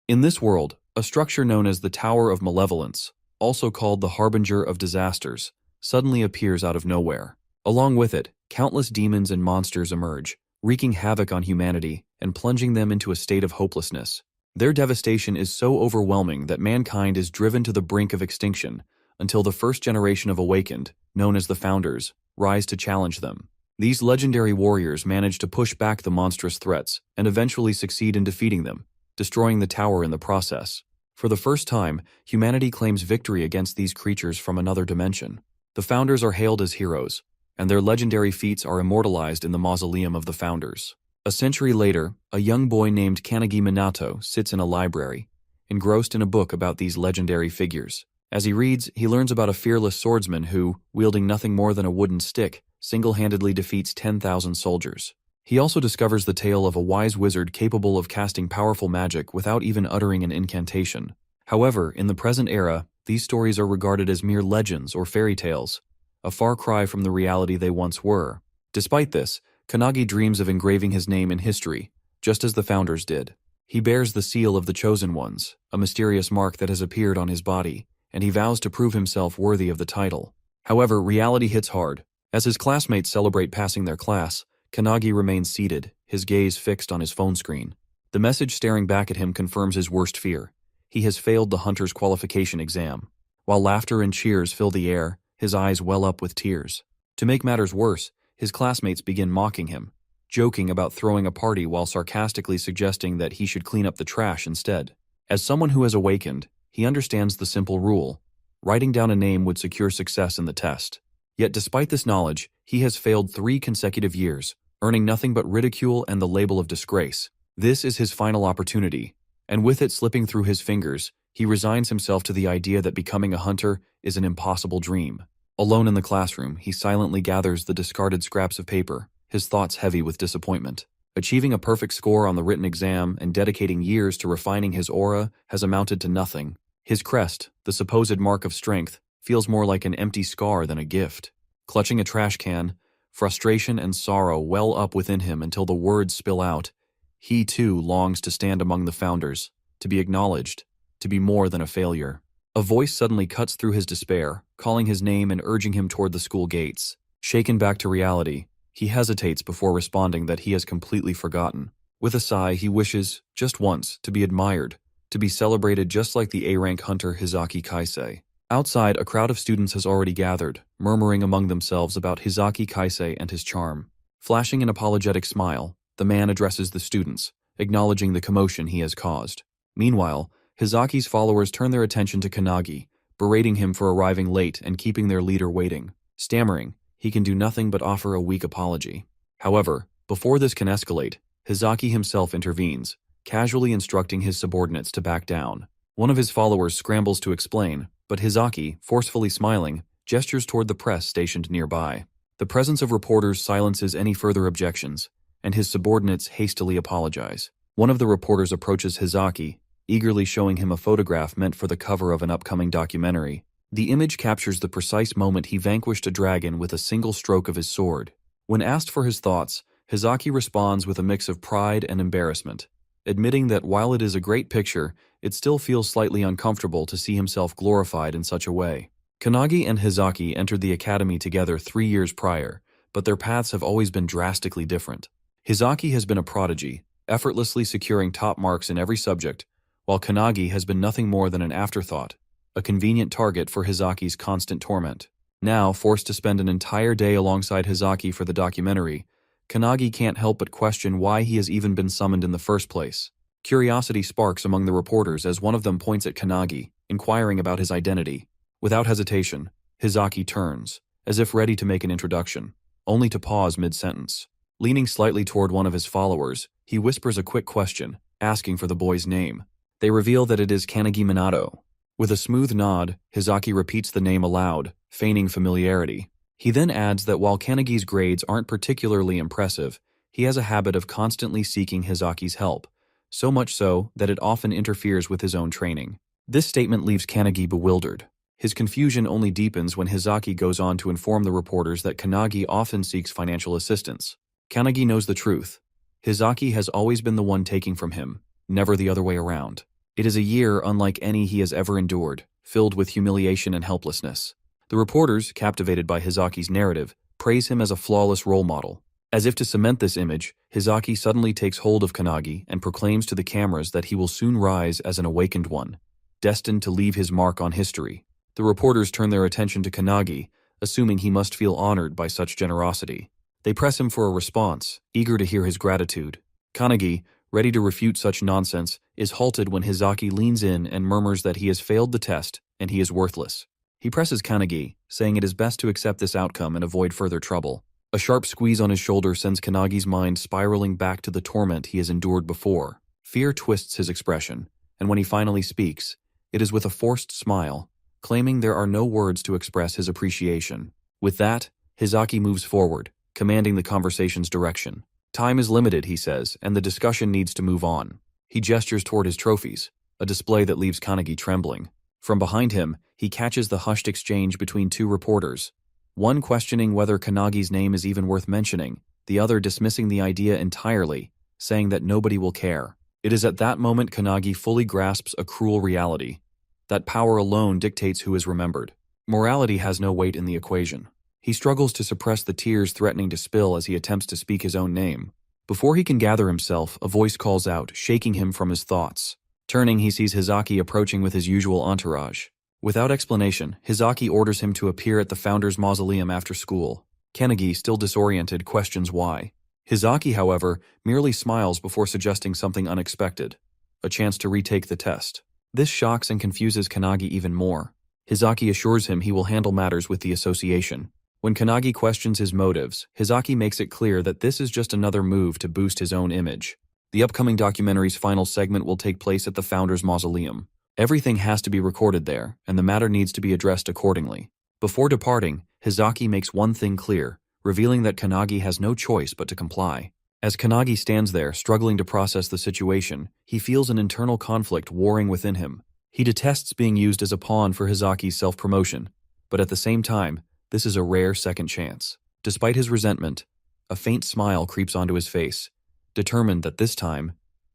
In this world, a structure known as the Tower of Malevolence, also called the Harbinger of Disasters, suddenly appears out of nowhere. Along with it, countless demons and monsters emerge, wreaking havoc on humanity and plunging them into a state of hopelessness. Their devastation is so overwhelming that mankind is driven to the brink of extinction until the first generation of Awakened, known as the Founders, rise to challenge them. These legendary warriors manage to push back the monstrous threats and eventually succeed in defeating them, destroying the tower in the process. For the first time, humanity claims victory against these creatures from another dimension. The Founders are hailed as heroes, and their legendary feats are immortalized in the mausoleum of the Founders. A century later, a young boy named Kanagi Minato sits in a library, engrossed in a book about these legendary figures. As he reads, he learns about a fearless swordsman who, wielding nothing more than a wooden stick, single-handedly defeats 10,000 soldiers. He also discovers the tale of a wise wizard capable of casting powerful magic without even uttering an incantation. However, in the present era, these stories are regarded as mere legends or fairy tales, a far cry from the reality they once were. Despite this, Kanagi dreams of engraving his name in history, just as the Founders did. He bears the seal of the Chosen Ones, a mysterious mark that has appeared on his body, and he vows to prove himself worthy of the title. However, reality hits hard. As his classmates celebrate passing their class, Kanagi remains seated, his gaze fixed on his phone screen. The message staring back at him confirms his worst fear. He has failed the hunter's qualification exam. While laughter and cheers fill the air, his eyes well up with tears. To make matters worse, his classmates begin mocking him, joking about throwing a party while sarcastically suggesting that he should clean up the trash instead. As someone who has awakened, he understands the simple rule: writing down a name would secure success in the test. Yet despite this knowledge, he has failed 3 consecutive years, earning nothing but ridicule and the label of disgrace. This is his final opportunity, and with it slipping through his fingers, he resigns himself to the idea that becoming a hunter is an impossible dream. Alone in the classroom, he silently gathers the discarded scraps of paper, his thoughts heavy with disappointment. Achieving a perfect score on the written exam and dedicating years to refining his aura has amounted to nothing. His crest, the supposed mark of strength, feels more like an empty scar than a gift. Clutching a trash can, frustration and sorrow well up within him until the words spill out. He too longs to stand among the Founders, to be acknowledged, to be more than a failure. A voice suddenly cuts through his despair, calling his name and urging him toward the school gates. Shaken back to reality, he hesitates before responding that he has completely forgotten. With a sigh, he wishes, just once, to be admired, to be celebrated just like the A-rank hunter Hizaki Kaisei. Outside, a crowd of students has already gathered, murmuring among themselves about Hizaki Kaisei and his charm. Flashing an apologetic smile, the man addresses the students, acknowledging the commotion he has caused. Meanwhile, Hizaki's followers turn their attention to Kanagi, berating him for arriving late and keeping their leader waiting. Stammering, he can do nothing but offer a weak apology. However, before this can escalate, Hizaki himself intervenes, casually instructing his subordinates to back down. One of his followers scrambles to explain, but Hizaki, forcefully smiling, gestures toward the press stationed nearby. The presence of reporters silences any further objections, and his subordinates hastily apologize. One of the reporters approaches Hizaki, eagerly showing him a photograph meant for the cover of an upcoming documentary. The image captures the precise moment he vanquished a dragon with a single stroke of his sword. When asked for his thoughts, Hizaki responds with a mix of pride and embarrassment, admitting that while it is a great picture, it still feels slightly uncomfortable to see himself glorified in such a way. Kanagi and Hizaki entered the academy together 3 years prior, but their paths have always been drastically different. Hizaki has been a prodigy, effortlessly securing top marks in every subject, while Kanagi has been nothing more than an afterthought, a convenient target for Hizaki's constant torment. Now, forced to spend an entire day alongside Hizaki for the documentary, Kanagi can't help but question why he has even been summoned in the first place. Curiosity sparks among the reporters as one of them points at Kanagi, inquiring about his identity. Without hesitation, Hizaki turns, as if ready to make an introduction, only to pause mid-sentence. Leaning slightly toward one of his followers, he whispers a quick question, asking for the boy's name. They reveal that it is Kanagi Minato. With a smooth nod, Hizaki repeats the name aloud, feigning familiarity. He then adds that while Kanagi's grades aren't particularly impressive, he has a habit of constantly seeking Hizaki's help, so much so that it often interferes with his own training. This statement leaves Kanagi bewildered. His confusion only deepens when Hizaki goes on to inform the reporters that Kanagi often seeks financial assistance. Kanagi knows the truth. Hizaki has always been the one taking from him, never the other way around. It is a year unlike any he has ever endured, filled with humiliation and helplessness. The reporters, captivated by Hizaki's narrative, praise him as a flawless role model. As if to cement this image, Hizaki suddenly takes hold of Kanagi and proclaims to the cameras that he will soon rise as an awakened one, destined to leave his mark on history. The reporters turn their attention to Kanagi, assuming he must feel honored by such generosity. They press him for a response, eager to hear his gratitude. Kanagi, ready to refute such nonsense, is halted when Hizaki leans in and murmurs that he has failed the test and he is worthless. He presses Kanagi, saying it is best to accept this outcome and avoid further trouble. A sharp squeeze on his shoulder sends Kanagi's mind spiraling back to the torment he has endured before. Fear twists his expression, and when he finally speaks, it is with a forced smile, claiming there are no words to express his appreciation. With that, Hizaki moves forward, commanding the conversation's direction. Time is limited, he says, and the discussion needs to move on. He gestures toward his trophies, a display that leaves Kanagi trembling. From behind him, he catches the hushed exchange between two reporters, one questioning whether Kanagi's name is even worth mentioning, the other dismissing the idea entirely, saying that nobody will care. It is at that moment Kanagi fully grasps a cruel reality, that power alone dictates who is remembered. Morality has no weight in the equation. He struggles to suppress the tears threatening to spill as he attempts to speak his own name. Before he can gather himself, a voice calls out, shaking him from his thoughts. Turning, he sees Hizaki approaching with his usual entourage. Without explanation, Hizaki orders him to appear at the founder's mausoleum after school. Kanagi, still disoriented, questions why. Hizaki, however, merely smiles before suggesting something unexpected, a chance to retake the test. This shocks and confuses Kanagi even more. Hizaki assures him he will handle matters with the association. When Kanagi questions his motives, Hizaki makes it clear that this is just another move to boost his own image. The upcoming documentary's final segment will take place at the founder's mausoleum. Everything has to be recorded there, and the matter needs to be addressed accordingly. Before departing, Hizaki makes one thing clear, revealing that Kanagi has no choice but to comply. As Kanagi stands there, struggling to process the situation, he feels an internal conflict warring within him. He detests being used as a pawn for Hizaki's self-promotion, but at the same time, this is a rare second chance. Despite his resentment, a faint smile creeps onto his face, determined that this time,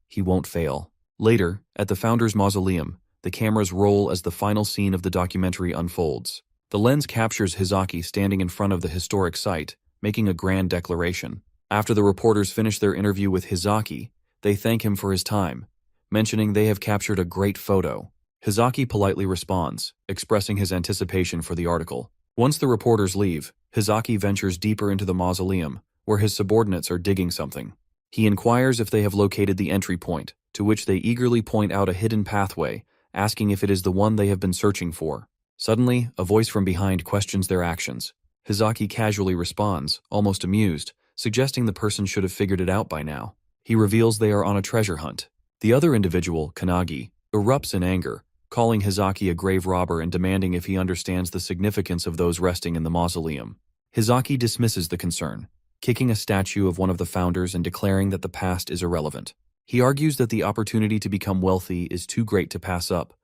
he won't fail. Later, at the founder's mausoleum, the cameras roll as the final scene of the documentary unfolds. The lens captures Hizaki standing in front of the historic site, making a grand declaration. After the reporters finish their interview with Hizaki, they thank him for his time, mentioning they have captured a great photo. Hizaki politely responds, expressing his anticipation for the article. Once the reporters leave, Hizaki ventures deeper into the mausoleum, where his subordinates are digging something. He inquires if they have located the entry point, to which they eagerly point out a hidden pathway, asking if it is the one they have been searching for. Suddenly, a voice from behind questions their actions. Hizaki casually responds, almost amused, suggesting the person should have figured it out by now. He reveals they are on a treasure hunt. The other individual, Kanagi, erupts in anger, calling Hizaki a grave robber and demanding if he understands the significance of those resting in the mausoleum. Hizaki dismisses the concern, kicking a statue of one of the founders and declaring that the past is irrelevant. He argues that the opportunity to become wealthy is too great to pass up,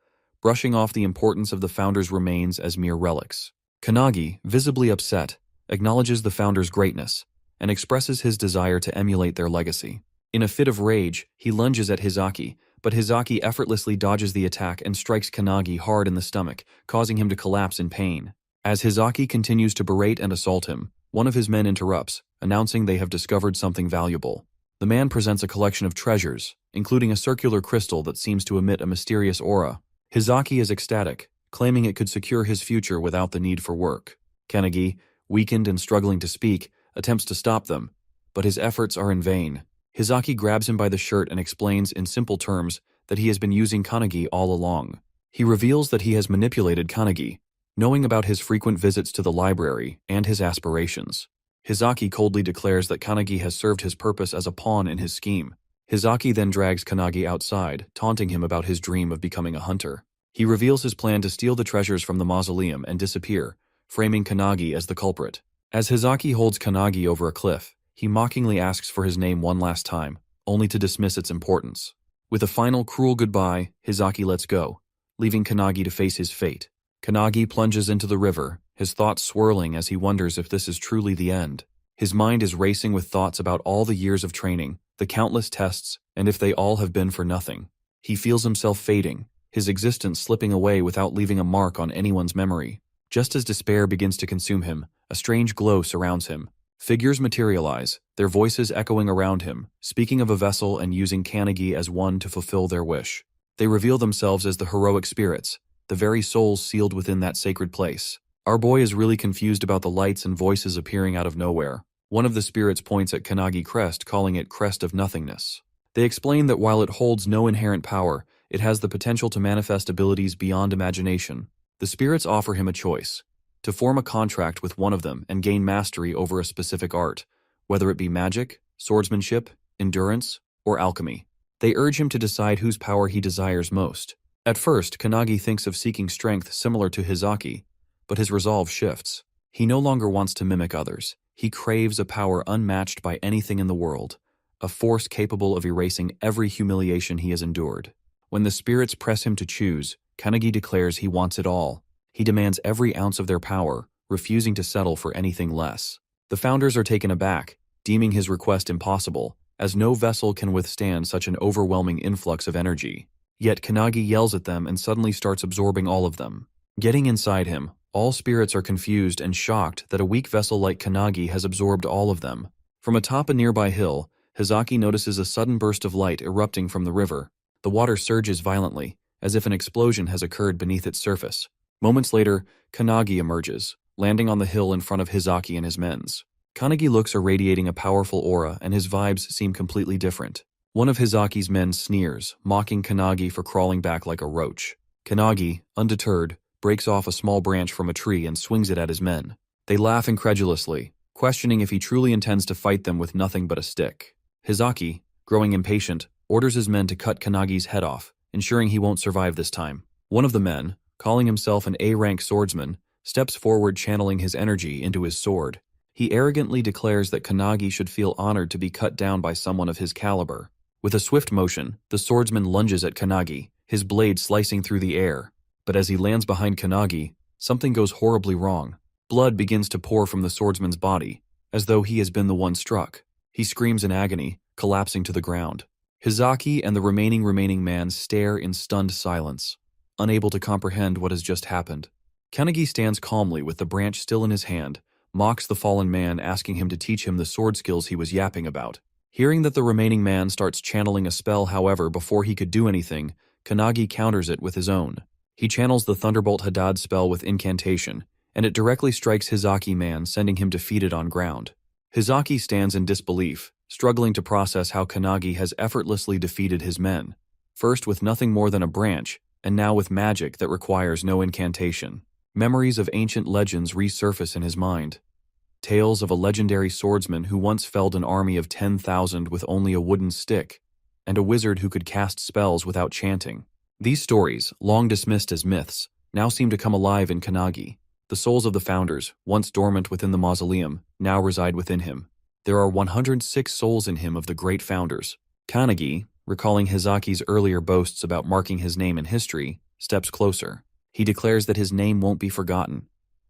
brushing off the importance of the founder's remains as mere relics. Kanagi, visibly upset, acknowledges the founder's greatness and expresses his desire to emulate their legacy. In a fit of rage, he lunges at Hizaki, but Hizaki effortlessly dodges the attack and strikes Kanagi hard in the stomach, causing him to collapse in pain. As Hizaki continues to berate and assault him, one of his men interrupts, announcing they have discovered something valuable. The man presents a collection of treasures, including a circular crystal that seems to emit a mysterious aura. Hizaki is ecstatic, claiming it could secure his future without the need for work. Kanagi, weakened and struggling to speak, attempts to stop them, but his efforts are in vain. Hizaki grabs him by the shirt and explains in simple terms that he has been using Kanagi all along. He reveals that he has manipulated Kanagi, knowing about his frequent visits to the library and his aspirations. Hizaki coldly declares that Kanagi has served his purpose as a pawn in his scheme. Hizaki then drags Kanagi outside, taunting him about his dream of becoming a hunter. He reveals his plan to steal the treasures from the mausoleum and disappear, framing Kanagi as the culprit. As Hizaki holds Kanagi over a cliff, he mockingly asks for his name one last time, only to dismiss its importance. With a final cruel goodbye, Hizaki lets go, leaving Kanagi to face his fate. Kanagi plunges into the river, his thoughts swirling as he wonders if this is truly the end. His mind is racing with thoughts about all the years of training, the countless tests, and if they all have been for nothing. He feels himself fading, his existence slipping away without leaving a mark on anyone's memory. Just as despair begins to consume him, a strange glow surrounds him. Figures materialize, their voices echoing around him, speaking of a vessel and using Kanagi as one to fulfill their wish. They reveal themselves as the heroic spirits, the very souls sealed within that sacred place. Our boy is really confused about the lights and voices appearing out of nowhere. One of the spirits points at Kanagi Crest, calling it Crest of Nothingness. They explain that while it holds no inherent power, it has the potential to manifest abilities beyond imagination. The spirits offer him a choice: to form a contract with one of them and gain mastery over a specific art, whether it be magic, swordsmanship, endurance, or alchemy. They urge him to decide whose power he desires most. At first, Kanagi thinks of seeking strength similar to Hizaki, but his resolve shifts. He no longer wants to mimic others. He craves a power unmatched by anything in the world, a force capable of erasing every humiliation he has endured. When the spirits press him to choose, Kanagi declares he wants it all. He demands every ounce of their power, refusing to settle for anything less. The founders are taken aback, deeming his request impossible, as no vessel can withstand such an overwhelming influx of energy. Yet Kanagi yells at them and suddenly starts absorbing all of them. Getting inside him, all spirits are confused and shocked that a weak vessel like Kanagi has absorbed all of them. From atop a nearby hill, Hizaki notices a sudden burst of light erupting from the river. The water surges violently, as if an explosion has occurred beneath its surface. Moments later, Kanagi emerges, landing on the hill in front of Hizaki and his men's. Kanagi looks irradiating a powerful aura, and his vibes seem completely different. One of Hizaki's men sneers, mocking Kanagi for crawling back like a roach. Kanagi, undeterred, breaks off a small branch from a tree and swings it at his men. They laugh incredulously, questioning if he truly intends to fight them with nothing but a stick. Hizaki, growing impatient, orders his men to cut Kanagi's head off, ensuring he won't survive this time. One of the men, calling himself an A-rank swordsman, steps forward, channeling his energy into his sword. He arrogantly declares that Kanagi should feel honored to be cut down by someone of his caliber. With a swift motion, the swordsman lunges at Kanagi, his blade slicing through the air. But as he lands behind Kanagi, something goes horribly wrong. Blood begins to pour from the swordsman's body, as though he has been the one struck. He screams in agony, collapsing to the ground. Hizaki and the remaining man stare in stunned silence, unable to comprehend what has just happened. Kanagi stands calmly with the branch still in his hand, mocks the fallen man, asking him to teach him the sword skills he was yapping about. Hearing that the remaining man starts channeling a spell, however, before he could do anything, Kanagi counters it with his own. He channels the Thunderbolt Hadad spell with incantation, and it directly strikes Hizaki man, sending him defeated on ground. Hizaki stands in disbelief, struggling to process how Kanagi has effortlessly defeated his men, first with nothing more than a branch, and now with magic that requires no incantation. Memories of ancient legends resurface in his mind. Tales of a legendary swordsman who once felled an army of 10,000 with only a wooden stick, and a wizard who could cast spells without chanting. These stories, long dismissed as myths, now seem to come alive in Kanagi. The souls of the founders, once dormant within the mausoleum, now reside within him. There are 106 souls in him of the great founders. Kanagi, recalling Hizaki's earlier boasts about marking his name in history, steps closer. He declares that his name won't be forgotten,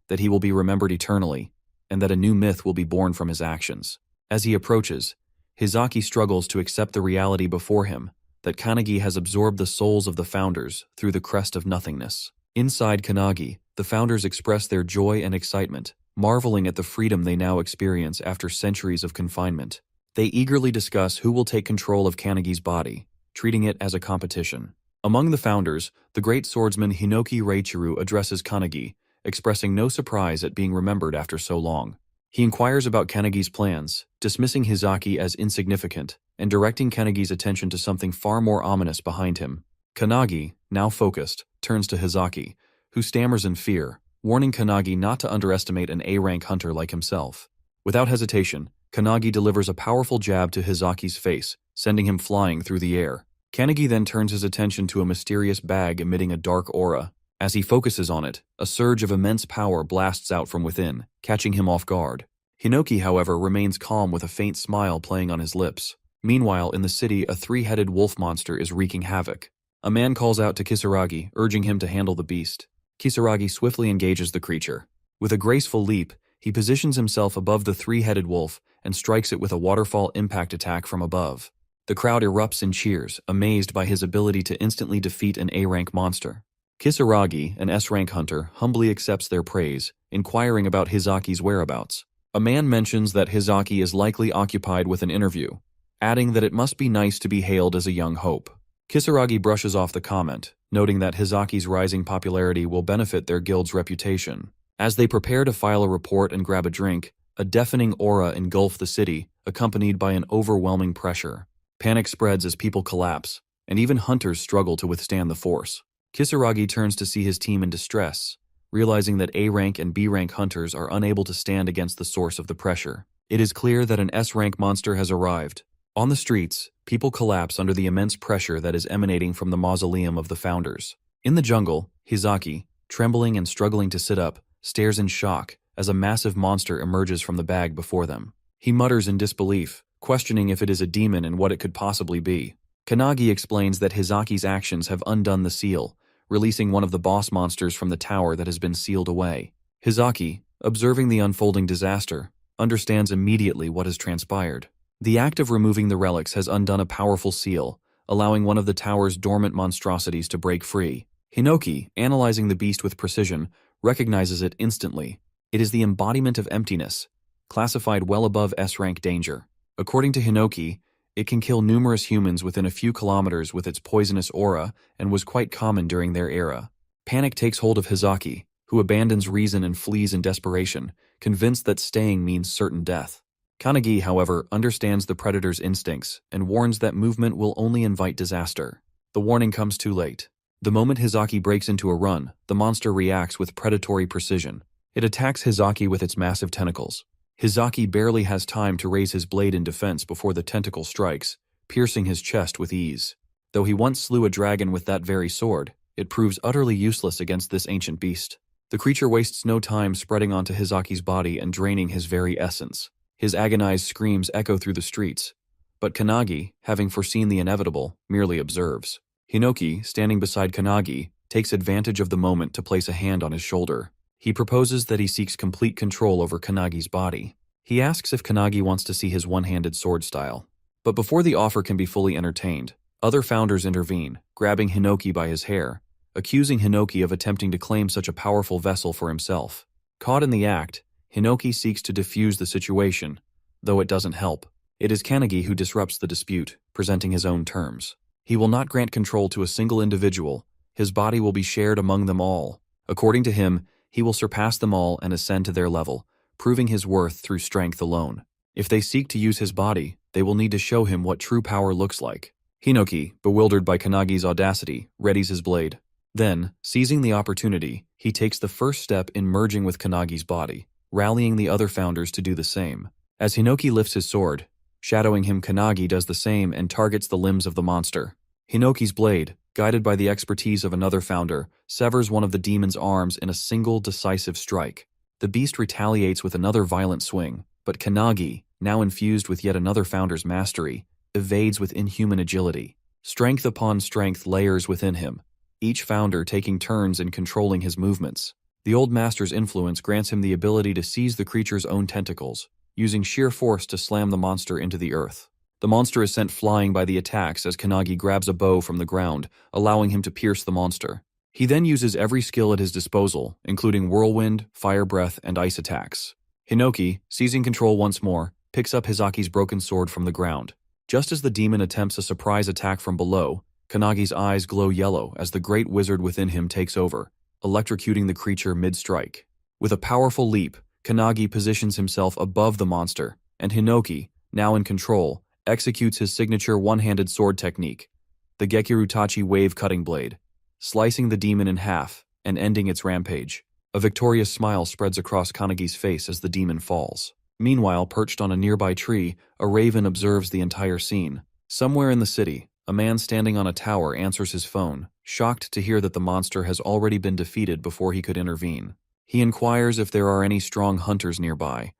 that he will be remembered eternally, and that a new myth will be born from his actions. As he approaches, Hizaki struggles to accept the reality before him, that Kanagi has absorbed the souls of the founders through the crest of nothingness. Inside Kanagi, the founders express their joy and excitement, marveling at the freedom they now experience after centuries of confinement. They eagerly discuss who will take control of Kanagi's body, treating it as a competition. Among the founders, the great swordsman Hinoki Reichiru addresses Kanagi, expressing no surprise at being remembered after so long. He inquires about Kanagi's plans, dismissing Hizaki as insignificant, and directing Kanagi's attention to something far more ominous behind him. Kanagi, now focused, turns to Hizaki, who stammers in fear, warning Kanagi not to underestimate an A-rank hunter like himself. Without hesitation, Kanagi delivers a powerful jab to Hizaki's face, sending him flying through the air. Kanagi then turns his attention to a mysterious bag emitting a dark aura. As he focuses on it, a surge of immense power blasts out from within, catching him off guard. Hinoki, however, remains calm with a faint smile playing on his lips. Meanwhile, in the city, a three-headed wolf monster is wreaking havoc. A man calls out to Kisaragi, urging him to handle the beast. Kisaragi swiftly engages the creature. With a graceful leap, he positions himself above the three-headed wolf and strikes it with a waterfall impact attack from above. The crowd erupts in cheers, amazed by his ability to instantly defeat an A-rank monster. Kisaragi, an S-rank hunter, humbly accepts their praise, inquiring about Hizaki's whereabouts. A man mentions that Hizaki is likely occupied with an interview, adding that it must be nice to be hailed as a young hope. Kisaragi brushes off the comment, noting that Hizaki's rising popularity will benefit their guild's reputation. As they prepare to file a report and grab a drink, a deafening aura engulfs the city, accompanied by an overwhelming pressure. Panic spreads as people collapse, and even hunters struggle to withstand the force. Kisaragi turns to see his team in distress, realizing that A-rank and B-rank hunters are unable to stand against the source of the pressure. It is clear that an S-rank monster has arrived. On the streets, people collapse under the immense pressure that is emanating from the mausoleum of the founders. In the jungle, Hizaki, trembling and struggling to sit up, stares in shock as a massive monster emerges from the bag before them. He mutters in disbelief, questioning if it is a demon and what it could possibly be. Kanagi explains that Hizaki's actions have undone the seal, releasing one of the boss monsters from the tower that has been sealed away. Hizaki, observing the unfolding disaster, understands immediately what has transpired. The act of removing the relics has undone a powerful seal, allowing one of the tower's dormant monstrosities to break free. Hinoki, analyzing the beast with precision, recognizes it instantly. It is the embodiment of emptiness, classified well above S-rank danger. According to Hinoki, it can kill numerous humans within a few kilometers with its poisonous aura and was quite common during their era. Panic takes hold of Hizaki, who abandons reason and flees in desperation, convinced that staying means certain death. Kanagi, however, understands the predator's instincts and warns that movement will only invite disaster. The warning comes too late. The moment Hizaki breaks into a run, the monster reacts with predatory precision. It attacks Hizaki with its massive tentacles. Hizaki barely has time to raise his blade in defense before the tentacle strikes, piercing his chest with ease. Though he once slew a dragon with that very sword, it proves utterly useless against this ancient beast. The creature wastes no time spreading onto Hizaki's body and draining his very essence. His agonized screams echo through the streets, but Kanagi, having foreseen the inevitable, merely observes. Hinoki, standing beside Kanagi, takes advantage of the moment to place a hand on his shoulder. He proposes that he seeks complete control over Kanagi's body. He asks if Kanagi wants to see his one-handed sword style. But before the offer can be fully entertained, other founders intervene, grabbing Hinoki by his hair, accusing Hinoki of attempting to claim such a powerful vessel for himself. Caught in the act, Hinoki seeks to defuse the situation, though it doesn't help. It is Kanagi who disrupts the dispute, presenting his own terms. He will not grant control to a single individual. His body will be shared among them all. According to him, he will surpass them all and ascend to their level, proving his worth through strength alone. If they seek to use his body, they will need to show him what true power looks like. Hinoki, bewildered by Kanagi's audacity, readies his blade. Then, seizing the opportunity, he takes the first step in merging with Kanagi's body, rallying the other founders to do the same. As Hinoki lifts his sword, shadowing him, Kanagi does the same and targets the limbs of the monster. Hinoki's blade, guided by the expertise of another founder, severs one of the demon's arms in a single decisive strike. The beast retaliates with another violent swing, but Kanagi, now infused with yet another founder's mastery, evades with inhuman agility. Strength upon strength layers within him, each founder taking turns in controlling his movements. The old master's influence grants him the ability to seize the creature's own tentacles, using sheer force to slam the monster into the earth. The monster is sent flying by the attacks as Kanagi grabs a bow from the ground, allowing him to pierce the monster. He then uses every skill at his disposal, including whirlwind, fire breath, and ice attacks. Hinoki, seizing control once more, picks up Hizaki's broken sword from the ground. Just as the demon attempts a surprise attack from below, Kanagi's eyes glow yellow as the great wizard within him takes over, electrocuting the creature mid-strike. With a powerful leap, Kanagi positions himself above the monster, and Hinoki, now in control, executes his signature one-handed sword technique, the Gekirutachi wave cutting blade, slicing the demon in half and ending its rampage. A victorious smile spreads across Kanagi's face as the demon falls. Meanwhile, perched on a nearby tree, a raven observes the entire scene. Somewhere in the city, a man standing on a tower answers his phone, shocked to hear that the monster has already been defeated before he could intervene. He inquires if there are any strong hunters nearby,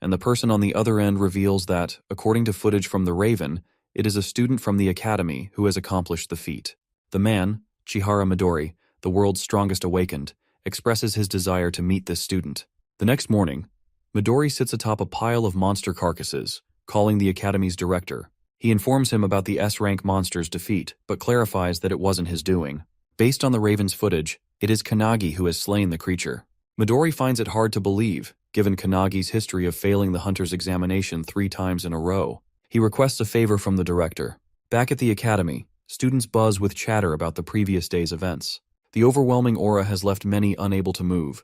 and the person on the other end reveals that, according to footage from the Raven, it is a student from the academy who has accomplished the feat. The man, Chihara Midori, the world's strongest awakened, expresses his desire to meet this student. The next morning, Midori sits atop a pile of monster carcasses, calling the academy's director, He informs him about the S-rank monster's defeat, but clarifies that it wasn't his doing. Based on the Raven's footage, it is Kanagi who has slain the creature. Midori finds it hard to believe, given Kanagi's history of failing the hunter's examination 3 times in a row. He requests a favor from the director. Back at the academy, students buzz with chatter about the previous day's events. The overwhelming aura has left many unable to move,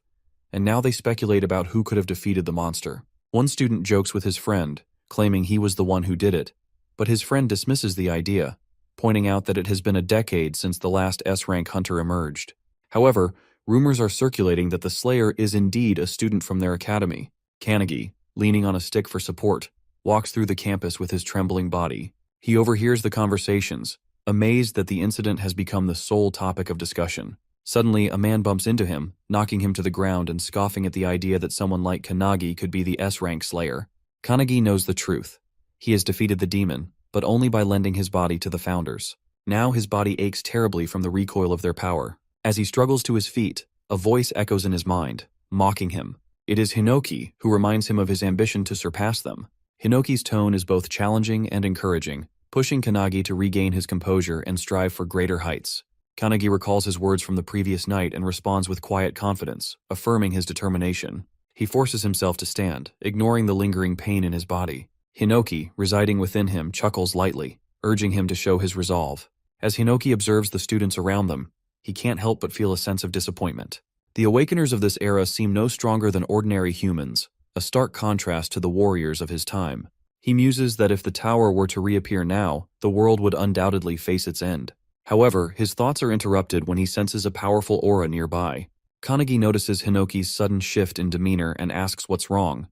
and now they speculate about who could have defeated the monster. One student jokes with his friend, claiming he was the one who did it, but his friend dismisses the idea, pointing out that it has been a decade since the last S-rank hunter emerged. However, rumors are circulating that the Slayer is indeed a student from their academy. Kanagi, leaning on a stick for support, walks through the campus with his trembling body. He overhears the conversations, amazed that the incident has become the sole topic of discussion. Suddenly, a man bumps into him, knocking him to the ground and scoffing at the idea that someone like Kanagi could be the S-rank Slayer. Kanagi knows the truth. He has defeated the demon, but only by lending his body to the founders. Now his body aches terribly from the recoil of their power. As he struggles to his feet, a voice echoes in his mind, mocking him. It is Hinoki, who reminds him of his ambition to surpass them. Hinoki's tone is both challenging and encouraging, pushing Kanagi to regain his composure and strive for greater heights. Kanagi recalls his words from the previous night and responds with quiet confidence, affirming his determination. He forces himself to stand, ignoring the lingering pain in his body. Hinoki, residing within him, chuckles lightly, urging him to show his resolve. As Hinoki observes the students around them, he can't help but feel a sense of disappointment. The Awakeners of this era seem no stronger than ordinary humans, a stark contrast to the warriors of his time. He muses that if the tower were to reappear now, the world would undoubtedly face its end. However, his thoughts are interrupted when he senses a powerful aura nearby. Kanagi notices Hinoki's sudden shift in demeanor and asks what's wrong,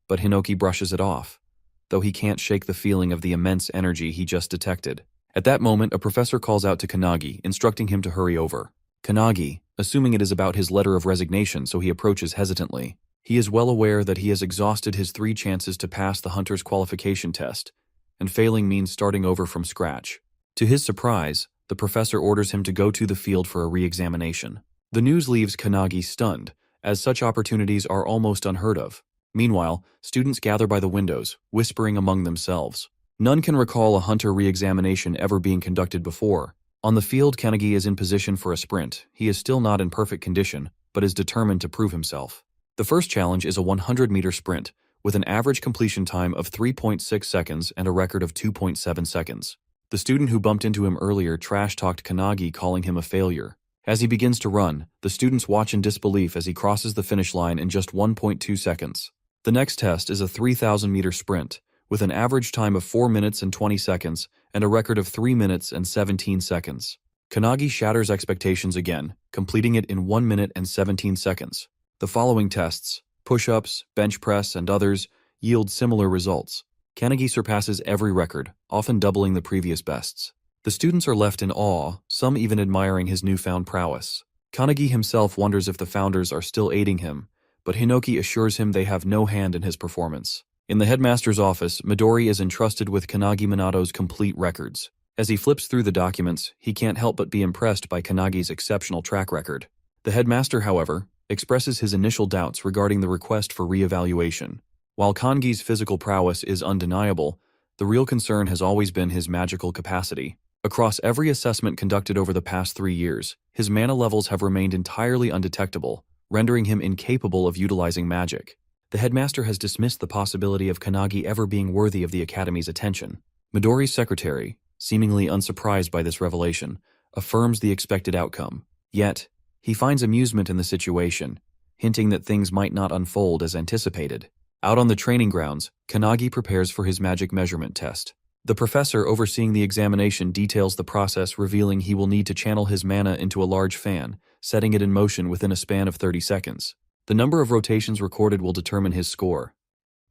but Hinoki brushes it off, though he can't shake the feeling of the immense energy he just detected. At that moment, a professor calls out to Kanagi, instructing him to hurry over. Kanagi, assuming it is about his letter of resignation, so he approaches hesitantly. He is well aware that he has exhausted his 3 chances to pass the hunter's qualification test, and failing means starting over from scratch. To his surprise, the professor orders him to go to the field for a re-examination. The news leaves Kanagi stunned, as such opportunities are almost unheard of. Meanwhile, students gather by the windows, whispering among themselves. None can recall a hunter re-examination ever being conducted before. On the field, Kanagi is in position for a sprint. He is still not in perfect condition, but is determined to prove himself. The first challenge is a 100-meter sprint, with an average completion time of 3.6 seconds and a record of 2.7 seconds. The student who bumped into him earlier trash-talked Kanagi, calling him a failure. As he begins to run, the students watch in disbelief as he crosses the finish line in just 1.2 seconds. The next test is a 3,000-meter sprint, with an average time of 4 minutes and 20 seconds and a record of 3 minutes and 17 seconds. Kanagi shatters expectations again, completing it in 1 minute and 17 seconds. The following tests, push-ups, bench press, and others, yield similar results. Kanagi surpasses every record, often doubling the previous bests. The students are left in awe, some even admiring his newfound prowess. Kanagi himself wonders if the founders are still aiding him, but Hinoki assures him they have no hand in his performance. In the headmaster's office, Midori is entrusted with Kanagi Minato's complete records. As he flips through the documents, he can't help but be impressed by Kanagi's exceptional track record. The headmaster, however, expresses his initial doubts regarding the request for re-evaluation. While Kangi's physical prowess is undeniable, the real concern has always been his magical capacity. Across every assessment conducted over the past 3 years, his mana levels have remained entirely undetectable, rendering him incapable of utilizing magic. The headmaster has dismissed the possibility of Kanagi ever being worthy of the Academy's attention. Midori's secretary, seemingly unsurprised by this revelation, affirms the expected outcome. Yet, he finds amusement in the situation, hinting that things might not unfold as anticipated. Out on the training grounds, Kanagi prepares for his magic measurement test. The professor overseeing the examination details the process, revealing he will need to channel his mana into a large fan, setting it in motion within a span of 30 seconds. The number of rotations recorded will determine his score.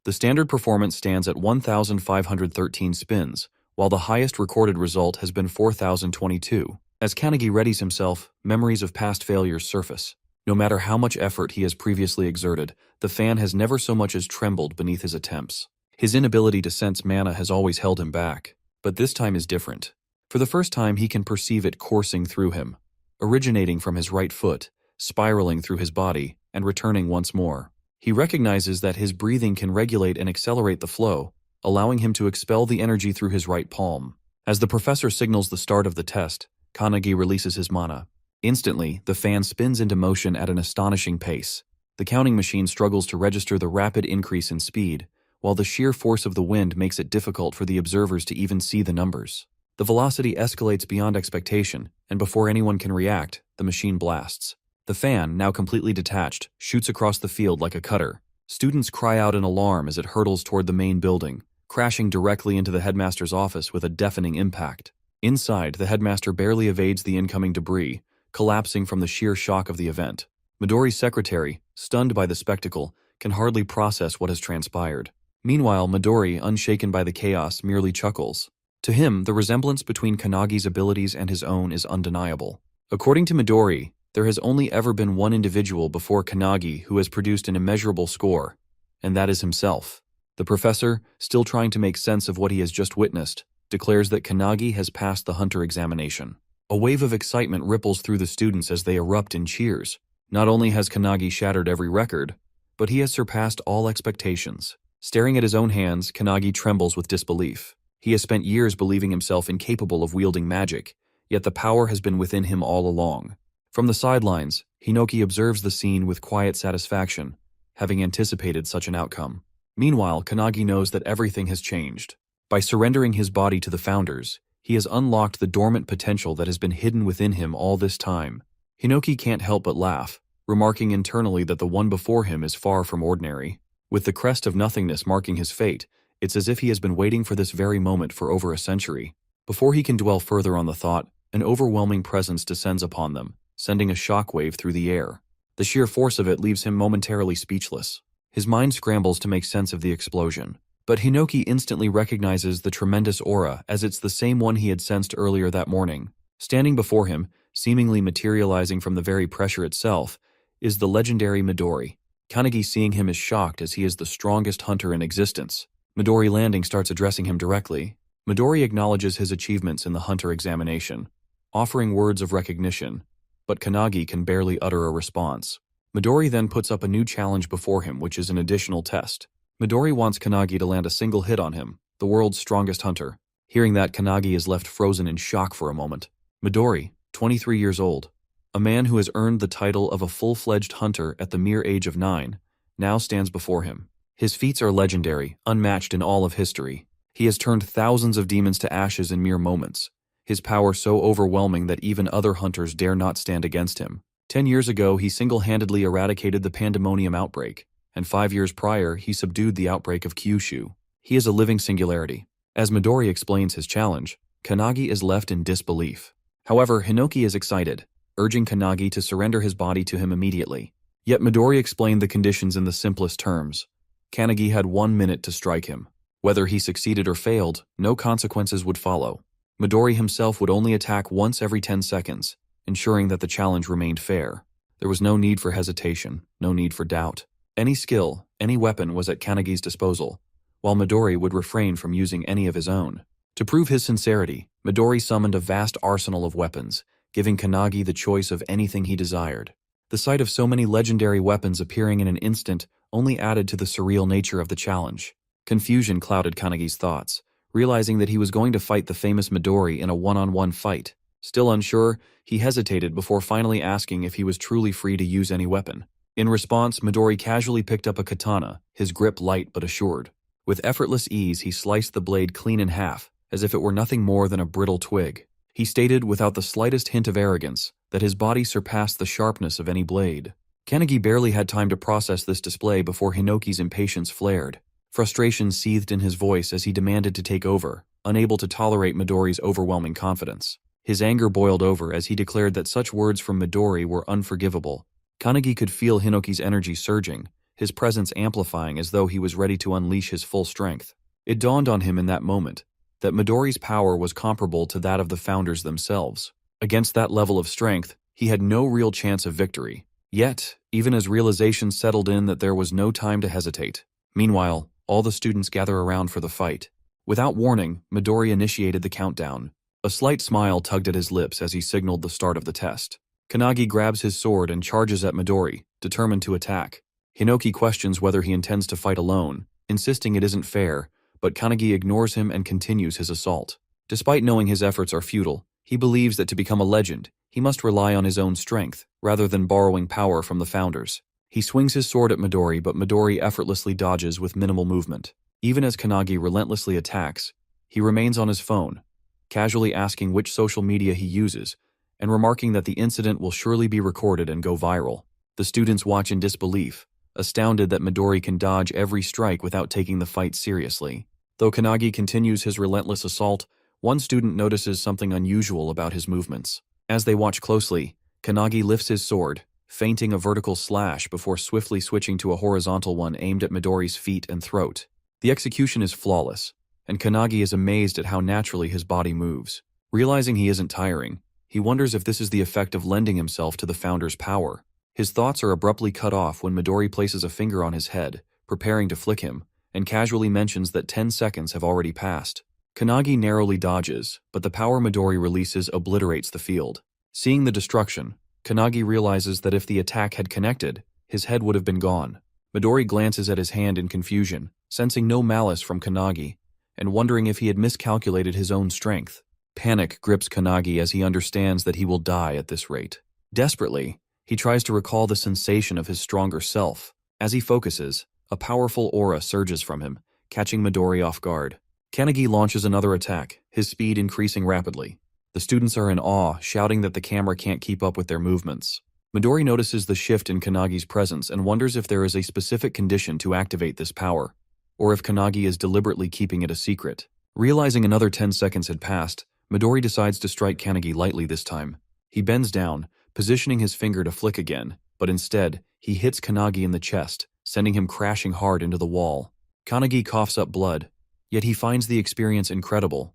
The standard performance stands at 1,513 spins, while the highest recorded result has been 4,022. As Kanagi readies himself, memories of past failures surface. No matter how much effort he has previously exerted, the fan has never so much as trembled beneath his attempts. His inability to sense mana has always held him back, but this time is different. For the first time, he can perceive it coursing through him, originating from his right foot, spiraling through his body, and returning once more. He recognizes that his breathing can regulate and accelerate the flow, allowing him to expel the energy through his right palm. As the professor signals the start of the test, Kanagi releases his mana. Instantly, the fan spins into motion at an astonishing pace. The counting machine struggles to register the rapid increase in speed, while the sheer force of the wind makes it difficult for the observers to even see the numbers. The velocity escalates beyond expectation, and before anyone can react, the machine blasts. The fan, now completely detached, shoots across the field like a cutter. Students cry out in alarm as it hurtles toward the main building, crashing directly into the headmaster's office with a deafening impact. Inside, the headmaster barely evades the incoming debris, collapsing from the sheer shock of the event. Midori's secretary, stunned by the spectacle, can hardly process what has transpired. Meanwhile, Midori, unshaken by the chaos, merely chuckles. To him, the resemblance between Kanagi's abilities and his own is undeniable. According to Midori, there has only ever been one individual before Kanagi who has produced an immeasurable score, and that is himself. The professor, still trying to make sense of what he has just witnessed, declares that Kanagi has passed the hunter examination. A wave of excitement ripples through the students as they erupt in cheers. Not only has Kanagi shattered every record, but he has surpassed all expectations. Staring at his own hands, Kanagi trembles with disbelief. He has spent years believing himself incapable of wielding magic, yet the power has been within him all along. From the sidelines, Hinoki observes the scene with quiet satisfaction, having anticipated such an outcome. Meanwhile, Kanagi knows that everything has changed. By surrendering his body to the founders, he has unlocked the dormant potential that has been hidden within him all this time. Hinoki can't help but laugh, remarking internally that the one before him is far from ordinary. With the crest of nothingness marking his fate, it's as if he has been waiting for this very moment for over a century. Before he can dwell further on the thought, an overwhelming presence descends upon them, sending a shockwave through the air. The sheer force of it leaves him momentarily speechless. His mind scrambles to make sense of the explosion. But Hinoki instantly recognizes the tremendous aura as it's the same one he had sensed earlier that morning. Standing before him, seemingly materializing from the very pressure itself, is the legendary Midori. Kanagi, seeing him, is shocked as he is the strongest hunter in existence. Midori Landing starts addressing him directly. Midori acknowledges his achievements in the hunter examination, offering words of recognition, but Kanagi can barely utter a response. Midori then puts up a new challenge before him, which is an additional test. Midori wants Kanagi to land a single hit on him, the world's strongest hunter. Hearing that, Kanagi is left frozen in shock for a moment. Midori, 23 years old, a man who has earned the title of a full-fledged hunter at the mere age of 9, now stands before him. His feats are legendary, unmatched in all of history. He has turned thousands of demons to ashes in mere moments, his power so overwhelming that even other hunters dare not stand against him. 10 years ago, he single-handedly eradicated the pandemonium outbreak, and 5 years prior, he subdued the outbreak of Kyushu. He is a living singularity. As Midori explains his challenge, Kanagi is left in disbelief. However, Hinoki is excited, urging Kanagi to surrender his body to him immediately. Yet Midori explained the conditions in the simplest terms. Kanagi had 1 minute to strike him. Whether he succeeded or failed, no consequences would follow. Midori himself would only attack once every 10 seconds, ensuring that the challenge remained fair. There was no need for hesitation, no need for doubt. Any skill, any weapon was at Kanagi's disposal, while Midori would refrain from using any of his own. To prove his sincerity, Midori summoned a vast arsenal of weapons, giving Kanagi the choice of anything he desired. The sight of so many legendary weapons appearing in an instant only added to the surreal nature of the challenge. Confusion clouded Kanagi's thoughts, realizing that he was going to fight the famous Midori in a one-on-one fight. Still unsure, he hesitated before finally asking if he was truly free to use any weapon. In response, Midori casually picked up a katana, his grip light but assured. With effortless ease, he sliced the blade clean in half, as if it were nothing more than a brittle twig. He stated, without the slightest hint of arrogance, that his body surpassed the sharpness of any blade. Kanagi barely had time to process this display before Hinoki's impatience flared. Frustration seethed in his voice as he demanded to take over, unable to tolerate Midori's overwhelming confidence. His anger boiled over as he declared that such words from Midori were unforgivable. Kanagi could feel Hinoki's energy surging, his presence amplifying as though he was ready to unleash his full strength. It dawned on him in that moment that Midori's power was comparable to that of the founders themselves. Against that level of strength, he had no real chance of victory. Yet, even as realization settled in that there was no time to hesitate. Meanwhile, all the students gather around for the fight. Without warning, Midori initiated the countdown. A slight smile tugged at his lips as he signaled the start of the test. Kanagi grabs his sword and charges at Midori, determined to attack. Hinoki questions whether he intends to fight alone, insisting it isn't fair, but Kanagi ignores him and continues his assault. Despite knowing his efforts are futile, he believes that to become a legend, he must rely on his own strength, rather than borrowing power from the founders. He swings his sword at Midori, but Midori effortlessly dodges with minimal movement. Even as Kanagi relentlessly attacks, he remains on his phone, casually asking which social media he uses, and remarking that the incident will surely be recorded and go viral. The students watch in disbelief, astounded that Midori can dodge every strike without taking the fight seriously. Though Kanagi continues his relentless assault, one student notices something unusual about his movements. As they watch closely, Kanagi lifts his sword, feinting a vertical slash before swiftly switching to a horizontal one aimed at Midori's feet and throat. The execution is flawless, and Kanagi is amazed at how naturally his body moves. Realizing he isn't tiring, he wonders if this is the effect of lending himself to the founder's power. His thoughts are abruptly cut off when Midori places a finger on his head, preparing to flick him, and casually mentions that 10 seconds have already passed. Kanagi narrowly dodges, but the power Midori releases obliterates the field. Seeing the destruction, Kanagi realizes that if the attack had connected, his head would have been gone. Midori glances at his hand in confusion, sensing no malice from Kanagi, and wondering if he had miscalculated his own strength. Panic grips Kanagi as he understands that he will die at this rate. Desperately, he tries to recall the sensation of his stronger self. As he focuses, a powerful aura surges from him, catching Midori off guard. Kanagi launches another attack, his speed increasing rapidly. The students are in awe, shouting that the camera can't keep up with their movements. Midori notices the shift in Kanagi's presence and wonders if there is a specific condition to activate this power, or if Kanagi is deliberately keeping it a secret. Realizing another 10 seconds had passed, Midori decides to strike Kanagi lightly this time. He bends down, positioning his finger to flick again, but instead, he hits Kanagi in the chest, sending him crashing hard into the wall. Kanagi coughs up blood, yet he finds the experience incredible,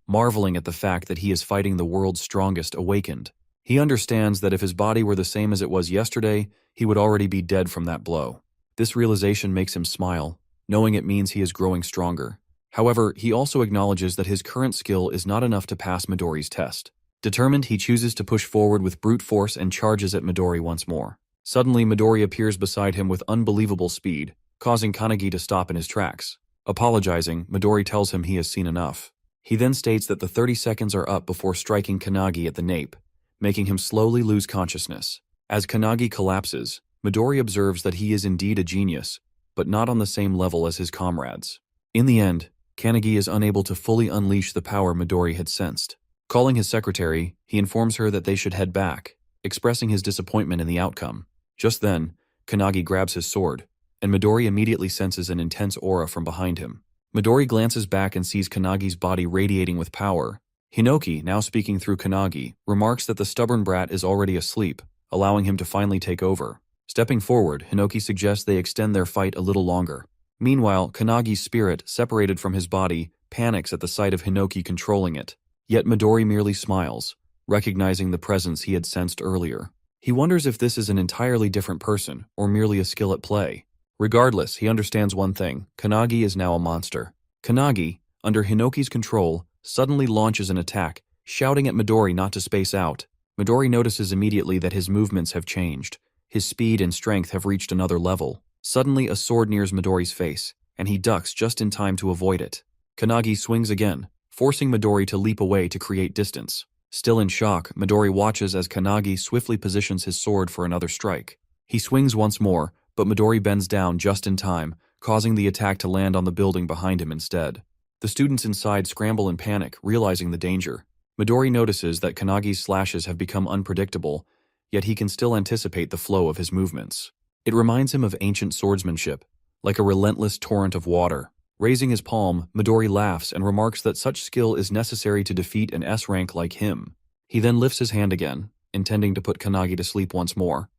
marveling at the fact that he is fighting the world's strongest Awakened. He understands that if his body were the same as it was yesterday, he would already be dead from that blow. This realization makes him smile, knowing it means he is growing stronger. However, he also acknowledges that his current skill is not enough to pass Midori's test. Determined, he chooses to push forward with brute force and charges at Midori once more. Suddenly, Midori appears beside him with unbelievable speed, causing Kanagi to stop in his tracks. Apologizing, Midori tells him he has seen enough. He then states that the 30 seconds are up before striking Kanagi at the nape, making him slowly lose consciousness. As Kanagi collapses, Midori observes that he is indeed a genius, but not on the same level as his comrades. In the end, Kanagi is unable to fully unleash the power Midori had sensed. Calling his secretary, he informs her that they should head back, expressing his disappointment in the outcome. Just then, Kanagi grabs his sword, and Midori immediately senses an intense aura from behind him. Midori glances back and sees Kanagi's body radiating with power. Hinoki, now speaking through Kanagi, remarks that the stubborn brat is already asleep, allowing him to finally take over. Stepping forward, Hinoki suggests they extend their fight a little longer. Meanwhile, Kanagi's spirit, separated from his body, panics at the sight of Hinoki controlling it. Yet Midori merely smiles, recognizing the presence he had sensed earlier. He wonders if this is an entirely different person, or merely a skill at play. Regardless, he understands one thing: Kanagi is now a monster. Kanagi, under Hinoki's control, suddenly launches an attack, shouting at Midori not to space out. Midori notices immediately that his movements have changed. His speed and strength have reached another level. Suddenly, a sword nears Midori's face, and he ducks just in time to avoid it. Kanagi swings again, forcing Midori to leap away to create distance. Still in shock, Midori watches as Kanagi swiftly positions his sword for another strike. He swings once more, but Midori bends down just in time, causing the attack to land on the building behind him instead. The students inside scramble in panic, realizing the danger. Midori notices that Kanagi's slashes have become unpredictable, yet he can still anticipate the flow of his movements. It reminds him of ancient swordsmanship, like a relentless torrent of water. Raising his palm, Midori laughs and remarks that such skill is necessary to defeat an S-rank like him. He then lifts his hand again, intending to put Kanagi to sleep once more,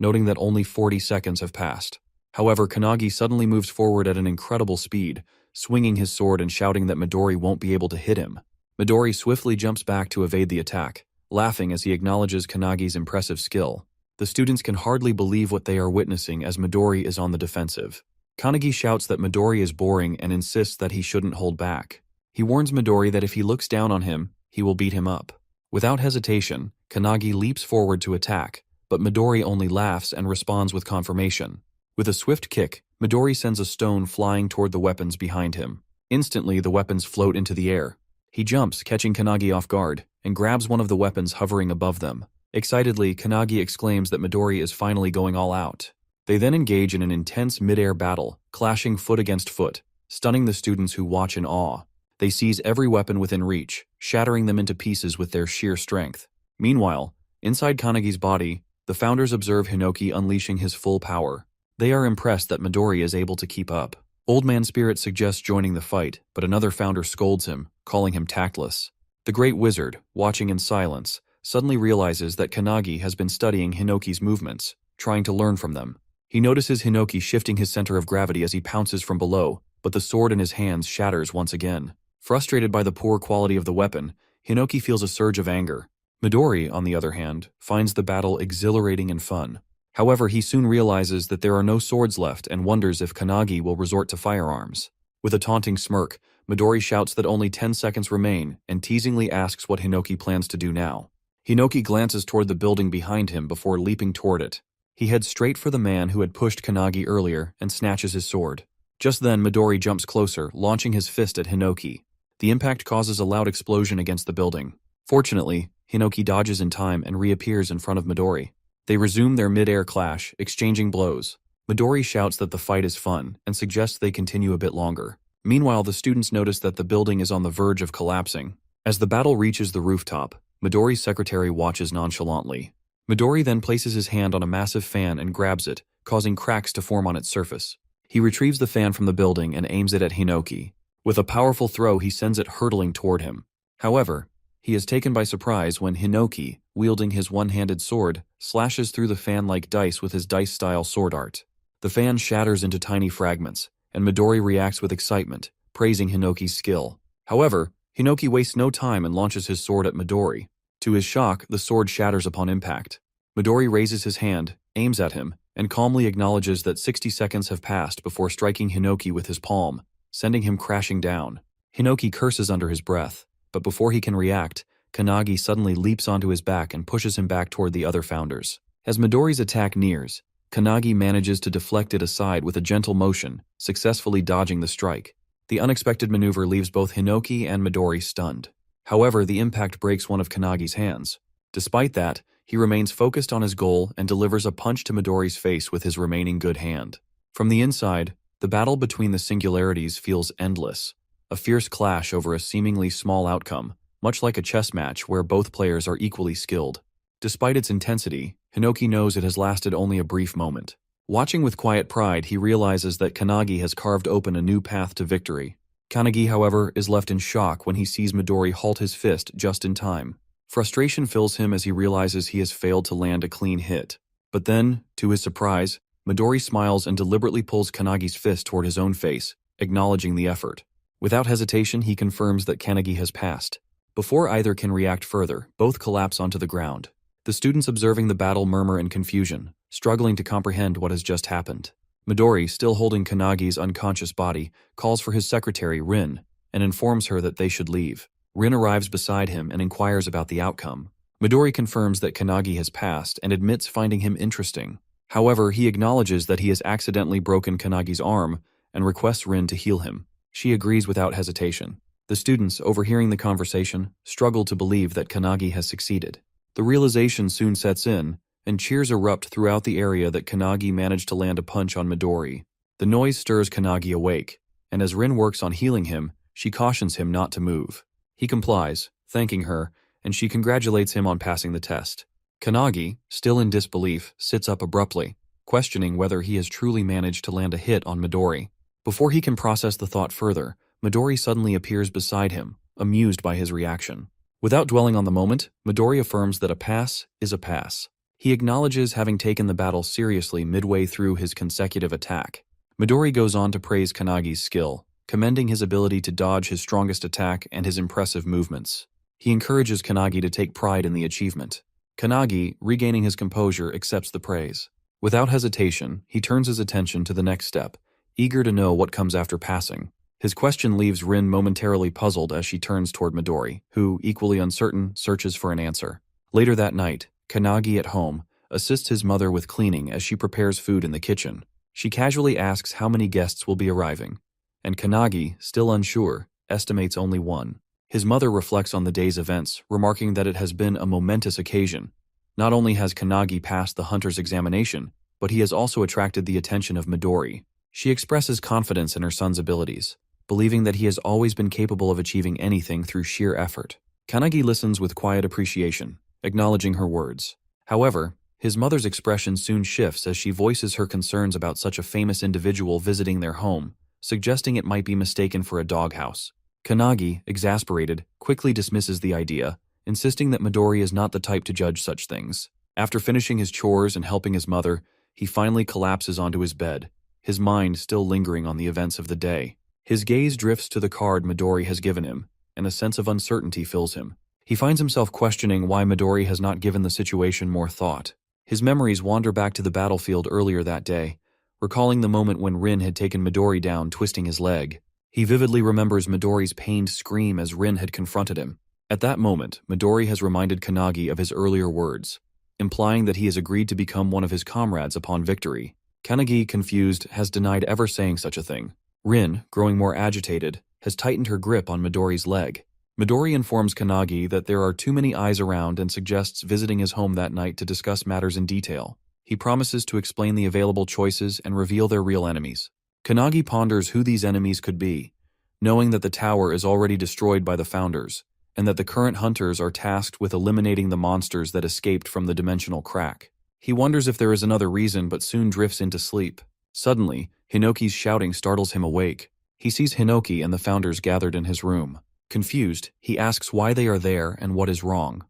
noting that only 40 seconds have passed. However, Kanagi suddenly moves forward at an incredible speed, swinging his sword and shouting that Midori won't be able to hit him. Midori swiftly jumps back to evade the attack, laughing as he acknowledges Kanagi's impressive skill. The students can hardly believe what they are witnessing as Midori is on the defensive. Kanagi shouts that Midori is boring and insists that he shouldn't hold back. He warns Midori that if he looks down on him, he will beat him up. Without hesitation, Kanagi leaps forward to attack, but Midori only laughs and responds with confirmation. With a swift kick, Midori sends a stone flying toward the weapons behind him. Instantly, the weapons float into the air. He jumps, catching Kanagi off guard, and grabs one of the weapons hovering above them. Excitedly, Kanagi exclaims that Midori is finally going all out. They then engage in an intense mid-air battle, clashing foot against foot, stunning the students who watch in awe. They seize every weapon within reach, shattering them into pieces with their sheer strength. Meanwhile, inside Kanagi's body, the founders observe Hinoki unleashing his full power. They are impressed that Midori is able to keep up. Old Man Spirit suggests joining the fight, but another founder scolds him, calling him tactless. The Great Wizard, watching in silence, suddenly realizes that Kanagi has been studying Hinoki's movements, trying to learn from them. He notices Hinoki shifting his center of gravity as he pounces from below, but the sword in his hands shatters once again. Frustrated by the poor quality of the weapon, Hinoki feels a surge of anger. Midori, on the other hand, finds the battle exhilarating and fun. However, he soon realizes that there are no swords left and wonders if Kanagi will resort to firearms. With a taunting smirk, Midori shouts that only 10 seconds remain and teasingly asks what Hinoki plans to do now. Hinoki glances toward the building behind him before leaping toward it. He heads straight for the man who had pushed Kanagi earlier and snatches his sword. Just then, Midori jumps closer, launching his fist at Hinoki. The impact causes a loud explosion against the building. Fortunately, Hinoki dodges in time and reappears in front of Midori. They resume their mid-air clash, exchanging blows. Midori shouts that the fight is fun and suggests they continue a bit longer. Meanwhile, the students notice that the building is on the verge of collapsing. As the battle reaches the rooftop, Midori's secretary watches nonchalantly. Midori then places his hand on a massive fan and grabs it, causing cracks to form on its surface. He retrieves the fan from the building and aims it at Hinoki. With a powerful throw, he sends it hurtling toward him. However, he is taken by surprise when Hinoki, wielding his one-handed sword, slashes through the fan like dice with his dice-style sword art. The fan shatters into tiny fragments, and Midori reacts with excitement, praising Hinoki's skill. However, Hinoki wastes no time and launches his sword at Midori. To his shock, the sword shatters upon impact. Midori raises his hand, aims at him, and calmly acknowledges that 60 seconds have passed before striking Hinoki with his palm, sending him crashing down. Hinoki curses under his breath, but before he can react, Kanagi suddenly leaps onto his back and pushes him back toward the other founders. As Midori's attack nears, Kanagi manages to deflect it aside with a gentle motion, successfully dodging the strike. The unexpected maneuver leaves both Hinoki and Midori stunned. However, the impact breaks one of Kanagi's hands. Despite that, he remains focused on his goal and delivers a punch to Midori's face with his remaining good hand. From the inside, the battle between the singularities feels endless, a fierce clash over a seemingly small outcome, much like a chess match where both players are equally skilled. Despite its intensity, Hinoki knows it has lasted only a brief moment. Watching with quiet pride, he realizes that Kanagi has carved open a new path to victory. Kanagi, however, is left in shock when he sees Midori halt his fist just in time. Frustration fills him as he realizes he has failed to land a clean hit. But then, to his surprise, Midori smiles and deliberately pulls Kanagi's fist toward his own face, acknowledging the effort. Without hesitation, he confirms that Kanagi has passed. Before either can react further, both collapse onto the ground. The students observing the battle murmur in confusion, struggling to comprehend what has just happened. Midori, still holding Kanagi's unconscious body, calls for his secretary, Rin, and informs her that they should leave. Rin arrives beside him and inquires about the outcome. Midori confirms that Kanagi has passed and admits finding him interesting. However, he acknowledges that he has accidentally broken Kanagi's arm and requests Rin to heal him. She agrees without hesitation. The students, overhearing the conversation, struggle to believe that Kanagi has succeeded. The realization soon sets in, and cheers erupt throughout the area that Kanagi managed to land a punch on Midori. The noise stirs Kanagi awake, and as Rin works on healing him, she cautions him not to move. He complies, thanking her, and she congratulates him on passing the test. Kanagi, still in disbelief, sits up abruptly, questioning whether he has truly managed to land a hit on Midori. Before he can process the thought further, Midori suddenly appears beside him, amused by his reaction. Without dwelling on the moment, Midori affirms that a pass is a pass. He acknowledges having taken the battle seriously midway through his consecutive attack. Midori goes on to praise Kanagi's skill, commending his ability to dodge his strongest attack and his impressive movements. He encourages Kanagi to take pride in the achievement. Kanagi, regaining his composure, accepts the praise. Without hesitation, he turns his attention to the next step, eager to know what comes after passing. His question leaves Rin momentarily puzzled as she turns toward Midori, who, equally uncertain, searches for an answer. Later that night, Kanagi at home assists his mother with cleaning as she prepares food in the kitchen. She casually asks how many guests will be arriving. and Kanagi, still unsure, estimates only 1. His mother reflects on the day's events, remarking that it has been a momentous occasion. Not only has Kanagi passed the hunter's examination, but he has also attracted the attention of Midori. She expresses confidence in her son's abilities, believing that he has always been capable of achieving anything through sheer effort. Kanagi listens with quiet appreciation, acknowledging her words. However, his mother's expression soon shifts as she voices her concerns about such a famous individual visiting their home, suggesting it might be mistaken for a doghouse. Kanagi, exasperated, quickly dismisses the idea, insisting that Midori is not the type to judge such things. After finishing his chores and helping his mother, he finally collapses onto his bed, his mind still lingering on the events of the day. His gaze drifts to the card Midori has given him, and a sense of uncertainty fills him. He finds himself questioning why Midori has not given the situation more thought. His memories wander back to the battlefield earlier that day, recalling the moment when Rin had taken Midori down, twisting his leg. He vividly remembers Midori's pained scream as Rin had confronted him. At that moment, Midori has reminded Kanagi of his earlier words, implying that he has agreed to become one of his comrades upon victory. Kanagi, confused, has denied ever saying such a thing. Rin, growing more agitated, has tightened her grip on Midori's leg. Midori informs Kanagi that there are too many eyes around and suggests visiting his home that night to discuss matters in detail. He promises to explain the available choices and reveal their real enemies. Kanagi ponders who these enemies could be, knowing that the tower is already destroyed by the founders, and that the current hunters are tasked with eliminating the monsters that escaped from the dimensional crack. He wonders if there is another reason, but soon drifts into sleep. Suddenly, Hinoki's shouting startles him awake. He sees Hinoki and the founders gathered in his room. Confused, he asks why they are there and what is wrong.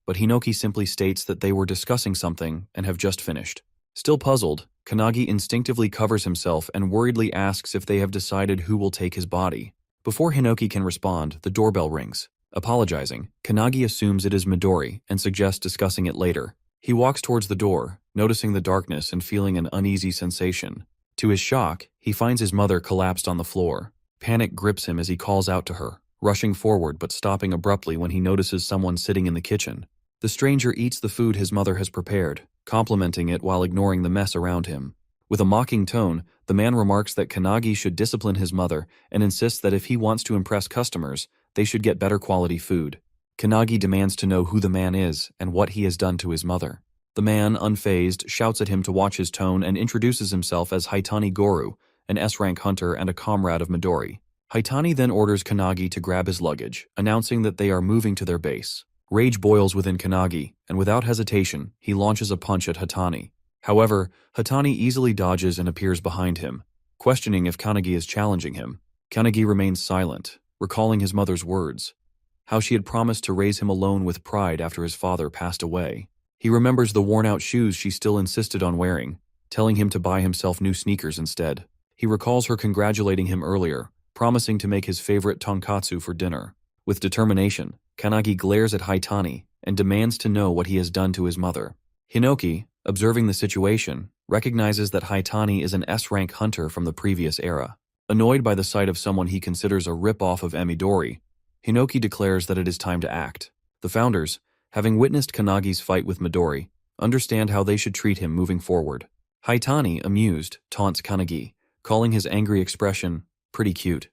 But Hinoki simply states that they were discussing something and have just finished. Still puzzled, Kanagi instinctively covers himself and worriedly asks if they have decided who will take his body. Before Hinoki can respond, the doorbell rings. Apologizing, Kanagi assumes it is Midori and suggests discussing it later. He walks towards the door, noticing the darkness and feeling an uneasy sensation. To his shock, he finds his mother collapsed on the floor. Panic grips him as he calls out to her, rushing forward but stopping abruptly when he notices someone sitting in the kitchen. The stranger eats the food his mother has prepared, complimenting it while ignoring the mess around him. With a mocking tone, the man remarks that Kanagi should discipline his mother and insists that if he wants to impress customers, they should get better quality food. Kanagi demands to know who the man is and what he has done to his mother. The man, unfazed, shouts at him to watch his tone and introduces himself as Haitani Goru, an S-rank hunter and a comrade of Midori. Haitani then orders Kanagi to grab his luggage, announcing that they are moving to their base. Rage boils within Kanagi, and without hesitation, he launches a punch at Haitani. However, Haitani easily dodges and appears behind him, questioning if Kanagi is challenging him. Kanagi remains silent, recalling his mother's words, how she had promised to raise him alone with pride after his father passed away. He remembers the worn-out shoes she still insisted on wearing, telling him to buy himself new sneakers instead. He recalls her congratulating him earlier, promising to make his favorite tonkatsu for dinner. With determination, Kanagi glares at Haitani and demands to know what he has done to his mother. Hinoki, observing the situation, recognizes that Haitani is an S-rank hunter from the previous era. Annoyed by the sight of someone he considers a rip-off of Midori, Hinoki declares that it is time to act. The founders, having witnessed Kanagi's fight with Midori, understand how they should treat him moving forward. Haitani, amused, taunts Kanagi, calling his angry expression pretty cute.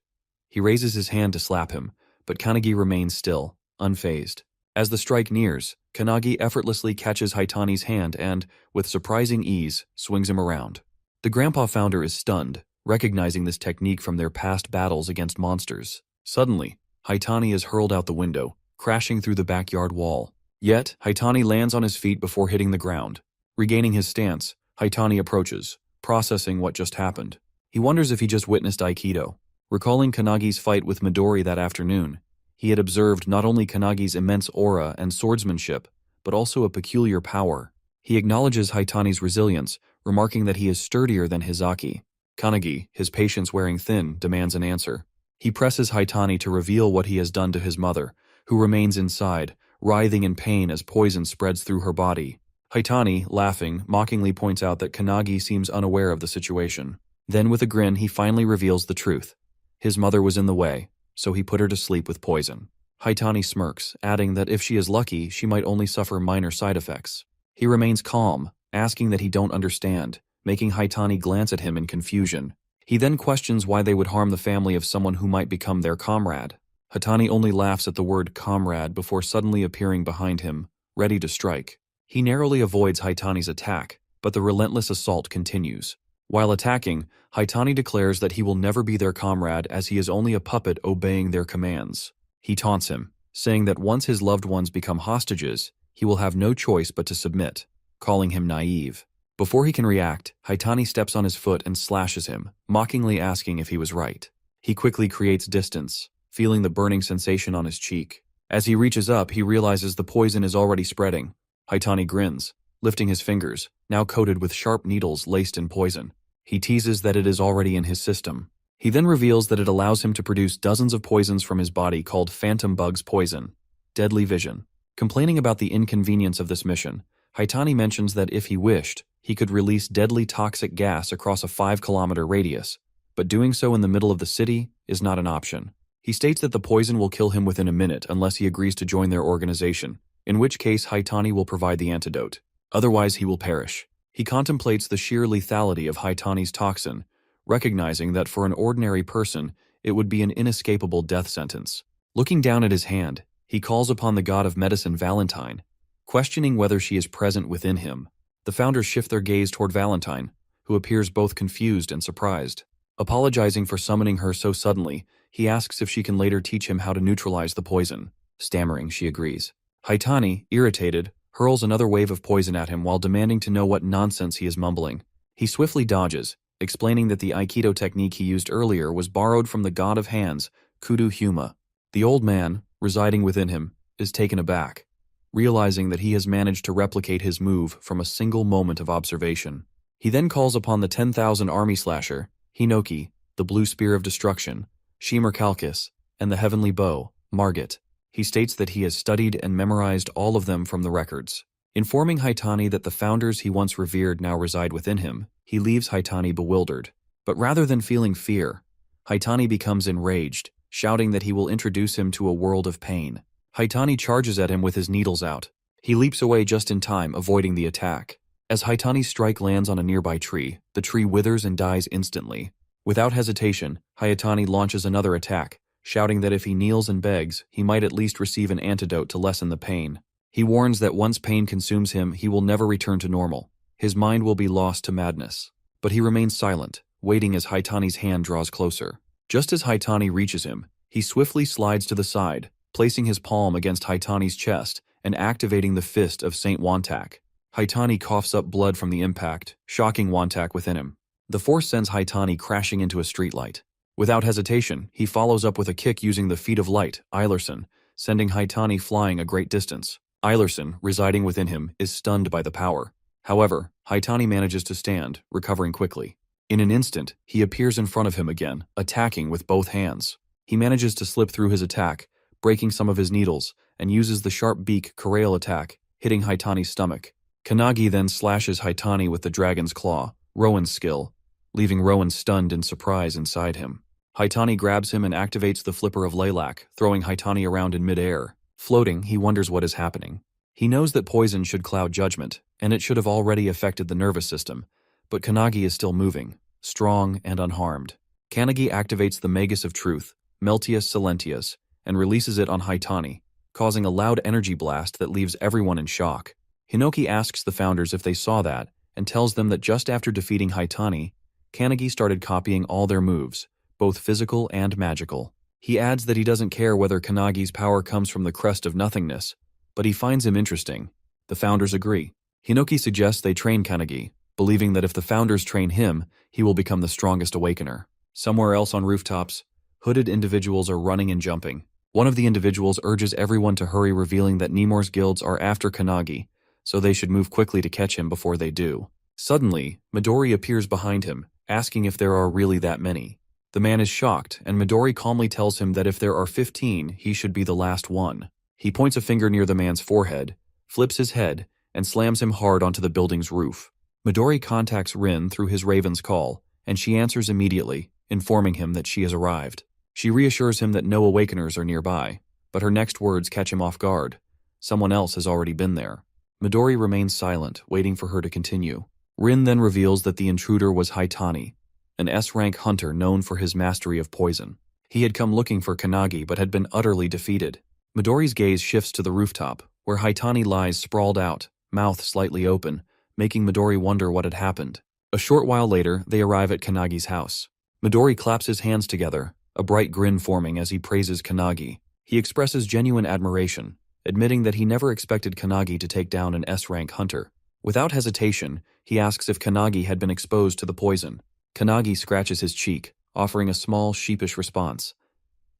He raises his hand to slap him, but Kanagi remains still, unfazed. As the strike nears, Kanagi effortlessly catches Haitani's hand and, with surprising ease, swings him around. The Grandpa founder is stunned, recognizing this technique from their past battles against monsters. Suddenly, Haitani is hurled out the window, crashing through the backyard wall. Yet, Haitani lands on his feet before hitting the ground. Regaining his stance, Haitani approaches, processing what just happened. He wonders if he just witnessed Aikido. Recalling Kanagi's fight with Midori that afternoon, he had observed not only Kanagi's immense aura and swordsmanship, but also a peculiar power. He acknowledges Haitani's resilience, remarking that he is sturdier than Hizaki. Kanagi, his patience wearing thin, demands an answer. He presses Haitani to reveal what he has done to his mother, who remains inside, writhing in pain as poison spreads through her body. Haitani, laughing, mockingly points out that Kanagi seems unaware of the situation. Then with a grin, he finally reveals the truth. His mother was in the way, so he put her to sleep with poison. Haitani smirks, adding that if she is lucky, she might only suffer minor side effects. He remains calm, asking that he don't understand, making Haitani glance at him in confusion. He then questions why they would harm the family of someone who might become their comrade. Hitani only laughs at the word comrade before suddenly appearing behind him, ready to strike. He narrowly avoids Hitani's attack, but the relentless assault continues. While attacking, Hitani declares that he will never be their comrade as he is only a puppet obeying their commands. He taunts him, saying that once his loved ones become hostages, he will have no choice but to submit, calling him naive. Before he can react, Hitani steps on his foot and slashes him, mockingly asking if he was right. He quickly creates distance, feeling the burning sensation on his cheek. As he reaches up, he realizes the poison is already spreading. Hitani grins, lifting his fingers, now coated with sharp needles laced in poison. He teases that it is already in his system. He then reveals that it allows him to produce dozens of poisons from his body called Phantom Bug's Poison. Deadly Vision. Complaining about the inconvenience of this mission, Hitani mentions that if he wished, he could release deadly toxic gas across a 5-kilometer radius, but doing so in the middle of the city is not an option. He states that the poison will kill him within a minute unless he agrees to join their organization, in which case Hitani will provide the antidote. Otherwise, he will perish. He contemplates the sheer lethality of Hitani's toxin, recognizing that for an ordinary person, it would be an inescapable death sentence. Looking down at his hand, he calls upon the god of medicine Valentine, questioning whether she is present within him. The founders shift their gaze toward Valentine, who appears both confused and surprised. Apologizing for summoning her so suddenly, he asks if she can later teach him how to neutralize the poison. Stammering, she agrees. Hitani, irritated, hurls another wave of poison at him while demanding to know what nonsense he is mumbling. He swiftly dodges, explaining that the Aikido technique he used earlier was borrowed from the god of hands, Kudu Huma. The old man, residing within him, is taken aback, realizing that he has managed to replicate his move from a single moment of observation. He then calls upon the 10,000 army slasher, Hinoki, the blue spear of destruction, Shimmer Kalkis, and the heavenly bow, Margit. He states that he has studied and memorized all of them from the records. Informing Hitani that the founders he once revered now reside within him, he leaves Hitani bewildered. But rather than feeling fear, Hitani becomes enraged, shouting that he will introduce him to a world of pain. Hitani charges at him with his needles out. He leaps away just in time, avoiding the attack. As Hitani's strike lands on a nearby tree, the tree withers and dies instantly. Without hesitation, Hitani launches another attack, shouting that if he kneels and begs, he might at least receive an antidote to lessen the pain. He warns that once pain consumes him, he will never return to normal. His mind will be lost to madness. But he remains silent, waiting as Hitani's hand draws closer. Just as Hitani reaches him, he swiftly slides to the side, placing his palm against Hitani's chest and activating the fist of Saint Wantak. Hitani coughs up blood from the impact, shocking Wantak within him. The force sends Hitani crashing into a streetlight. Without hesitation, he follows up with a kick using the Feet of Light, Eilerson, sending Hitani flying a great distance. Eilerson, residing within him, is stunned by the power. However, Hitani manages to stand, recovering quickly. In an instant, he appears in front of him again, attacking with both hands. He manages to slip through his attack, breaking some of his needles, and uses the sharp beak Karail attack, hitting Hitani's stomach. Kanagi then slashes Hitani with the dragon's claw, Rowan's skill, leaving Rowan stunned in surprise inside him. Hitani grabs him and activates the Flipper of Lilac, throwing Hitani around in midair. Floating, he wonders what is happening. He knows that poison should cloud judgment, and it should have already affected the nervous system, but Kanagi is still moving, strong and unharmed. Kanagi activates the Magus of Truth, Meltius Silentius, and releases it on Hitani, causing a loud energy blast that leaves everyone in shock. Hinoki asks the founders if they saw that, and tells them that just after defeating Hitani, Kanagi started copying all their moves, both physical and magical. He adds that he doesn't care whether Kanagi's power comes from the crest of nothingness, but he finds him interesting. The founders agree. Hinoki suggests they train Kanagi, believing that if the founders train him, he will become the strongest awakener. Somewhere else on rooftops, hooded individuals are running and jumping. One of the individuals urges everyone to hurry, revealing that Nemours guilds are after Kanagi, so they should move quickly to catch him before they do. Suddenly, Midori appears behind him, asking if there are really that many. The man is shocked, and Midori calmly tells him that if there are 15, he should be the last one. He points a finger near the man's forehead, flips his head, and slams him hard onto the building's roof. Midori contacts Rin through his Raven's call, and she answers immediately, informing him that she has arrived. She reassures him that no awakeners are nearby, but her next words catch him off guard. Someone else has already been there. Midori remains silent, waiting for her to continue. Rin then reveals that the intruder was Hitani, an S-rank hunter known for his mastery of poison. He had come looking for Kannagi but had been utterly defeated. Midori's gaze shifts to the rooftop, where Haitani lies sprawled out, mouth slightly open, making Midori wonder what had happened. A short while later, they arrive at Kannagi's house. Midori claps his hands together, a bright grin forming as he praises Kannagi. He expresses genuine admiration, admitting that he never expected Kannagi to take down an S-rank hunter. Without hesitation, he asks if Kannagi had been exposed to the poison. Kannagi scratches his cheek, offering a small, sheepish response.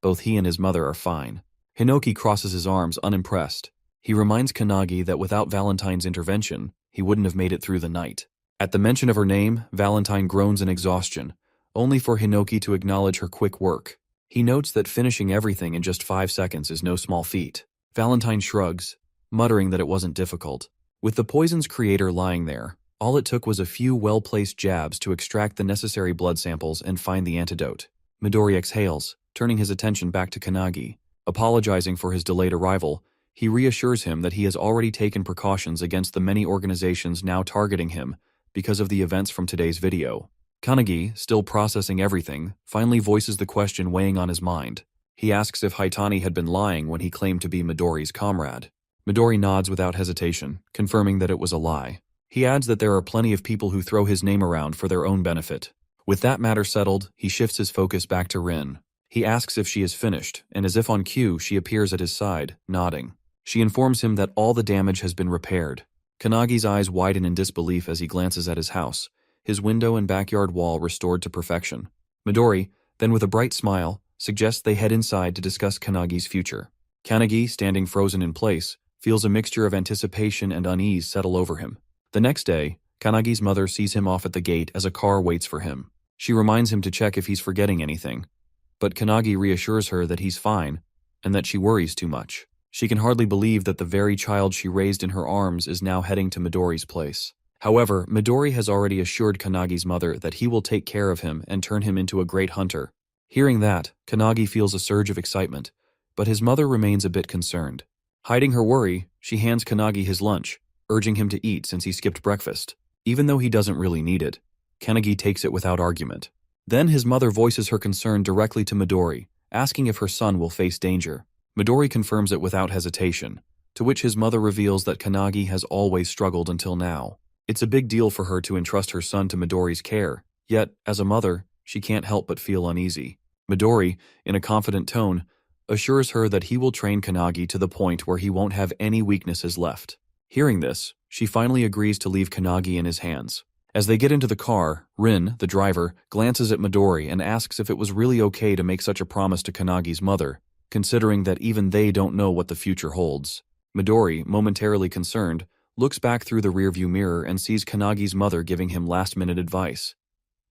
Both he and his mother are fine. Hinoki crosses his arms, unimpressed. He reminds Kannagi that without Valentine's intervention, he wouldn't have made it through the night. At the mention of her name, Valentine groans in exhaustion, only for Hinoki to acknowledge her quick work. He notes that finishing everything in just 5 seconds is no small feat. Valentine shrugs, muttering that it wasn't difficult. With the poison's creator lying there, all it took was a few well-placed jabs to extract the necessary blood samples and find the antidote. Midori exhales, turning his attention back to Kannagi. Apologizing for his delayed arrival, he reassures him that he has already taken precautions against the many organizations now targeting him because of the events from today's video. Kannagi, still processing everything, finally voices the question weighing on his mind. He asks if Haitani had been lying when he claimed to be Midori's comrade. Midori nods without hesitation, confirming that it was a lie. He adds that there are plenty of people who throw his name around for their own benefit. With that matter settled, he shifts his focus back to Rin. He asks if she is finished, and as if on cue, she appears at his side, nodding. She informs him that all the damage has been repaired. Kannagi's eyes widen in disbelief as he glances at his house, his window and backyard wall restored to perfection. Midori, then with a bright smile, suggests they head inside to discuss Kannagi's future. Kannagi, standing frozen in place, feels a mixture of anticipation and unease settle over him. The next day, Kannagi's mother sees him off at the gate as a car waits for him. She reminds him to check if he's forgetting anything, but Kannagi reassures her that he's fine and that she worries too much. She can hardly believe that the very child she raised in her arms is now heading to Midori's place. However, Midori has already assured Kannagi's mother that he will take care of him and turn him into a great hunter. Hearing that, Kannagi feels a surge of excitement, but his mother remains a bit concerned. Hiding her worry, she hands Kannagi his lunch, urging him to eat since he skipped breakfast. Even though he doesn't really need it, Kannagi takes it without argument. Then his mother voices her concern directly to Midori, asking if her son will face danger. Midori confirms it without hesitation, to which his mother reveals that Kannagi has always struggled until now. It's a big deal for her to entrust her son to Midori's care, yet, as a mother, she can't help but feel uneasy. Midori, in a confident tone, assures her that he will train Kannagi to the point where he won't have any weaknesses left. Hearing this, she finally agrees to leave Kannagi in his hands. As they get into the car, Rin, the driver, glances at Midori and asks if it was really okay to make such a promise to Kannagi's mother, considering that even they don't know what the future holds. Midori, momentarily concerned, looks back through the rearview mirror and sees Kannagi's mother giving him last-minute advice,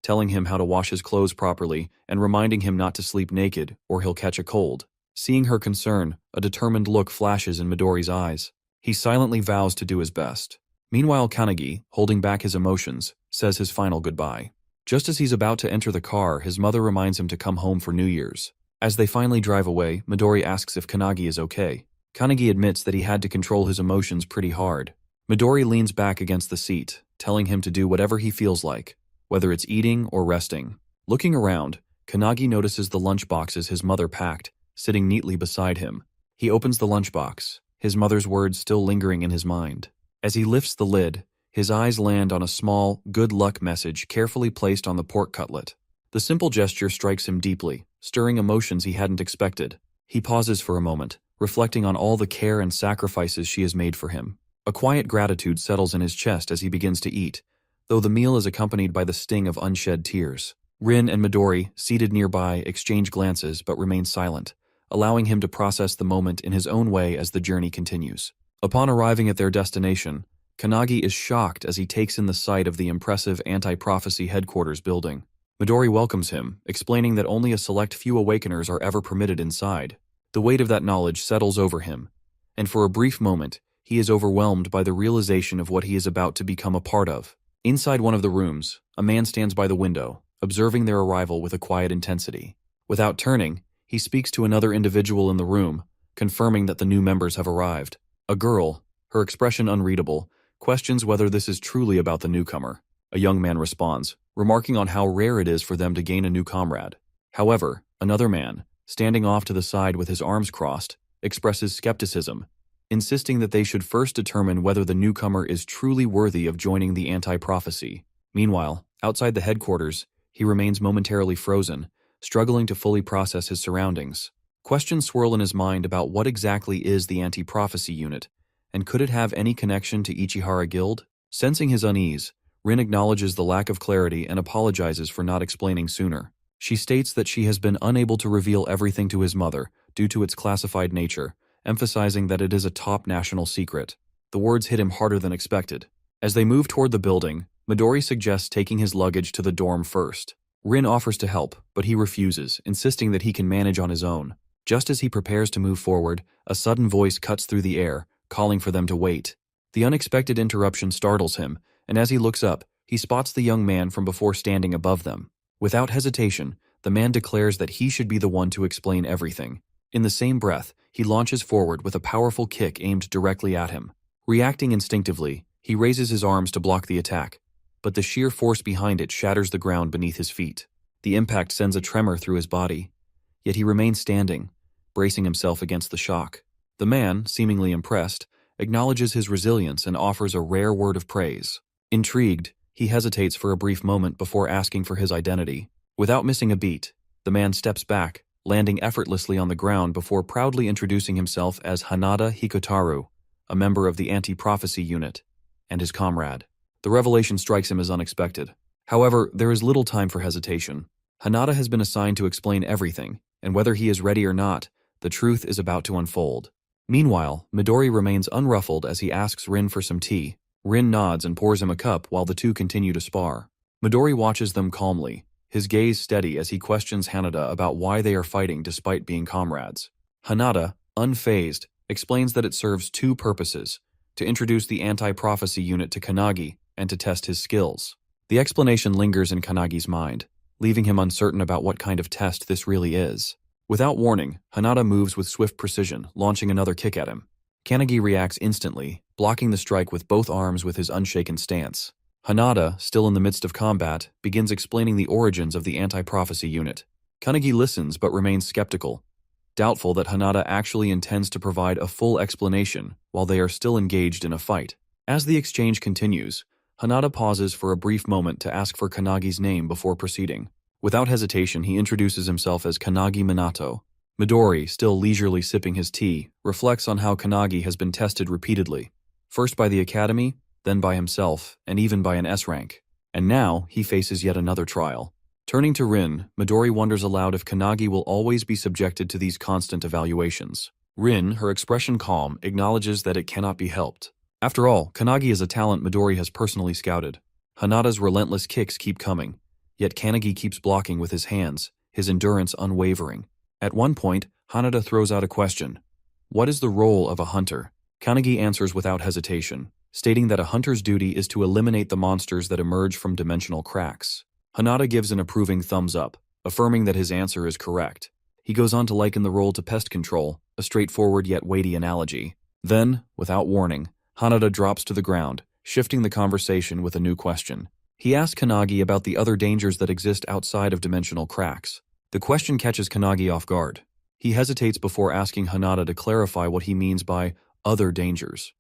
telling him how to wash his clothes properly and reminding him not to sleep naked or he'll catch a cold. Seeing her concern, a determined look flashes in Midori's eyes. He silently vows to do his best. Meanwhile, Kannagi, holding back his emotions, says his final goodbye. Just as he's about to enter the car, his mother reminds him to come home for New Year's. As they finally drive away, Midori asks if Kannagi is okay. Kannagi admits that he had to control his emotions pretty hard. Midori leans back against the seat, telling him to do whatever he feels like, whether it's eating or resting. Looking around, Kannagi notices the lunchboxes his mother packed, sitting neatly beside him. He opens the lunchbox, his mother's words still lingering in his mind. As he lifts the lid, his eyes land on a small, good luck message carefully placed on the pork cutlet. The simple gesture strikes him deeply, stirring emotions he hadn't expected. He pauses for a moment, reflecting on all the care and sacrifices she has made for him. A quiet gratitude settles in his chest as he begins to eat, though the meal is accompanied by the sting of unshed tears. Rin and Midori, seated nearby, exchange glances but remain silent, allowing him to process the moment in his own way as the journey continues. Upon arriving at their destination, Kannagi is shocked as he takes in the sight of the impressive anti-prophecy headquarters building. Midori welcomes him, explaining that only a select few awakeners are ever permitted inside. The weight of that knowledge settles over him, and for a brief moment, he is overwhelmed by the realization of what he is about to become a part of. Inside one of the rooms, a man stands by the window, observing their arrival with a quiet intensity. Without turning, he speaks to another individual in the room, confirming that the new members have arrived. A girl, her expression unreadable, questions whether this is truly about the newcomer. A young man responds, remarking on how rare it is for them to gain a new comrade. However, another man, standing off to the side with his arms crossed, expresses skepticism, insisting that they should first determine whether the newcomer is truly worthy of joining the anti-prophecy. Meanwhile, outside the headquarters, he remains momentarily frozen, struggling to fully process his surroundings. Questions swirl in his mind about what exactly is the anti-prophecy unit, and could it have any connection to Ichihara Guild? Sensing his unease, Rin acknowledges the lack of clarity and apologizes for not explaining sooner. She states that she has been unable to reveal everything to his mother due to its classified nature, emphasizing that it is a top national secret. The words hit him harder than expected. As they move toward the building, Midori suggests taking his luggage to the dorm first. Rin offers to help, but he refuses, insisting that he can manage on his own. Just as he prepares to move forward, a sudden voice cuts through the air, calling for them to wait. The unexpected interruption startles him, and as he looks up, he spots the young man from before standing above them. Without hesitation, the man declares that he should be the one to explain everything. In the same breath, he launches forward with a powerful kick aimed directly at him. Reacting instinctively, he raises his arms to block the attack, but the sheer force behind it shatters the ground beneath his feet. The impact sends a tremor through his body, yet he remains standing, bracing himself against the shock. The man, seemingly impressed, acknowledges his resilience and offers a rare word of praise. Intrigued, he hesitates for a brief moment before asking for his identity. Without missing a beat, the man steps back, landing effortlessly on the ground before proudly introducing himself as Hanada Hikotaru, a member of the anti-prophecy unit, and his comrade. The revelation strikes him as unexpected. However, there is little time for hesitation. Hanada has been assigned to explain everything, and whether he is ready or not, the truth is about to unfold. Meanwhile, Midori remains unruffled as he asks Rin for some tea. Rin nods and pours him a cup while the two continue to spar. Midori watches them calmly, his gaze steady as he questions Hanada about why they are fighting despite being comrades. Hanada, unfazed, explains that it serves two purposes: to introduce the anti-prophecy unit to Kanagi and to test his skills. The explanation lingers in Kanagi's mind, leaving him uncertain about what kind of test this really is. Without warning, Hanada moves with swift precision, launching another kick at him. Kanagi reacts instantly, blocking the strike with both arms with his unshaken stance. Hanada, still in the midst of combat, begins explaining the origins of the anti-prophecy unit. Kanagi listens but remains skeptical, doubtful that Hanada actually intends to provide a full explanation while they are still engaged in a fight. As the exchange continues, Hanada pauses for a brief moment to ask for Kanagi's name before proceeding. Without hesitation, he introduces himself as Kanagi Minato. Midori, still leisurely sipping his tea, reflects on how Kanagi has been tested repeatedly, first by the academy, then by himself, and even by an S rank. And now, he faces yet another trial. Turning to Rin, Midori wonders aloud if Kanagi will always be subjected to these constant evaluations. Rin, her expression calm, acknowledges that it cannot be helped. After all, Kanagi is a talent Midori has personally scouted. Hanada's relentless kicks keep coming, yet Kanagi keeps blocking with his hands, his endurance unwavering. At one point, Hanada throws out a question. What is the role of a hunter? Kanagi answers without hesitation, stating that a hunter's duty is to eliminate the monsters that emerge from dimensional cracks. Hanada gives an approving thumbs up, affirming that his answer is correct. He goes on to liken the role to pest control, a straightforward yet weighty analogy. Then, without warning, Hanada drops to the ground, shifting the conversation with a new question. He asks Kanagi about the other dangers that exist outside of dimensional cracks. The question catches Kanagi off guard. He hesitates before asking Hanada to clarify what he means by other dangers.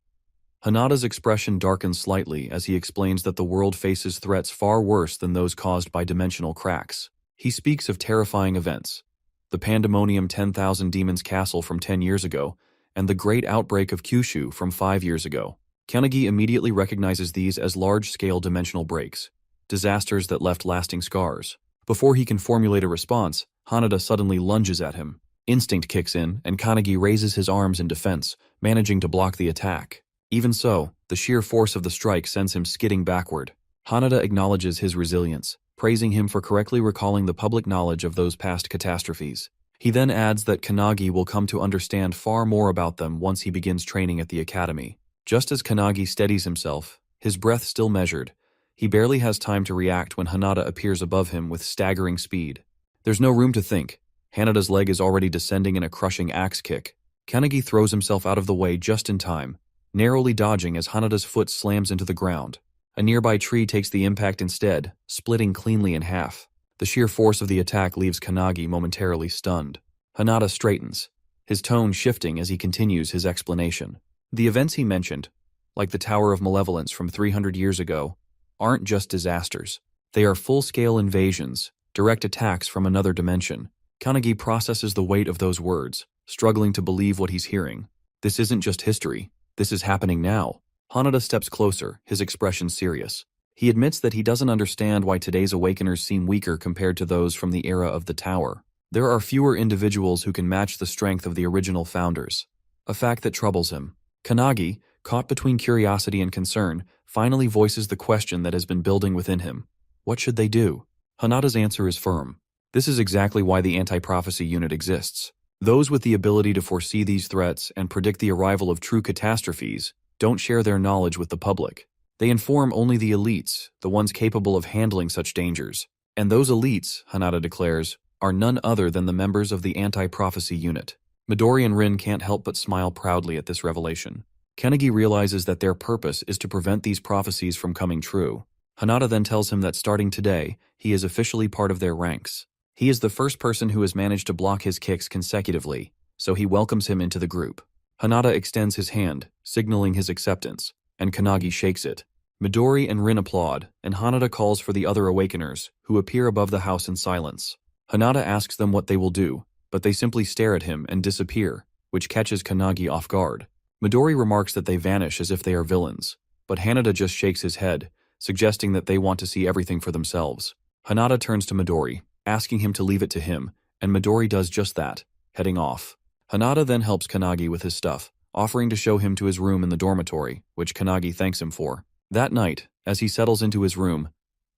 Hanada's expression darkens slightly as he explains that the world faces threats far worse than those caused by dimensional cracks. He speaks of terrifying events: the Pandemonium 10,000 Demons Castle from 10 years ago, and the Great Outbreak of Kyushu from 5 years ago. Kanagi immediately recognizes these as large-scale dimensional breaks, disasters that left lasting scars. Before he can formulate a response, Hanada suddenly lunges at him. Instinct kicks in, and Kanagi raises his arms in defense, managing to block the attack. Even so, the sheer force of the strike sends him skidding backward. Hanada acknowledges his resilience, praising him for correctly recalling the public knowledge of those past catastrophes. He then adds that Kanagi will come to understand far more about them once he begins training at the academy. Just as Kanagi steadies himself, his breath still measured, he barely has time to react when Hanada appears above him with staggering speed. There's no room to think. Hanada's leg is already descending in a crushing axe kick. Kanagi throws himself out of the way just in time, narrowly dodging as Hanada's foot slams into the ground. A nearby tree takes the impact instead, splitting cleanly in half. The sheer force of the attack leaves Kannagi momentarily stunned. Hanada straightens, his tone shifting as he continues his explanation. The events he mentioned, like the Tower of Malevolence from 300 years ago, aren't just disasters. They are full-scale invasions, direct attacks from another dimension. Kannagi processes the weight of those words, struggling to believe what he's hearing. This isn't just history. This is happening now. Hanada steps closer, his expression serious. He admits that he doesn't understand why today's Awakeners seem weaker compared to those from the era of the Tower. There are fewer individuals who can match the strength of the original founders. A fact that troubles him. Kannagi, caught between curiosity and concern, finally voices the question that has been building within him. What should they do? Hanada's answer is firm. This is exactly why the anti-prophecy unit exists. Those with the ability to foresee these threats and predict the arrival of true catastrophes don't share their knowledge with the public. They inform only the elites, the ones capable of handling such dangers. And those elites, Hanada declares, are none other than the members of the anti-prophecy unit. Midori and Rin can't help but smile proudly at this revelation. Kannagi realizes that their purpose is to prevent these prophecies from coming true. Hanada then tells him that starting today, he is officially part of their ranks. He is the first person who has managed to block his kicks consecutively, so he welcomes him into the group. Hanada extends his hand, signaling his acceptance, and Kannagi shakes it. Midori and Rin applaud, and Hanada calls for the other Awakeners, who appear above the house in silence. Hanada asks them what they will do, but they simply stare at him and disappear, which catches Kannagi off guard. Midori remarks that they vanish as if they are villains, but Hanada just shakes his head, suggesting that they want to see everything for themselves. Hanada turns to Midori, asking him to leave it to him, and Midori does just that, heading off. Hanada then helps Kannagi with his stuff, offering to show him to his room in the dormitory, which Kannagi thanks him for. That night, as he settles into his room,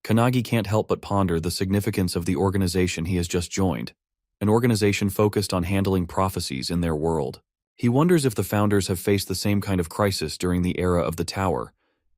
Kannagi can't help but ponder the significance of the organization he has just joined, an organization focused on handling prophecies in their world. He wonders if the founders have faced the same kind of crisis during the era of the Tower,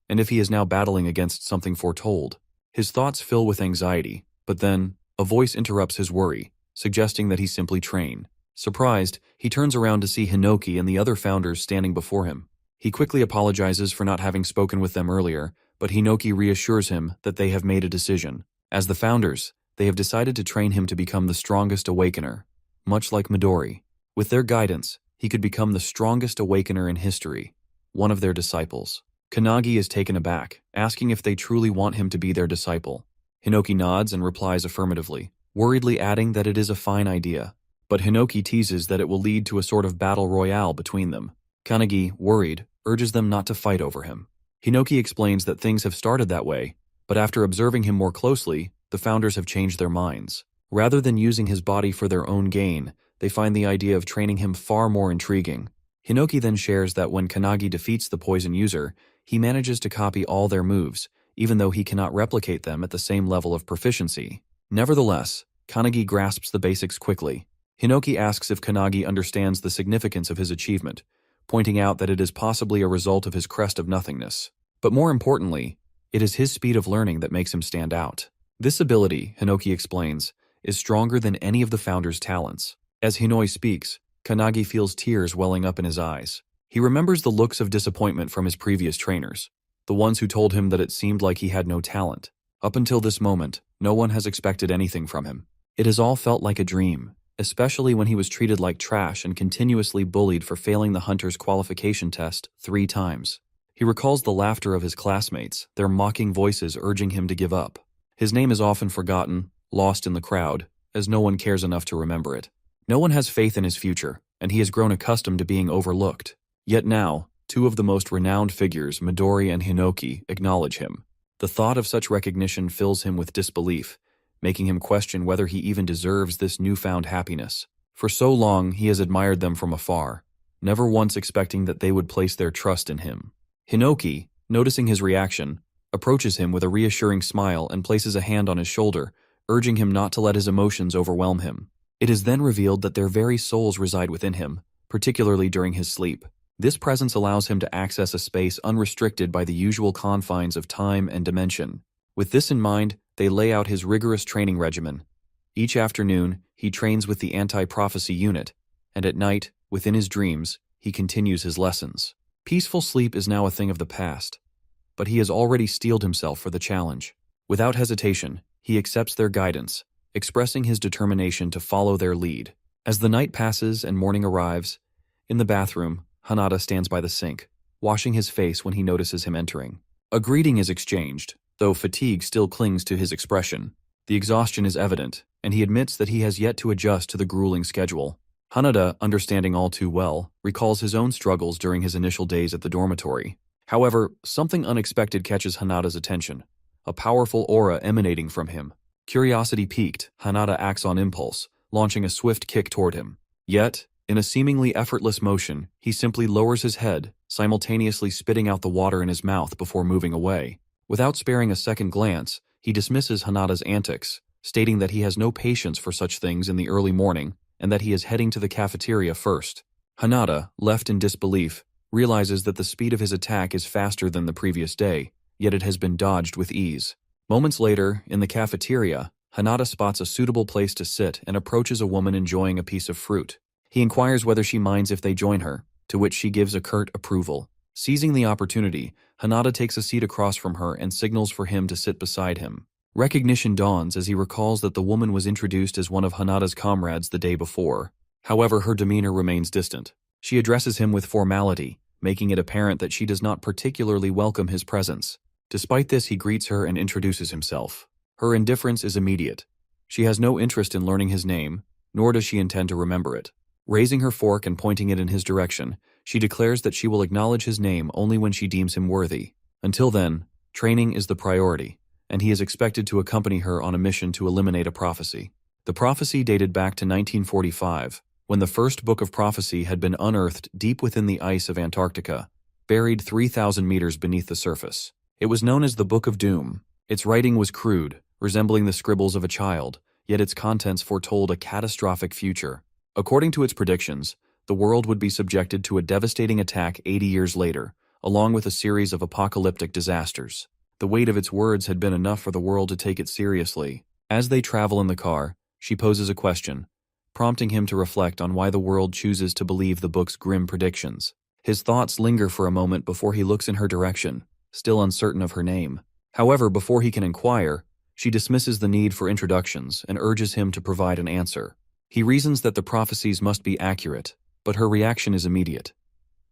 and if he is now battling against something foretold. His thoughts fill with anxiety, but then, a voice interrupts his worry, suggesting that he simply train. Surprised, he turns around to see Hinoki and the other founders standing before him. He quickly apologizes for not having spoken with them earlier, but Hinoki reassures him that they have made a decision. As the founders, they have decided to train him to become the strongest Awakener, much like Midori. With their guidance, he could become the strongest Awakener in history, one of their disciples. Kannagi is taken aback, asking if they truly want him to be their disciple. Hinoki nods and replies affirmatively, worriedly adding that it is a fine idea. But Hinoki teases that it will lead to a sort of battle royale between them. Kannagi, worried, urges them not to fight over him. Hinoki explains that things have started that way, but after observing him more closely, the founders have changed their minds. Rather than using his body for their own gain, they find the idea of training him far more intriguing. Hinoki then shares that when Kannagi defeats the poison user, he manages to copy all their moves, even though he cannot replicate them at the same level of proficiency. Nevertheless, Kannagi grasps the basics quickly. Hinoki asks if Kannagi understands the significance of his achievement, pointing out that it is possibly a result of his crest of nothingness. But more importantly, it is his speed of learning that makes him stand out. This ability, Hinoki explains, is stronger than any of the founders' talents. As Hinoi speaks, Kannagi feels tears welling up in his eyes. He remembers the looks of disappointment from his previous trainers, the ones who told him that it seemed like he had no talent. Up until this moment, no one has expected anything from him. It has all felt like a dream, especially when he was treated like trash and continuously bullied for failing the hunter's qualification test 3 times. He recalls the laughter of his classmates, their mocking voices urging him to give up. His name is often forgotten, lost in the crowd, as no one cares enough to remember it. No one has faith in his future, and he has grown accustomed to being overlooked. Yet now, 2 of the most renowned figures, Midori and Hinoki, acknowledge him. The thought of such recognition fills him with disbelief, making him question whether he even deserves this newfound happiness. For so long, he has admired them from afar, never once expecting that they would place their trust in him. Hinoki, noticing his reaction, approaches him with a reassuring smile and places a hand on his shoulder, urging him not to let his emotions overwhelm him. It is then revealed that their very souls reside within him, particularly during his sleep. This presence allows him to access a space unrestricted by the usual confines of time and dimension. With this in mind, they lay out his rigorous training regimen. Each afternoon, he trains with the anti-prophecy unit, and at night, within his dreams, he continues his lessons. Peaceful sleep is now a thing of the past. but he has already steeled himself for the challenge. Without hesitation, he accepts their guidance, expressing his determination to follow their lead. As the night passes and morning arrives, in the bathroom, Hanada stands by the sink, washing his face when he notices him entering. A greeting is exchanged, though fatigue still clings to his expression. The exhaustion is evident, and he admits that he has yet to adjust to the grueling schedule. Hanada, understanding all too well, recalls his own struggles during his initial days at the dormitory. However, something unexpected catches Hanada's attention, a powerful aura emanating from him. Curiosity piqued, Hanada acts on impulse, launching a swift kick toward him. Yet, in a seemingly effortless motion, he simply lowers his head, simultaneously spitting out the water in his mouth before moving away. Without sparing a second glance, he dismisses Hanada's antics, stating that he has no patience for such things in the early morning and that he is heading to the cafeteria first. Hanada, left in disbelief, realizes that the speed of his attack is faster than the previous day, yet it has been dodged with ease. Moments later, in the cafeteria, Hanada spots a suitable place to sit and approaches a woman enjoying a piece of fruit. He inquires whether she minds if they join her, to which she gives a curt approval. Seizing the opportunity, Hanada takes a seat across from her and signals for him to sit beside him. Recognition dawns as he recalls that the woman was introduced as one of Hanada's comrades the day before. However, her demeanor remains distant. She addresses him with formality, making it apparent that she does not particularly welcome his presence. Despite this, he greets her and introduces himself. Her indifference is immediate. She has no interest in learning his name, nor does she intend to remember it. Raising her fork and pointing it in his direction, she declares that she will acknowledge his name only when she deems him worthy. Until then, training is the priority, and he is expected to accompany her on a mission to eliminate a prophecy. The prophecy dated back to 1945, when the first book of prophecy had been unearthed deep within the ice of Antarctica, buried 3,000 meters beneath the surface. It was known as the Book of Doom. Its writing was crude, resembling the scribbles of a child, yet its contents foretold a catastrophic future. According to its predictions, the world would be subjected to a devastating attack 80 years later, along with a series of apocalyptic disasters. The weight of its words had been enough for the world to take it seriously. As they travel in the car, she poses a question, prompting him to reflect on why the world chooses to believe the book's grim predictions. His thoughts linger for a moment before he looks in her direction, still uncertain of her name. However, before he can inquire, she dismisses the need for introductions and urges him to provide an answer. He reasons that the prophecies must be accurate, but her reaction is immediate.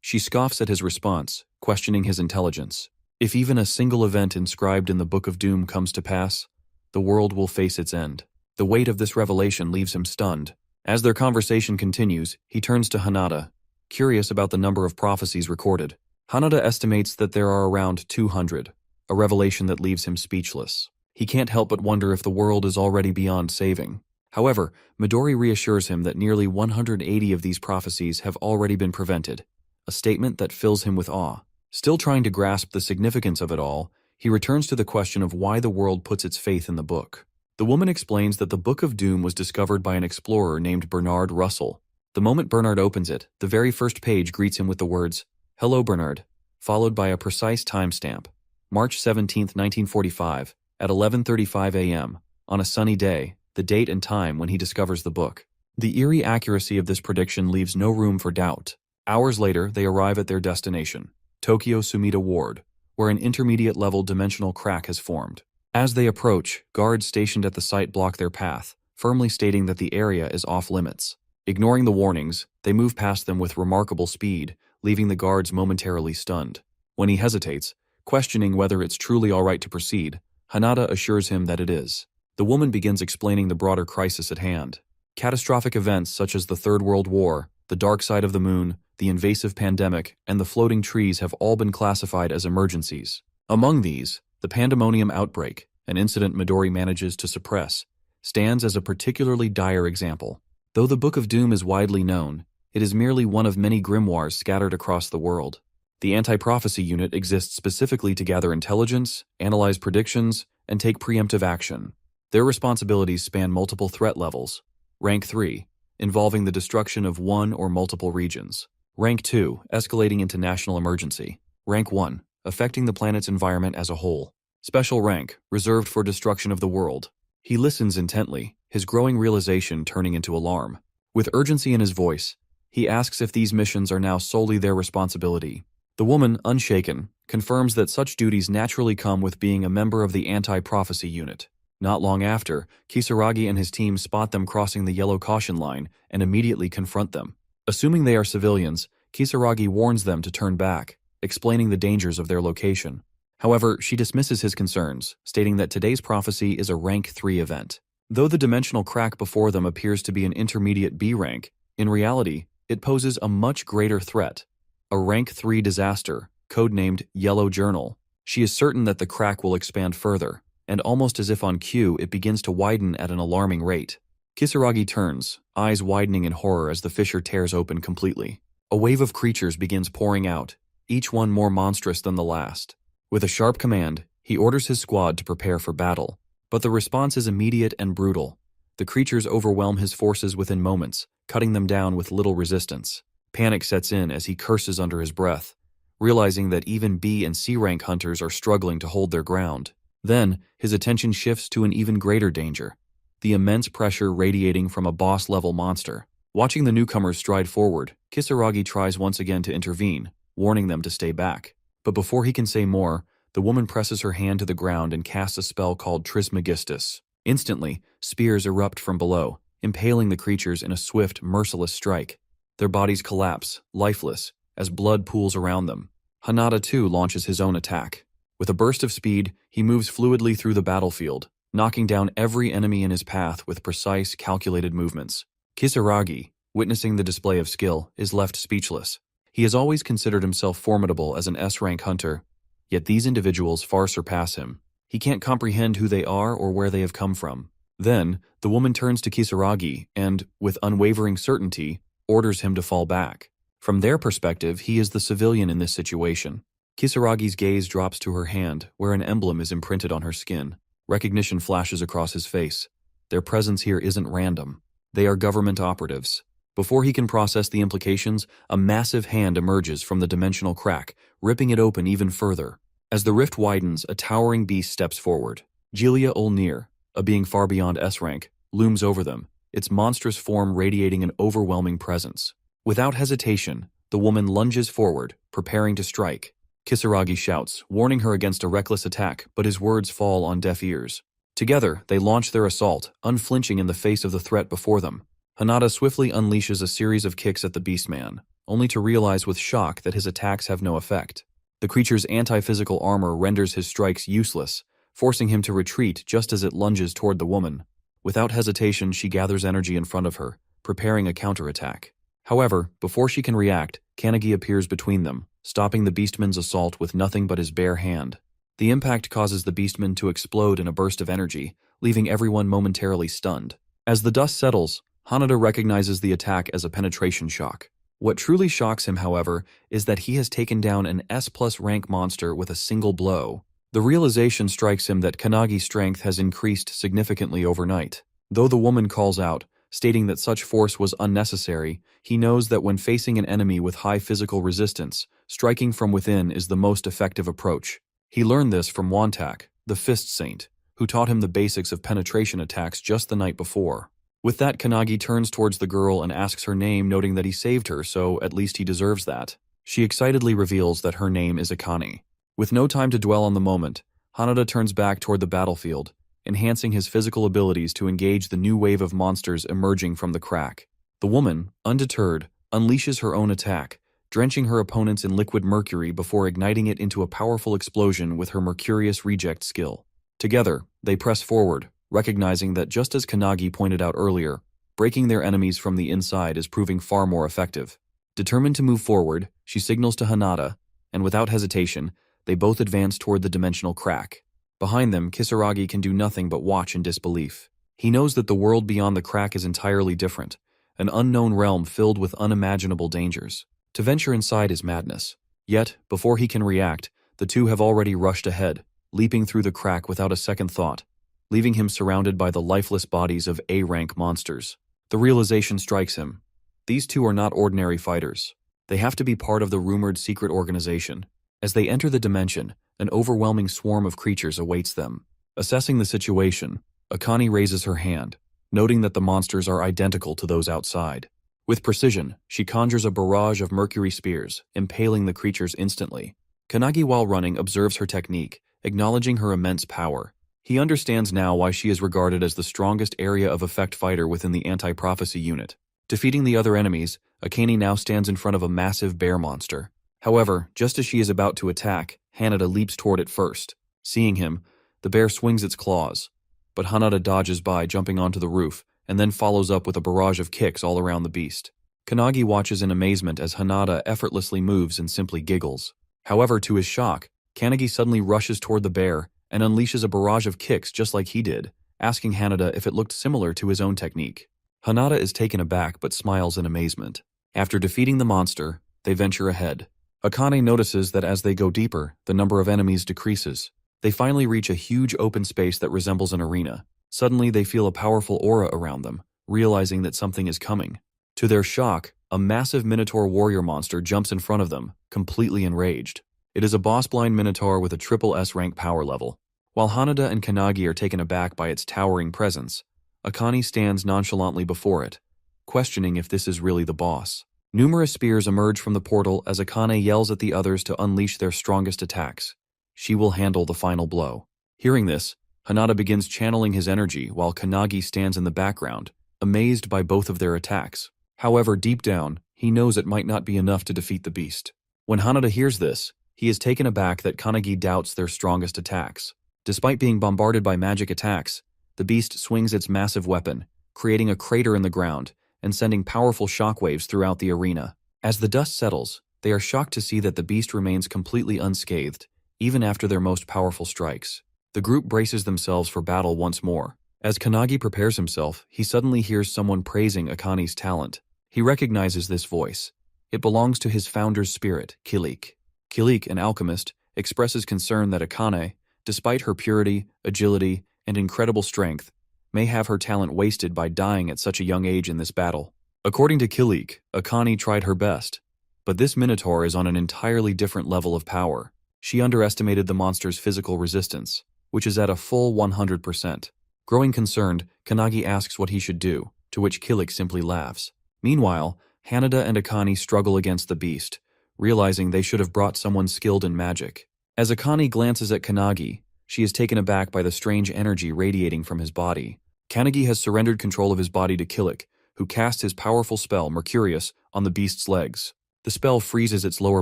She scoffs at his response, questioning his intelligence. If even a single event inscribed in the Book of Doom comes to pass, the world will face its end. The weight of this revelation leaves him stunned. As their conversation continues, he turns to Hanada, curious about the number of prophecies recorded. Hanada estimates that there are around 200, a revelation that leaves him speechless. He can't help but wonder if the world is already beyond saving. However, Midori reassures him that nearly 180 of these prophecies have already been prevented, a statement that fills him with awe. Still trying to grasp the significance of it all, he returns to the question of why the world puts its faith in the book. The woman explains that the Book of Doom was discovered by an explorer named Bernard Russell. The moment Bernard opens it, the very first page greets him with the words, "Hello, Bernard," followed by a precise timestamp, March 17, 1945, at 11:35 a.m., on a sunny day, the date and time when he discovers the book. The eerie accuracy of this prediction leaves no room for doubt. Hours later, they arrive at their destination, Tokyo Sumida Ward, where an intermediate-level dimensional crack has formed. As they approach, guards stationed at the site block their path, firmly stating that the area is off-limits. Ignoring the warnings, they move past them with remarkable speed, leaving the guards momentarily stunned. When he hesitates, questioning whether it's truly all right to proceed, Hanada assures him that it is. The woman begins explaining the broader crisis at hand. Catastrophic events such as the Third World War, the dark side of the moon, the invasive pandemic, and the floating trees have all been classified as emergencies. Among these, the pandemonium outbreak, an incident Midori manages to suppress, stands as a particularly dire example. Though the Book of Doom is widely known, it is merely one of many grimoires scattered across the world. The Anti-Prophecy Unit exists specifically to gather intelligence, analyze predictions, and take preemptive action. Their responsibilities span multiple threat levels. Rank 3, involving the destruction of one or multiple regions. Rank 2, escalating into national emergency. Rank 1, affecting the planet's environment as a whole. Special rank, reserved for destruction of the world. He listens intently, his growing realization turning into alarm. With urgency in his voice, he asks if these missions are now solely their responsibility. The woman, unshaken, confirms that such duties naturally come with being a member of the anti-prophecy unit. Not long after, Kisaragi and his team spot them crossing the yellow caution line and immediately confront them. Assuming they are civilians, Kisaragi warns them to turn back, explaining the dangers of their location. However, she dismisses his concerns, stating that today's prophecy is a rank 3 event. Though the dimensional crack before them appears to be an intermediate B rank, in reality, it poses a much greater threat. A rank 3 disaster, codenamed Yellow Journal. She is certain that the crack will expand further, and almost as if on cue, it begins to widen at an alarming rate. Kisaragi turns, eyes widening in horror as the fissure tears open completely. A wave of creatures begins pouring out, each one more monstrous than the last. With a sharp command, he orders his squad to prepare for battle. But the response is immediate and brutal. The creatures overwhelm his forces within moments, cutting them down with little resistance. Panic sets in as he curses under his breath, realizing that even B and C rank hunters are struggling to hold their ground. Then, his attention shifts to an even greater danger, the immense pressure radiating from a boss-level monster. Watching the newcomers stride forward, Kisaragi tries once again to intervene, warning them to stay back. But before he can say more, the woman presses her hand to the ground and casts a spell called Trismegistus. Instantly, spears erupt from below, impaling the creatures in a swift, merciless strike. Their bodies collapse, lifeless, as blood pools around them. Hanada too launches his own attack. With a burst of speed, he moves fluidly through the battlefield, knocking down every enemy in his path with precise, calculated movements. Kisaragi, witnessing the display of skill, is left speechless. He has always considered himself formidable as an S-rank hunter, yet these individuals far surpass him. He can't comprehend who they are or where they have come from. Then, the woman turns to Kisaragi and, with unwavering certainty, orders him to fall back. From their perspective, he is the civilian in this situation. Kisaragi's gaze drops to her hand, where an emblem is imprinted on her skin. Recognition flashes across his face. Their presence here isn't random. They are government operatives. Before he can process the implications, a massive hand emerges from the dimensional crack, ripping it open even further. As the rift widens, a towering beast steps forward. Gelia Olnir, a being far beyond S-rank, looms over them, its monstrous form radiating an overwhelming presence. Without hesitation, the woman lunges forward, preparing to strike. Kisaragi shouts, warning her against a reckless attack, but his words fall on deaf ears. Together, they launch their assault, unflinching in the face of the threat before them. Hanada swiftly unleashes a series of kicks at the beastman, only to realize with shock that his attacks have no effect. The creature's anti-physical armor renders his strikes useless, forcing him to retreat just as it lunges toward the woman. Without hesitation, she gathers energy in front of her, preparing a counterattack. However, before she can react, Kanagi appears between them, stopping the beastman's assault with nothing but his bare hand. The impact causes the beastman to explode in a burst of energy, leaving everyone momentarily stunned. As the dust settles, Hanada recognizes the attack as a penetration shock. What truly shocks him, however, is that he has taken down an S+ rank monster with a single blow. The realization strikes him that Kanagi's strength has increased significantly overnight. Though the woman calls out, stating that such force was unnecessary, he knows that when facing an enemy with high physical resistance, striking from within is the most effective approach. He learned this from Wantak, the Fist Saint, who taught him the basics of penetration attacks just the night before. With that, Kanagi turns towards the girl and asks her name, noting that he saved her, so at least he deserves that. She excitedly reveals that her name is Akane. With no time to dwell on the moment, Hanada turns back toward the battlefield, enhancing his physical abilities to engage the new wave of monsters emerging from the crack. The woman, undeterred, unleashes her own attack, drenching her opponents in liquid mercury before igniting it into a powerful explosion with her Mercurius reject skill. Together, they press forward, recognizing that just as Kanagi pointed out earlier, breaking their enemies from the inside is proving far more effective. Determined to move forward, she signals to Hanada, and without hesitation, they both advance toward the dimensional crack. Behind them, Kisaragi can do nothing but watch in disbelief. He knows that the world beyond the crack is entirely different, an unknown realm filled with unimaginable dangers. To venture inside is madness. Yet, before he can react, the two have already rushed ahead, leaping through the crack without a second thought, leaving him surrounded by the lifeless bodies of A-rank monsters. The realization strikes him. These two are not ordinary fighters. They have to be part of the rumored secret organization. As they enter the dimension, an overwhelming swarm of creatures awaits them. Assessing the situation, Akane raises her hand, noting that the monsters are identical to those outside. With precision, she conjures a barrage of mercury spears, impaling the creatures instantly. Kanagi, while running, observes her technique, acknowledging her immense power. He understands now why she is regarded as the strongest area of effect fighter within the anti-prophecy unit. Defeating the other enemies, Akane now stands in front of a massive bear monster. However, just as she is about to attack, Hanada leaps toward it first. Seeing him, the bear swings its claws. But Hanada dodges by, jumping onto the roof, and then follows up with a barrage of kicks all around the beast. Kanagi watches in amazement as Hanada effortlessly moves and simply giggles. However, to his shock, Kanagi suddenly rushes toward the bear and unleashes a barrage of kicks just like he did, asking Hanada if it looked similar to his own technique. Hanada is taken aback but smiles in amazement. After defeating the monster, they venture ahead. Akane notices that as they go deeper, the number of enemies decreases. They finally reach a huge open space that resembles an arena. Suddenly, they feel a powerful aura around them, realizing that something is coming. To their shock, a massive Minotaur warrior monster jumps in front of them, completely enraged. It is a boss-blind Minotaur with a triple S rank power level. While Hanada and Kanagi are taken aback by its towering presence, Akane stands nonchalantly before it, questioning if this is really the boss. Numerous spears emerge from the portal as Akane yells at the others to unleash their strongest attacks. She will handle the final blow. Hearing this, Hanada begins channeling his energy while Kanagi stands in the background, amazed by both of their attacks. However, deep down, he knows it might not be enough to defeat the beast. When Hanada hears this, he is taken aback that Kanagi doubts their strongest attacks. Despite being bombarded by magic attacks, the beast swings its massive weapon, creating a crater in the ground and sending powerful shockwaves throughout the arena. As the dust settles, they are shocked to see that the beast remains completely unscathed, even after their most powerful strikes. The group braces themselves for battle once more. As Kanagi prepares himself, he suddenly hears someone praising Akane's talent. He recognizes this voice. It belongs to his founder's spirit, Kilik. Kilik, an alchemist, expresses concern that Akane, despite her purity, agility, and incredible strength, may have her talent wasted by dying at such a young age in this battle. According to Kilik, Akane tried her best, but this Minotaur is on an entirely different level of power. She underestimated the monster's physical resistance, which is at a full 100%. Growing concerned, Kanagi asks what he should do, to which Kilik simply laughs. Meanwhile, Hanada and Akane struggle against the beast, realizing they should have brought someone skilled in magic. As Akane glances at Kanagi, she is taken aback by the strange energy radiating from his body. Kanagi has surrendered control of his body to Kilik, who casts his powerful spell, Mercurius, on the beast's legs. The spell freezes its lower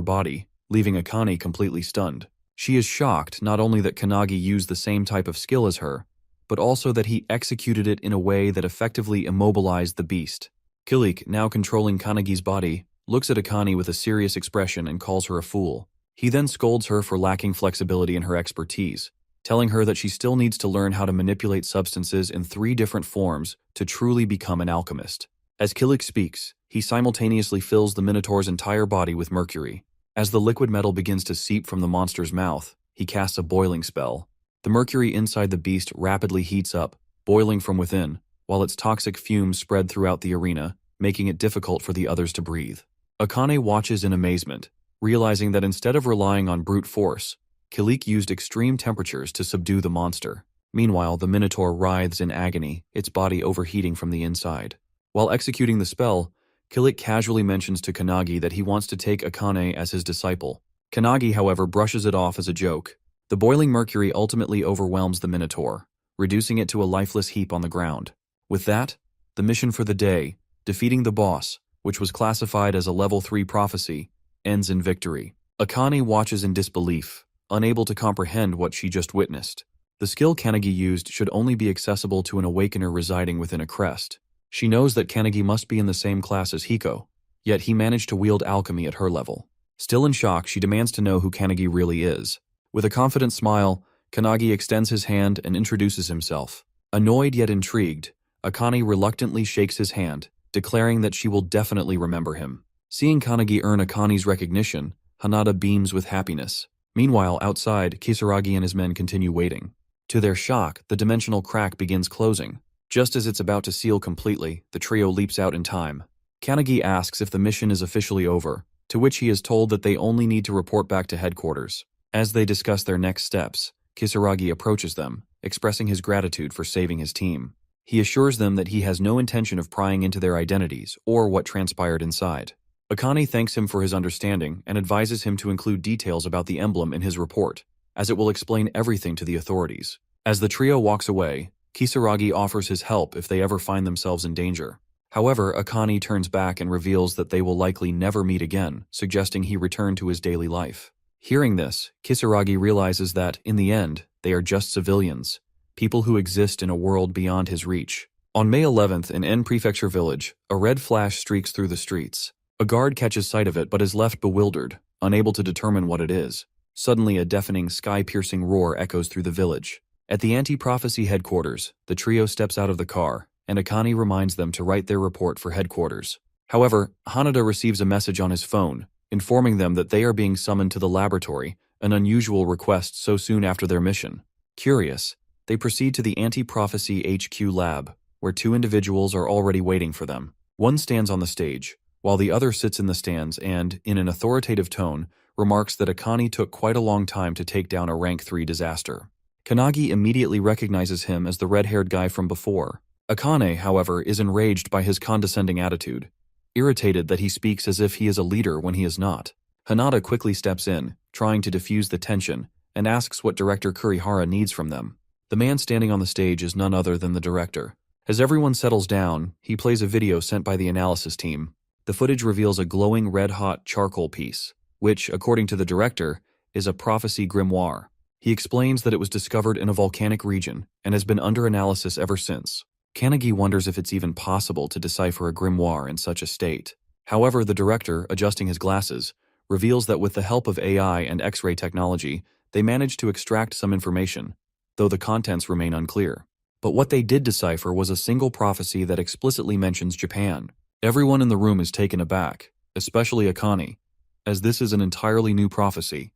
body, leaving Akane completely stunned. She is shocked not only that Kanagi used the same type of skill as her, but also that he executed it in a way that effectively immobilized the beast. Kilik, now controlling Kanagi's body, looks at Akane with a serious expression and calls her a fool. He then scolds her for lacking flexibility in her expertise, telling her that she still needs to learn how to manipulate substances in 3 different forms to truly become an alchemist. As Kilik speaks, he simultaneously fills the Minotaur's entire body with mercury. As the liquid metal begins to seep from the monster's mouth, he casts a boiling spell. The mercury inside the beast rapidly heats up, boiling from within, while its toxic fumes spread throughout the arena, making it difficult for the others to breathe. Akane watches in amazement, realizing that instead of relying on brute force, Kilik used extreme temperatures to subdue the monster. Meanwhile, the Minotaur writhes in agony, its body overheating from the inside. While executing the spell, Kilik casually mentions to Kanagi that he wants to take Akane as his disciple. Kanagi, however, brushes it off as a joke. The boiling mercury ultimately overwhelms the Minotaur, reducing it to a lifeless heap on the ground. With that, the mission for the day, defeating the boss, which was classified as a level 3 prophecy, ends in victory. Akane watches in disbelief, unable to comprehend what she just witnessed. The skill Kanagi used should only be accessible to an awakener residing within a crest. She knows that Kanagi must be in the same class as Hiko, yet he managed to wield alchemy at her level. Still in shock, she demands to know who Kanagi really is. With a confident smile, Kanagi extends his hand and introduces himself. Annoyed yet intrigued, Akane reluctantly shakes his hand, declaring that she will definitely remember him. Seeing Kanagi earn Akane's recognition, Hanada beams with happiness. Meanwhile, outside, Kisaragi and his men continue waiting. To their shock, the dimensional crack begins closing. Just as it's about to seal completely, the trio leaps out in time. Kanagi asks if the mission is officially over, to which he is told that they only need to report back to headquarters. As they discuss their next steps, Kisaragi approaches them, expressing his gratitude for saving his team. He assures them that he has no intention of prying into their identities or what transpired inside. Akane thanks him for his understanding and advises him to include details about the emblem in his report, as it will explain everything to the authorities. As the trio walks away, Kisaragi offers his help if they ever find themselves in danger. However, Akane turns back and reveals that they will likely never meet again, suggesting he return to his daily life. Hearing this, Kisaragi realizes that, in the end, they are just civilians, people who exist in a world beyond his reach. On May 11th in N Prefecture Village, a red flash streaks through the streets. A guard catches sight of it but is left bewildered, unable to determine what it is. Suddenly, a deafening, sky-piercing roar echoes through the village. At the anti-prophecy headquarters, the trio steps out of the car, and Akane reminds them to write their report for headquarters. However, Hanada receives a message on his phone, informing them that they are being summoned to the laboratory, an unusual request so soon after their mission. Curious, they proceed to the anti-prophecy HQ lab, where two individuals are already waiting for them. One stands on the stage, while the other sits in the stands and, in an authoritative tone, remarks that Akane took quite a long time to take down a rank 3 disaster. Kanagi immediately recognizes him as the red-haired guy from before. Akane, however, is enraged by his condescending attitude, irritated that he speaks as if he is a leader when he is not. Hanada quickly steps in, trying to diffuse the tension, and asks what Director Kurihara needs from them. The man standing on the stage is none other than the director. As everyone settles down, he plays a video sent by the analysis team. The footage reveals a glowing red-hot charcoal piece, which, according to the director, is a prophecy grimoire. He explains that it was discovered in a volcanic region and has been under analysis ever since. Kanagi wonders if it's even possible to decipher a grimoire in such a state. However, the director, adjusting his glasses, reveals that with the help of AI and X-ray technology, they managed to extract some information, though the contents remain unclear. But what they did decipher was a single prophecy that explicitly mentions Japan. Everyone in the room is taken aback, especially Akane, as this is an entirely new prophecy,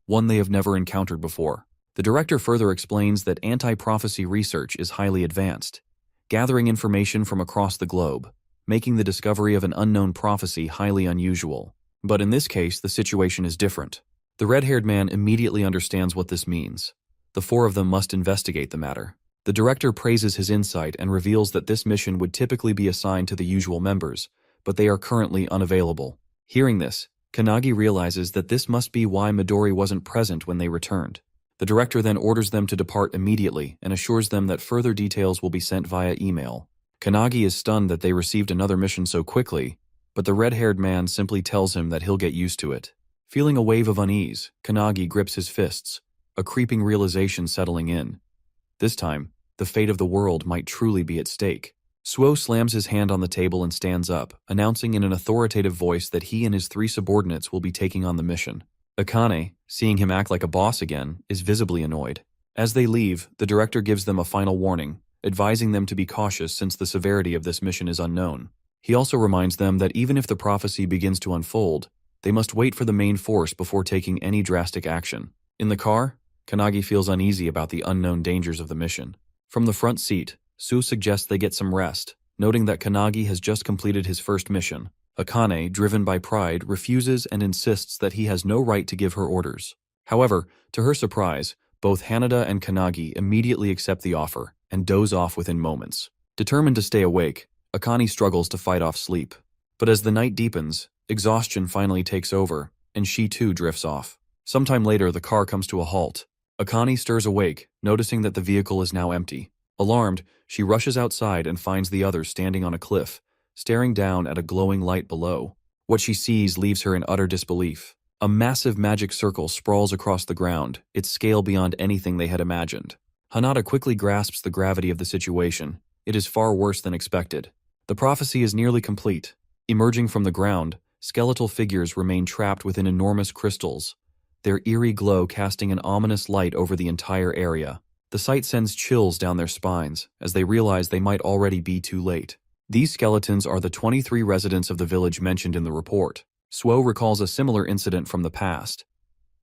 one they have never encountered before. The director further explains that anti-prophecy research is highly advanced, gathering information from across the globe, making the discovery of an unknown prophecy highly unusual. But in this case, the situation is different. The red-haired man immediately understands what this means. The four of them must investigate the matter. The director praises his insight and reveals that this mission would typically be assigned to the usual members, but they are currently unavailable. Hearing this, Kanagi realizes that this must be why Midori wasn't present when they returned. The director then orders them to depart immediately and assures them that further details will be sent via email. Kanagi is stunned that they received another mission so quickly, but the red-haired man simply tells him that he'll get used to it. Feeling a wave of unease, Kanagi grips his fists, a creeping realization settling in. This time, the fate of the world might truly be at stake. Suo slams his hand on the table and stands up, announcing in an authoritative voice that he and his three subordinates will be taking on the mission. Akane, seeing him act like a boss again, is visibly annoyed. As they leave, the director gives them a final warning, advising them to be cautious since the severity of this mission is unknown. He also reminds them that even if the prophecy begins to unfold, they must wait for the main force before taking any drastic action. In the car, Kanagi feels uneasy about the unknown dangers of the mission. From the front seat, Su suggests they get some rest, noting that Kanagi has just completed his first mission. Akane, driven by pride, refuses and insists that he has no right to give her orders. However, to her surprise, both Hanada and Kanagi immediately accept the offer and doze off within moments. Determined to stay awake, Akane struggles to fight off sleep. But as the night deepens, exhaustion finally takes over, and she too drifts off. Sometime later, the car comes to a halt. Akane stirs awake, noticing that the vehicle is now empty. Alarmed, she rushes outside and finds the others standing on a cliff, staring down at a glowing light below. What she sees leaves her in utter disbelief. A massive magic circle sprawls across the ground, its scale beyond anything they had imagined. Hanada quickly grasps the gravity of the situation. It is far worse than expected. The prophecy is nearly complete. Emerging from the ground, skeletal figures remain trapped within enormous crystals, their eerie glow casting an ominous light over the entire area. The sight sends chills down their spines, as they realize they might already be too late. These skeletons are the 23 residents of the village mentioned in the report. Suo recalls a similar incident from the past.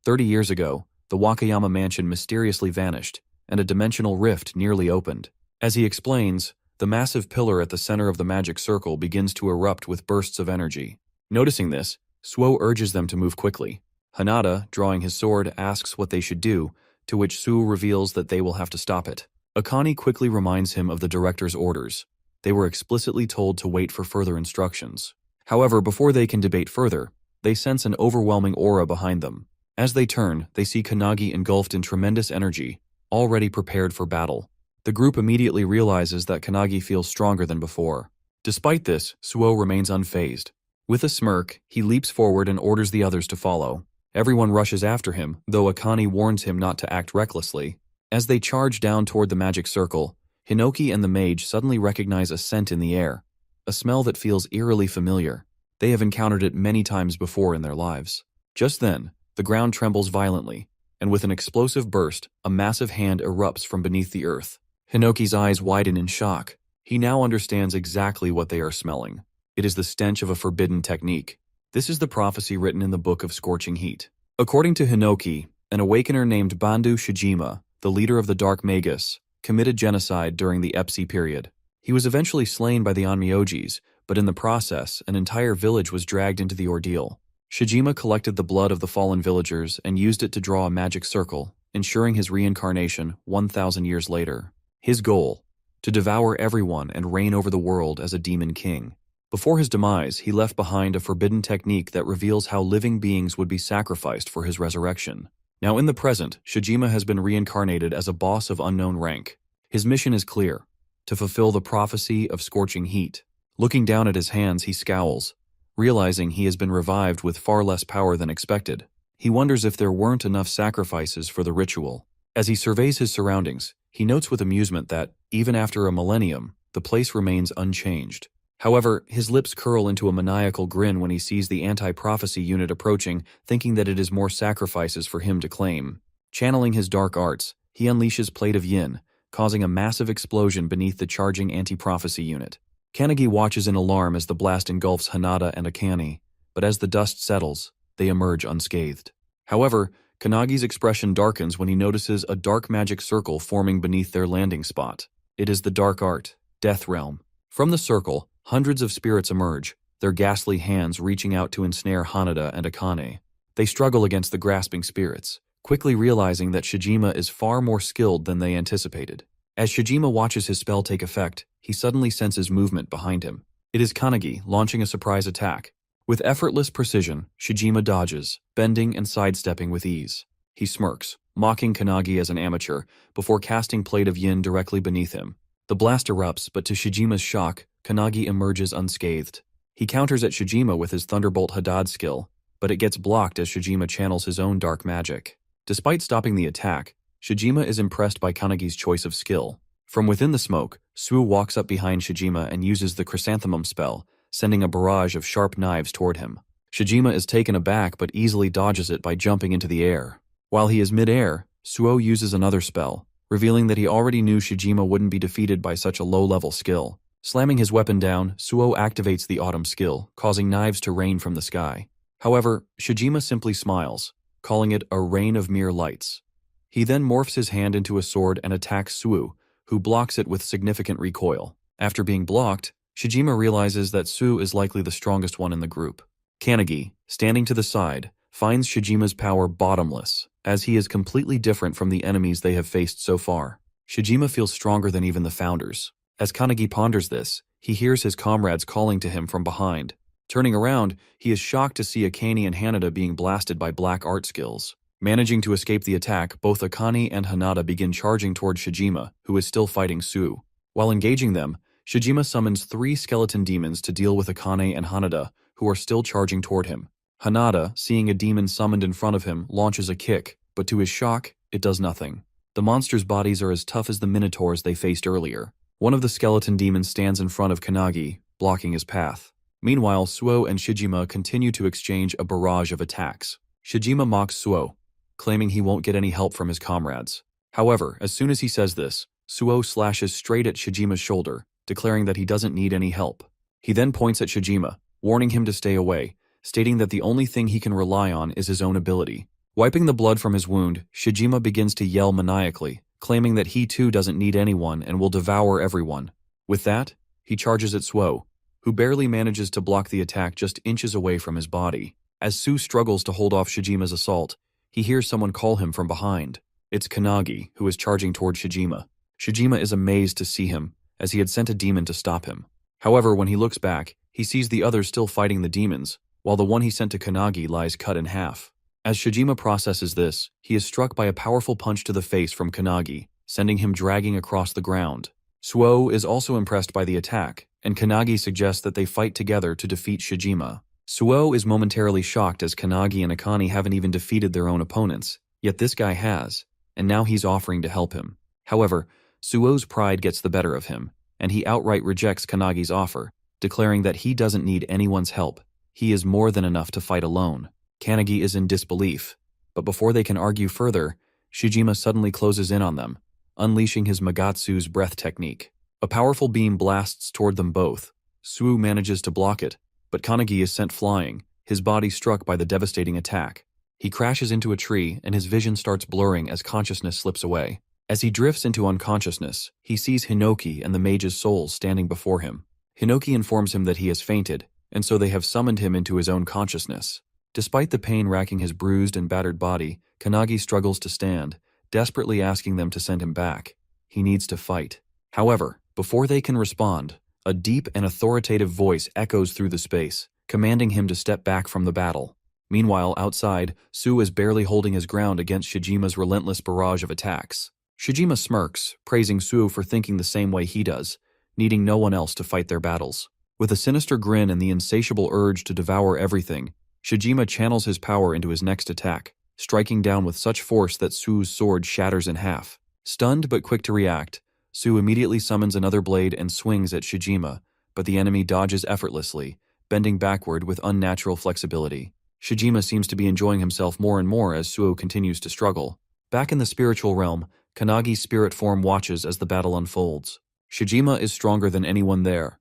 30 years ago, the Wakayama mansion mysteriously vanished, and a dimensional rift nearly opened. As he explains, the massive pillar at the center of the magic circle begins to erupt with bursts of energy. Noticing this, Suo urges them to move quickly. Hanada, drawing his sword, asks what they should do, to which Su reveals that they will have to stop it. Akane quickly reminds him of the director's orders. They were explicitly told to wait for further instructions. However, before they can debate further, they sense an overwhelming aura behind them. As they turn, they see Kanagi engulfed in tremendous energy, already prepared for battle. The group immediately realizes that Kanagi feels stronger than before. Despite this, Suo remains unfazed. With a smirk, he leaps forward and orders the others to follow. Everyone rushes after him, though Akane warns him not to act recklessly. As they charge down toward the magic circle, Hinoki and the mage suddenly recognize a scent in the air, a smell that feels eerily familiar. They have encountered it many times before in their lives. Just then, the ground trembles violently, and with an explosive burst, a massive hand erupts from beneath the earth. Hinoki's eyes widen in shock. He now understands exactly what they are smelling. It is the stench of a forbidden technique. This is the prophecy written in the Book of Scorching Heat. According to Hinoki, an awakener named Bandu Shijima, the leader of the Dark Magus, committed genocide during the Epsi period. He was eventually slain by the Onmyojis, but in the process, an entire village was dragged into the ordeal. Shijima collected the blood of the fallen villagers and used it to draw a magic circle, ensuring his reincarnation 1,000 years later. His goal: to devour everyone and reign over the world as a demon king. Before his demise, he left behind a forbidden technique that reveals how living beings would be sacrificed for his resurrection. Now in the present, Shijima has been reincarnated as a boss of unknown rank. His mission is clear: to fulfill the prophecy of scorching heat. Looking down at his hands, he scowls, realizing he has been revived with far less power than expected. He wonders if there weren't enough sacrifices for the ritual. As he surveys his surroundings, he notes with amusement that, even after a millennium, the place remains unchanged. However, his lips curl into a maniacal grin when he sees the anti-prophecy unit approaching, thinking that it is more sacrifices for him to claim. Channeling his dark arts, he unleashes Plate of Yin, causing a massive explosion beneath the charging anti-prophecy unit. Kanagi watches in alarm as the blast engulfs Hanada and Akane, but as the dust settles, they emerge unscathed. However, Kanagi's expression darkens when he notices a dark magic circle forming beneath their landing spot. It is the dark art, Death Realm. From the circle, hundreds of spirits emerge, their ghastly hands reaching out to ensnare Hanada and Akane. They struggle against the grasping spirits, quickly realizing that Shijima is far more skilled than they anticipated. As Shijima watches his spell take effect, he suddenly senses movement behind him. It is Kanagi launching a surprise attack. With effortless precision, Shijima dodges, bending and sidestepping with ease. He smirks, mocking Kanagi as an amateur, before casting Plate of Yin directly beneath him. The blast erupts, but to Shijima's shock, Kanagi emerges unscathed. He counters at Shijima with his Thunderbolt Hadad skill, but it gets blocked as Shijima channels his own dark magic. Despite stopping the attack, Shijima is impressed by Kanagi's choice of skill. From within the smoke, Suo walks up behind Shijima and uses the Chrysanthemum spell, sending a barrage of sharp knives toward him. Shijima is taken aback but easily dodges it by jumping into the air. While he is mid-air, Suo uses another spell, revealing that he already knew Shijima wouldn't be defeated by such a low-level skill. Slamming his weapon down, Suo activates the Autumn skill, causing knives to rain from the sky. However, Shijima simply smiles, calling it a rain of mere lights. He then morphs his hand into a sword and attacks Suo, who blocks it with significant recoil. After being blocked, Shijima realizes that Suo is likely the strongest one in the group. Kanagi, standing to the side, finds Shijima's power bottomless, as he is completely different from the enemies they have faced so far. Shijima feels stronger than even the founders. As Kanagi ponders this, he hears his comrades calling to him from behind. Turning around, he is shocked to see Akane and Hanada being blasted by black art skills. Managing to escape the attack, both Akane and Hanada begin charging toward Shijima, who is still fighting Suo. While engaging them, Shijima summons 3 skeleton demons to deal with Akane and Hanada, who are still charging toward him. Hanada, seeing a demon summoned in front of him, launches a kick, but to his shock, it does nothing. The monsters' bodies are as tough as the minotaurs they faced earlier. One of the skeleton demons stands in front of Kanagi, blocking his path. Meanwhile, Suo and Shijima continue to exchange a barrage of attacks. Shijima mocks Suo, claiming he won't get any help from his comrades. However, as soon as he says this, Suo slashes straight at Shijima's shoulder, declaring that he doesn't need any help. He then points at Shijima, warning him to stay away, stating that the only thing he can rely on is his own ability. Wiping the blood from his wound, Shijima begins to yell maniacally, claiming that he too doesn't need anyone and will devour everyone. With that, he charges at Suo, who barely manages to block the attack just inches away from his body. As Suo struggles to hold off Shijima's assault, he hears someone call him from behind. It's Kanagi, who is charging toward Shijima. Shijima is amazed to see him, as he had sent a demon to stop him. However, when he looks back, he sees the others still fighting the demons, while the one he sent to Kanagi lies cut in half. As Shijima processes this, he is struck by a powerful punch to the face from Kanagi, sending him dragging across the ground. Suo is also impressed by the attack, and Kanagi suggests that they fight together to defeat Shijima. Suo is momentarily shocked as Kanagi and Akane haven't even defeated their own opponents, yet this guy has, and now he's offering to help him. However, Suo's pride gets the better of him, and he outright rejects Kanagi's offer, declaring that he doesn't need anyone's help. He is more than enough to fight alone. Kanagi is in disbelief, but before they can argue further, Shijima suddenly closes in on them, unleashing his Magatsu's breath technique. A powerful beam blasts toward them both. Suo manages to block it, but Kanagi is sent flying, his body struck by the devastating attack. He crashes into a tree and his vision starts blurring as consciousness slips away. As he drifts into unconsciousness, he sees Hinoki and the mage's souls standing before him. Hinoki informs him that he has fainted, and so they have summoned him into his own consciousness. Despite the pain racking his bruised and battered body, Kanagi struggles to stand, desperately asking them to send him back. He needs to fight. However, before they can respond, a deep and authoritative voice echoes through the space, commanding him to step back from the battle. Meanwhile, outside, Suo is barely holding his ground against Shijima's relentless barrage of attacks. Shijima smirks, praising Suo for thinking the same way he does, needing no one else to fight their battles. With a sinister grin and the insatiable urge to devour everything, Shijima channels his power into his next attack, striking down with such force that Suo's sword shatters in half. Stunned but quick to react, Suo immediately summons another blade and swings at Shijima, but the enemy dodges effortlessly, bending backward with unnatural flexibility. Shijima seems to be enjoying himself more and more as Suo continues to struggle. Back in the spiritual realm, Kanagi's spirit form watches as the battle unfolds. Shijima is stronger than anyone there.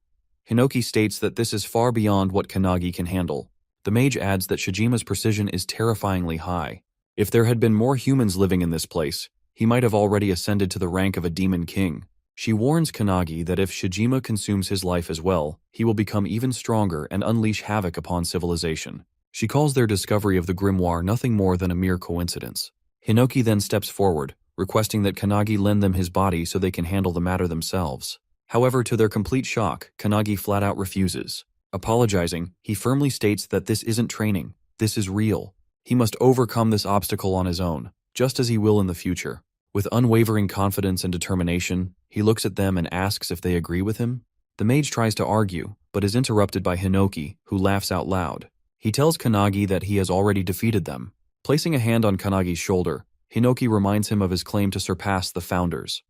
Hinoki states that this is far beyond what Kanagi can handle. The mage adds that Shijima's precision is terrifyingly high. If there had been more humans living in this place, he might have already ascended to the rank of a demon king. She warns Kanagi that if Shijima consumes his life as well, he will become even stronger and unleash havoc upon civilization. She calls their discovery of the grimoire nothing more than a mere coincidence. Hinoki then steps forward, requesting that Kanagi lend them his body so they can handle the matter themselves. However, to their complete shock, Kanagi flat out refuses. Apologizing, he firmly states that this isn't training, this is real. He must overcome this obstacle on his own, just as he will in the future. With unwavering confidence and determination, he looks at them and asks if they agree with him. The mage tries to argue, but is interrupted by Hinoki, who laughs out loud. He tells Kanagi that he has already defeated them. Placing a hand on Kanagi's shoulder, Hinoki reminds him of his claim to surpass the founders.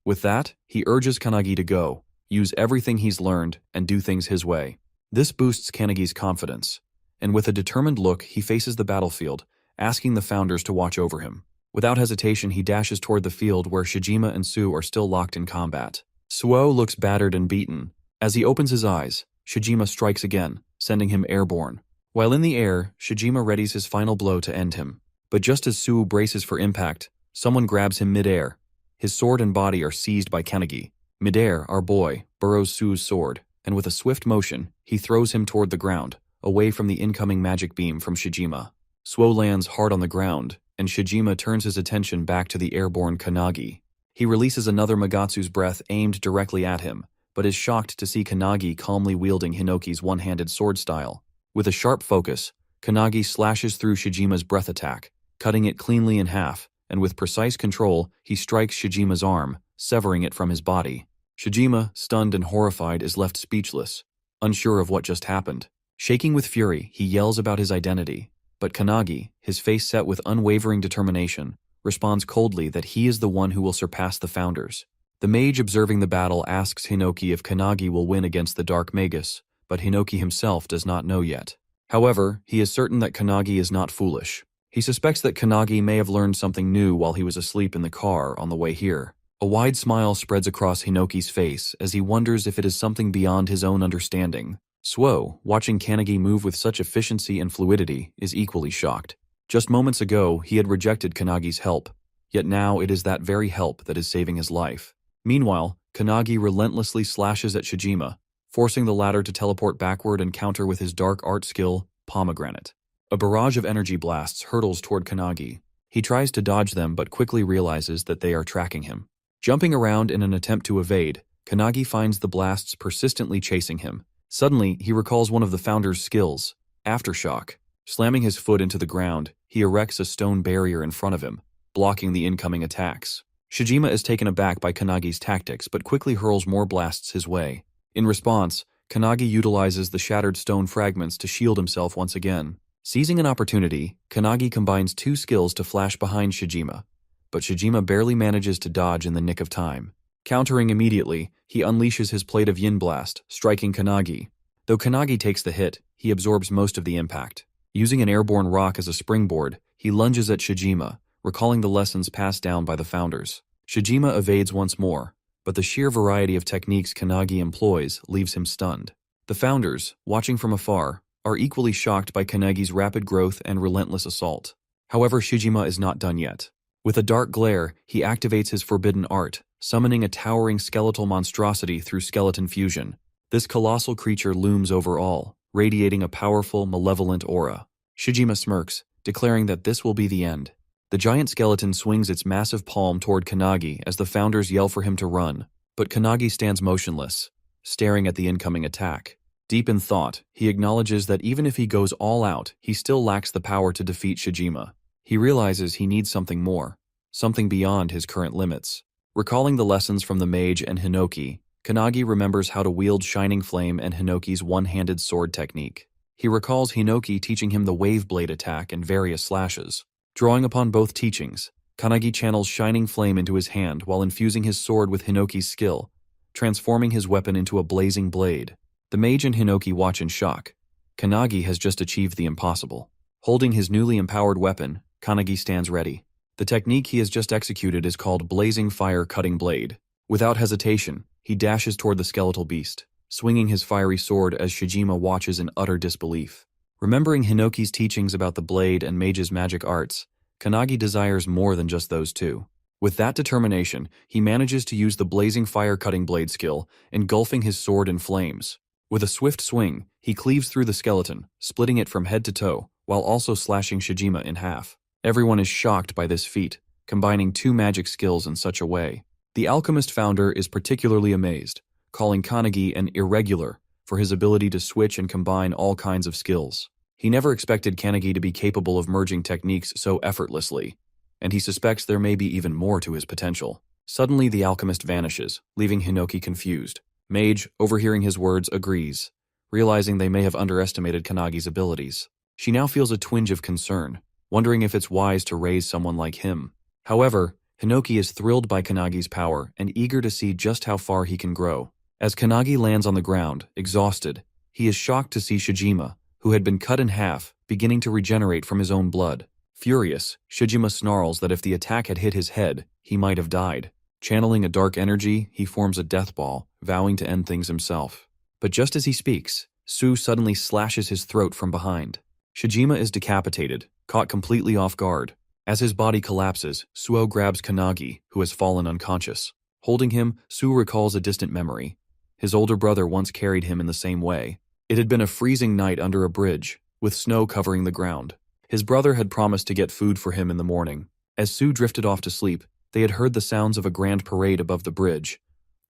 With that, he urges Kanagi to go, use everything he's learned, and do things his way. This boosts Kanagi's confidence, and with a determined look, he faces the battlefield, asking the founders to watch over him. Without hesitation, he dashes toward the field where Shijima and Suo are still locked in combat. Suo looks battered and beaten. As he opens his eyes, Shijima strikes again, sending him airborne. While in the air, Shijima readies his final blow to end him. But just as Suo braces for impact, someone grabs him mid-air. His sword and body are seized by Kanagi. Mid-air, our boy burrows Suo's sword, and with a swift motion, he throws him toward the ground, away from the incoming magic beam from Shijima. Suo lands hard on the ground, and Shijima turns his attention back to the airborne Kanagi. He releases another Magatsu's breath aimed directly at him, but is shocked to see Kanagi calmly wielding Hinoki's one-handed sword style. With a sharp focus, Kanagi slashes through Shijima's breath attack, cutting it cleanly in half, and with precise control, he strikes Shijima's arm, severing it from his body. Shijima, stunned and horrified, is left speechless, unsure of what just happened. Shaking with fury, he yells about his identity, but Kanagi, his face set with unwavering determination, responds coldly that he is the one who will surpass the founders. The mage observing the battle asks Hinoki if Kanagi will win against the Dark Magus, but Hinoki himself does not know yet. However, he is certain that Kanagi is not foolish. He suspects that Kanagi may have learned something new while he was asleep in the car on the way here. A wide smile spreads across Hinoki's face as he wonders if it is something beyond his own understanding. Suo, watching Kanagi move with such efficiency and fluidity, is equally shocked. Just moments ago, he had rejected Kanagi's help, yet now it is that very help that is saving his life. Meanwhile, Kanagi relentlessly slashes at Shijima, forcing the latter to teleport backward and counter with his dark art skill, Pomegranate. A barrage of energy blasts hurtles toward Kanagi. He tries to dodge them but quickly realizes that they are tracking him. Jumping around in an attempt to evade, Kanagi finds the blasts persistently chasing him. Suddenly, he recalls one of the founder's skills, Aftershock. Slamming his foot into the ground, he erects a stone barrier in front of him, blocking the incoming attacks. Shijima is taken aback by Kanagi's tactics but quickly hurls more blasts his way. In response, Kanagi utilizes the shattered stone fragments to shield himself once again. Seizing an opportunity, Kanagi combines two skills to flash behind Shijima, but Shijima barely manages to dodge in the nick of time. Countering immediately, he unleashes his Plate of Yin Blast, striking Kanagi. Though Kanagi takes the hit, he absorbs most of the impact. Using an airborne rock as a springboard, he lunges at Shijima, recalling the lessons passed down by the founders. Shijima evades once more, but the sheer variety of techniques Kanagi employs leaves him stunned. The founders, watching from afar, are equally shocked by Kanagi's rapid growth and relentless assault. However, Shijima is not done yet. With a dark glare, he activates his forbidden art, summoning a towering skeletal monstrosity through skeleton fusion. This colossal creature looms over all, radiating a powerful, malevolent aura. Shijima smirks, declaring that this will be the end. The giant skeleton swings its massive palm toward Kanagi as the founders yell for him to run, but Kanagi stands motionless, staring at the incoming attack. Deep in thought, he acknowledges that even if he goes all out, he still lacks the power to defeat Shijima. He realizes he needs something more, something beyond his current limits. Recalling the lessons from the mage and Hinoki, Kanagi remembers how to wield Shining Flame and Hinoki's one-handed sword technique. He recalls Hinoki teaching him the wave blade attack and various slashes. Drawing upon both teachings, Kanagi channels Shining Flame into his hand while infusing his sword with Hinoki's skill, transforming his weapon into a blazing blade. The mage and Hinoki watch in shock. Kanagi has just achieved the impossible. Holding his newly empowered weapon, Kanagi stands ready. The technique he has just executed is called Blazing Fire Cutting Blade. Without hesitation, he dashes toward the skeletal beast, swinging his fiery sword as Shijima watches in utter disbelief. Remembering Hinoki's teachings about the blade and mage's magic arts, Kanagi desires more than just those two. With that determination, he manages to use the Blazing Fire Cutting Blade skill, engulfing his sword in flames. With a swift swing, he cleaves through the skeleton, splitting it from head to toe, while also slashing Shijima in half. Everyone is shocked by this feat, combining two magic skills in such a way. The alchemist founder is particularly amazed, calling Kanagi an irregular for his ability to switch and combine all kinds of skills. He never expected Kanagi to be capable of merging techniques so effortlessly, and he suspects there may be even more to his potential. Suddenly, the alchemist vanishes, leaving Hinoki confused. Mage, overhearing his words, agrees, realizing they may have underestimated Kanagi's abilities. She now feels a twinge of concern, wondering if it's wise to raise someone like him. However, Hinoki is thrilled by Kanagi's power and eager to see just how far he can grow. As Kanagi lands on the ground, exhausted, he is shocked to see Shijima, who had been cut in half, beginning to regenerate from his own blood. Furious, Shijima snarls that if the attack had hit his head, he might have died. Channeling a dark energy, he forms a death ball, vowing to end things himself. But just as he speaks, Su suddenly slashes his throat from behind. Shijima is decapitated, caught completely off guard. As his body collapses, Suo grabs Kanagi, who has fallen unconscious. Holding him, Su recalls a distant memory. His older brother once carried him in the same way. It had been a freezing night under a bridge, with snow covering the ground. His brother had promised to get food for him in the morning. As Su drifted off to sleep, they had heard the sounds of a grand parade above the bridge,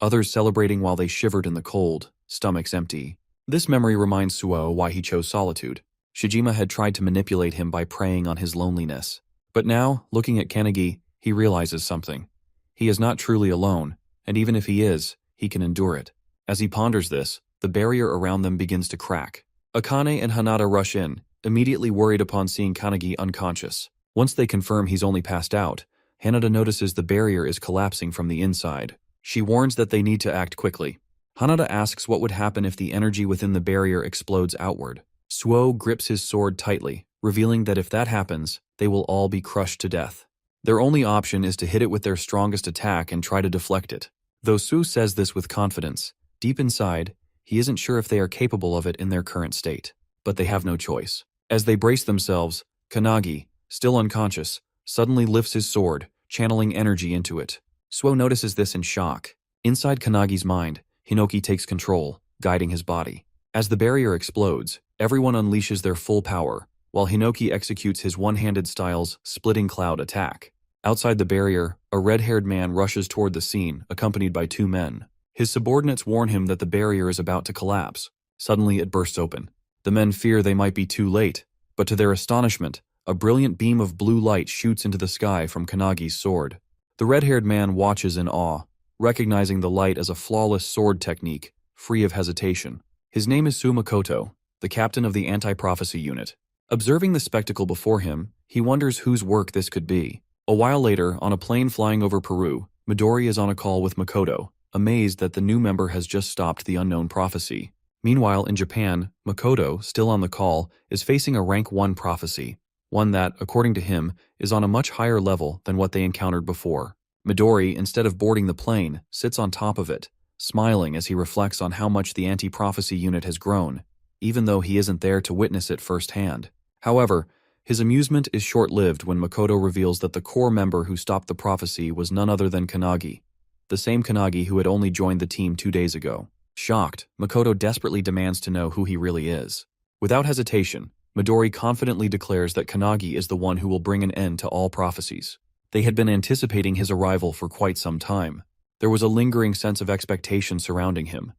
others celebrating while they shivered in the cold, stomachs empty. This memory reminds Suo why he chose solitude. Shijima had tried to manipulate him by preying on his loneliness. But now, looking at Kanagi, he realizes something. He is not truly alone, and even if he is, he can endure it. As he ponders this, the barrier around them begins to crack. Akane and Hanada rush in, immediately worried upon seeing Kanagi unconscious. Once they confirm he's only passed out, Hanada notices the barrier is collapsing from the inside. She warns that they need to act quickly. Hanada asks what would happen if the energy within the barrier explodes outward. Suo grips his sword tightly, revealing that if that happens, they will all be crushed to death. Their only option is to hit it with their strongest attack and try to deflect it. Though Su says this with confidence, deep inside, he isn't sure if they are capable of it in their current state. But they have no choice. As they brace themselves, Kanagi, still unconscious, suddenly lifts his sword, channeling energy into it. Suo notices this in shock. Inside Kanagi's mind, Hinoki takes control, guiding his body. As the barrier explodes, everyone unleashes their full power, while Hinoki executes his one-handed style's Splitting Cloud attack. Outside the barrier, a red-haired man rushes toward the scene, accompanied by two men. His subordinates warn him that the barrier is about to collapse. Suddenly, it bursts open. The men fear they might be too late, but to their astonishment, a brilliant beam of blue light shoots into the sky from Kanagi's sword. The red-haired man watches in awe, recognizing the light as a flawless sword technique, free of hesitation. His name is Makoto, the captain of the anti-prophecy unit. Observing the spectacle before him, he wonders whose work this could be. A while later, on a plane flying over Peru, Midori is on a call with Makoto, amazed that the new member has just stopped the unknown prophecy. Meanwhile, in Japan, Makoto, still on the call, is facing a rank 1 prophecy, one that, according to him, is on a much higher level than what they encountered before. Midori, instead of boarding the plane, sits on top of it, smiling as he reflects on how much the anti-prophecy unit has grown, even though he isn't there to witness it firsthand. However, his amusement is short-lived when Makoto reveals that the core member who stopped the prophecy was none other than Kanagi, the same Kanagi who had only joined the team 2 days ago. Shocked, Makoto desperately demands to know who he really is. Without hesitation, Midori confidently declares that Kanagi is the one who will bring an end to all prophecies. They had been anticipating his arrival for quite some time. There was a lingering sense of expectation surrounding him,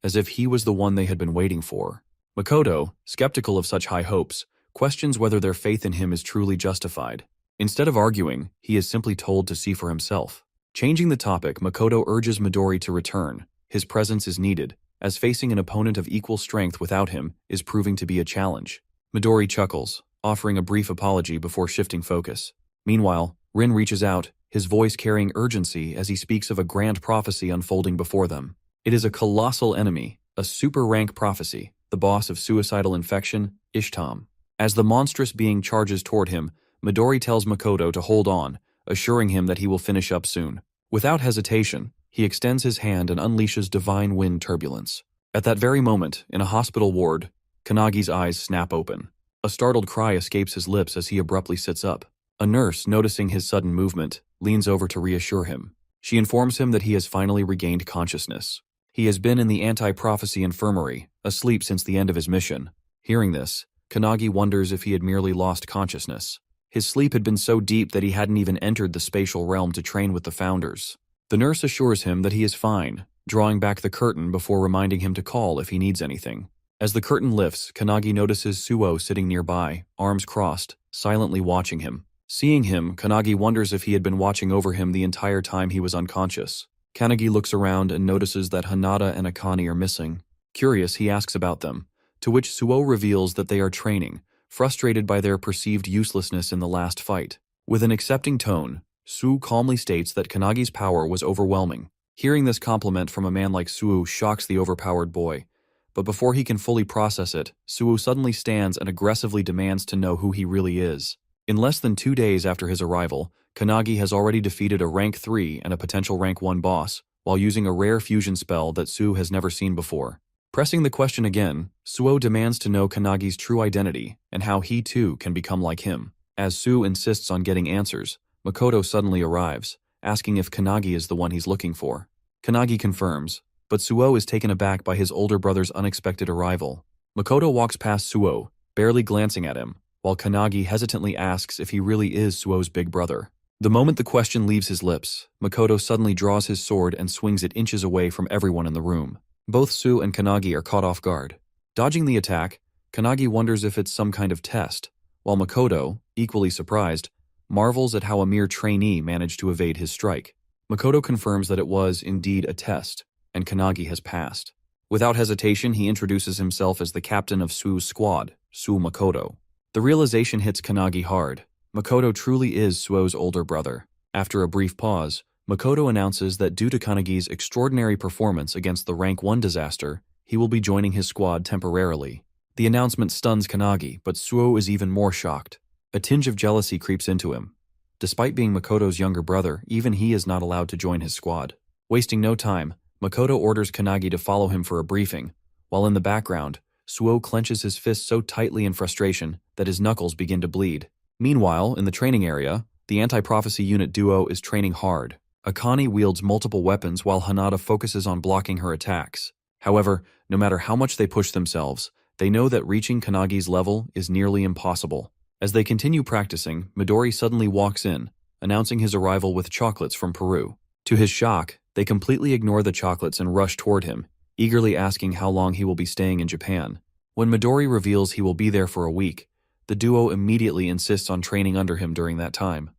as if he was the one they had been waiting for. Makoto, skeptical of such high hopes, questions whether their faith in him is truly justified. Instead of arguing, he is simply told to see for himself. Changing the topic, Makoto urges Midori to return. His presence is needed, as facing an opponent of equal strength without him is proving to be a challenge. Midori chuckles, offering a brief apology before shifting focus. Meanwhile, Rin reaches out, his voice carrying urgency as he speaks of a grand prophecy unfolding before them. It is a colossal enemy, a super-rank prophecy, the boss of suicidal infection, Ishtam. As the monstrous being charges toward him, Midori tells Makoto to hold on, assuring him that he will finish up soon. Without hesitation, he extends his hand and unleashes divine wind turbulence. At that very moment, in a hospital ward, Kanagi's eyes snap open. A startled cry escapes his lips as he abruptly sits up. A nurse, noticing his sudden movement, leans over to reassure him. She informs him that he has finally regained consciousness. He has been in the anti-prophecy infirmary, asleep since the end of his mission. Hearing this, Kanagi wonders if he had merely lost consciousness. His sleep had been so deep that he hadn't even entered the spatial realm to train with the founders. The nurse assures him that he is fine, drawing back the curtain before reminding him to call if he needs anything. As the curtain lifts, Kanagi notices Suo sitting nearby, arms crossed, silently watching him. Seeing him, Kanagi wonders if he had been watching over him the entire time he was unconscious. Kanagi looks around and notices that Hanada and Akane are missing. Curious, he asks about them, to which Suo reveals that they are training, frustrated by their perceived uselessness in the last fight. With an accepting tone, Suo calmly states that Kanagi's power was overwhelming. Hearing this compliment from a man like Suo shocks the overpowered boy, but before he can fully process it, Suo suddenly stands and aggressively demands to know who he really is. In less than 2 days after his arrival, Kanagi has already defeated a rank 3 and a potential rank 1 boss, while using a rare fusion spell that Suo has never seen before. Pressing the question again, Suo demands to know Kanagi's true identity and how he too can become like him. As Suo insists on getting answers, Makoto suddenly arrives, asking if Kanagi is the one he's looking for. Kanagi confirms, but Suo is taken aback by his older brother's unexpected arrival. Makoto walks past Suo, barely glancing at him, while Kanagi hesitantly asks if he really is Suo's big brother. The moment the question leaves his lips, Makoto suddenly draws his sword and swings it inches away from everyone in the room. Both Suo and Kanagi are caught off guard. Dodging the attack, Kanagi wonders if it's some kind of test, while Makoto, equally surprised, marvels at how a mere trainee managed to evade his strike. Makoto confirms that it was indeed a test, and Kanagi has passed. Without hesitation, he introduces himself as the captain of Suo's squad, Suo Makoto. The realization hits Kanagi hard. Makoto truly is Suo's older brother. After a brief pause, Makoto announces that due to Kanagi's extraordinary performance against the rank 1 disaster, he will be joining his squad temporarily. The announcement stuns Kanagi, but Suo is even more shocked. A tinge of jealousy creeps into him. Despite being Makoto's younger brother, even he is not allowed to join his squad. Wasting no time, Makoto orders Kanagi to follow him for a briefing, while in the background, Suo clenches his fist so tightly in frustration that his knuckles begin to bleed. Meanwhile, in the training area, the anti-prophecy unit duo is training hard. Akane wields multiple weapons while Hanada focuses on blocking her attacks. However, no matter how much they push themselves, they know that reaching Kanagi's level is nearly impossible. As they continue practicing, Midori suddenly walks in, announcing his arrival with chocolates from Peru. To his shock, they completely ignore the chocolates and rush toward him, eagerly asking how long he will be staying in Japan. When Midori reveals he will be there for a week, the duo immediately insists on training under him during that time.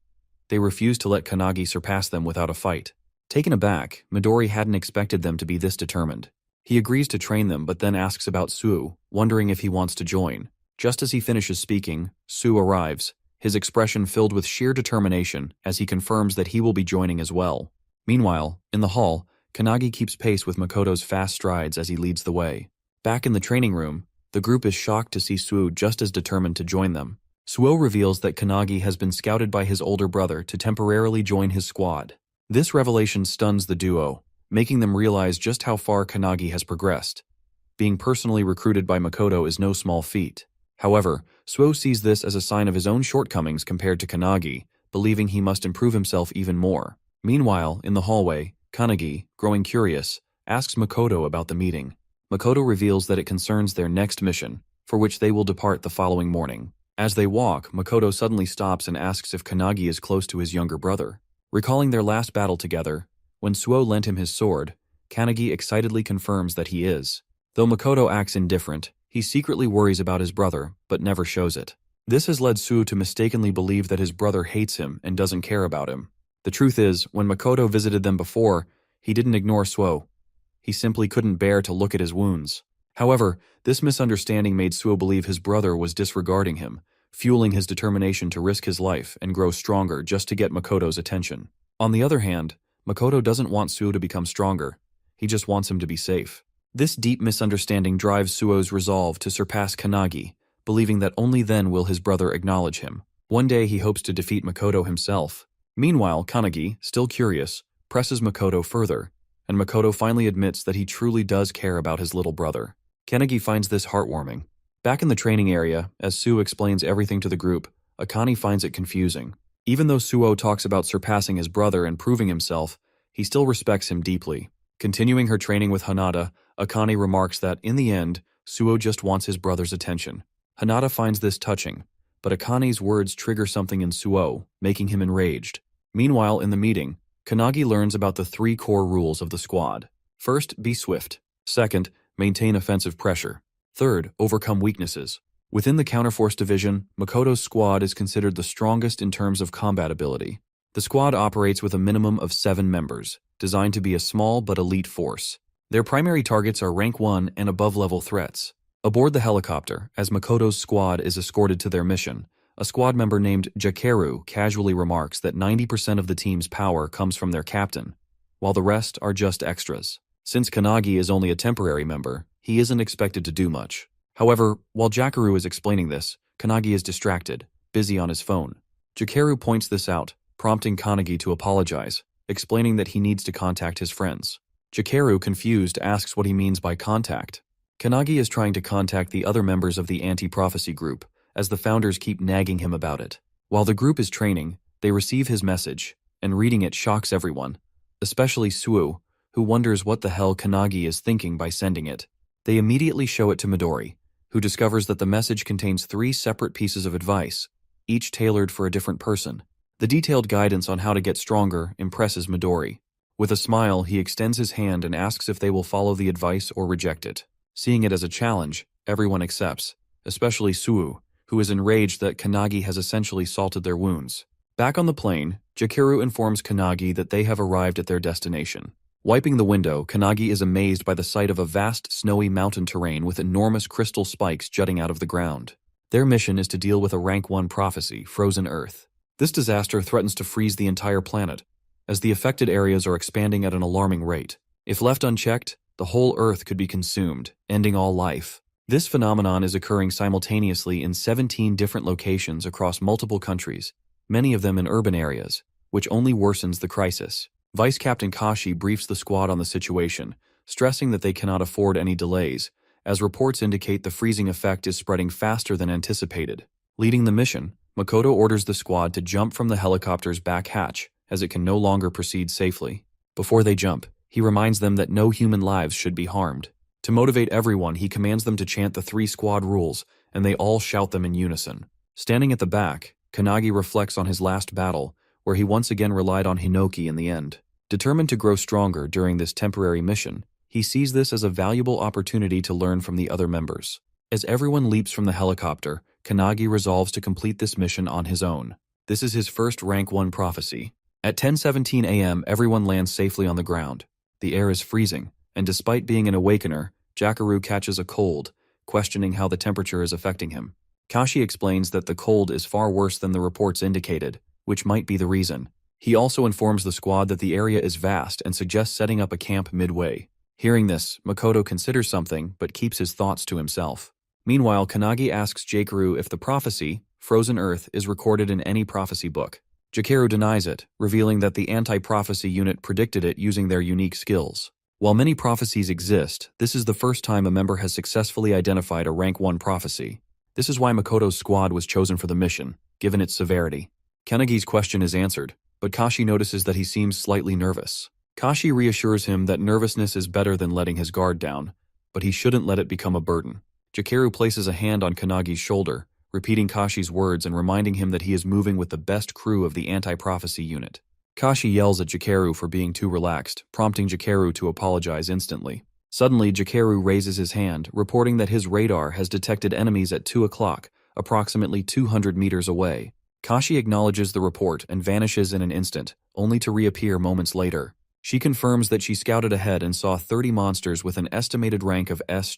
They refuse to let Kanagi surpass them without a fight. Taken aback, Midori hadn't expected them to be this determined. He agrees to train them but then asks about Suo, wondering if he wants to join. Just as he finishes speaking, Suo arrives, his expression filled with sheer determination as he confirms that he will be joining as well. Meanwhile, in the hall, Kanagi keeps pace with Makoto's fast strides as he leads the way. Back in the training room, the group is shocked to see Suo just as determined to join them. Suo reveals that Kanagi has been scouted by his older brother to temporarily join his squad. This revelation stuns the duo, making them realize just how far Kanagi has progressed. Being personally recruited by Makoto is no small feat. However, Suo sees this as a sign of his own shortcomings compared to Kanagi, believing he must improve himself even more. Meanwhile, in the hallway, Kanagi, growing curious, asks Makoto about the meeting. Makoto reveals that it concerns their next mission, for which they will depart the following morning. As they walk, Makoto suddenly stops and asks if Kanagi is close to his younger brother. Recalling their last battle together, when Suo lent him his sword, Kanagi excitedly confirms that he is. Though Makoto acts indifferent, he secretly worries about his brother, but never shows it. This has led Suo to mistakenly believe that his brother hates him and doesn't care about him. The truth is, when Makoto visited them before, he didn't ignore Suo. He simply couldn't bear to look at his wounds. However, this misunderstanding made Suo believe his brother was disregarding him, fueling his determination to risk his life and grow stronger just to get Makoto's attention. On the other hand, Makoto doesn't want Suo to become stronger. He just wants him to be safe. This deep misunderstanding drives Suo's resolve to surpass Kanagi, believing that only then will his brother acknowledge him. One day he hopes to defeat Makoto himself. Meanwhile, Kanagi, still curious, presses Makoto further, and Makoto finally admits that he truly does care about his little brother. Kanagi finds this heartwarming. Back in the training area, as Suo explains everything to the group, Akane finds it confusing. Even though Suo talks about surpassing his brother and proving himself, he still respects him deeply. Continuing her training with Hanada, Akane remarks that, in the end, Suo just wants his brother's attention. Hanada finds this touching, but Akane's words trigger something in Suo, making him enraged. Meanwhile, in the meeting, Kanagi learns about the 3 core rules of the squad. First, be swift. Second, maintain offensive pressure. Third, overcome weaknesses. Within the Counterforce division, Makoto's squad is considered the strongest in terms of combat ability. The squad operates with a minimum of 7 members, designed to be a small but elite force. Their primary targets are rank 1 and above-level threats. Aboard the helicopter, as Makoto's squad is escorted to their mission, a squad member named Jakeru casually remarks that 90% of the team's power comes from their captain, while the rest are just extras. Since Kanagi is only a temporary member, he isn't expected to do much. However, while Jakeru is explaining this, Kanagi is distracted, busy on his phone. Jakeru points this out, prompting Kanagi to apologize, explaining that he needs to contact his friends. Jakeru, confused, asks what he means by contact. Kanagi is trying to contact the other members of the anti-prophecy group, as the founders keep nagging him about it. While the group is training, they receive his message, and reading it shocks everyone, especially Suo, who wonders what the hell Kanagi is thinking by sending it. They immediately show it to Midori, who discovers that the message contains 3 separate pieces of advice, each tailored for a different person. The detailed guidance on how to get stronger impresses Midori. With a smile, he extends his hand and asks if they will follow the advice or reject it. Seeing it as a challenge, everyone accepts, especially Suo, who is enraged that Kanagi has essentially salted their wounds. Back on the plane, Jakeru informs Kanagi that they have arrived at their destination. Wiping the window, Kanagi is amazed by the sight of a vast snowy mountain terrain with enormous crystal spikes jutting out of the ground. Their mission is to deal with a rank 1 prophecy, Frozen Earth. This disaster threatens to freeze the entire planet, as the affected areas are expanding at an alarming rate. If left unchecked, the whole Earth could be consumed, ending all life. This phenomenon is occurring simultaneously in 17 different locations across multiple countries, many of them in urban areas, which only worsens the crisis. Vice Captain Kashi briefs the squad on the situation, stressing that they cannot afford any delays, as reports indicate the freezing effect is spreading faster than anticipated. Leading the mission, Makoto orders the squad to jump from the helicopter's back hatch, as it can no longer proceed safely. Before they jump, he reminds them that no human lives should be harmed. To motivate everyone, he commands them to chant the 3 squad rules, and they all shout them in unison. Standing at the back, Kanagi reflects on his last battle, where he once again relied on Hinoki in the end. Determined to grow stronger during this temporary mission, he sees this as a valuable opportunity to learn from the other members. As everyone leaps from the helicopter, Kannagi resolves to complete this mission on his own. This is his first Rank 1 prophecy. At 10:17 a.m., everyone lands safely on the ground. The air is freezing, and despite being an awakener, Jakaru catches a cold, questioning how the temperature is affecting him. Kashi explains that the cold is far worse than the reports indicated, which might be the reason. He also informs the squad that the area is vast and suggests setting up a camp midway. Hearing this, Makoto considers something but keeps his thoughts to himself. Meanwhile, Kannagi asks Jakaru if the prophecy, Frozen Earth, is recorded in any prophecy book. Jakaru denies it, revealing that the anti-prophecy unit predicted it using their unique skills. While many prophecies exist, this is the first time a member has successfully identified a Rank 1 prophecy. This is why Makoto's squad was chosen for the mission, given its severity. Kannagi's question is answered, but Kashi notices that he seems slightly nervous. Kashi reassures him that nervousness is better than letting his guard down, but he shouldn't let it become a burden. Jakaru places a hand on Kannagi's shoulder, repeating Kashi's words and reminding him that he is moving with the best crew of the anti-prophecy unit. Kashi yells at Jakaru for being too relaxed, prompting Jakaru to apologize instantly. Suddenly, Jakaru raises his hand, reporting that his radar has detected enemies at 2 o'clock, approximately 200 meters away. Kashi acknowledges the report and vanishes in an instant, only to reappear moments later. She confirms that she scouted ahead and saw 30 monsters with an estimated rank of S++.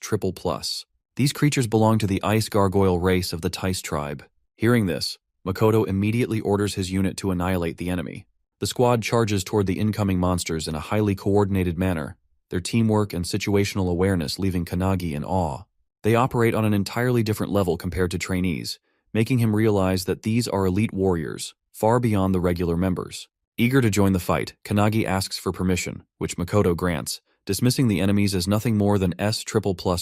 These creatures belong to the ice gargoyle race of the Tice tribe. Hearing this, Makoto immediately orders his unit to annihilate the enemy. The squad charges toward the incoming monsters in a highly coordinated manner, their teamwork and situational awareness leaving Kannagi in awe. They operate on an entirely different level compared to trainees, making him realize that these are elite warriors, far beyond the regular members. Eager to join the fight, Kannagi asks for permission, which Makoto grants, dismissing the enemies as nothing more than S++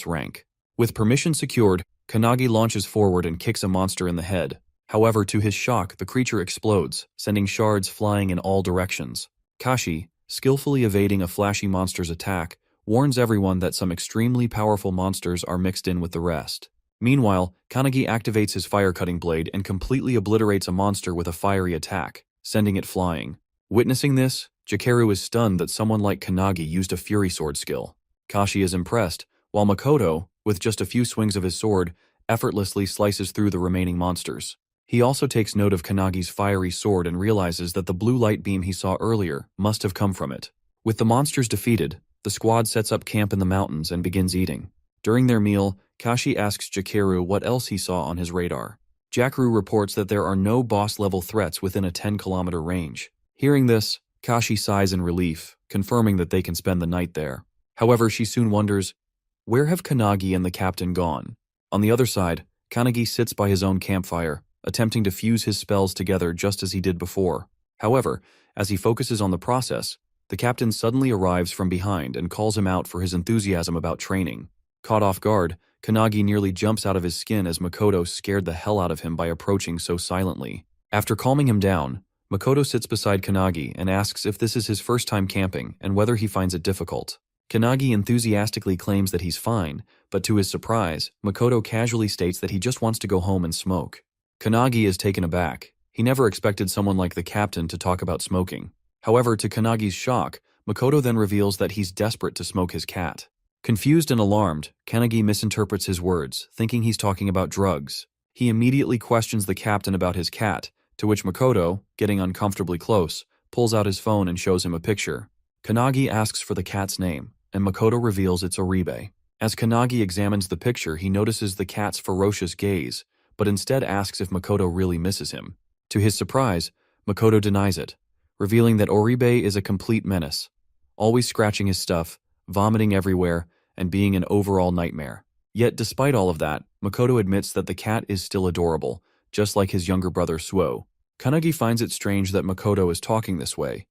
rank. With permission secured, Kannagi launches forward and kicks a monster in the head. However, to his shock, the creature explodes, sending shards flying in all directions. Kashi, skillfully evading a flashy monster's attack, warns everyone that some extremely powerful monsters are mixed in with the rest. Meanwhile, Kannagi activates his fire-cutting blade and completely obliterates a monster with a fiery attack, sending it flying. Witnessing this, Jakaru is stunned that someone like Kannagi used a Fury Sword skill. Kashi is impressed, while Makoto, with just a few swings of his sword, effortlessly slices through the remaining monsters. He also takes note of Kannagi's fiery sword and realizes that the blue light beam he saw earlier must have come from it. With the monsters defeated, the squad sets up camp in the mountains and begins eating. During their meal, Kashi asks Jakaru what else he saw on his radar. Jakaru reports that there are no boss-level threats within a 10-kilometer range. Hearing this, Kashi sighs in relief, confirming that they can spend the night there. However, she soon wonders, where have Kannagi and the captain gone? On the other side, Kannagi sits by his own campfire, attempting to fuse his spells together just as he did before. However, as he focuses on the process, the captain suddenly arrives from behind and calls him out for his enthusiasm about training. Caught off guard, Kannagi nearly jumps out of his skin as Makoto scared the hell out of him by approaching so silently. After calming him down, Makoto sits beside Kannagi and asks if this is his first time camping and whether he finds it difficult. Kannagi enthusiastically claims that he's fine, but to his surprise, Makoto casually states that he just wants to go home and smoke. Kannagi is taken aback. He never expected someone like the captain to talk about smoking. However, to Kannagi's shock, Makoto then reveals that he's desperate to smoke his cat. Confused and alarmed, Kannagi misinterprets his words, thinking he's talking about drugs. He immediately questions the captain about his cat, to which Makoto, getting uncomfortably close, pulls out his phone and shows him a picture. Kannagi asks for the cat's name, and Makoto reveals it's Oribe. As Kannagi examines the picture, he notices the cat's ferocious gaze, but instead asks if Makoto really misses him. To his surprise, Makoto denies it, revealing that Oribe is a complete menace, always scratching his stuff, vomiting everywhere, and being an overall nightmare. Yet despite all of that, Makoto admits that the cat is still adorable, just like his younger brother Suo. Kannagi finds it strange that Makoto is talking this way,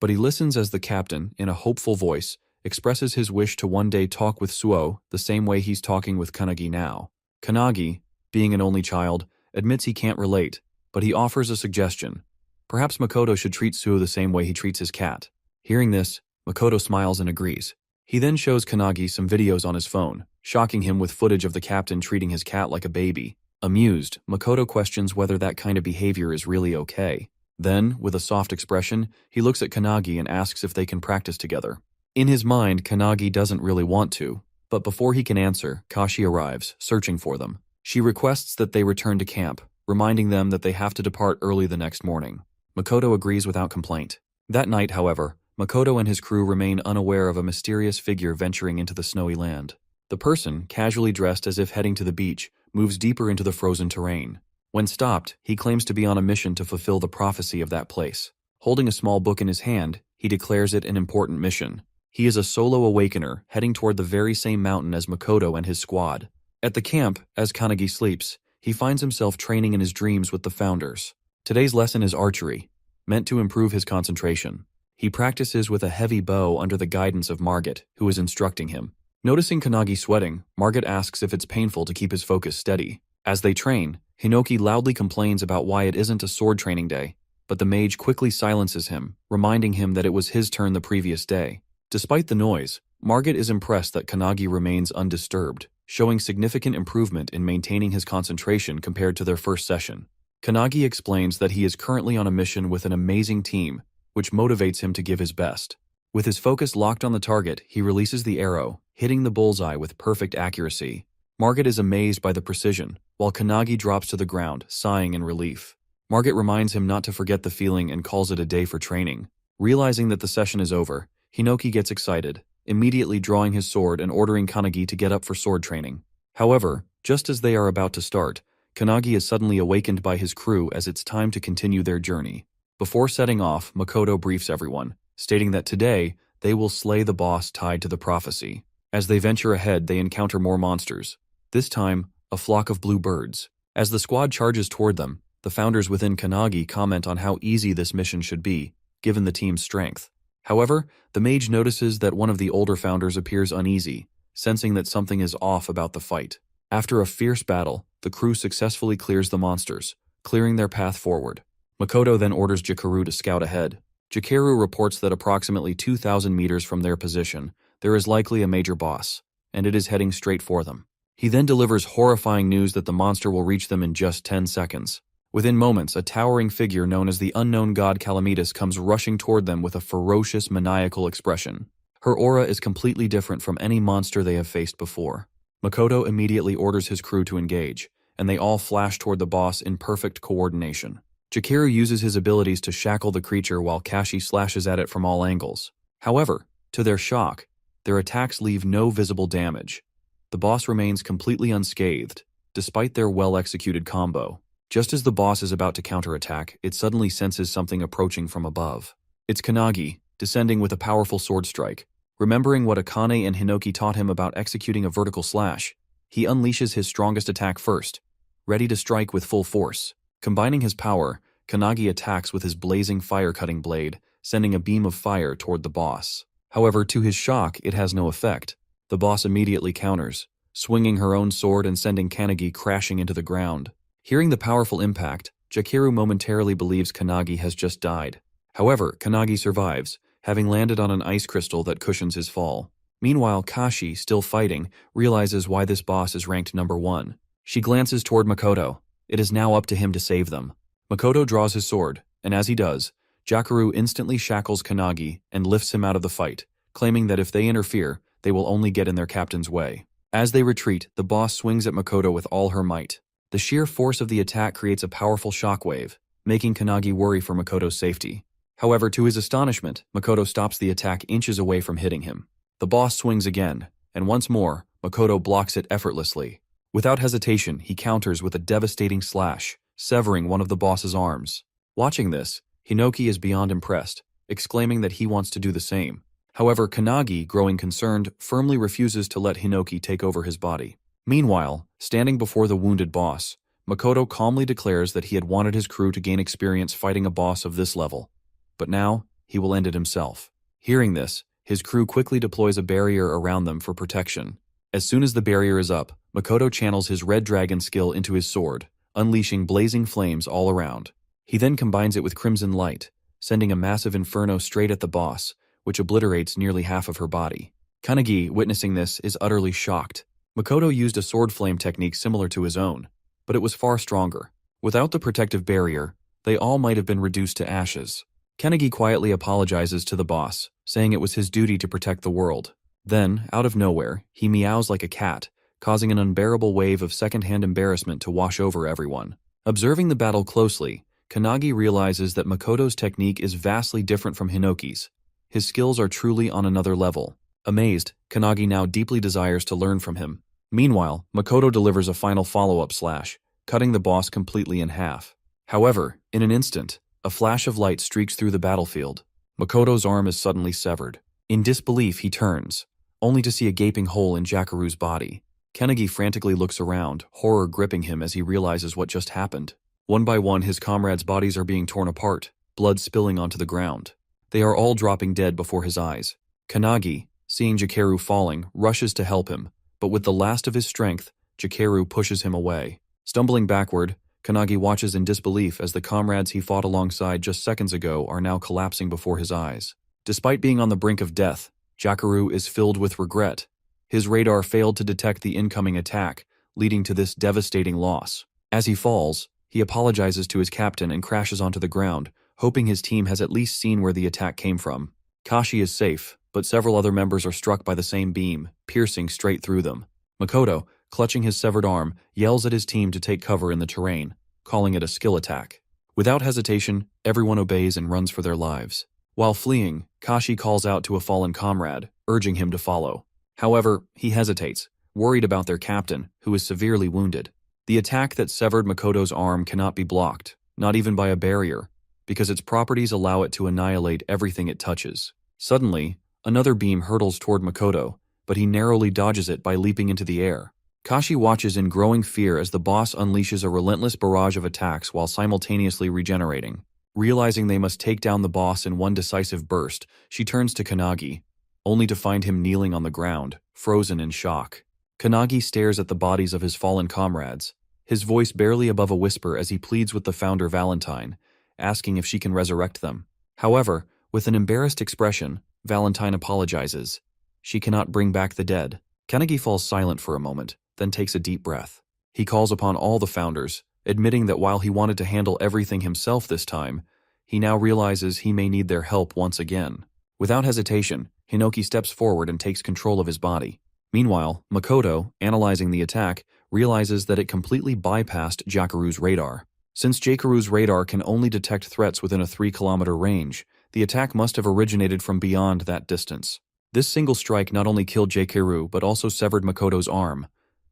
but he listens as the captain, in a hopeful voice, expresses his wish to one day talk with Suo the same way he's talking with Kannagi now. Kannagi, being an only child, admits he can't relate, but he offers a suggestion. Perhaps Makoto should treat Suo the same way he treats his cat. Hearing this, Makoto smiles and agrees. He then shows Kannagi some videos on his phone, shocking him with footage of the captain treating his cat like a baby. Amused, Makoto questions whether that kind of behavior is really okay. Then, with a soft expression, he looks at Kanagi and asks if they can practice together. In his mind, Kanagi doesn't really want to, but before he can answer, Kashi arrives, searching for them. She requests that they return to camp, reminding them that they have to depart early the next morning. Makoto agrees without complaint. That night, however, Makoto and his crew remain unaware of a mysterious figure venturing into the snowy land. The person, casually dressed as if heading to the beach, moves deeper into the frozen terrain. When stopped, he claims to be on a mission to fulfill the prophecy of that place. Holding a small book in his hand, he declares it an important mission. He is a solo awakener, heading toward the very same mountain as Makoto and his squad. At the camp, as Kanagi sleeps, he finds himself training in his dreams with the founders. Today's lesson is archery, meant to improve his concentration. He practices with a heavy bow under the guidance of Margit, who is instructing him. Noticing Kanagi sweating, Margit asks if it's painful to keep his focus steady. As they train, Hinoki loudly complains about why it isn't a sword training day, but the mage quickly silences him, reminding him that it was his turn the previous day. Despite the noise, Margit is impressed that Kanagi remains undisturbed, showing significant improvement in maintaining his concentration compared to their first session. Kanagi explains that he is currently on a mission with an amazing team, which motivates him to give his best. With his focus locked on the target, he releases the arrow, hitting the bullseye with perfect accuracy. Margit is amazed by the precision, while Kanagi drops to the ground, sighing in relief. Margit reminds him not to forget the feeling and calls it a day for training. Realizing that the session is over, Hinoki gets excited, immediately drawing his sword and ordering Kanagi to get up for sword training. However, just as they are about to start, Kanagi is suddenly awakened by his crew as it's time to continue their journey. Before setting off, Makoto briefs everyone, stating that today, they will slay the boss tied to the prophecy. As they venture ahead, they encounter more monsters. This time, a flock of blue birds. As the squad charges toward them, the founders within Kanagi comment on how easy this mission should be, given the team's strength. However, the mage notices that one of the older founders appears uneasy, sensing that something is off about the fight. After a fierce battle, the crew successfully clears the monsters, clearing their path forward. Makoto then orders Jikaru to scout ahead. Jikaru reports that approximately 2,000 meters from their position, there is likely a major boss, and it is heading straight for them. He then delivers horrifying news that the monster will reach them in just 10 seconds. Within moments, a towering figure known as the unknown god Calamitas comes rushing toward them with a ferocious, maniacal expression. Her aura is completely different from any monster they have faced before. Makoto immediately orders his crew to engage, and they all flash toward the boss in perfect coordination. Jikaru uses his abilities to shackle the creature while Kashi slashes at it from all angles. However, to their shock, their attacks leave no visible damage. The boss remains completely unscathed, despite their well-executed combo. Just as the boss is about to counterattack, it suddenly senses something approaching from above. It's Kanagi, descending with a powerful sword strike. Remembering what Akane and Hinoki taught him about executing a vertical slash, he unleashes his strongest attack first, ready to strike with full force. Combining his power, Kanagi attacks with his blazing fire-cutting blade, sending a beam of fire toward the boss. However, to his shock, it has no effect. The boss immediately counters, swinging her own sword and sending Kanagi crashing into the ground. Hearing the powerful impact, Jikaru momentarily believes Kanagi has just died. However, Kanagi survives, having landed on an ice crystal that cushions his fall. Meanwhile, Kashi, still fighting, realizes why this boss is ranked number 1. She glances toward Makoto. It is now up to him to save them. Makoto draws his sword, and as he does, Jikaru instantly shackles Kanagi and lifts him out of the fight, claiming that if they interfere, they will only get in their captain's way. As they retreat, the boss swings at Makoto with all her might. The sheer force of the attack creates a powerful shockwave, making Kanagi worry for Makoto's safety. However, to his astonishment, Makoto stops the attack inches away from hitting him. The boss swings again, and once more, Makoto blocks it effortlessly. Without hesitation, he counters with a devastating slash, severing one of the boss's arms. Watching this, Hinoki is beyond impressed, exclaiming that he wants to do the same. However, Kanagi, growing concerned, firmly refuses to let Hinoki take over his body. Meanwhile, standing before the wounded boss, Makoto calmly declares that he had wanted his crew to gain experience fighting a boss of this level. But now, he will end it himself. Hearing this, his crew quickly deploys a barrier around them for protection. As soon as the barrier is up, Makoto channels his red dragon skill into his sword, unleashing blazing flames all around. He then combines it with crimson light, sending a massive inferno straight at the boss, which obliterates nearly half of her body. Kanagi, witnessing this, is utterly shocked. Makoto used a sword flame technique similar to his own, but it was far stronger. Without the protective barrier, they all might have been reduced to ashes. Kennedy quietly apologizes to the boss, saying it was his duty to protect the world. Then, out of nowhere, he meows like a cat, causing an unbearable wave of second-hand embarrassment to wash over everyone. Observing the battle closely, Kannagi realizes that Makoto's technique is vastly different from Hinoki's. His skills are truly on another level. Amazed, Kannagi now deeply desires to learn from him. Meanwhile, Makoto delivers a final follow-up slash, cutting the boss completely in half. However, in an instant, a flash of light streaks through the battlefield. Makoto's arm is suddenly severed. In disbelief, he turns, only to see a gaping hole in Jakaru's body. Kennedy frantically looks around, horror gripping him as he realizes what just happened. One by one, his comrades' bodies are being torn apart, blood spilling onto the ground. They are all dropping dead before his eyes. Kannagi, seeing Jakaru falling, rushes to help him, but with the last of his strength, Jakaru pushes him away. Stumbling backward, Kannagi watches in disbelief as the comrades he fought alongside just seconds ago are now collapsing before his eyes. Despite being on the brink of death, Jakaru is filled with regret. His radar failed to detect the incoming attack, leading to this devastating loss. As he falls, he apologizes to his captain and crashes onto the ground, hoping his team has at least seen where the attack came from. Kashi is safe, but several other members are struck by the same beam, piercing straight through them. Makoto, clutching his severed arm, yells at his team to take cover in the terrain, calling it a skill attack. Without hesitation, everyone obeys and runs for their lives. While fleeing, Kashi calls out to a fallen comrade, urging him to follow. However, he hesitates, worried about their captain, who is severely wounded. The attack that severed Makoto's arm cannot be blocked, not even by a barrier, because its properties allow it to annihilate everything it touches. Suddenly, another beam hurtles toward Makoto, but he narrowly dodges it by leaping into the air. Kashi watches in growing fear as the boss unleashes a relentless barrage of attacks while simultaneously regenerating. Realizing they must take down the boss in one decisive burst, she turns to Kannagi, only to find him kneeling on the ground, frozen in shock. Kannagi stares at the bodies of his fallen comrades, his voice barely above a whisper as he pleads with the founder Valentine, asking if she can resurrect them. However, with an embarrassed expression, Valentine apologizes. She cannot bring back the dead. Kannagi falls silent for a moment, then takes a deep breath. He calls upon all the founders, admitting that while he wanted to handle everything himself this time, he now realizes he may need their help once again. Without hesitation, Hinoki steps forward and takes control of his body. Meanwhile, Makoto, analyzing the attack, realizes that it completely bypassed Jakaru's radar. Since Jakaru's radar can only detect threats within a 3-kilometer range, the attack must have originated from beyond that distance. This single strike not only killed Jakaru but also severed Makoto's arm,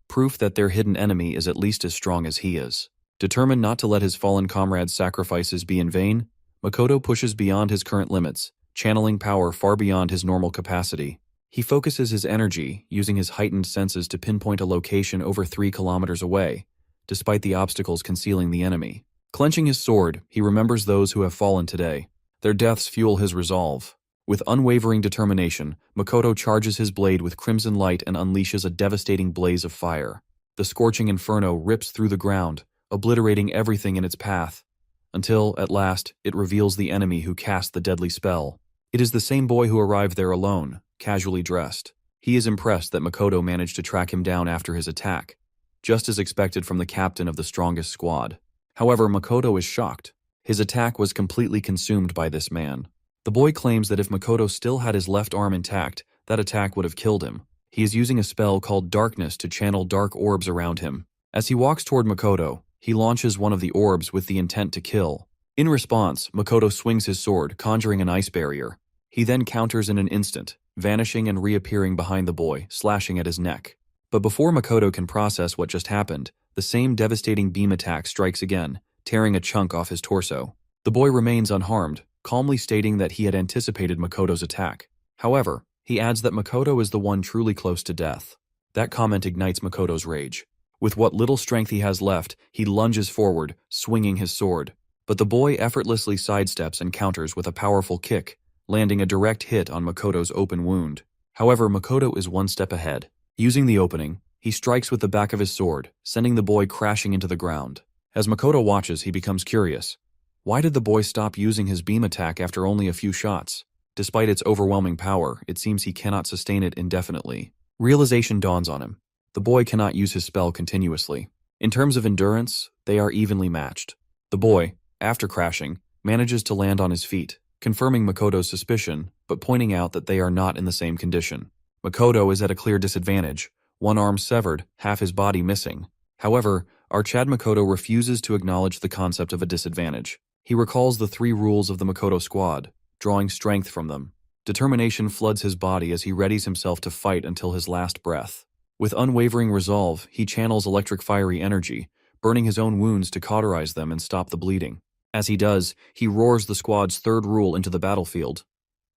proof that their hidden enemy is at least as strong as he is. Determined not to let his fallen comrades' sacrifices be in vain, Makoto pushes beyond his current limits, channeling power far beyond his normal capacity. He focuses his energy, using his heightened senses to pinpoint a location over 3 kilometers away, despite the obstacles concealing the enemy. Clenching his sword, he remembers those who have fallen today. Their deaths fuel his resolve. With unwavering determination, Makoto charges his blade with crimson light and unleashes a devastating blaze of fire. The scorching inferno rips through the ground, obliterating everything in its path, until, at last, it reveals the enemy who cast the deadly spell. It is the same boy who arrived there alone, casually dressed. He is impressed that Makoto managed to track him down after his attack, just as expected from the captain of the strongest squad. However, Makoto is shocked. His attack was completely consumed by this man. The boy claims that if Makoto still had his left arm intact, that attack would have killed him. He is using a spell called Darkness to channel dark orbs around him. As he walks toward Makoto, he launches one of the orbs with the intent to kill. In response, Makoto swings his sword, conjuring an ice barrier. He then counters in an instant, vanishing and reappearing behind the boy, slashing at his neck. But before Makoto can process what just happened, the same devastating beam attack strikes again, tearing a chunk off his torso. The boy remains unharmed, calmly stating that he had anticipated Makoto's attack. However, he adds that Makoto is the one truly close to death. That comment ignites Makoto's rage. With what little strength he has left, he lunges forward, swinging his sword. But the boy effortlessly sidesteps and counters with a powerful kick, landing a direct hit on Makoto's open wound. However, Makoto is one step ahead. Using the opening, he strikes with the back of his sword, sending the boy crashing into the ground. As Makoto watches, he becomes curious. Why did the boy stop using his beam attack after only a few shots? Despite its overwhelming power, it seems he cannot sustain it indefinitely. Realization dawns on him. The boy cannot use his spell continuously. In terms of endurance, they are evenly matched. The boy, after crashing, manages to land on his feet, confirming Makoto's suspicion, but pointing out that they are not in the same condition. Makoto is at a clear disadvantage, one arm severed, half his body missing. However, our Chad Makoto refuses to acknowledge the concept of a disadvantage. He recalls the 3 rules of the Makoto squad, drawing strength from them. Determination floods his body as he readies himself to fight until his last breath. With unwavering resolve, he channels electric fiery energy, burning his own wounds to cauterize them and stop the bleeding. As he does, he roars the squad's 3rd rule into the battlefield.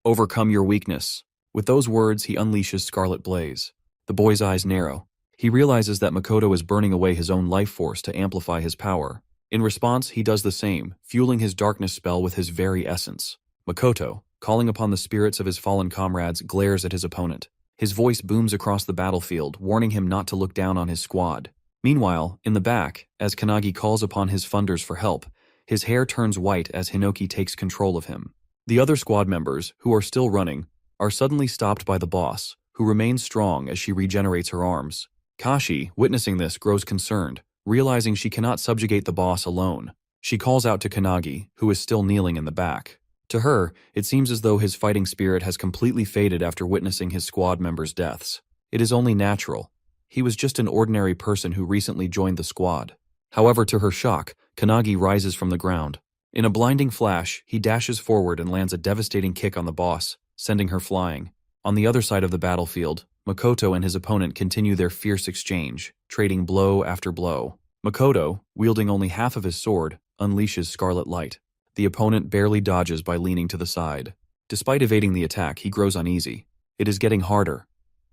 Overcome your weakness. With those words, he unleashes Scarlet Blaze. The boy's eyes narrow. He realizes that Makoto is burning away his own life force to amplify his power. In response, he does the same, fueling his darkness spell with his very essence. Makoto, calling upon the spirits of his fallen comrades, glares at his opponent. His voice booms across the battlefield, warning him not to look down on his squad. Meanwhile, in the back, as Kanagi calls upon his funders for help, his hair turns white as Hinoki takes control of him. The other squad members, who are still running, are suddenly stopped by the boss, who remains strong as she regenerates her arms. Kashi, witnessing this, grows concerned, realizing she cannot subjugate the boss alone. She calls out to Kanagi, who is still kneeling in the back. To her, it seems as though his fighting spirit has completely faded after witnessing his squad members' deaths. It is only natural. He was just an ordinary person who recently joined the squad. However, to her shock, Kanagi rises from the ground. In a blinding flash, he dashes forward and lands a devastating kick on the boss, sending her flying. On the other side of the battlefield, Makoto and his opponent continue their fierce exchange, trading blow after blow. Makoto, wielding only half of his sword, unleashes Scarlet Light. The opponent barely dodges by leaning to the side. Despite evading the attack, he grows uneasy. It is getting harder.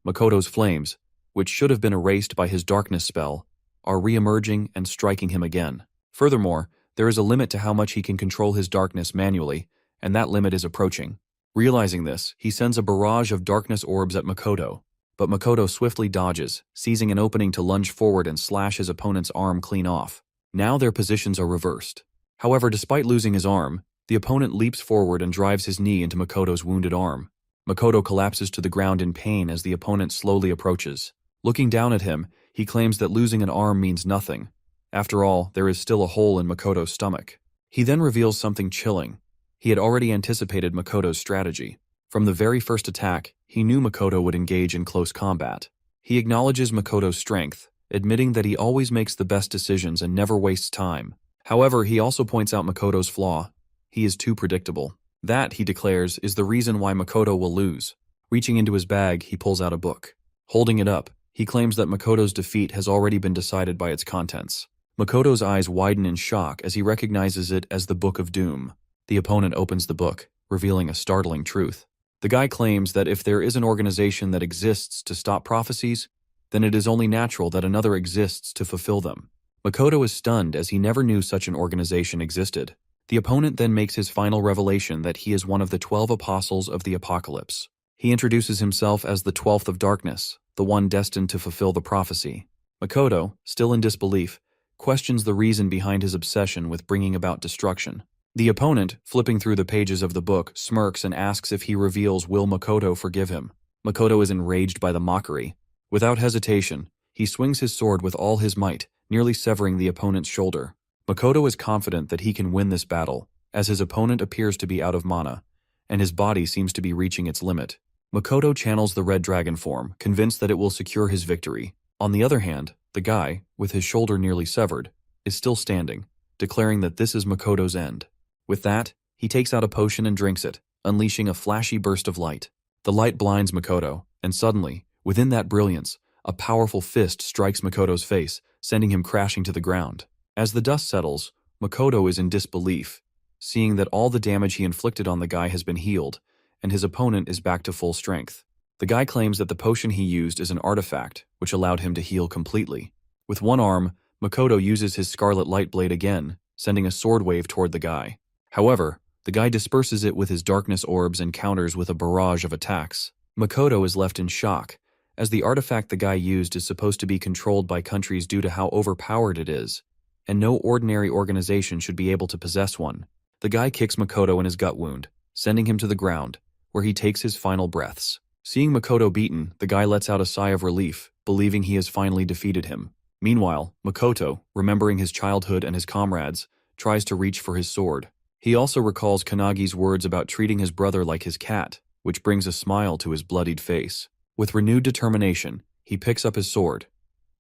Makoto's flames, which should have been erased by his darkness spell, are re-emerging and striking him again. Furthermore, there is a limit to how much he can control his darkness manually, and that limit is approaching. Realizing this, he sends a barrage of darkness orbs at Makoto, but Makoto swiftly dodges, seizing an opening to lunge forward and slash his opponent's arm clean off. Now their positions are reversed. However, despite losing his arm, the opponent leaps forward and drives his knee into Makoto's wounded arm. Makoto collapses to the ground in pain as the opponent slowly approaches. Looking down at him, he claims that losing an arm means nothing. After all, there is still a hole in Makoto's stomach. He then reveals something chilling. He had already anticipated Makoto's strategy. From the very first attack, he knew Makoto would engage in close combat. He acknowledges Makoto's strength, admitting that he always makes the best decisions and never wastes time. However, he also points out Makoto's flaw. He is too predictable. That, he declares, is the reason why Makoto will lose. Reaching into his bag, he pulls out a book. Holding it up, he claims that Makoto's defeat has already been decided by its contents. Makoto's eyes widen in shock as he recognizes it as the Book of Doom. The opponent opens the book, revealing a startling truth. The guy claims that if there is an organization that exists to stop prophecies, then it is only natural that another exists to fulfill them. Makoto is stunned as he never knew such an organization existed. The opponent then makes his final revelation that he is one of the 12 apostles of the apocalypse. He introduces himself as the 12th of darkness, the one destined to fulfill the prophecy. Makoto, still in disbelief, questions the reason behind his obsession with bringing about destruction. The opponent, flipping through the pages of the book, smirks and asks if he reveals will Makoto forgive him. Makoto is enraged by the mockery. Without hesitation, he swings his sword with all his might, nearly severing the opponent's shoulder. Makoto is confident that he can win this battle, as his opponent appears to be out of mana, and his body seems to be reaching its limit. Makoto channels the red dragon form, convinced that it will secure his victory. On the other hand, the guy, with his shoulder nearly severed, is still standing, declaring that this is Makoto's end. With that, he takes out a potion and drinks it, unleashing a flashy burst of light. The light blinds Makoto, and suddenly, within that brilliance, a powerful fist strikes Makoto's face, sending him crashing to the ground. As the dust settles, Makoto is in disbelief, seeing that all the damage he inflicted on the guy has been healed, and his opponent is back to full strength. The guy claims that the potion he used is an artifact, which allowed him to heal completely. With one arm, Makoto uses his scarlet light blade again, sending a sword wave toward the guy. However, the guy disperses it with his darkness orbs and counters with a barrage of attacks. Makoto is left in shock, as the artifact the guy used is supposed to be controlled by countries due to how overpowered it is, and no ordinary organization should be able to possess one. The guy kicks Makoto in his gut wound, sending him to the ground, where he takes his final breaths. Seeing Makoto beaten, the guy lets out a sigh of relief, believing he has finally defeated him. Meanwhile, Makoto, remembering his childhood and his comrades, tries to reach for his sword. He also recalls Kanagi's words about treating his brother like his cat, which brings a smile to his bloodied face. With renewed determination, he picks up his sword,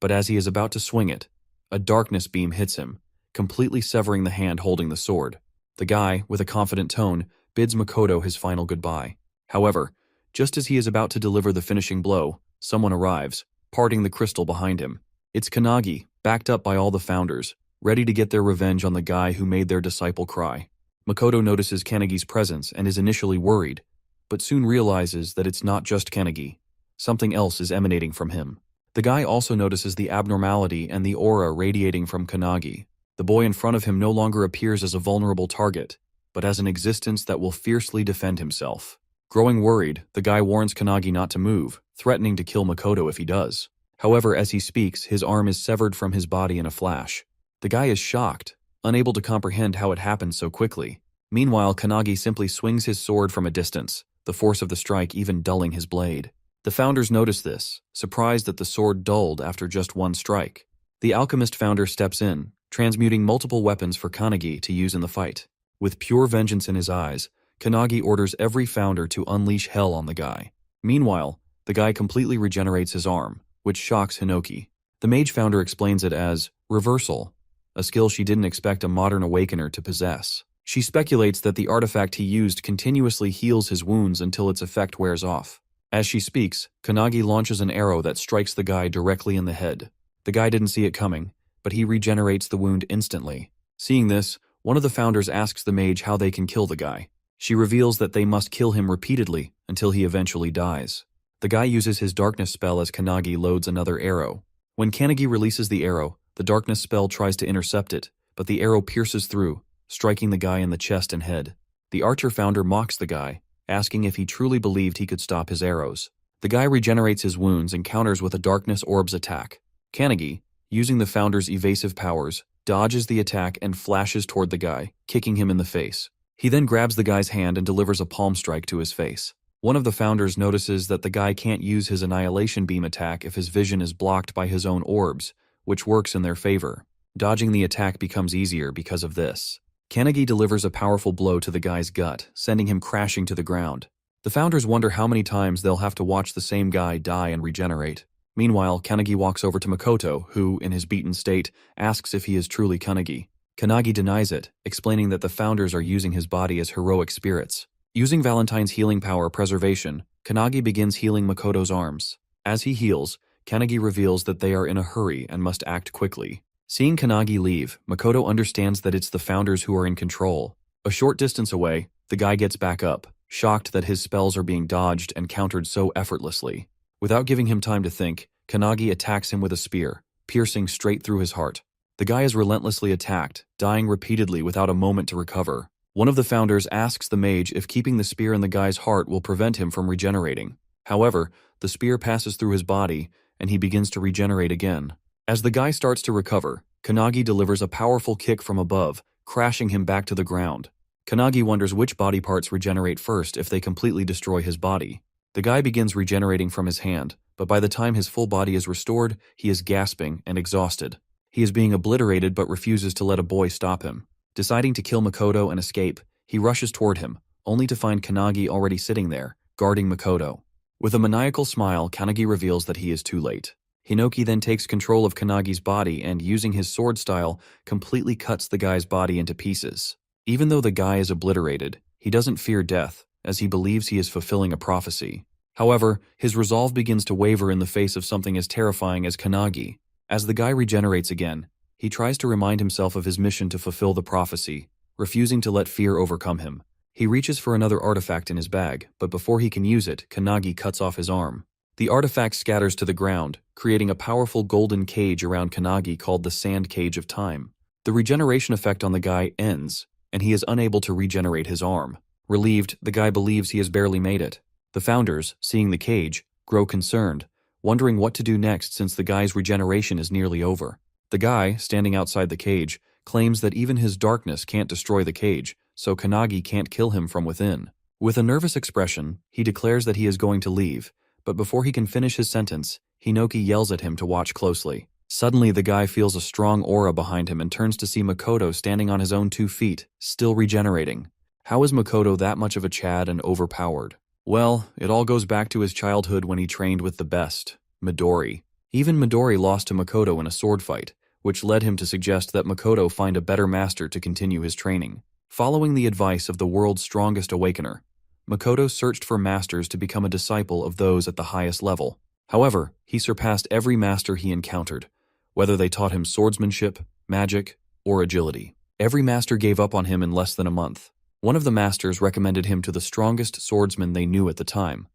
but as he is about to swing it, a darkness beam hits him, completely severing the hand holding the sword. The guy, with a confident tone, bids Makoto his final goodbye. However, just as he is about to deliver the finishing blow, someone arrives, parting the crystal behind him. It's Kanagi, backed up by all the founders, ready to get their revenge on the guy who made their disciple cry. Makoto notices Kanagi's presence and is initially worried, but soon realizes that it's not just Kanagi. Something else is emanating from him. The guy also notices the abnormality and the aura radiating from Kanagi. The boy in front of him no longer appears as a vulnerable target, but as an existence that will fiercely defend himself. Growing worried, the guy warns Kanagi not to move, threatening to kill Makoto if he does. However, as he speaks, his arm is severed from his body in a flash. The guy is shocked, unable to comprehend how it happened so quickly. Meanwhile, Kanagi simply swings his sword from a distance, the force of the strike even dulling his blade. The founders notice this, surprised that the sword dulled after just one strike. The alchemist founder steps in, transmuting multiple weapons for Kanagi to use in the fight. With pure vengeance in his eyes, Kanagi orders every founder to unleash hell on the guy. Meanwhile, the guy completely regenerates his arm, which shocks Hinoki. The mage founder explains it as reversal, a skill she didn't expect a modern awakener to possess. She speculates that the artifact he used continuously heals his wounds until its effect wears off. As she speaks, Kanagi launches an arrow that strikes the guy directly in the head. The guy didn't see it coming, but he regenerates the wound instantly. Seeing this, one of the founders asks the mage how they can kill the guy. She reveals that they must kill him repeatedly until he eventually dies. The guy uses his darkness spell as Kanagi loads another arrow. When Kanagi releases the arrow, the darkness spell tries to intercept it, but the arrow pierces through, striking the guy in the chest and head. The archer founder mocks the guy, asking if he truly believed he could stop his arrows. The guy regenerates his wounds and counters with a darkness orb's attack. Kanagi, using the founder's evasive powers, dodges the attack and flashes toward the guy, kicking him in the face. He then grabs the guy's hand and delivers a palm strike to his face. One of the founders notices that the guy can't use his annihilation beam attack if his vision is blocked by his own orbs, which works in their favor. Dodging the attack becomes easier because of this. Kanagi delivers a powerful blow to the guy's gut, sending him crashing to the ground. The founders wonder how many times they'll have to watch the same guy die and regenerate. Meanwhile, Kanagi walks over to Makoto, who, in his beaten state, asks if he is truly Kanagi. Kanagi denies it, explaining that the founders are using his body as heroic spirits. Using Valentine's healing power preservation, Kanagi begins healing Makoto's arms. As he heals, Kanagi reveals that they are in a hurry and must act quickly. Seeing Kanagi leave, Makoto understands that it's the founders who are in control. A short distance away, the guy gets back up, shocked that his spells are being dodged and countered so effortlessly. Without giving him time to think, Kanagi attacks him with a spear, piercing straight through his heart. The guy is relentlessly attacked, dying repeatedly without a moment to recover. One of the founders asks the mage if keeping the spear in the guy's heart will prevent him from regenerating. However, the spear passes through his body, and he begins to regenerate again. As the guy starts to recover, Kanagi delivers a powerful kick from above, crashing him back to the ground. Kanagi wonders which body parts regenerate first if they completely destroy his body. The guy begins regenerating from his hand, but by the time his full body is restored, he is gasping and exhausted. He is being obliterated but refuses to let a boy stop him. Deciding to kill Makoto and escape, he rushes toward him, only to find Kanagi already sitting there, guarding Makoto. With a maniacal smile, Kanagi reveals that he is too late. Hinoki then takes control of Kanagi's body and, using his sword style, completely cuts the guy's body into pieces. Even though the guy is obliterated, he doesn't fear death, as he believes he is fulfilling a prophecy. However, his resolve begins to waver in the face of something as terrifying as Kanagi. As the guy regenerates again, he tries to remind himself of his mission to fulfill the prophecy, refusing to let fear overcome him. He reaches for another artifact in his bag, but before he can use it, Kanagi cuts off his arm. The artifact scatters to the ground, creating a powerful golden cage around Kanagi called the Sand Cage of Time. The regeneration effect on the guy ends, and he is unable to regenerate his arm. Relieved, the guy believes he has barely made it. The founders, seeing the cage, grow concerned, wondering what to do next since the guy's regeneration is nearly over. The guy, standing outside the cage, claims that even his darkness can't destroy the cage, so Kanagi can't kill him from within. With a nervous expression, he declares that he is going to leave, but before he can finish his sentence, Hinoki yells at him to watch closely. Suddenly, the guy feels a strong aura behind him and turns to see Makoto standing on his own 2 feet, still regenerating. How is Makoto that much of a Chad and overpowered? Well, it all goes back to his childhood when he trained with the best, Midori. Even Midori lost to Makoto in a sword fight, which led him to suggest that Makoto find a better master to continue his training. Following the advice of the world's strongest awakener, Makoto searched for masters to become a disciple of those at the highest level. However, he surpassed every master he encountered, whether they taught him swordsmanship, magic, or agility. Every master gave up on him in less than a month. One of the masters recommended him to the strongest swordsman they knew at the time,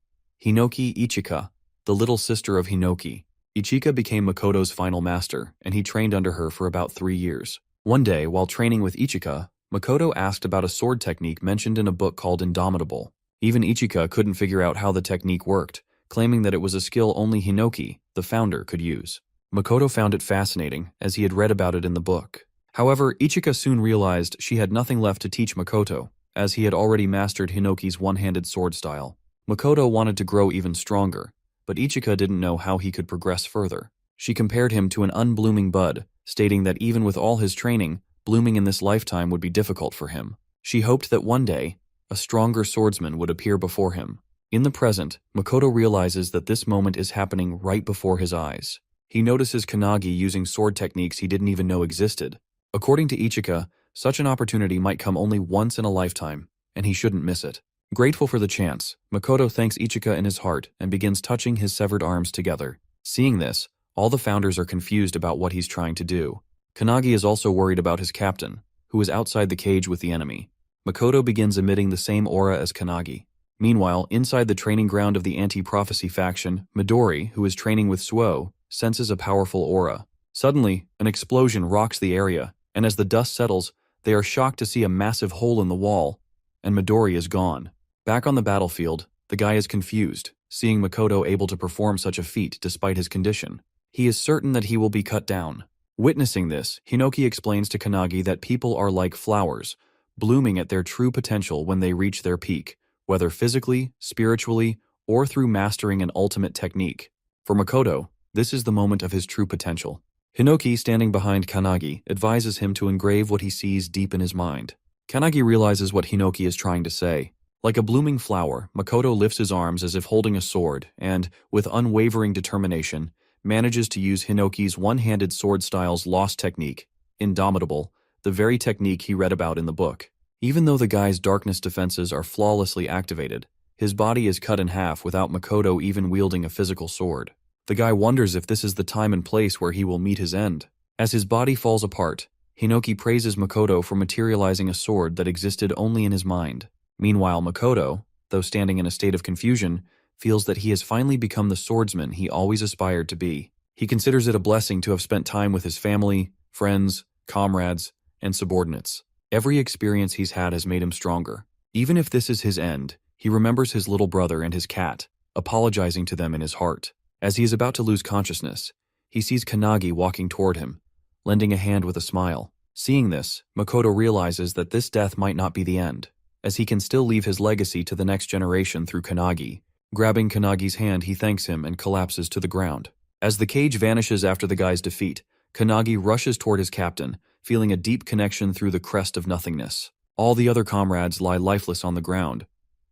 Hinoki Ichika, the little sister of Hinoki. Ichika became Makoto's final master, and he trained under her for about 3 years. One day, while training with Ichika, Makoto asked about a sword technique mentioned in a book called Indomitable. Even Ichika couldn't figure out how the technique worked, claiming that it was a skill only Hinoki, the founder, could use. Makoto found it fascinating, as he had read about it in the book. However, Ichika soon realized she had nothing left to teach Makoto, as he had already mastered Hinoki's one-handed sword style. Makoto wanted to grow even stronger, but Ichika didn't know how he could progress further. She compared him to an unblooming bud, stating that even with all his training, blooming in this lifetime would be difficult for him. She hoped that one day, a stronger swordsman would appear before him. In the present, Makoto realizes that this moment is happening right before his eyes. He notices Kanagi using sword techniques he didn't even know existed. According to Ichika, such an opportunity might come only once in a lifetime, and he shouldn't miss it. Grateful for the chance, Makoto thanks Ichika in his heart and begins touching his severed arms together. Seeing this, all the founders are confused about what he's trying to do. Kanagi is also worried about his captain, who is outside the cage with the enemy. Makoto begins emitting the same aura as Kanagi. Meanwhile, inside the training ground of the anti-prophecy faction, Midori, who is training with Suo, senses a powerful aura. Suddenly, an explosion rocks the area, and as the dust settles, they are shocked to see a massive hole in the wall, and Midori is gone. Back on the battlefield, the guy is confused, seeing Makoto able to perform such a feat despite his condition. He is certain that he will be cut down. Witnessing this, Hinoki explains to Kanagi that people are like flowers, blooming at their true potential when they reach their peak, whether physically, spiritually, or through mastering an ultimate technique. For Makoto, this is the moment of his true potential. Hinoki, standing behind Kanagi, advises him to engrave what he sees deep in his mind. Kanagi realizes what Hinoki is trying to say. Like a blooming flower, Makoto lifts his arms as if holding a sword and, with unwavering determination, manages to use Hinoki's one-handed sword style's lost technique, Indomitable, the very technique he read about in the book. Even though the guy's darkness defenses are flawlessly activated, his body is cut in half without Makoto even wielding a physical sword. The guy wonders if this is the time and place where he will meet his end. As his body falls apart, Hinoki praises Makoto for materializing a sword that existed only in his mind. Meanwhile, Makoto, though standing in a state of confusion, feels that he has finally become the swordsman he always aspired to be. He considers it a blessing to have spent time with his family, friends, comrades, and subordinates. Every experience he's had has made him stronger. Even if this is his end, he remembers his little brother and his cat, apologizing to them in his heart. As he is about to lose consciousness, he sees Kanagi walking toward him, lending a hand with a smile. Seeing this, Makoto realizes that this death might not be the end, as he can still leave his legacy to the next generation through Kanagi. Grabbing Kanagi's hand, he thanks him and collapses to the ground. As the cage vanishes after the guy's defeat, Kanagi rushes toward his captain, feeling a deep connection through the crest of nothingness. All the other comrades lie lifeless on the ground,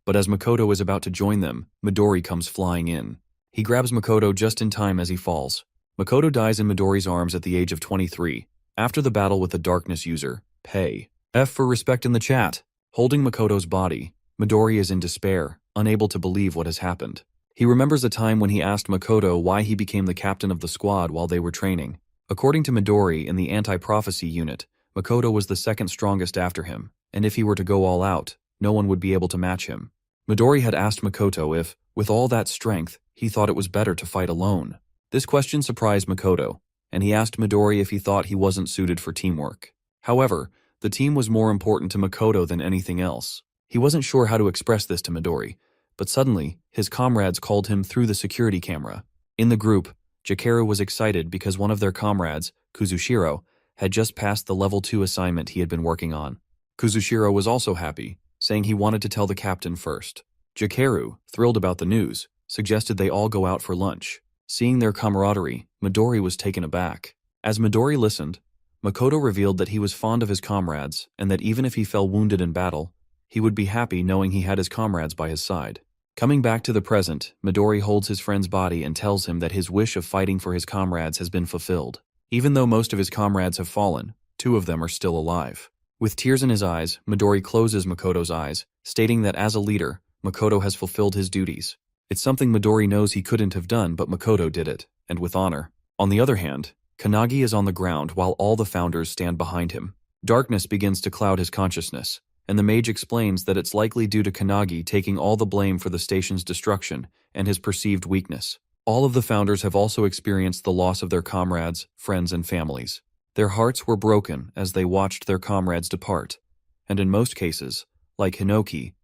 but as Makoto is about to join them, Midori comes flying in. He grabs Makoto just in time as he falls. Makoto dies in Midori's arms at the age of 23, after the battle with the darkness user, Pei. F for respect in the chat. Holding Makoto's body, Midori is in despair, unable to believe what has happened. He remembers a time when he asked Makoto why he became the captain of the squad while they were training. According to Midori in the anti-prophecy unit, Makoto was the second strongest after him, and if he were to go all out, no one would be able to match him. Midori had asked Makoto if, with all that strength, he thought it was better to fight alone. This question surprised Makoto, and he asked Midori if he thought he wasn't suited for teamwork. However, the team was more important to Makoto than anything else. He wasn't sure how to express this to Midori, but suddenly, his comrades called him through the security camera. In the group, Jakeru was excited because one of their comrades, Kuzushiro, had just passed the level 2 assignment he had been working on. Kuzushiro was also happy, saying he wanted to tell the captain first. Jakeru, thrilled about the news, suggested they all go out for lunch. Seeing their camaraderie, Midori was taken aback. As Midori listened, Makoto revealed that he was fond of his comrades and that even if he fell wounded in battle, he would be happy knowing he had his comrades by his side. Coming back to the present, Midori holds his friend's body and tells him that his wish of fighting for his comrades has been fulfilled. Even though most of his comrades have fallen, 2 of them are still alive. With tears in his eyes, Midori closes Makoto's eyes, stating that as a leader, Makoto has fulfilled his duties. It's something Midori knows he couldn't have done, but Makoto did it, and with honor. On the other hand, Kanagi is on the ground while all the founders stand behind him. Darkness begins to cloud his consciousness, and the mage explains that it's likely due to Kanagi taking all the blame for the station's destruction and his perceived weakness. All of the founders have also experienced the loss of their comrades, friends, and families. Their hearts were broken as they watched their comrades depart, and in most cases, like Hinoki,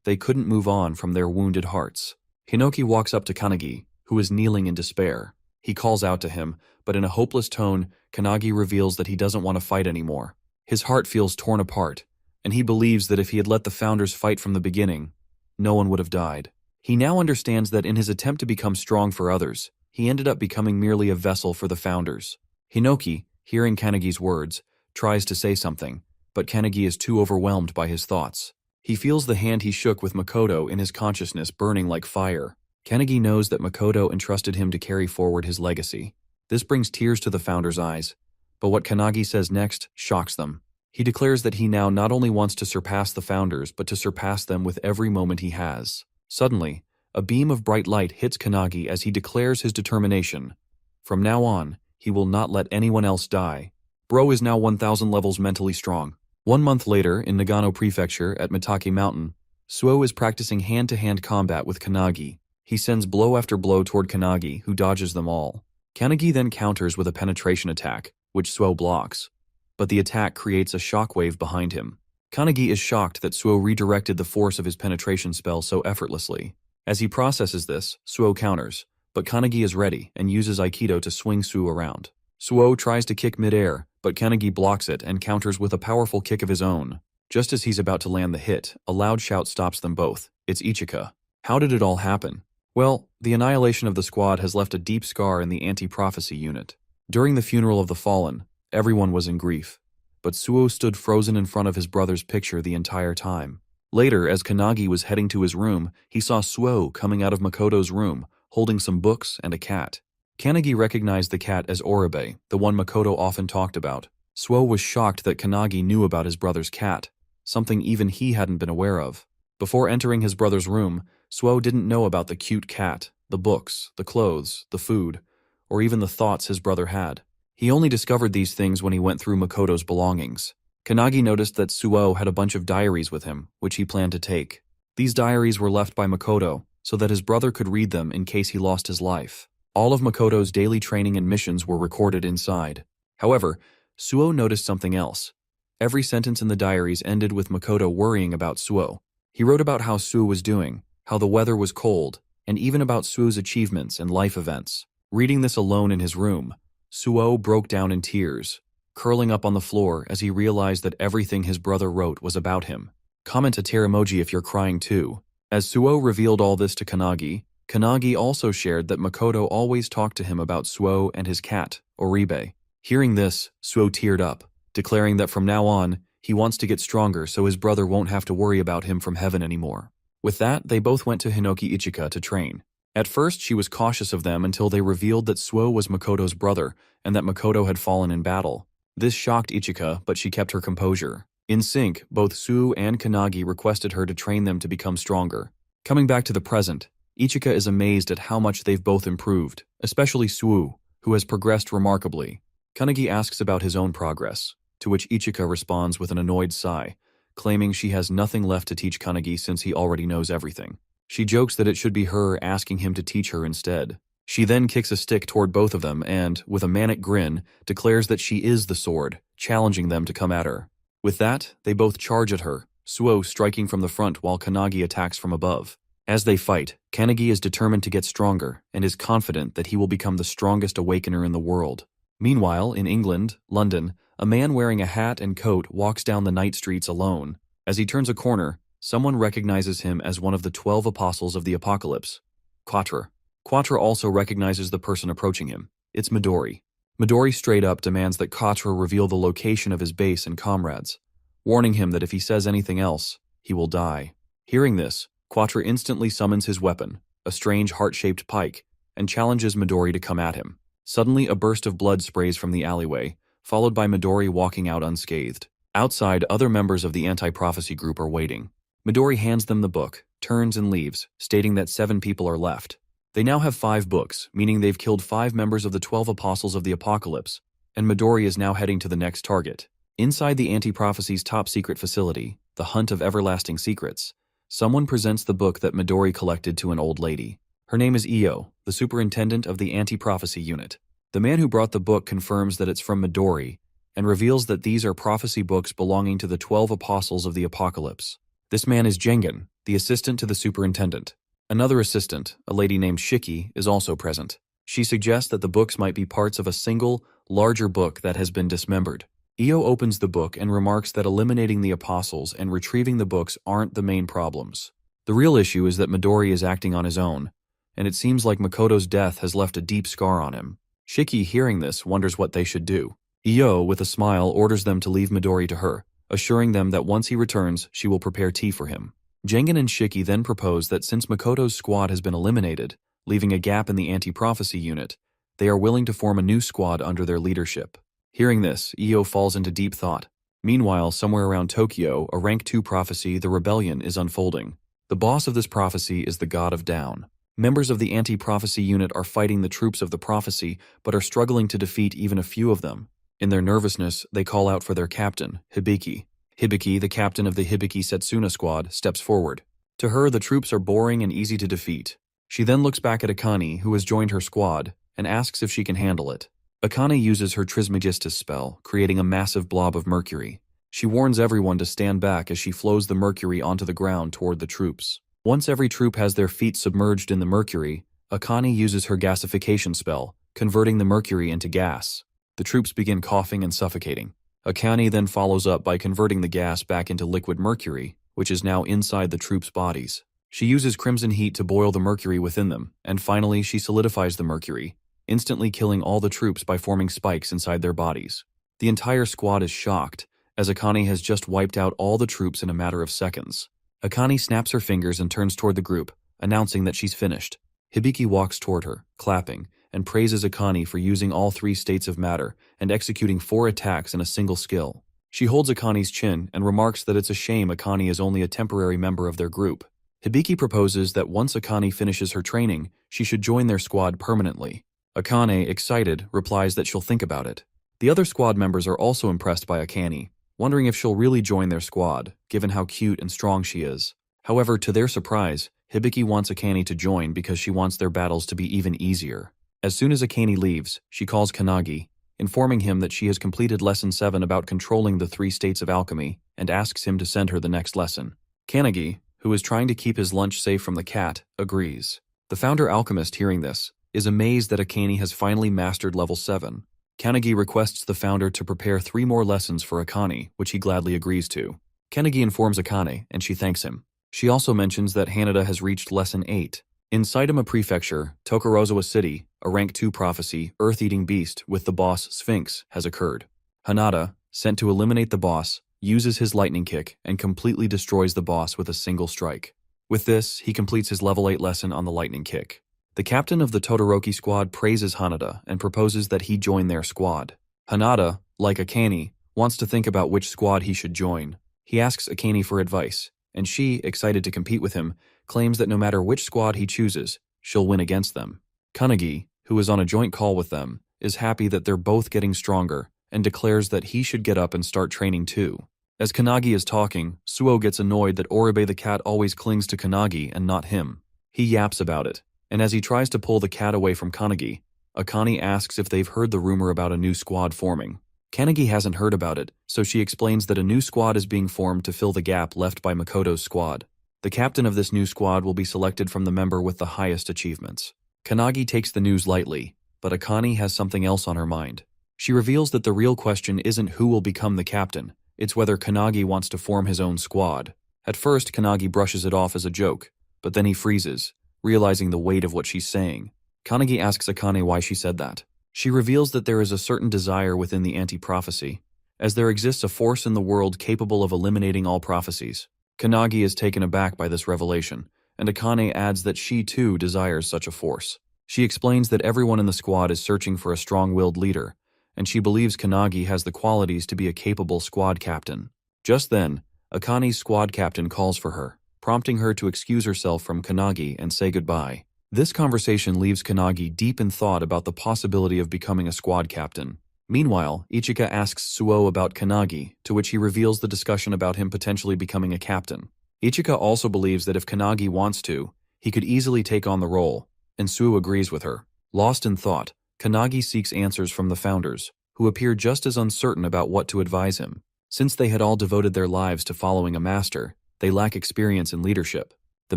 they couldn't move on from their wounded hearts. Hinoki walks up to Kanagi, who is kneeling in despair. He calls out to him, but in a hopeless tone, Kanagi reveals that he doesn't want to fight anymore. His heart feels torn apart, and he believes that if he had let the founders fight from the beginning, no one would have died. He now understands that in his attempt to become strong for others, he ended up becoming merely a vessel for the founders. Hinoki, hearing Kanagi's words, tries to say something, but Kanagi is too overwhelmed by his thoughts. He feels the hand he shook with Makoto in his consciousness burning like fire. Kanagi knows that Makoto entrusted him to carry forward his legacy. This brings tears to the founders' eyes, but what Kanagi says next shocks them. He declares that he now not only wants to surpass the founders, but to surpass them with every moment he has. Suddenly, a beam of bright light hits Kanagi as he declares his determination. From now on, he will not let anyone else die. Bro is now 1,000 levels mentally strong. 1 month later, in Nagano Prefecture at Mitake Mountain, Suo is practicing hand-to-hand combat with Kanagi. He sends blow after blow toward Kanagi, who dodges them all. Kanagi then counters with a penetration attack, which Suo blocks, but the attack creates a shockwave behind him. Kanagi is shocked that Suo redirected the force of his penetration spell so effortlessly. As he processes this, Suo counters, but Kanagi is ready and uses Aikido to swing Suo around. Suo tries to kick mid-air, but Kanagi blocks it and counters with a powerful kick of his own. Just as he's about to land the hit, a loud shout stops them both. It's Ichika. How did it all happen? Well, the annihilation of the squad has left a deep scar in the anti-prophecy unit. During the funeral of the fallen, everyone was in grief, but Suo stood frozen in front of his brother's picture the entire time. Later, as Kanagi was heading to his room, he saw Suo coming out of Makoto's room, holding some books and a cat. Kanagi recognized the cat as Oribe, the one Makoto often talked about. Suo was shocked that Kanagi knew about his brother's cat, something even he hadn't been aware of. Before entering his brother's room, Suo didn't know about the cute cat, the books, the clothes, the food, or even the thoughts his brother had. He only discovered these things when he went through Makoto's belongings. Kanagi noticed that Suo had a bunch of diaries with him, which he planned to take. These diaries were left by Makoto so that his brother could read them in case he lost his life. All of Makoto's daily training and missions were recorded inside. However, Suo noticed something else. Every sentence in the diaries ended with Makoto worrying about Suo. He wrote about how Suo was doing, how the weather was cold, and even about Suo's achievements and life events. Reading this alone in his room, Suo broke down in tears, curling up on the floor as he realized that everything his brother wrote was about him. Comment a tear emoji if you're crying too. As Suo revealed all this to Kanagi, Kanagi also shared that Makoto always talked to him about Suo and his cat, Oribe. Hearing this, Suo teared up, declaring that from now on, he wants to get stronger so his brother won't have to worry about him from heaven anymore. With that, they both went to Hinoki Ichika to train. At first, she was cautious of them until they revealed that Suo was Makoto's brother and that Makoto had fallen in battle. This shocked Ichika, but she kept her composure. In sync, both Suo and Kanagi requested her to train them to become stronger. Coming back to the present, Ichika is amazed at how much they've both improved, especially Suo, who has progressed remarkably. Kanagi asks about his own progress, to which Ichika responds with an annoyed sigh, claiming she has nothing left to teach Kanagi since he already knows everything. She jokes that it should be her asking him to teach her instead. She then kicks a stick toward both of them and, with a manic grin, declares that she is the sword, challenging them to come at her. With that, they both charge at her, Suo striking from the front while Kanagi attacks from above. As they fight, Kanagi is determined to get stronger and is confident that he will become the strongest awakener in the world. Meanwhile, in England, London, a man wearing a hat and coat walks down the night streets alone. As he turns a corner, someone recognizes him as one of the 12 apostles of the apocalypse, Quatre. Quatre also recognizes the person approaching him. It's Midori. Midori straight up demands that Quattro reveal the location of his base and comrades, warning him that if he says anything else, he will die. Hearing this, Quattro instantly summons his weapon, a strange heart-shaped pike, and challenges Midori to come at him. Suddenly, a burst of blood sprays from the alleyway, followed by Midori walking out unscathed. Outside, other members of the anti-prophecy group are waiting. Midori hands them the book, turns and leaves, stating that 7 people are left. They now have 5 books, meaning they've killed 5 members of the 12 apostles of the apocalypse, and Midori is now heading to the next target. Inside the anti-prophecy's top-secret facility, the Hunt of Everlasting Secrets, someone presents the book that Midori collected to an old lady. Her name is Io, the superintendent of the anti-prophecy unit. The man who brought the book confirms that it's from Midori, and reveals that these are prophecy books belonging to the 12 apostles of the apocalypse. This man is Jengen, the assistant to the superintendent. Another assistant, a lady named Shiki, is also present. She suggests that the books might be parts of a single, larger book that has been dismembered. Io opens the book and remarks that eliminating the apostles and retrieving the books aren't the main problems. The real issue is that Midori is acting on his own, and it seems like Makoto's death has left a deep scar on him. Shiki, hearing this, wonders what they should do. Io, with a smile, orders them to leave Midori to her, assuring them that once he returns, she will prepare tea for him. Jengen and Shiki then propose that since Makoto's squad has been eliminated, leaving a gap in the anti-prophecy unit, they are willing to form a new squad under their leadership. Hearing this, Io falls into deep thought. Meanwhile, somewhere around Tokyo, a Rank 2 prophecy, the Rebellion, is unfolding. The boss of this prophecy is the God of Down. Members of the anti-prophecy unit are fighting the troops of the prophecy, but are struggling to defeat even a few of them. In their nervousness, they call out for their captain, Hibiki. Hibiki, the captain of the Hibiki Setsuna squad, steps forward. To her, the troops are boring and easy to defeat. She then looks back at Akane, who has joined her squad, and asks if she can handle it. Akane uses her Trismegistus spell, creating a massive blob of mercury. She warns everyone to stand back as she flows the mercury onto the ground toward the troops. Once every troop has their feet submerged in the mercury, Akane uses her gasification spell, converting the mercury into gas. The troops begin coughing and suffocating. Akane then follows up by converting the gas back into liquid mercury, which is now inside the troops' bodies. She uses crimson heat to boil the mercury within them, and finally she solidifies the mercury, instantly killing all the troops by forming spikes inside their bodies. The entire squad is shocked, as Akane has just wiped out all the troops in a matter of seconds. Akane snaps her fingers and turns toward the group, announcing that she's finished. Hibiki walks toward her, clapping, and praises Akane for using all 3 states of matter and executing 4 attacks in a single skill. She holds Akane's chin and remarks that it's a shame Akane is only a temporary member of their group. Hibiki proposes that once Akane finishes her training, she should join their squad permanently. Akane, excited, replies that she'll think about it. The other squad members are also impressed by Akane, wondering if she'll really join their squad, given how cute and strong she is. However, to their surprise, Hibiki wants Akane to join because she wants their battles to be even easier. As soon as Akane leaves, she calls Kanagi, informing him that she has completed Lesson 7 about controlling the 3 states of alchemy, and asks him to send her the next lesson. Kanagi, who is trying to keep his lunch safe from the cat, agrees. The founder alchemist, hearing this, is amazed that Akane has finally mastered level 7. Kanagi requests the founder to prepare 3 more lessons for Akane, which he gladly agrees to. Kanagi informs Akane, and she thanks him. She also mentions that Hanada has reached Lesson 8. In Saitama Prefecture, Tokorozawa City, a Rank 2 prophecy, Earth-Eating Beast, with the boss Sphinx, has occurred. Hanada, sent to eliminate the boss, uses his lightning kick and completely destroys the boss with a single strike. With this, he completes his level 8 lesson on the lightning kick. The captain of the Todoroki squad praises Hanada and proposes that he join their squad. Hanada, like Akane, wants to think about which squad he should join. He asks Akane for advice, and she, excited to compete with him, claims that no matter which squad he chooses, she'll win against them. Kanagi, who is on a joint call with them, is happy that they're both getting stronger and declares that he should get up and start training too. As Kanagi is talking, Suo gets annoyed that Oribe the cat always clings to Kanagi and not him. He yaps about it, and as he tries to pull the cat away from Kanagi, Akane asks if they've heard the rumor about a new squad forming. Kanagi hasn't heard about it, so she explains that a new squad is being formed to fill the gap left by Makoto's squad. The captain of this new squad will be selected from the member with the highest achievements. Kanagi takes the news lightly, but Akane has something else on her mind. She reveals that the real question isn't who will become the captain, it's whether Kanagi wants to form his own squad. At first, Kanagi brushes it off as a joke, but then he freezes, realizing the weight of what she's saying. Kanagi asks Akane why she said that. She reveals that there is a certain desire within the anti-prophecy, as there exists a force in the world capable of eliminating all prophecies. Kanagi is taken aback by this revelation, and Akane adds that she too desires such a force. She explains that everyone in the squad is searching for a strong-willed leader, and she believes Kanagi has the qualities to be a capable squad captain. Just then, Akane's squad captain calls for her, prompting her to excuse herself from Kanagi and say goodbye. This conversation leaves Kanagi deep in thought about the possibility of becoming a squad captain. Meanwhile, Ichika asks Suo about Kanagi, to which he reveals the discussion about him potentially becoming a captain. Ichika also believes that if Kanagi wants to, he could easily take on the role, and Suo agrees with her. Lost in thought, Kanagi seeks answers from the founders, who appear just as uncertain about what to advise him. Since they had all devoted their lives to following a master, they lack experience in leadership. The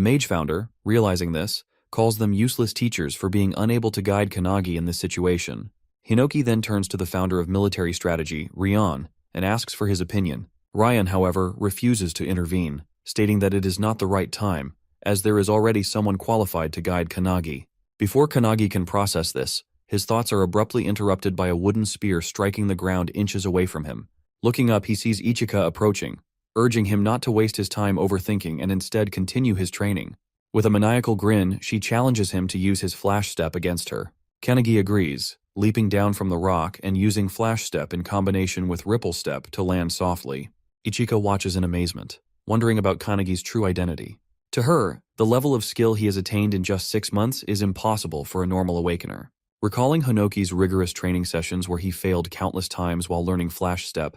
mage founder, realizing this, calls them useless teachers for being unable to guide Kanagi in this situation. Hinoki then turns to the founder of military strategy, Ryan, and asks for his opinion. Ryan, however, refuses to intervene, stating that it is not the right time, as there is already someone qualified to guide Kanagi. Before Kanagi can process this, his thoughts are abruptly interrupted by a wooden spear striking the ground inches away from him. Looking up, he sees Ichika approaching, urging him not to waste his time overthinking and instead continue his training. With a maniacal grin, she challenges him to use his flash step against her. Kanagi agrees, leaping down from the rock and using flash step in combination with ripple step to land softly. Ichika watches in amazement, wondering about Kanagi's true identity. To her, the level of skill he has attained in just 6 months is impossible for a normal awakener. Recalling Hinoki's rigorous training sessions where he failed countless times while learning flash step,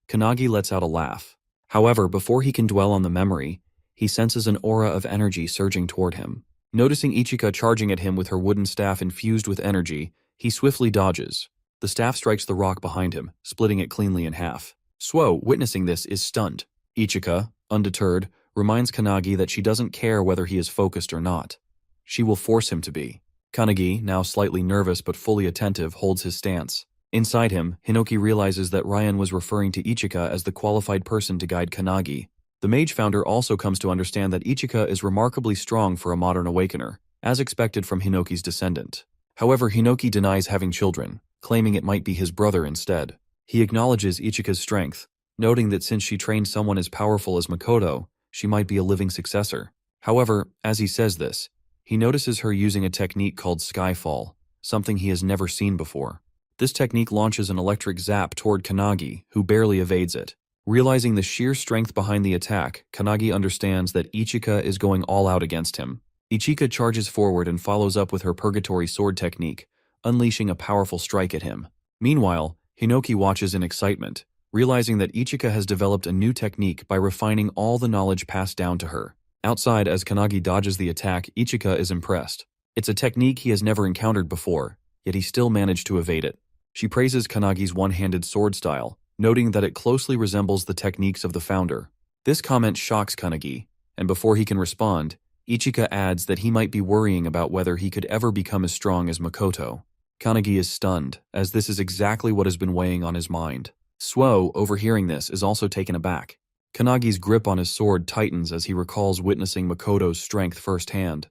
Kanagi lets out a laugh. However, before he can dwell on the memory, he senses an aura of energy surging toward him. Noticing Ichika charging at him with her wooden staff infused with energy, he swiftly dodges. The staff strikes the rock behind him, splitting it cleanly in half. Suo, witnessing this, is stunned. Ichika, undeterred, reminds Kanagi that she doesn't care whether he is focused or not. She will force him to be. Kanagi, now slightly nervous but fully attentive, holds his stance. Inside him, Hinoki realizes that Ryan was referring to Ichika as the qualified person to guide Kanagi. The mage founder also comes to understand that Ichika is remarkably strong for a modern awakener, as expected from Hinoki's descendant. However, Hinoki denies having children, claiming it might be his brother instead. He acknowledges Ichika's strength, noting that since she trained someone as powerful as Makoto, she might be a living successor. However, as he says this, he notices her using a technique called Skyfall, something he has never seen before. This technique launches an electric zap toward Kanagi, who barely evades it. Realizing the sheer strength behind the attack, Kanagi understands that Ichika is going all out against him. Ichika charges forward and follows up with her Purgatory Sword technique, unleashing a powerful strike at him. Meanwhile, Hinoki watches in excitement, realizing that Ichika has developed a new technique by refining all the knowledge passed down to her. Outside, as Kanagi dodges the attack, Ichika is impressed. It's a technique he has never encountered before, yet he still managed to evade it. She praises Kanagi's one-handed sword style, noting that it closely resembles the techniques of the founder. This comment shocks Kanagi, and before he can respond, Ichika adds that he might be worrying about whether he could ever become as strong as Makoto. Kanagi is stunned, as this is exactly what has been weighing on his mind. Suo, overhearing this, is also taken aback. Kanagi's grip on his sword tightens as he recalls witnessing Makoto's strength firsthand,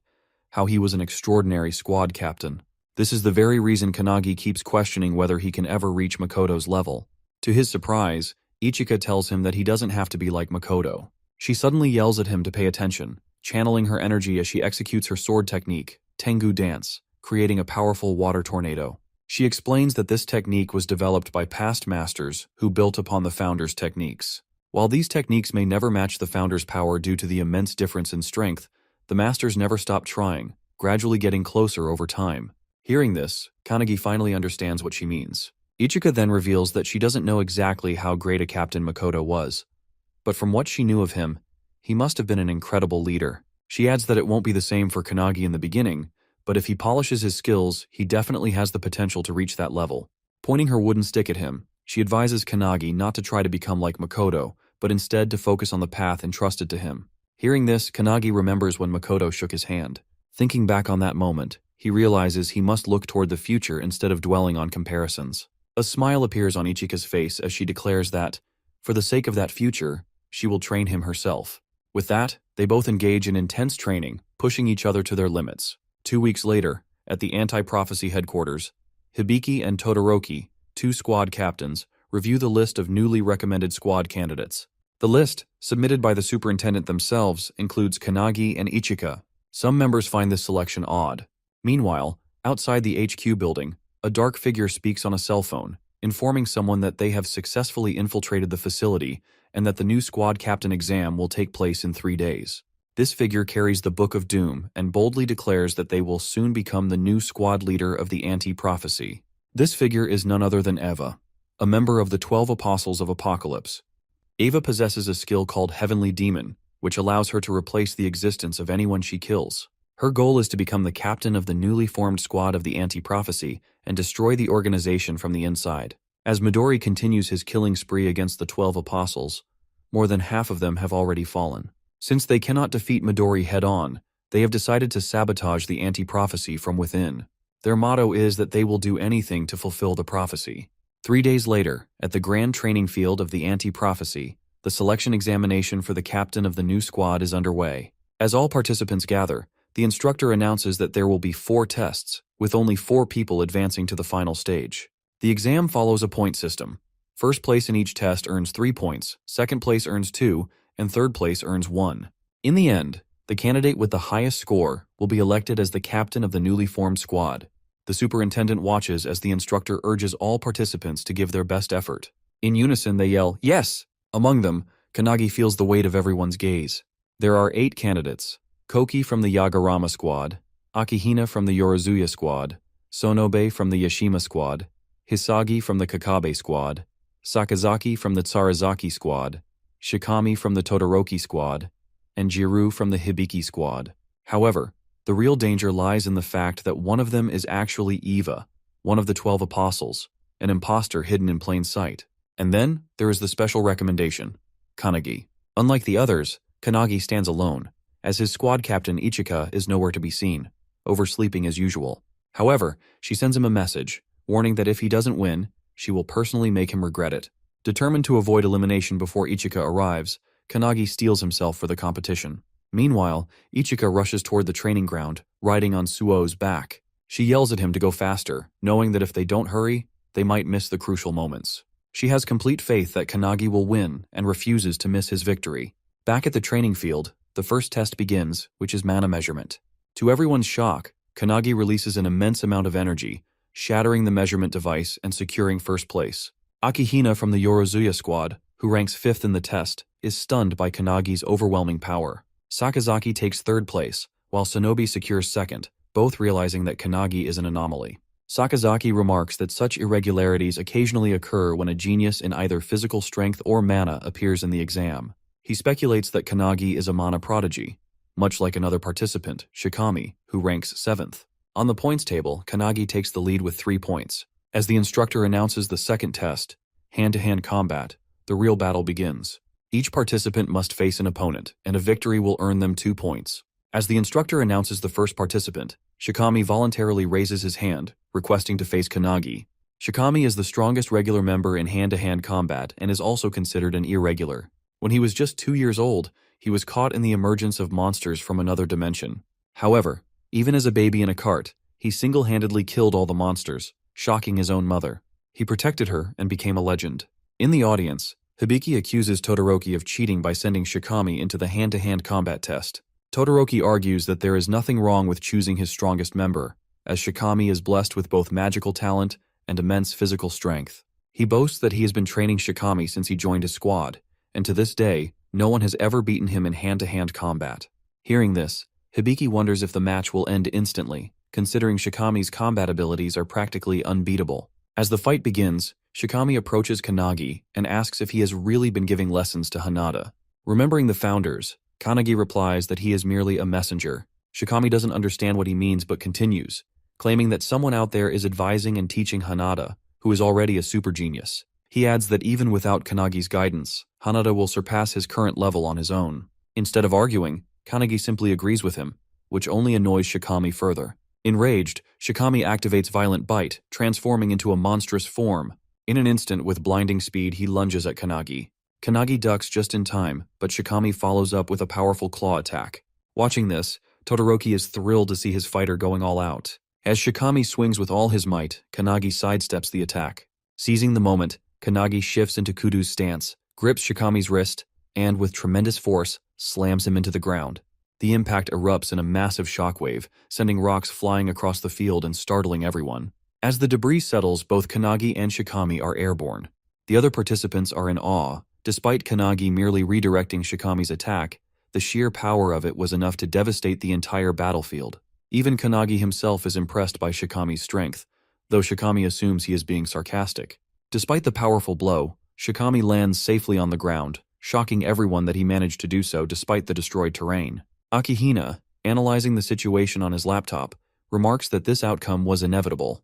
how he was an extraordinary squad captain. This is the very reason Kanagi keeps questioning whether he can ever reach Makoto's level. To his surprise, Ichika tells him that he doesn't have to be like Makoto. She suddenly yells at him to pay attention, channeling her energy as she executes her sword technique, Tengu Dance, creating a powerful water tornado. She explains that this technique was developed by past masters who built upon the founder's techniques. While these techniques may never match the founder's power due to the immense difference in strength, the masters never stop trying, gradually getting closer over time. Hearing this, Kanagi finally understands what she means. Ichika then reveals that she doesn't know exactly how great a captain Makoto was, but from what she knew of him, he must have been an incredible leader. She adds that it won't be the same for Kanagi in the beginning, but if he polishes his skills, he definitely has the potential to reach that level. Pointing her wooden stick at him, she advises Kanagi not to try to become like Makoto, but instead to focus on the path entrusted to him. Hearing this, Kanagi remembers when Makoto shook his hand. Thinking back on that moment, he realizes he must look toward the future instead of dwelling on comparisons. A smile appears on Ichika's face as she declares that, for the sake of that future, she will train him herself. With that, they both engage in intense training, pushing each other to their limits. 2 weeks later, at the anti-prophecy headquarters, Hibiki and Todoroki, two squad captains, review the list of newly recommended squad candidates. The list, submitted by the superintendent themselves, includes Kanagi and Ichika. Some members find this selection odd. Meanwhile, outside the HQ building, a dark figure speaks on a cell phone, informing someone that they have successfully infiltrated the facility and that the new squad captain exam will take place in 3 days. This figure carries the Book of Doom and boldly declares that they will soon become the new squad leader of the Anti-Prophecy. This figure is none other than Eva, a member of the 12 Apostles of Apocalypse. Eva possesses a skill called Heavenly Demon, which allows her to replace the existence of anyone she kills. Her goal is to become the captain of the newly formed squad of the Anti-Prophecy and destroy the organization from the inside. As Midori continues his killing spree against the 12 Apostles, more than half of them have already fallen. Since they cannot defeat Midori head-on, they have decided to sabotage the Anti-Prophecy from within. Their motto is that they will do anything to fulfill the prophecy. 3 days later, at the grand training field of the Anti-Prophecy, the selection examination for the captain of the new squad is underway. As all participants gather, the instructor announces that there will be 4 tests, with only 4 people advancing to the final stage. The exam follows a point system. First place in each test earns 3 points, second place earns 2, and third place earns 1. In the end, the candidate with the highest score will be elected as the captain of the newly formed squad. The superintendent watches as the instructor urges all participants to give their best effort. In unison, they yell, "Yes!" Among them, Kanagi feels the weight of everyone's gaze. There are 8 candidates: Koki from the Yagarama squad, Akihina from the Yorozuya squad, Sonobe from the Yashima squad, Hisagi from the Kakabe squad, Sakazaki from the Tsarazaki squad, Shikami from the Todoroki squad, and Jiru from the Hibiki squad. However, the real danger lies in the fact that one of them is actually Eva, one of the 12 apostles, an imposter hidden in plain sight. And then, there is the special recommendation, Kanagi. Unlike the others, Kanagi stands alone, as his squad captain Ichika is nowhere to be seen, oversleeping as usual. However, she sends him a message, warning that if he doesn't win, she will personally make him regret it. Determined to avoid elimination before Ichika arrives, Kanagi steels himself for the competition. Meanwhile, Ichika rushes toward the training ground, riding on Suo's back. She yells at him to go faster, knowing that if they don't hurry, they might miss the crucial moments. She has complete faith that Kanagi will win and refuses to miss his victory. Back at the training field, the first test begins, which is mana measurement. To everyone's shock, Kanagi releases an immense amount of energy, shattering the measurement device and securing first place. Akihina from the Yorozuya squad, who ranks 5th in the test, is stunned by Kanagi's overwhelming power. Sakazaki takes 3rd place, while Sonobe secures 2nd, both realizing that Kanagi is an anomaly. Sakazaki remarks that such irregularities occasionally occur when a genius in either physical strength or mana appears in the exam. He speculates that Kanagi is a mana prodigy, much like another participant, Shikami, who ranks 7th. On the points table, Kanagi takes the lead with 3 points. As the instructor announces the second test, hand-to-hand combat, the real battle begins. Each participant must face an opponent, and a victory will earn them 2 points. As the instructor announces the first participant, Shikami voluntarily raises his hand, requesting to face Kanagi. Shikami is the strongest regular member in hand-to-hand combat and is also considered an irregular. When he was just 2 years old, he was caught in the emergence of monsters from another dimension. However, even as a baby in a cart, he single-handedly killed all the monsters, shocking his own mother. He protected her and became a legend. In the audience, Hibiki accuses Todoroki of cheating by sending Shikami into the hand-to-hand combat test. Todoroki argues that there is nothing wrong with choosing his strongest member, as Shikami is blessed with both magical talent and immense physical strength. He boasts that he has been training Shikami since he joined his squad, and to this day, no one has ever beaten him in hand-to-hand combat. Hearing this, Hibiki wonders if the match will end instantly, considering Shikami's combat abilities are practically unbeatable. As the fight begins, Shikami approaches Kanagi and asks if he has really been giving lessons to Hanada. Remembering the founders, Kanagi replies that he is merely a messenger. Shikami doesn't understand what he means but continues, claiming that someone out there is advising and teaching Hanada, who is already a super genius. He adds that even without Kanagi's guidance, Hanada will surpass his current level on his own. Instead of arguing, Kanagi simply agrees with him, which only annoys Shikami further. Enraged, Shikami activates Violent Bite, transforming into a monstrous form. In an instant, with blinding speed, he lunges at Kanagi. Kanagi ducks just in time, but Shikami follows up with a powerful claw attack. Watching this, Todoroki is thrilled to see his fighter going all out. As Shikami swings with all his might, Kanagi sidesteps the attack. Seizing the moment, Kanagi shifts into Kudu's stance, grips Shikami's wrist, and with tremendous force, slams him into the ground. The impact erupts in a massive shockwave, sending rocks flying across the field and startling everyone. As the debris settles, both Kanagi and Shikami are airborne. The other participants are in awe. Despite Kanagi merely redirecting Shikami's attack, the sheer power of it was enough to devastate the entire battlefield. Even Kanagi himself is impressed by Shikami's strength, though Shikami assumes he is being sarcastic. Despite the powerful blow, Shikami lands safely on the ground, shocking everyone that he managed to do so despite the destroyed terrain. Akihina, analyzing the situation on his laptop, remarks that this outcome was inevitable.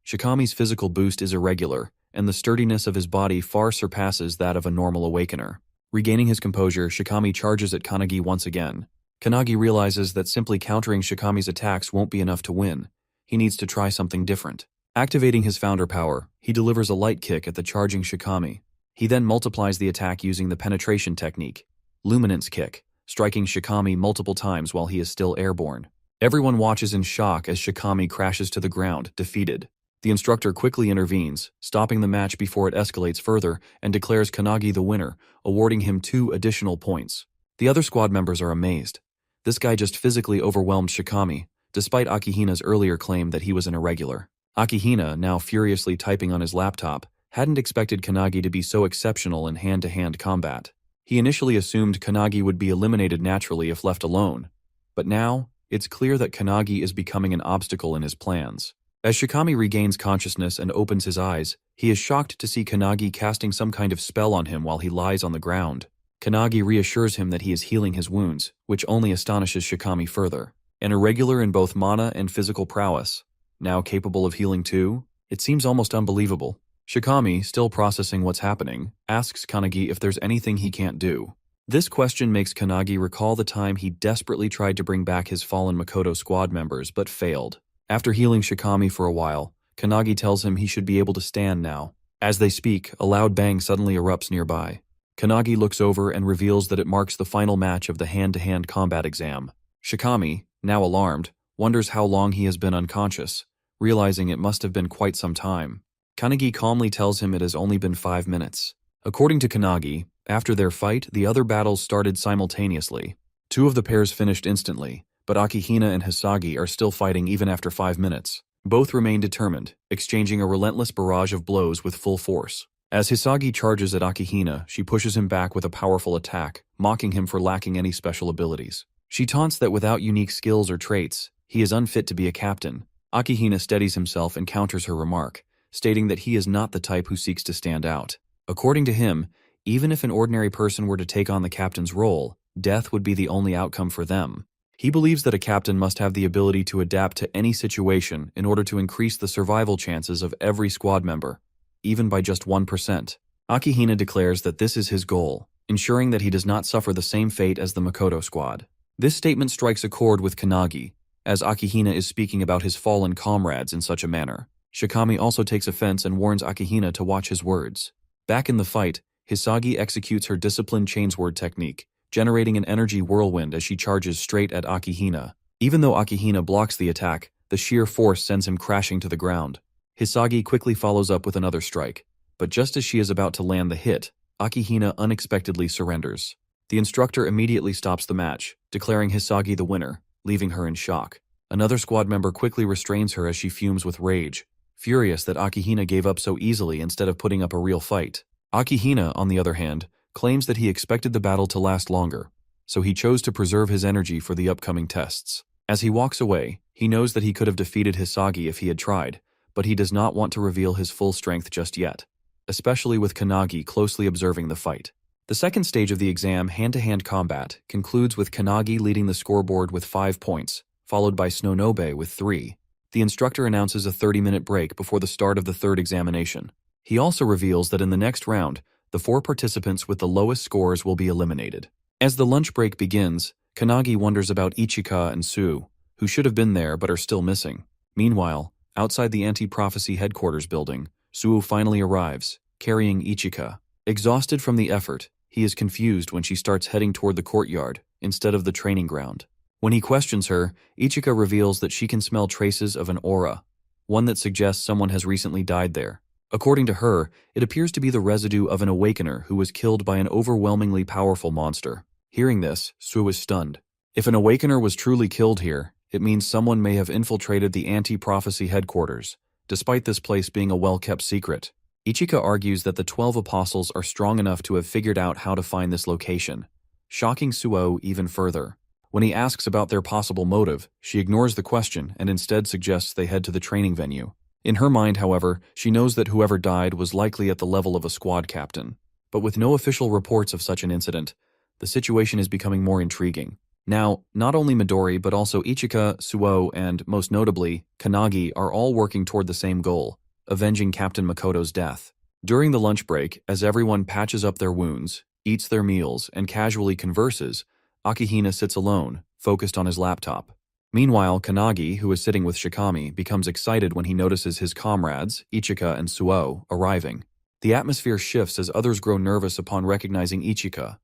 Shikami's physical boost is irregular, and the sturdiness of his body far surpasses that of a normal awakener. Regaining his composure, Shikami charges at Kanagi once again. Kanagi realizes that simply countering Shikami's attacks won't be enough to win. He needs to try something different. Activating his founder power, he delivers a light kick at the charging Shikami. He then multiplies the attack using the penetration technique, Luminance Kick, striking Shikami multiple times while he is still airborne. Everyone watches in shock as Shikami crashes to the ground, defeated. The instructor quickly intervenes, stopping the match before it escalates further, and declares Kanagi the winner, awarding him 2 additional points. The other squad members are amazed. This guy just physically overwhelmed Shikami, despite Akihina's earlier claim that he was an irregular. Akihina, now furiously typing on his laptop, hadn't expected Kanagi to be so exceptional in hand-to-hand combat. He initially assumed Kanagi would be eliminated naturally if left alone, but now, it's clear that Kanagi is becoming an obstacle in his plans. As Shikami regains consciousness and opens his eyes, he is shocked to see Kanagi casting some kind of spell on him while he lies on the ground. Kanagi reassures him that he is healing his wounds, which only astonishes Shikami further. An irregular in both mana and physical prowess, now capable of healing too? It seems almost unbelievable. Shikami, still processing what's happening, asks Kanagi if there's anything he can't do. This question makes Kanagi recall the time he desperately tried to bring back his fallen Makoto squad members but failed. After healing Shikami for a while, Kanagi tells him he should be able to stand now. As they speak, a loud bang suddenly erupts nearby. Kanagi looks over and reveals that it marks the final match of the hand-to-hand combat exam. Shikami, now alarmed, wonders how long he has been unconscious, realizing it must have been quite some time. Kanagi calmly tells him it has only been 5 minutes. According to Kanagi, after their fight, the other battles started simultaneously. 2 of the pairs finished instantly, but Akihina and Hisagi are still fighting even after 5 minutes. Both remain determined, exchanging a relentless barrage of blows with full force. As Hisagi charges at Akihina, she pushes him back with a powerful attack, mocking him for lacking any special abilities. She taunts that without unique skills or traits, he is unfit to be a captain. Akihina steadies himself and counters her remark, stating that he is not the type who seeks to stand out. According to him, even if an ordinary person were to take on the captain's role, death would be the only outcome for them. He believes that a captain must have the ability to adapt to any situation in order to increase the survival chances of every squad member, even by just 1%. Akihina declares that this is his goal, ensuring that he does not suffer the same fate as the Makoto squad. This statement strikes a chord with Kanagi, as Akihina is speaking about his fallen comrades in such a manner. Shikami also takes offense and warns Akihina to watch his words. Back in the fight, Hisagi executes her disciplined chainsword technique, generating an energy whirlwind as she charges straight at Akihina. Even though Akihina blocks the attack, the sheer force sends him crashing to the ground. Hisagi quickly follows up with another strike, but just as she is about to land the hit, Akihina unexpectedly surrenders. The instructor immediately stops the match, declaring Hisagi the winner, leaving her in shock. Another squad member quickly restrains her as she fumes with rage, furious that Akihina gave up so easily instead of putting up a real fight. Akihina, on the other hand, claims that he expected the battle to last longer, so he chose to preserve his energy for the upcoming tests. As he walks away, he knows that he could have defeated Hisagi if he had tried, but he does not want to reveal his full strength just yet, especially with Kanagi closely observing the fight. The second stage of the exam, hand-to-hand combat, concludes with Kanagi leading the scoreboard with 5 points, followed by Snonobe with 3. The instructor announces a 30-minute break before the start of the third examination. He also reveals that in the next round, the 4 participants with the lowest scores will be eliminated. As the lunch break begins, Kanagi wonders about Ichika and Su, who should have been there but are still missing. Meanwhile, outside the anti-prophecy headquarters building, Su finally arrives, carrying Ichika. Exhausted from the effort, he is confused when she starts heading toward the courtyard instead of the training ground. When he questions her, Ichika reveals that she can smell traces of an aura, one that suggests someone has recently died there. According to her, it appears to be the residue of an awakener who was killed by an overwhelmingly powerful monster. Hearing this, Suo is stunned. If an awakener was truly killed here, it means someone may have infiltrated the anti-prophecy headquarters, despite this place being a well-kept secret. Ichika argues that the 12 apostles are strong enough to have figured out how to find this location, shocking Suo even further. When he asks about their possible motive, she ignores the question and instead suggests they head to the training venue. In her mind, however, she knows that whoever died was likely at the level of a squad captain. But with no official reports of such an incident, the situation is becoming more intriguing. Now, not only Midori but also Ichika, Suo, and, most notably, Kanagi are all working toward the same goal, avenging Captain Makoto's death. During the lunch break, as everyone patches up their wounds, eats their meals, and casually converses, Akihina sits alone, focused on his laptop. Meanwhile, Kanagi, who is sitting with Shikami, becomes excited when he notices his comrades, Ichika and Suo, arriving. The atmosphere shifts as others grow nervous upon recognizing Ichika,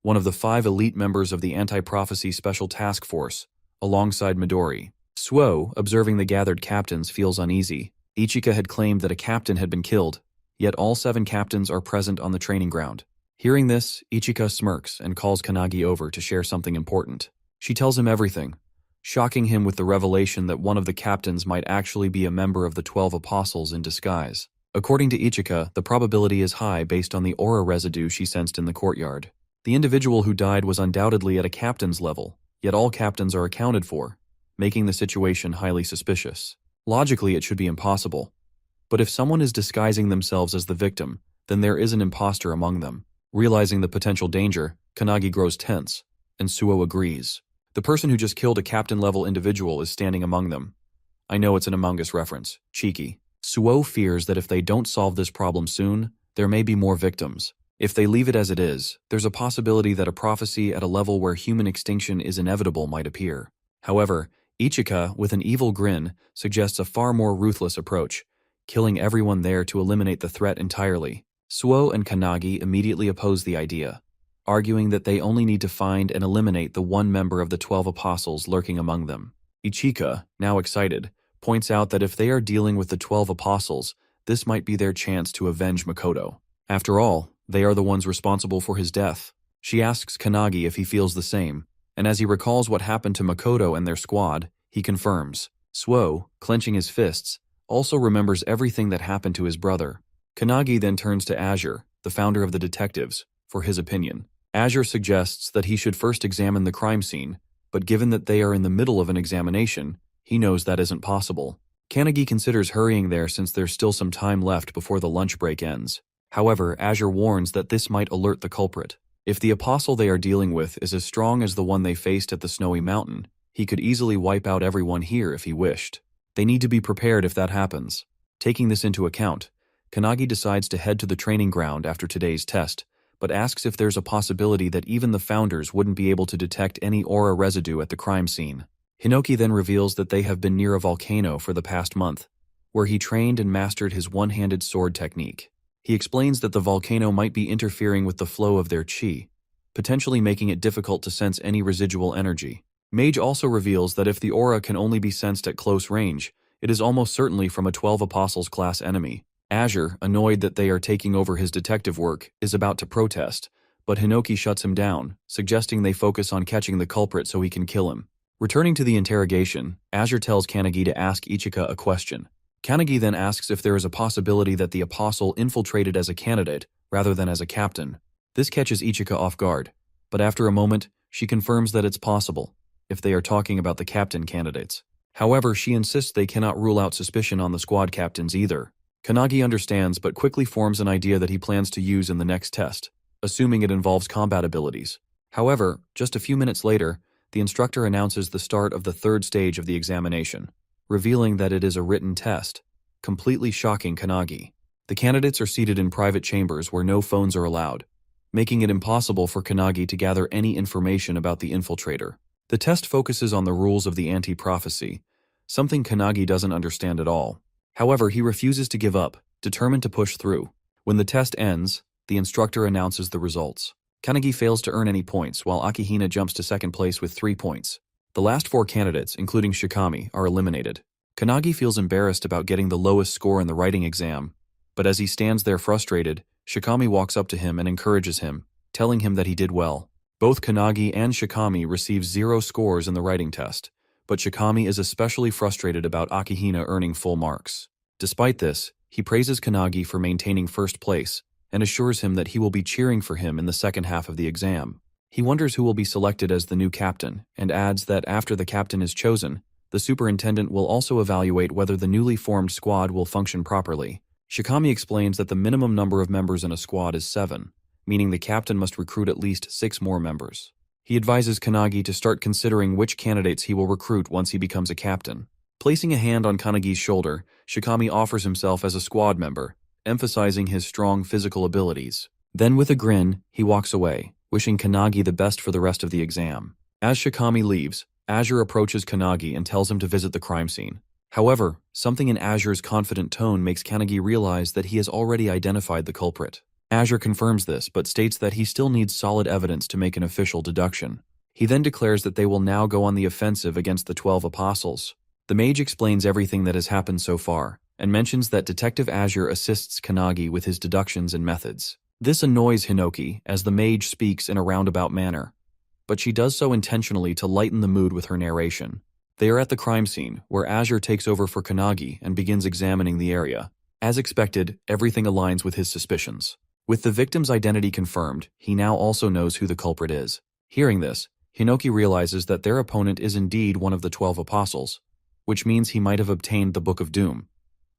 one of the 5 elite members of the Anti-Prophecy Special Task Force, alongside Midori. Suo, observing the gathered captains, feels uneasy. Ichika had claimed that a captain had been killed, yet all 7 captains are present on the training ground. Hearing this, Ichika smirks and calls Kanagi over to share something important. She tells him everything, shocking him with the revelation that one of the captains might actually be a member of the 12 apostles in disguise. According to Ichika, the probability is high based on the aura residue she sensed in the courtyard. The individual who died was undoubtedly at a captain's level, yet all captains are accounted for, making the situation highly suspicious. Logically, it should be impossible. But if someone is disguising themselves as the victim, then there is an imposter among them. Realizing the potential danger, Kanagi grows tense, and Suo agrees. The person who just killed a captain-level individual is standing among them. I know it's an Among Us reference. Cheeky. Suo fears that if they don't solve this problem soon, there may be more victims. If they leave it as it is, there's a possibility that a prophecy at a level where human extinction is inevitable might appear. However, Ichika, with an evil grin, suggests a far more ruthless approach, killing everyone there to eliminate the threat entirely. Suo and Kanagi immediately oppose the idea, arguing that they only need to find and eliminate the one member of the 12 apostles lurking among them. Ichika, now excited, points out that if they are dealing with the 12 apostles, this might be their chance to avenge Makoto. After all, they are the ones responsible for his death. She asks Kanagi if he feels the same, and as he recalls what happened to Makoto and their squad, he confirms. Suo, clenching his fists, also remembers everything that happened to his brother. Kanagi then turns to Azure, the founder of the detectives, for his opinion. Azure suggests that he should first examine the crime scene, but given that they are in the middle of an examination, he knows that isn't possible. Kanagi considers hurrying there since there's still some time left before the lunch break ends. However, Azure warns that this might alert the culprit. If the apostle they are dealing with is as strong as the one they faced at the Snowy Mountain, he could easily wipe out everyone here if he wished. They need to be prepared if that happens. Taking this into account, Kanagi decides to head to the training ground after today's test, but asks if there's a possibility that even the founders wouldn't be able to detect any aura residue at the crime scene. Hinoki then reveals that they have been near a volcano for the past month, where he trained and mastered his one-handed sword technique. He explains that the volcano might be interfering with the flow of their chi, potentially making it difficult to sense any residual energy. Mage also reveals that if the aura can only be sensed at close range, it is almost certainly from a 12 Apostles class enemy. Azure, annoyed that they are taking over his detective work, is about to protest, but Hinoki shuts him down, suggesting they focus on catching the culprit so he can kill him. Returning to the interrogation, Azure tells Kanagi to ask Ichika a question. Kanagi then asks if there is a possibility that the apostle infiltrated as a candidate rather than as a captain. This catches Ichika off guard, but after a moment, she confirms that it's possible, if they are talking about the captain candidates. However, she insists they cannot rule out suspicion on the squad captains either. Kanagi understands but quickly forms an idea that he plans to use in the next test, assuming it involves combat abilities. However, just a few minutes later, the instructor announces the start of the 3rd stage of the examination, revealing that it is a written test, completely shocking Kanagi. The candidates are seated in private chambers where no phones are allowed, making it impossible for Kanagi to gather any information about the infiltrator. The test focuses on the rules of the anti-prophecy, something Kanagi doesn't understand at all. However, he refuses to give up, determined to push through. When the test ends, the instructor announces the results. Kanagi fails to earn any points, while Akihina jumps to 2nd place with 3 points. The last 4 candidates, including Shikami, are eliminated. Kanagi feels embarrassed about getting the lowest score in the writing exam, but as he stands there frustrated, Shikami walks up to him and encourages him, telling him that he did well. Both Kanagi and Shikami receive 0 scores in the writing test, but Shikami is especially frustrated about Akihina earning full marks. Despite this, he praises Kanagi for maintaining first place and assures him that he will be cheering for him in the second half of the exam. He wonders who will be selected as the new captain and adds that after the captain is chosen, the superintendent will also evaluate whether the newly formed squad will function properly. Shikami explains that the minimum number of members in a squad is 7, meaning the captain must recruit at least 6 more members. He advises Kanagi to start considering which candidates he will recruit once he becomes a captain. Placing a hand on Kanagi's shoulder, Shikami offers himself as a squad member, emphasizing his strong physical abilities. Then with a grin, he walks away, wishing Kanagi the best for the rest of the exam. As Shikami leaves, Azure approaches Kanagi and tells him to visit the crime scene. However, something in Azure's confident tone makes Kanagi realize that he has already identified the culprit. Azure confirms this, but states that he still needs solid evidence to make an official deduction. He then declares that they will now go on the offensive against the 12 apostles. The mage explains everything that has happened so far, and mentions that Detective Azure assists Kanagi with his deductions and methods. This annoys Hinoki, as the mage speaks in a roundabout manner, but she does so intentionally to lighten the mood with her narration. They are at the crime scene, where Azure takes over for Kanagi and begins examining the area. As expected, everything aligns with his suspicions. With the victim's identity confirmed, he now also knows who the culprit is. Hearing this, Hinoki realizes that their opponent is indeed one of the 12 apostles, which means he might have obtained the Book of Doom,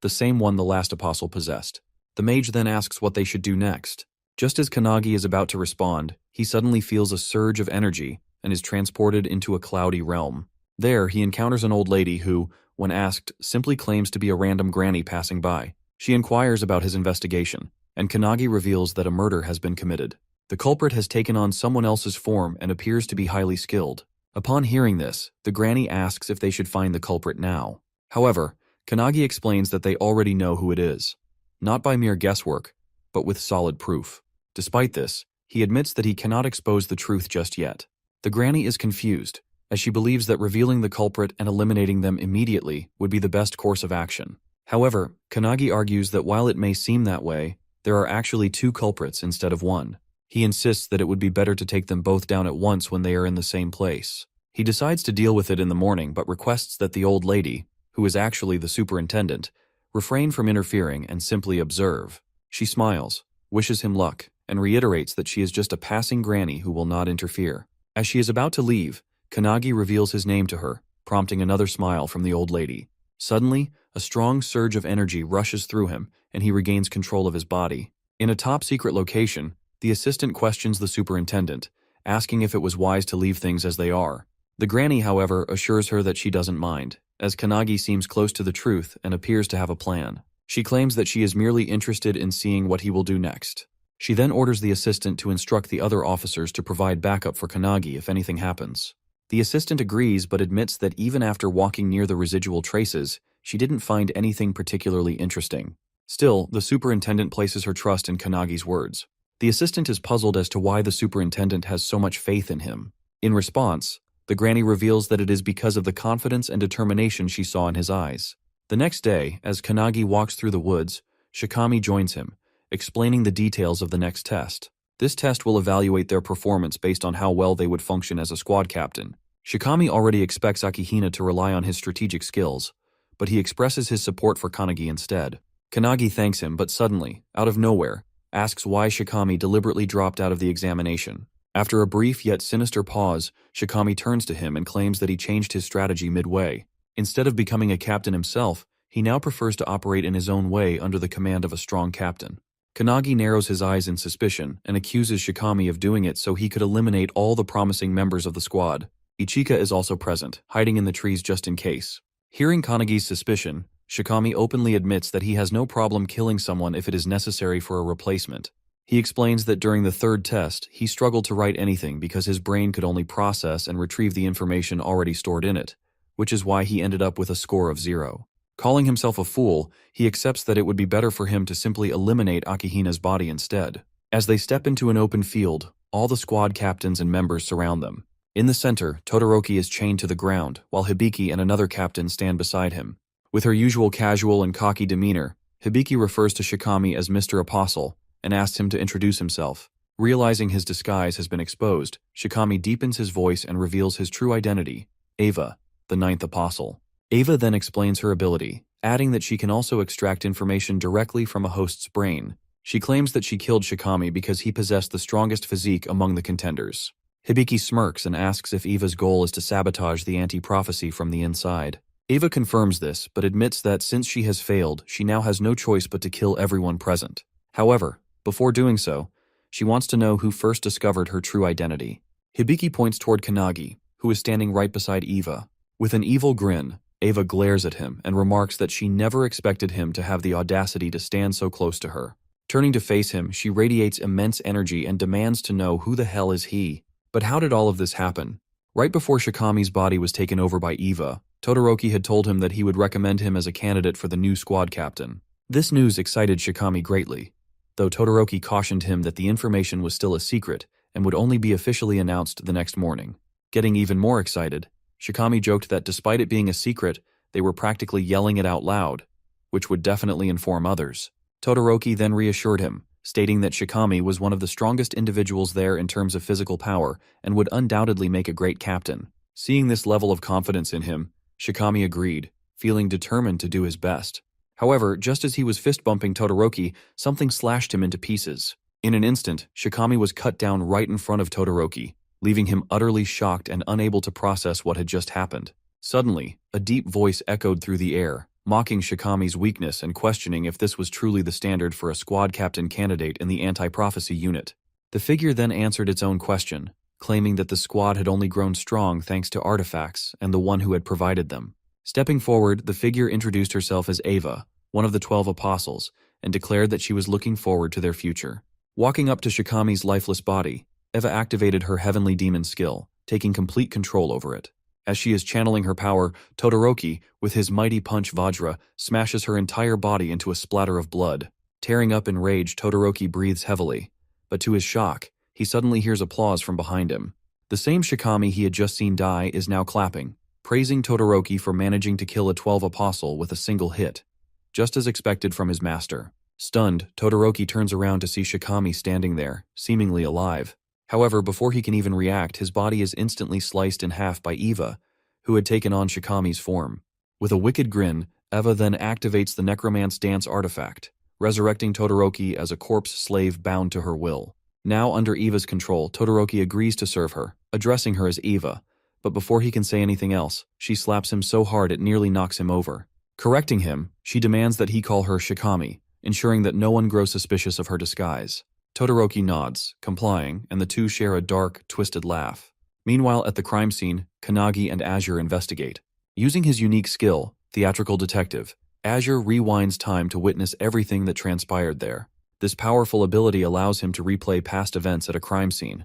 the same one the last apostle possessed. The mage then asks what they should do next. Just as Kanagi is about to respond, he suddenly feels a surge of energy and is transported into a cloudy realm. There, he encounters an old lady who, when asked, simply claims to be a random granny passing by. She inquires about his investigation, and Kanagi reveals that a murder has been committed. The culprit has taken on someone else's form and appears to be highly skilled. Upon hearing this, the granny asks if they should find the culprit now. However, Kanagi explains that they already know who it is, not by mere guesswork, but with solid proof. Despite this, he admits that he cannot expose the truth just yet. The granny is confused, as she believes that revealing the culprit and eliminating them immediately would be the best course of action. However, Kanagi argues that while it may seem that way, there are actually 2 culprits instead of 1. He insists that it would be better to take them both down at once when they are in the same place. He decides to deal with it in the morning, but requests that the old lady, who is actually the superintendent, refrain from interfering and simply observe. She smiles, wishes him luck, and reiterates that she is just a passing granny who will not interfere. As she is about to leave, Kanagi reveals his name to her, prompting another smile from the old lady. Suddenly, a strong surge of energy rushes through him, and he regains control of his body. In a top-secret location, the assistant questions the superintendent, asking if it was wise to leave things as they are. The granny, however, assures her that she doesn't mind, as Kanagi seems close to the truth and appears to have a plan. She claims that she is merely interested in seeing what he will do next. She then orders the assistant to instruct the other officers to provide backup for Kanagi if anything happens. The assistant agrees, but admits that even after walking near the residual traces, she didn't find anything particularly interesting. Still, the superintendent places her trust in Kanagi's words. The assistant is puzzled as to why the superintendent has so much faith in him. In response, the granny reveals that it is because of the confidence and determination she saw in his eyes. The next day, as Kanagi walks through the woods, Shikami joins him, explaining the details of the next test. This test will evaluate their performance based on how well they would function as a squad captain. Shikami already expects Akihina to rely on his strategic skills, but he expresses his support for Kanagi instead. Kanagi thanks him, but suddenly, out of nowhere, asks why Shikami deliberately dropped out of the examination. After a brief yet sinister pause, Shikami turns to him and claims that he changed his strategy midway. Instead of becoming a captain himself, he now prefers to operate in his own way under the command of a strong captain. Kanagi narrows his eyes in suspicion and accuses Shikami of doing it so he could eliminate all the promising members of the squad. Ichika is also present, hiding in the trees just in case. Hearing Kanagi's suspicion, Shikami openly admits that he has no problem killing someone if it is necessary for a replacement. He explains that during the third test, he struggled to write anything because his brain could only process and retrieve the information already stored in it, which is why he ended up with a score of 0. Calling himself a fool, he accepts that it would be better for him to simply eliminate Akihina's body instead. As they step into an open field, all the squad captains and members surround them. In the center, Todoroki is chained to the ground, while Hibiki and another captain stand beside him. With her usual casual and cocky demeanor, Hibiki refers to Shikami as Mr. Apostle and asks him to introduce himself. Realizing his disguise has been exposed, Shikami deepens his voice and reveals his true identity, Ava, the ninth apostle. Ava then explains her ability, adding that she can also extract information directly from a host's brain. She claims that she killed Shikami because he possessed the strongest physique among the contenders. Hibiki smirks and asks if Eva's goal is to sabotage the anti-prophecy from the inside. Ava confirms this, but admits that since she has failed, she now has no choice but to kill everyone present. However, before doing so, she wants to know who first discovered her true identity. Hibiki points toward Kanagi, who is standing right beside Eva. With an evil grin, Ava glares at him and remarks that she never expected him to have the audacity to stand so close to her. Turning to face him, she radiates immense energy and demands to know who the hell is he. But how did all of this happen? Right before Shikami's body was taken over by Eva, Todoroki had told him that he would recommend him as a candidate for the new squad captain. This news excited Shikami greatly, though Todoroki cautioned him that the information was still a secret and would only be officially announced the next morning. Getting even more excited, Shikami joked that despite it being a secret, they were practically yelling it out loud, which would definitely inform others. Todoroki then reassured him, stating that Shikami was one of the strongest individuals there in terms of physical power and would undoubtedly make a great captain. Seeing this level of confidence in him, Shikami agreed, feeling determined to do his best. However, just as he was fist-bumping Todoroki, something slashed him into pieces. In an instant, Shikami was cut down right in front of Todoroki, leaving him utterly shocked and unable to process what had just happened. Suddenly, a deep voice echoed through the air, mocking Shikami's weakness and questioning if this was truly the standard for a squad captain candidate in the anti-prophecy unit. The figure then answered its own question, claiming that the squad had only grown strong thanks to artifacts and the one who had provided them. Stepping forward, the figure introduced herself as Ava, one of the 12 apostles, and declared that she was looking forward to their future. Walking up to Shikami's lifeless body, Eva activated her heavenly demon skill, taking complete control over it. As she is channeling her power, Todoroki, with his mighty punch Vajra, smashes her entire body into a splatter of blood. Tearing up in rage, Todoroki breathes heavily, but to his shock, he suddenly hears applause from behind him. The same Shikami he had just seen die is now clapping, praising Todoroki for managing to kill a 12 apostle with a single hit, just as expected from his master. Stunned, Todoroki turns around to see Shikami standing there, seemingly alive. However, before he can even react, his body is instantly sliced in half by Eva, who had taken on Shikami's form. With a wicked grin, Eva then activates the necromance dance artifact, resurrecting Todoroki as a corpse slave bound to her will. Now under Eva's control, Todoroki agrees to serve her, addressing her as Eva, but before he can say anything else, she slaps him so hard it nearly knocks him over. Correcting him, she demands that he call her Shikami, ensuring that no one grows suspicious of her disguise. Todoroki nods, complying, and the two share a dark, twisted laugh. Meanwhile, at the crime scene, Kanagi and Azure investigate. Using his unique skill, theatrical detective, Azure rewinds time to witness everything that transpired there. This powerful ability allows him to replay past events at a crime scene,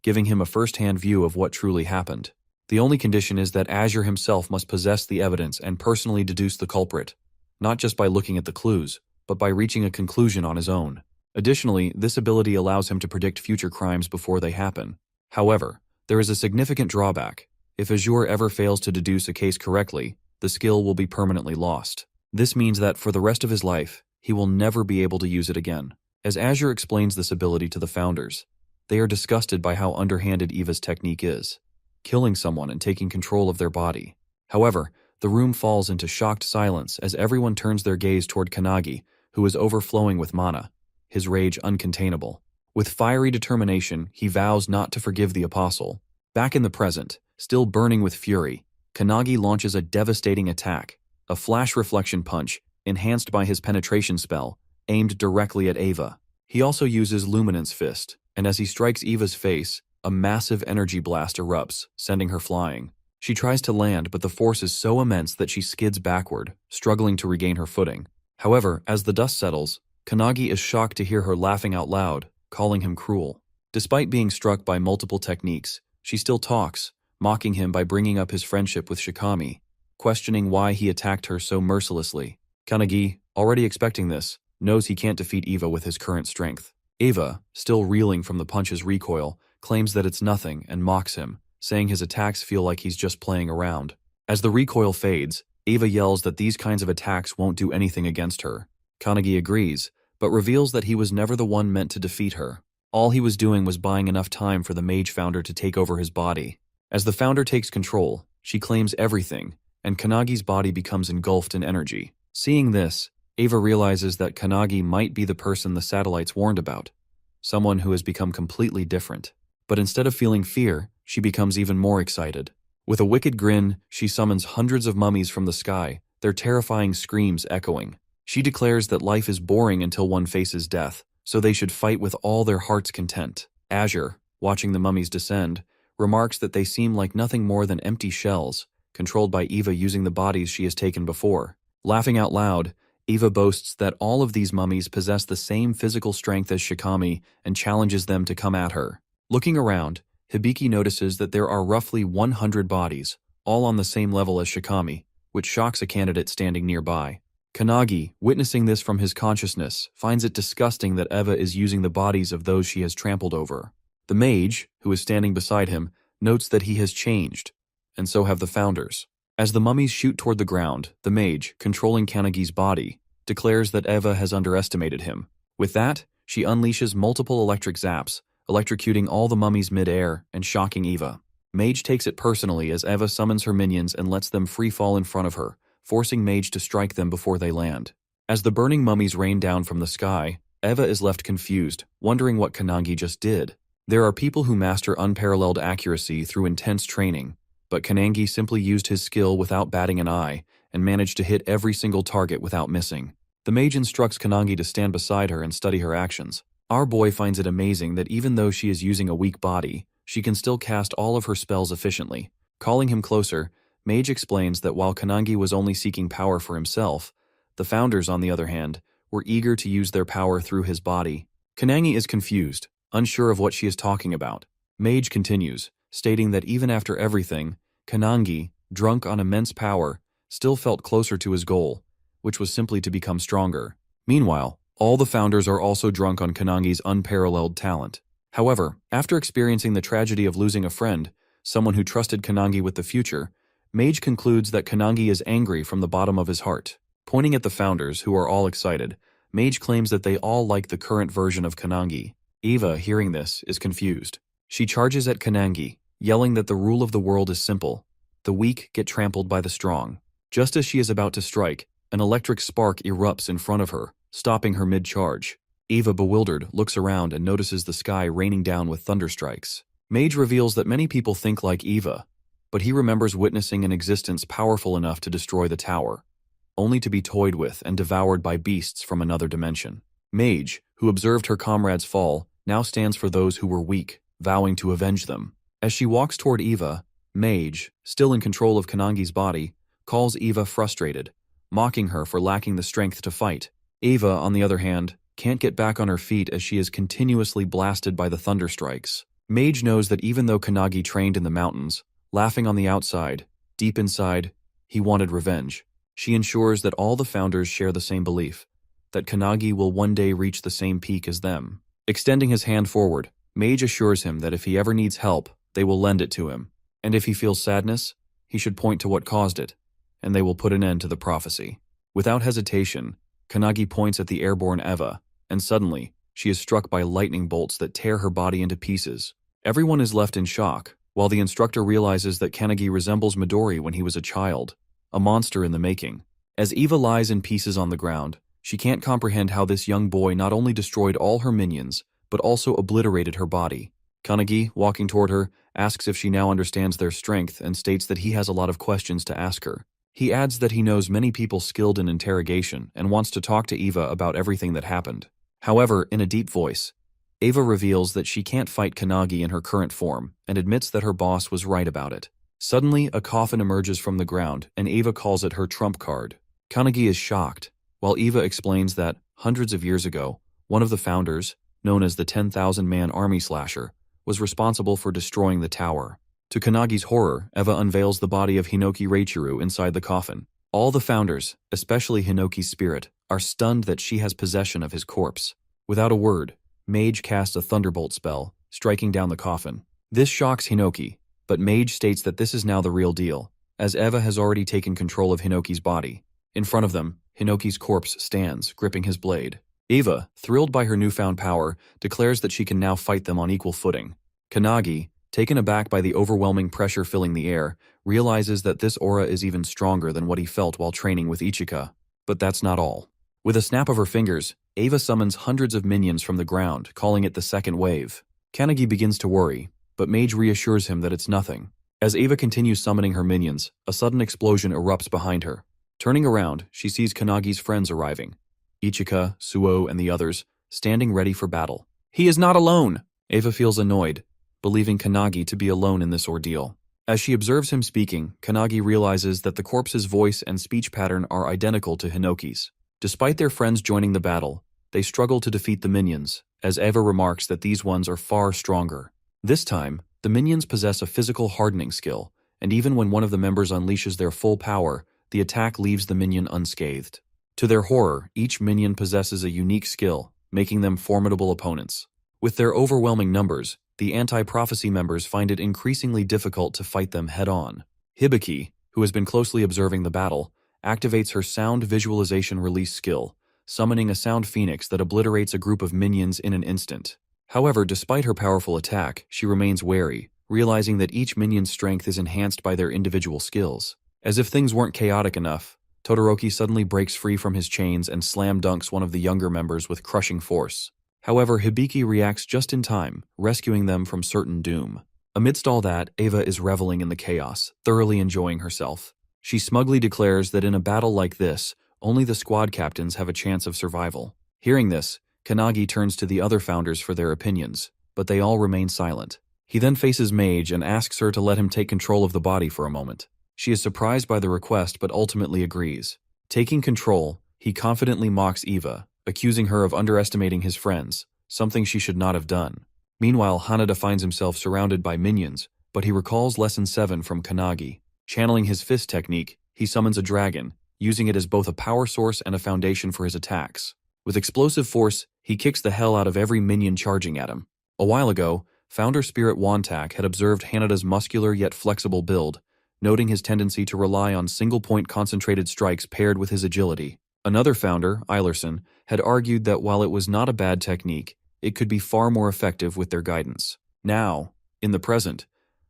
giving him a first-hand view of what truly happened. The only condition is that Azure himself must possess the evidence and personally deduce the culprit, not just by looking at the clues, but by reaching a conclusion on his own. Additionally, this ability allows him to predict future crimes before they happen. However, there is a significant drawback. If Azure ever fails to deduce a case correctly, the skill will be permanently lost. This means that for the rest of his life, he will never be able to use it again. As Azure explains this ability to the founders, they are disgusted by how underhanded Eva's technique is, killing someone and taking control of their body. However, the room falls into shocked silence as everyone turns their gaze toward Kanagi, who is overflowing with mana, his rage uncontainable. With fiery determination, he vows not to forgive the apostle. Back in the present, still burning with fury, Kanagi launches a devastating attack, a flash reflection punch, enhanced by his penetration spell, aimed directly at Eva. He also uses Luminance Fist, and as he strikes Eva's face, a massive energy blast erupts, sending her flying. She tries to land, but the force is so immense that she skids backward, struggling to regain her footing. However, as the dust settles, Kanagi is shocked to hear her laughing out loud, calling him cruel. Despite being struck by multiple techniques, she still talks, mocking him by bringing up his friendship with Shikami, questioning why he attacked her so mercilessly. Kanagi, already expecting this, knows he can't defeat Eva with his current strength. Eva, still reeling from the punch's recoil, claims that it's nothing and mocks him, saying his attacks feel like he's just playing around. As the recoil fades, Eva yells that these kinds of attacks won't do anything against her. Kanagi agrees, but reveals that he was never the one meant to defeat her. All he was doing was buying enough time for the mage founder to take over his body. As the founder takes control, she claims everything, and Kanagi's body becomes engulfed in energy. Seeing this, Eva realizes that Kanagi might be the person the satellites warned about, someone who has become completely different. But instead of feeling fear, she becomes even more excited. With a wicked grin, she summons hundreds of mummies from the sky, their terrifying screams echoing. She declares that life is boring until one faces death, so they should fight with all their heart's content. Azure, watching the mummies descend, remarks that they seem like nothing more than empty shells, controlled by Eva using the bodies she has taken before. Laughing out loud, Eva boasts that all of these mummies possess the same physical strength as Shikami and challenges them to come at her. Looking around, Hibiki notices that there are roughly 100 bodies, all on the same level as Shikami, which shocks a candidate standing nearby. Kanagi, witnessing this from his consciousness, finds it disgusting that Eva is using the bodies of those she has trampled over. The mage, who is standing beside him, notes that he has changed, and so have the founders. As the mummies shoot toward the ground, the mage, controlling Kanagi's body, declares that Eva has underestimated him. With that, she unleashes multiple electric zaps, electrocuting all the mummies mid-air and shocking Eva. Mage takes it personally as Eva summons her minions and lets them free fall in front of her, forcing Mage to strike them before they land. As the burning mummies rain down from the sky, Eva is left confused, wondering what Kanagi just did. There are people who master unparalleled accuracy through intense training, but Kanagi simply used his skill without batting an eye and managed to hit every single target without missing. The mage instructs Kanagi to stand beside her and study her actions. Our boy finds it amazing that even though she is using a weak body, she can still cast all of her spells efficiently. Calling him closer, Mage explains that while Kanagi was only seeking power for himself, the founders, on the other hand, were eager to use their power through his body. Kanagi is confused, unsure of what she is talking about. Mage continues, stating that even after everything, Kanagi, drunk on immense power, still felt closer to his goal, which was simply to become stronger. Meanwhile, all the founders are also drunk on Kanagi's unparalleled talent. However, after experiencing the tragedy of losing a friend, someone who trusted Kanagi with the future, Mage concludes that Kanagi is angry from the bottom of his heart. Pointing at the founders, who are all excited, Mage claims that they all like the current version of Kanagi. Eva, hearing this, is confused. She charges at Kanagi, yelling that the rule of the world is simple: the weak get trampled by the strong. Just as she is about to strike, an electric spark erupts in front of her, stopping her mid-charge. Eva, bewildered, looks around and notices the sky raining down with thunderstrikes. Mage reveals that many people think like Eva, but he remembers witnessing an existence powerful enough to destroy the tower, only to be toyed with and devoured by beasts from another dimension. Mage, who observed her comrades fall, now stands for those who were weak, vowing to avenge them. As she walks toward Eva, Mage, still in control of Kanagi's body, calls Eva frustrated, mocking her for lacking the strength to fight. Eva, on the other hand, can't get back on her feet as she is continuously blasted by the thunderstrikes. Mage knows that even though Kanagi trained in the mountains, laughing on the outside, deep inside, he wanted revenge. She ensures that all the founders share the same belief, that Kanagi will one day reach the same peak as them. Extending his hand forward, Mage assures him that if he ever needs help, they will lend it to him, and if he feels sadness, he should point to what caused it, and they will put an end to the prophecy. Without hesitation, Kanagi points at the airborne Eva, and suddenly, she is struck by lightning bolts that tear her body into pieces. Everyone is left in shock, while the instructor realizes that Kanagi resembles Midori when he was a child, a monster in the making. As Eva lies in pieces on the ground, she can't comprehend how this young boy not only destroyed all her minions, but also obliterated her body. Kanagi, walking toward her, asks if she now understands their strength and states that he has a lot of questions to ask her. He adds that he knows many people skilled in interrogation and wants to talk to Eva about everything that happened. However, in a deep voice, Eva reveals that she can't fight Kanagi in her current form and admits that her boss was right about it. Suddenly, a coffin emerges from the ground and Eva calls it her trump card. Kanagi is shocked, while Eva explains that, hundreds of years ago, one of the founders, known as the 10,000-man army slasher, was responsible for destroying the tower. To Kanagi's horror, Eva unveils the body of Hinoki Reichiru inside the coffin. All the founders, especially Hinoki's spirit, are stunned that she has possession of his corpse. Without a word, Mage casts a thunderbolt spell, striking down the coffin. This shocks Hinoki, but Mage states that this is now the real deal, as Eva has already taken control of Hinoki's body. In front of them, Hinoki's corpse stands, gripping his blade. Eva, thrilled by her newfound power, declares that she can now fight them on equal footing. Kanagi, taken aback by the overwhelming pressure filling the air, realizes that this aura is even stronger than what he felt while training with Ichika. But that's not all. With a snap of her fingers, Eva summons hundreds of minions from the ground, calling it the second wave. Kanagi begins to worry, but Mage reassures him that it's nothing. As Eva continues summoning her minions, a sudden explosion erupts behind her. Turning around, she sees Kanagi's friends arriving. Ichika, Suo, and the others, standing ready for battle. He is not alone! Eva feels annoyed, believing Kanagi to be alone in this ordeal. As she observes him speaking, Kanagi realizes that the corpse's voice and speech pattern are identical to Hinoki's. Despite their friends joining the battle, they struggle to defeat the minions, as Eva remarks that these ones are far stronger. This time, the minions possess a physical hardening skill, and even when one of the members unleashes their full power, the attack leaves the minion unscathed. To their horror, each minion possesses a unique skill, making them formidable opponents. With their overwhelming numbers, the anti-prophecy members find it increasingly difficult to fight them head-on. Hibiki, who has been closely observing the battle, activates her sound visualization release skill, summoning a sound phoenix that obliterates a group of minions in an instant. However, despite her powerful attack, she remains wary, realizing that each minion's strength is enhanced by their individual skills. As if things weren't chaotic enough, Todoroki suddenly breaks free from his chains and slam dunks one of the younger members with crushing force. However, Hibiki reacts just in time, rescuing them from certain doom. Amidst all that, Eva is reveling in the chaos, thoroughly enjoying herself. She smugly declares that in a battle like this, only the squad captains have a chance of survival. Hearing this, Kanagi turns to the other founders for their opinions, but they all remain silent. He then faces Mage and asks her to let him take control of the body for a moment. She is surprised by the request but ultimately agrees. Taking control, he confidently mocks Eva, accusing her of underestimating his friends, something she should not have done. Meanwhile, Hanada finds himself surrounded by minions, but he recalls Lesson 7 from Kanagi. Channeling his fist technique, he summons a dragon, using it as both a power source and a foundation for his attacks. With explosive force, he kicks the hell out of every minion charging at him. A while ago, Founder Spirit Wantak had observed Hanada's muscular yet flexible build, noting his tendency to rely on single-point concentrated strikes paired with his agility. Another founder, Eilerson, had argued that while it was not a bad technique, it could be far more effective with their guidance. Now, in the present,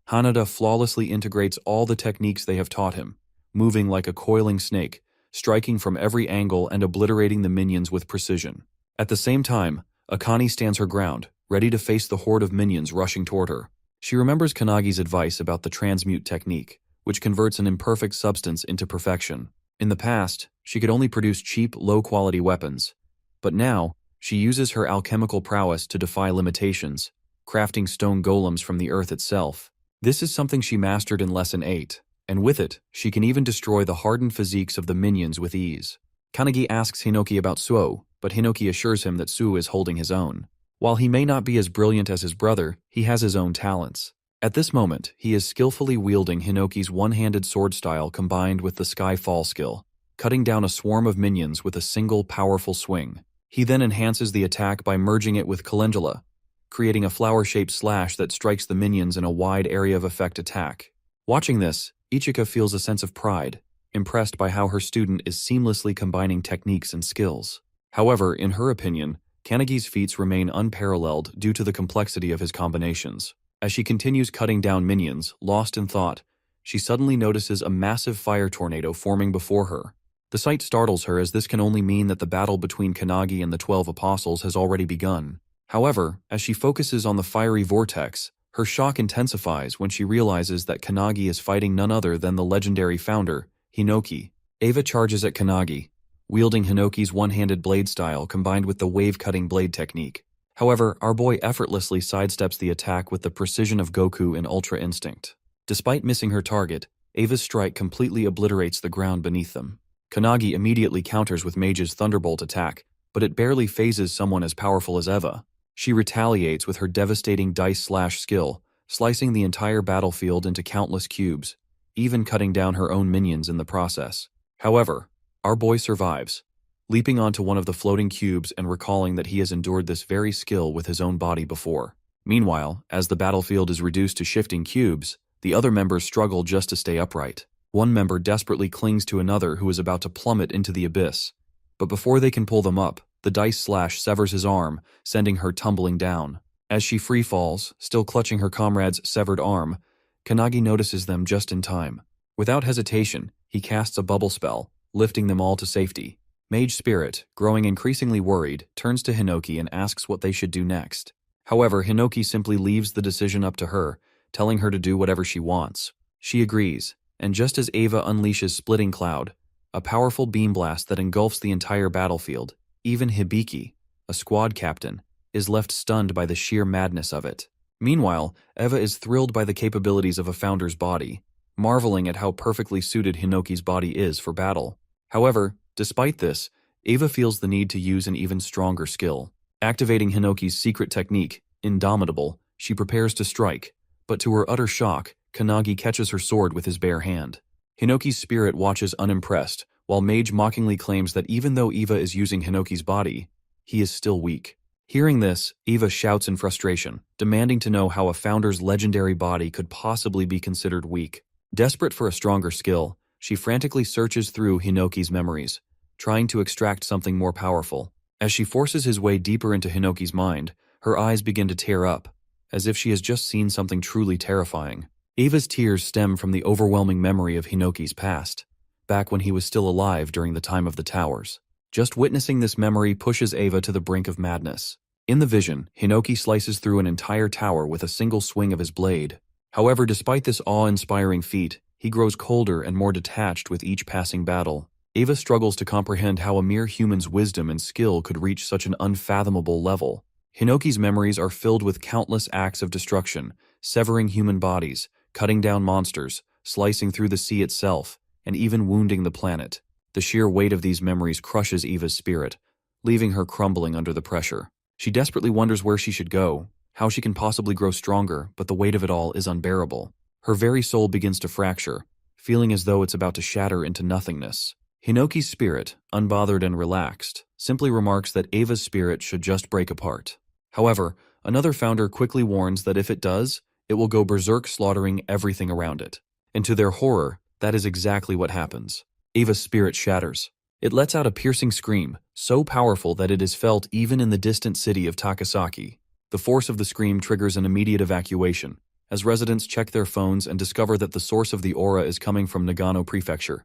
Hanada flawlessly integrates all the techniques they have taught him, moving like a coiling snake, striking from every angle and obliterating the minions with precision. At the same time, Akane stands her ground, ready to face the horde of minions rushing toward her. She remembers Kanagi's advice about the transmute technique, which converts an imperfect substance into perfection. In the past, she could only produce cheap, low-quality weapons, but now, she uses her alchemical prowess to defy limitations, crafting stone golems from the earth itself. This is something she mastered in Lesson 8, and with it, she can even destroy the hardened physiques of the minions with ease. Kanagi asks Hinoki about Suo, but Hinoki assures him that Suo is holding his own. While he may not be as brilliant as his brother, he has his own talents. At this moment, he is skillfully wielding Hinoki's one-handed sword style combined with the Sky Fall skill, cutting down a swarm of minions with a single powerful swing. He then enhances the attack by merging it with Calendula, creating a flower-shaped slash that strikes the minions in a wide area of effect attack. Watching this, Ichika feels a sense of pride, impressed by how her student is seamlessly combining techniques and skills. However, in her opinion, Kanagi's feats remain unparalleled due to the complexity of his combinations. As she continues cutting down minions, lost in thought, she suddenly notices a massive fire tornado forming before her. The sight startles her, as this can only mean that the battle between Kanagi and the 12 Apostles has already begun. However, as she focuses on the fiery vortex, her shock intensifies when she realizes that Kanagi is fighting none other than the legendary founder, Hinoki. Eva charges at Kanagi, wielding Hinoki's one-handed blade style combined with the wave-cutting blade technique. However, our boy effortlessly sidesteps the attack with the precision of Goku in Ultra Instinct. Despite missing her target, Eva's strike completely obliterates the ground beneath them. Kanagi immediately counters with Mage's Thunderbolt attack, but it barely phases someone as powerful as Eva. She retaliates with her devastating dice slash skill, slicing the entire battlefield into countless cubes, even cutting down her own minions in the process. However, our boy survives, leaping onto one of the floating cubes and recalling that he has endured this very skill with his own body before. Meanwhile, as the battlefield is reduced to shifting cubes, The other members struggle just to stay upright. One member desperately clings to another who is about to plummet into the abyss. But before they can pull them up, the dice slash severs his arm, sending her tumbling down. As she free falls, still clutching her comrade's severed arm, Kannagi notices them just in time. Without hesitation, he casts a bubble spell, lifting them all to safety. Mage Spirit, growing increasingly worried, turns to Hinoki and asks what they should do next. However, Hinoki simply leaves the decision up to her, telling her to do whatever she wants. She agrees, and just as Ava unleashes Splitting Cloud, a powerful beam blast that engulfs the entire battlefield, even Hibiki, a squad captain, is left stunned by the sheer madness of it. Meanwhile, Eva is thrilled by the capabilities of a founder's body, marveling at how perfectly suited Hinoki's body is for battle. However, despite this, Eva feels the need to use an even stronger skill. Activating Hinoki's secret technique, Indomitable, she prepares to strike, but to her utter shock, Kannagi catches her sword with his bare hand. Hinoki's spirit watches unimpressed, while Mage mockingly claims that even though Eva is using Hinoki's body, he is still weak. Hearing this, Eva shouts in frustration, demanding to know how a founder's legendary body could possibly be considered weak. Desperate for a stronger skill, she frantically searches through Hinoki's memories, trying to extract something more powerful. As she forces his way deeper into Hinoki's mind, her eyes begin to tear up, as if she has just seen something truly terrifying. Eva's tears stem from the overwhelming memory of Hinoki's past, back when he was still alive during the time of the towers. Just witnessing this memory pushes Eva to the brink of madness. In the vision, Hinoki slices through an entire tower with a single swing of his blade. However, despite this awe-inspiring feat, he grows colder and more detached with each passing battle. Eva struggles to comprehend how a mere human's wisdom and skill could reach such an unfathomable level. Hinoki's memories are filled with countless acts of destruction, severing human bodies, cutting down monsters, slicing through the sea itself, and even wounding the planet. The sheer weight of these memories crushes Eva's spirit, leaving her crumbling under the pressure. She desperately wonders where she should go, how she can possibly grow stronger, but the weight of it all is unbearable. Her very soul begins to fracture, feeling as though it's about to shatter into nothingness. Hinoki's spirit, unbothered and relaxed, simply remarks that Ava's spirit should just break apart. However, another founder quickly warns that if it does, it will go berserk, slaughtering everything around it. And to their horror, that is exactly what happens. Ava's spirit shatters. It lets out a piercing scream, so powerful that it is felt even in the distant city of Takasaki. The force of the scream triggers an immediate evacuation, as residents check their phones and discover that the source of the aura is coming from Nagano Prefecture,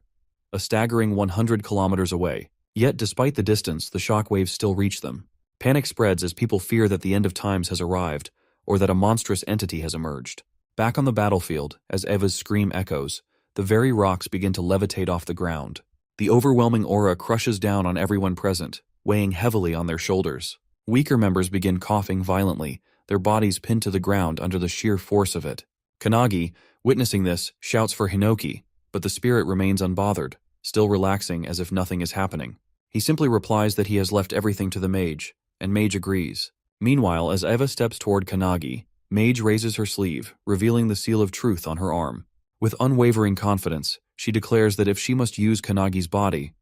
a staggering 100 kilometers away. Yet, despite the distance, the shockwaves still reach them. Panic spreads as people fear that the end of times has arrived, or that a monstrous entity has emerged. Back on the battlefield, as Eva's scream echoes, the very rocks begin to levitate off the ground. The overwhelming aura crushes down on everyone present, weighing heavily on their shoulders. Weaker members begin coughing violently, their bodies pinned to the ground under the sheer force of it. Kannagi, witnessing this, shouts for Hinoki, but the spirit remains unbothered, still relaxing as if nothing is happening. He simply replies that he has left everything to the mage, and Mage agrees. Meanwhile, as Eva steps toward Kannagi, Mage raises her sleeve, revealing the seal of truth on her arm. With unwavering confidence, she declares that if she must use Kannagi's body,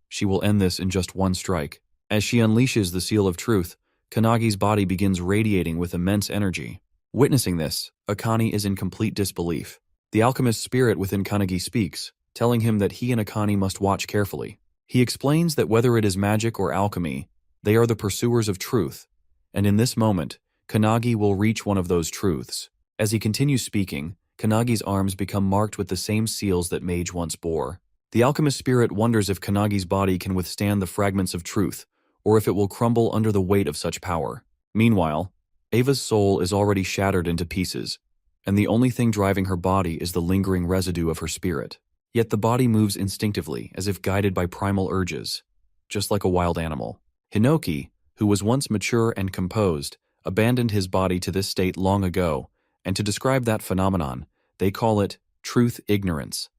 she will end this in just one strike. As she unleashes the seal of truth, Kannagi's body begins radiating with immense energy. Witnessing this, Akane is in complete disbelief. The alchemist's spirit within Kannagi speaks, telling him that he and Akane must watch carefully. He explains that whether it is magic or alchemy, they are the pursuers of truth, and in this moment, Kannagi will reach one of those truths. As he continues speaking, Kannagi's arms become marked with the same seals that Mage once bore. The alchemist spirit wonders if Kannagi's body can withstand the fragments of truth, or if it will crumble under the weight of such power. Meanwhile, Ava's soul is already shattered into pieces, and the only thing driving her body is the lingering residue of her spirit. Yet the body moves instinctively, as if guided by primal urges, just like a wild animal. Hinoki, who was once mature and composed, abandoned his body to this state long ago, and to describe that phenomenon, they call it truth ignorance.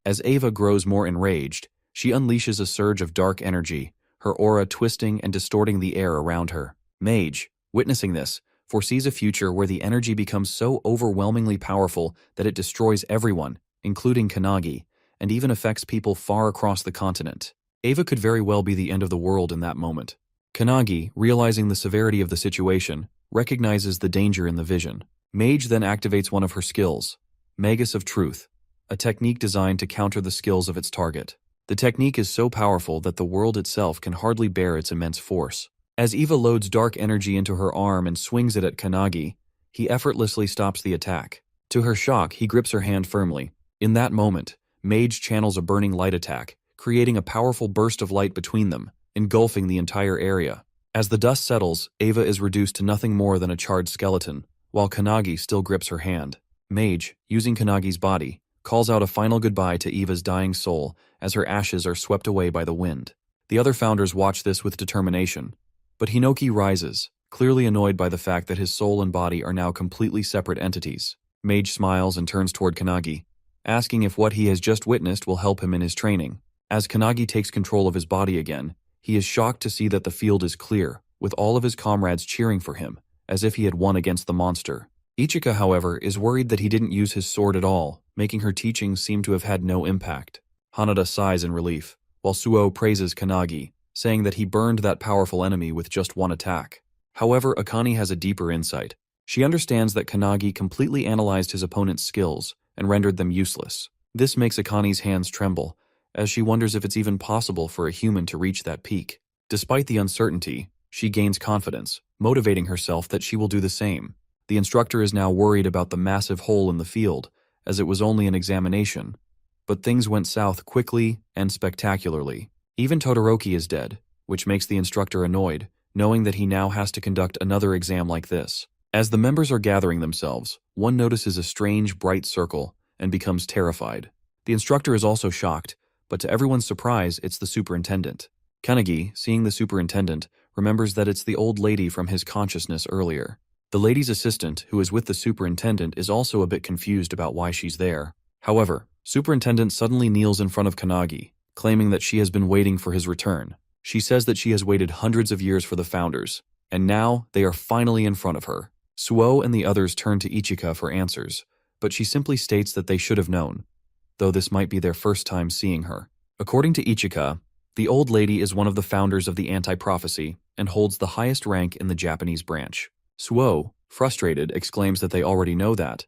As Ava grows more enraged, she unleashes a surge of dark energy, her aura twisting and distorting the air around her. Mage, witnessing this, foresees a future where the energy becomes so overwhelmingly powerful that it destroys everyone, including Kannagi, and even affects people far across the continent. Ava could very well be the end of the world in that moment. Kannagi, realizing the severity of the situation, recognizes the danger in the vision. Mage then activates one of her skills, Magus of Truth, a technique designed to counter the skills of its target. The technique is so powerful that the world itself can hardly bear its immense force. As Eva loads dark energy into her arm and swings it at Kannagi, he effortlessly stops the attack. To her shock, he grips her hand firmly. In that moment, Mage channels a burning light attack, creating a powerful burst of light between them, engulfing the entire area. As the dust settles, Eva is reduced to nothing more than a charred skeleton, while Kannagi still grips her hand. Mage, using Kannagi's body, calls out a final goodbye to Eva's dying soul as her ashes are swept away by the wind. The other founders watch this with determination, but Hinoki rises, clearly annoyed by the fact that his soul and body are now completely separate entities. Mage smiles and turns toward Kannagi, asking if what he has just witnessed will help him in his training. As Kannagi takes control of his body again, he is shocked to see that the field is clear, with all of his comrades cheering for him, as if he had won against the monster. Ichika, however, is worried that he didn't use his sword at all, making her teachings seem to have had no impact. Hanada sighs in relief, while Suo praises Kannagi, saying that he burned that powerful enemy with just one attack. However, Akane has a deeper insight. She understands that Kannagi completely analyzed his opponent's skills and rendered them useless. This makes Akane's hands tremble, as she wonders if it's even possible for a human to reach that peak. Despite the uncertainty, she gains confidence, motivating herself that she will do the same. The instructor is now worried about the massive hole in the field, as it was only an examination. But things went south quickly and spectacularly. Even Todoroki is dead, which makes the instructor annoyed, knowing that he now has to conduct another exam like this. As the members are gathering themselves, one notices a strange, bright circle and becomes terrified. The instructor is also shocked, but to everyone's surprise, it's the superintendent. Kannagi, seeing the superintendent, remembers that it's the old lady from his consciousness earlier. The lady's assistant, who is with the superintendent, is also a bit confused about why she's there. However, superintendent suddenly kneels in front of Kannagi, claiming that she has been waiting for his return. She says that she has waited hundreds of years for the founders, and now they are finally in front of her. Suo and the others turn to Ichika for answers, but she simply states that they should have known, though this might be their first time seeing her. According to Ichika, the old lady is one of the founders of the anti-prophecy and holds the highest rank in the Japanese branch. Suo, frustrated, exclaims that they already know that.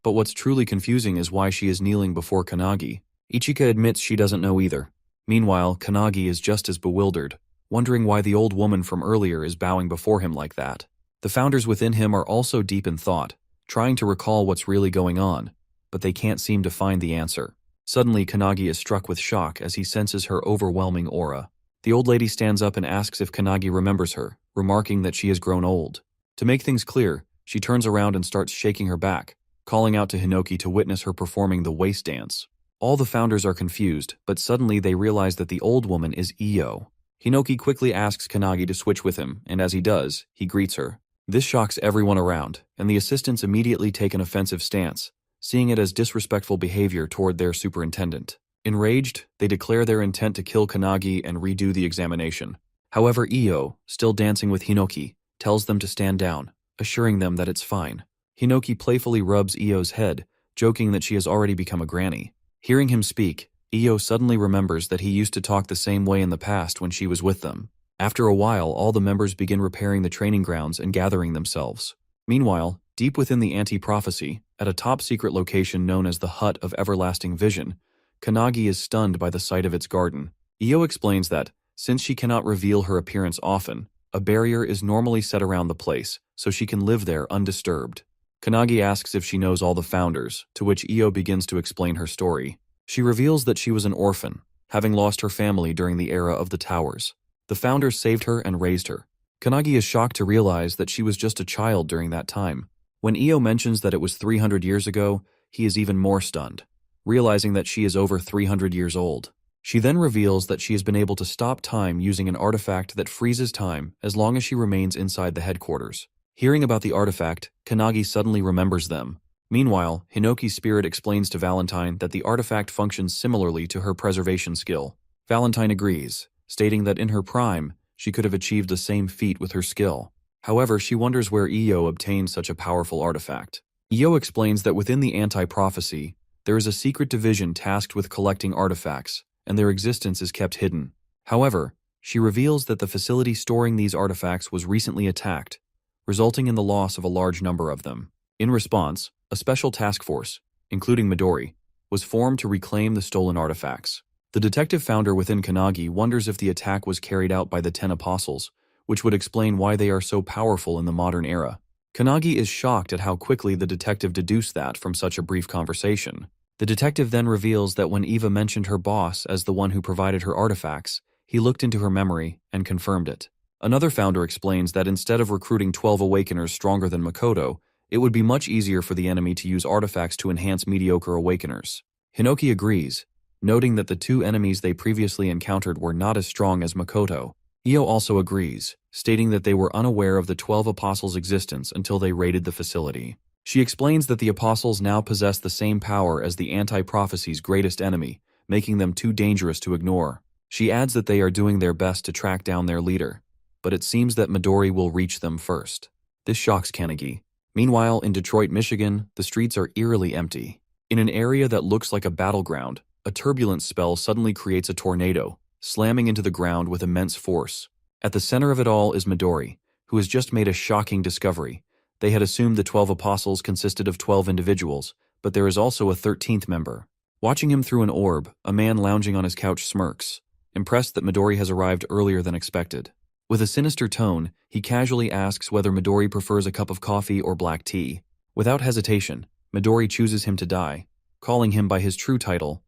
But what's truly confusing is why she is kneeling before Kannagi. Ichika admits she doesn't know either. Meanwhile, Kannagi is just as bewildered, wondering why the old woman from earlier is bowing before him like that. The founders within him are also deep in thought, trying to recall what's really going on, but they can't seem to find the answer. Suddenly, Kannagi is struck with shock as he senses her overwhelming aura. The old lady stands up and asks if Kannagi remembers her, remarking that she has grown old. To make things clear, she turns around and starts shaking her back, calling out to Hinoki to witness her performing the waist dance. All the founders are confused, but suddenly they realize that the old woman is Io. Hinoki quickly asks Kannagi to switch with him, and as he does, he greets her. This shocks everyone around, and the assistants immediately take an offensive stance, seeing it as disrespectful behavior toward their superintendent. Enraged, they declare their intent to kill Kannagi and redo the examination. However, Io, still dancing with Hinoki, tells them to stand down, assuring them that it's fine. Hinoki playfully rubs Io's head, joking that she has already become a granny. Hearing him speak, Io suddenly remembers that he used to talk the same way in the past when she was with them. After a while, all the members begin repairing the training grounds and gathering themselves. Meanwhile, deep within the anti-prophecy, at a top-secret location known as the Hut of Everlasting Vision, Kannagi is stunned by the sight of its garden. Io explains that, since she cannot reveal her appearance often, a barrier is normally set around the place, so she can live there undisturbed. Kannagi asks if she knows all the founders, to which Io begins to explain her story. She reveals that she was an orphan, having lost her family during the era of the towers. The founders saved her and raised her. Kannagi is shocked to realize that she was just a child during that time. When Io mentions that it was 300 years ago, he is even more stunned, realizing that she is over 300 years old. She then reveals that she has been able to stop time using an artifact that freezes time as long as she remains inside the headquarters. Hearing about the artifact, Kannagi suddenly remembers them. Meanwhile, Hinoki's spirit explains to Valentine that the artifact functions similarly to her preservation skill. Valentine agrees, stating that in her prime, she could have achieved the same feat with her skill. However, she wonders where Io obtained such a powerful artifact. Io explains that within the anti-prophecy, there is a secret division tasked with collecting artifacts, and their existence is kept hidden. However, she reveals that the facility storing these artifacts was recently attacked, resulting in the loss of a large number of them. In response, a special task force, including Midori, was formed to reclaim the stolen artifacts. The detective founder within Kanagi wonders if the attack was carried out by the 10 apostles, which would explain why they are so powerful in the modern era. Kanagi is shocked at how quickly the detective deduced that from such a brief conversation. The detective then reveals that when Eva mentioned her boss as the one who provided her artifacts, he looked into her memory and confirmed it. Another founder explains that instead of recruiting 12 Awakeners stronger than Makoto, it would be much easier for the enemy to use artifacts to enhance mediocre Awakeners. Hinoki agrees, noting that the two enemies they previously encountered were not as strong as Makoto. Io also agrees, stating that they were unaware of the 12 apostles' existence until they raided the facility. She explains that the apostles now possess the same power as the anti-prophecy's greatest enemy, making them too dangerous to ignore. She adds that they are doing their best to track down their leader, but it seems that Midori will reach them first. This shocks Kanagi. Meanwhile, in Detroit, Michigan, the streets are eerily empty. In an area that looks like a battleground, a turbulence spell suddenly creates a tornado, slamming into the ground with immense force. At the center of it all is Midori, who has just made a shocking discovery. They had assumed the 12 apostles consisted of 12 individuals, but there is also a 13th member. Watching him through an orb, a man lounging on his couch smirks, impressed that Midori has arrived earlier than expected. With a sinister tone, he casually asks whether Midori prefers a cup of coffee or black tea. Without hesitation, Midori chooses him to die, calling him by his true title,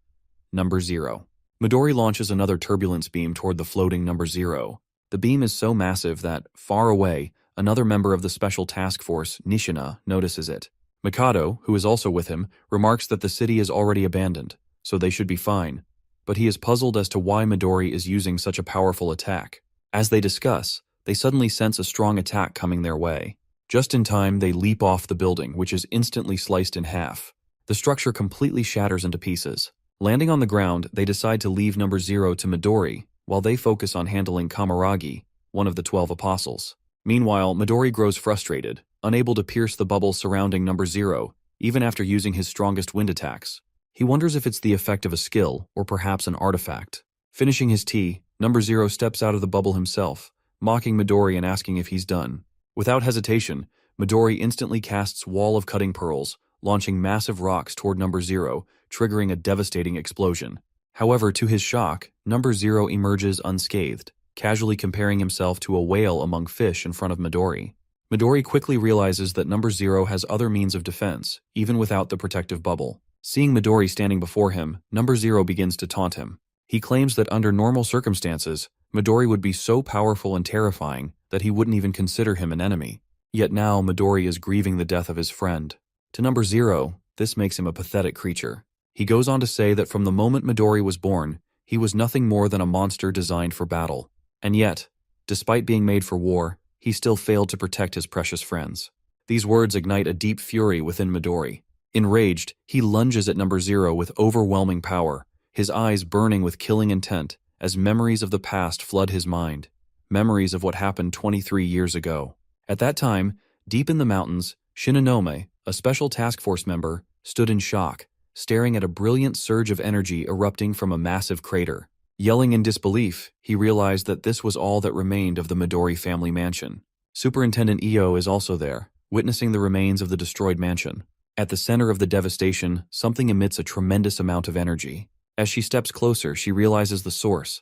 Number Zero. Midori launches another turbulence beam toward the floating Number Zero. The beam is so massive that, far away, another member of the Special Task Force, Nishina, notices it. Mikado, who is also with him, remarks that the city is already abandoned, so they should be fine, but he is puzzled as to why Midori is using such a powerful attack. As they discuss, they suddenly sense a strong attack coming their way. Just in time, they leap off the building, which is instantly sliced in half. The structure completely shatters into pieces. Landing on the ground, they decide to leave Number Zero to Midori, while they focus on handling Kamaragi, one of the 12 apostles. Meanwhile, Midori grows frustrated, unable to pierce the bubble surrounding Number Zero, even after using his strongest wind attacks. He wonders if it's the effect of a skill, or perhaps an artifact. Finishing his tea, Number Zero steps out of the bubble himself, mocking Midori and asking if he's done. Without hesitation, Midori instantly casts Wall of Cutting Pearls, launching massive rocks toward Number Zero, triggering a devastating explosion. However, to his shock, Number Zero emerges unscathed, casually comparing himself to a whale among fish in front of Midori. Midori quickly realizes that Number Zero has other means of defense, even without the protective bubble. Seeing Midori standing before him, Number Zero begins to taunt him. He claims that under normal circumstances, Midori would be so powerful and terrifying that he wouldn't even consider him an enemy. Yet now Midori is grieving the death of his friend. To Number Zero, this makes him a pathetic creature. He goes on to say that from the moment Midori was born, he was nothing more than a monster designed for battle. And yet, despite being made for war, he still failed to protect his precious friends. These words ignite a deep fury within Midori. Enraged, he lunges at Number Zero with overwhelming power, his eyes burning with killing intent as memories of the past flood his mind, memories of what happened 23 years ago. At that time, deep in the mountains, Shinonome, a special task force member, stood in shock, staring at a brilliant surge of energy erupting from a massive crater. Yelling in disbelief, he realized that this was all that remained of the Midori family mansion. Superintendent Io is also there, witnessing the remains of the destroyed mansion. At the center of the devastation, something emits a tremendous amount of energy. As she steps closer, she realizes the source.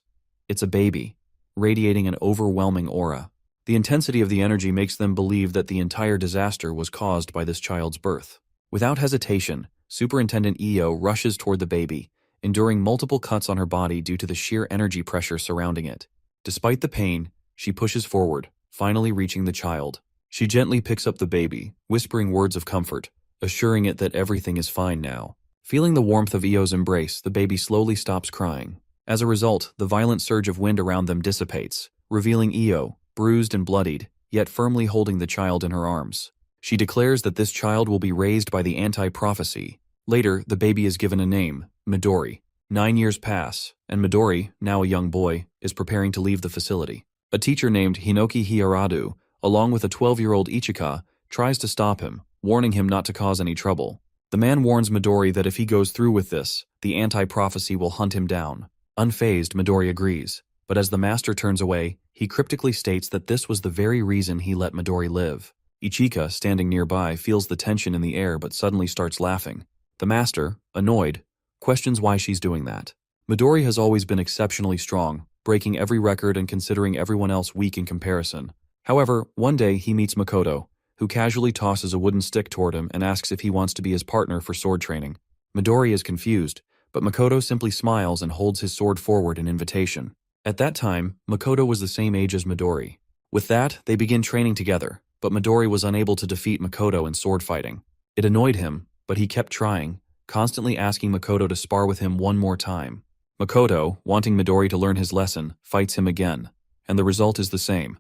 It's a baby, radiating an overwhelming aura. The intensity of the energy makes them believe that the entire disaster was caused by this child's birth. Without hesitation, Superintendent Io rushes toward the baby, enduring multiple cuts on her body due to the sheer energy pressure surrounding it. Despite the pain, she pushes forward, finally reaching the child. She gently picks up the baby, whispering words of comfort, assuring it that everything is fine now. Feeling the warmth of Io's embrace, the baby slowly stops crying. As a result, the violent surge of wind around them dissipates, revealing Io, bruised and bloodied, yet firmly holding the child in her arms. She declares that this child will be raised by the anti-prophecy. Later, the baby is given a name, Midori. 9 years pass, and Midori, now a young boy, is preparing to leave the facility. A teacher named Hinoki Hiaradu, along with a 12-year-old Ichika, tries to stop him, warning him not to cause any trouble. The man warns Midori that if he goes through with this, the anti-prophecy will hunt him down. Unfazed, Midori agrees, but as the master turns away, he cryptically states that this was the very reason he let Midori live. Ichika, standing nearby, feels the tension in the air but suddenly starts laughing. The master, annoyed, questions why she's doing that. Midori has always been exceptionally strong, breaking every record and considering everyone else weak in comparison. However, one day he meets Makoto, who casually tosses a wooden stick toward him and asks if he wants to be his partner for sword training. Midori is confused, but Makoto simply smiles and holds his sword forward in invitation. At that time, Makoto was the same age as Midori. With that, they begin training together, but Midori was unable to defeat Makoto in sword fighting. It annoyed him, but he kept trying, constantly asking Makoto to spar with him one more time. Makoto, wanting Midori to learn his lesson, fights him again, and the result is the same.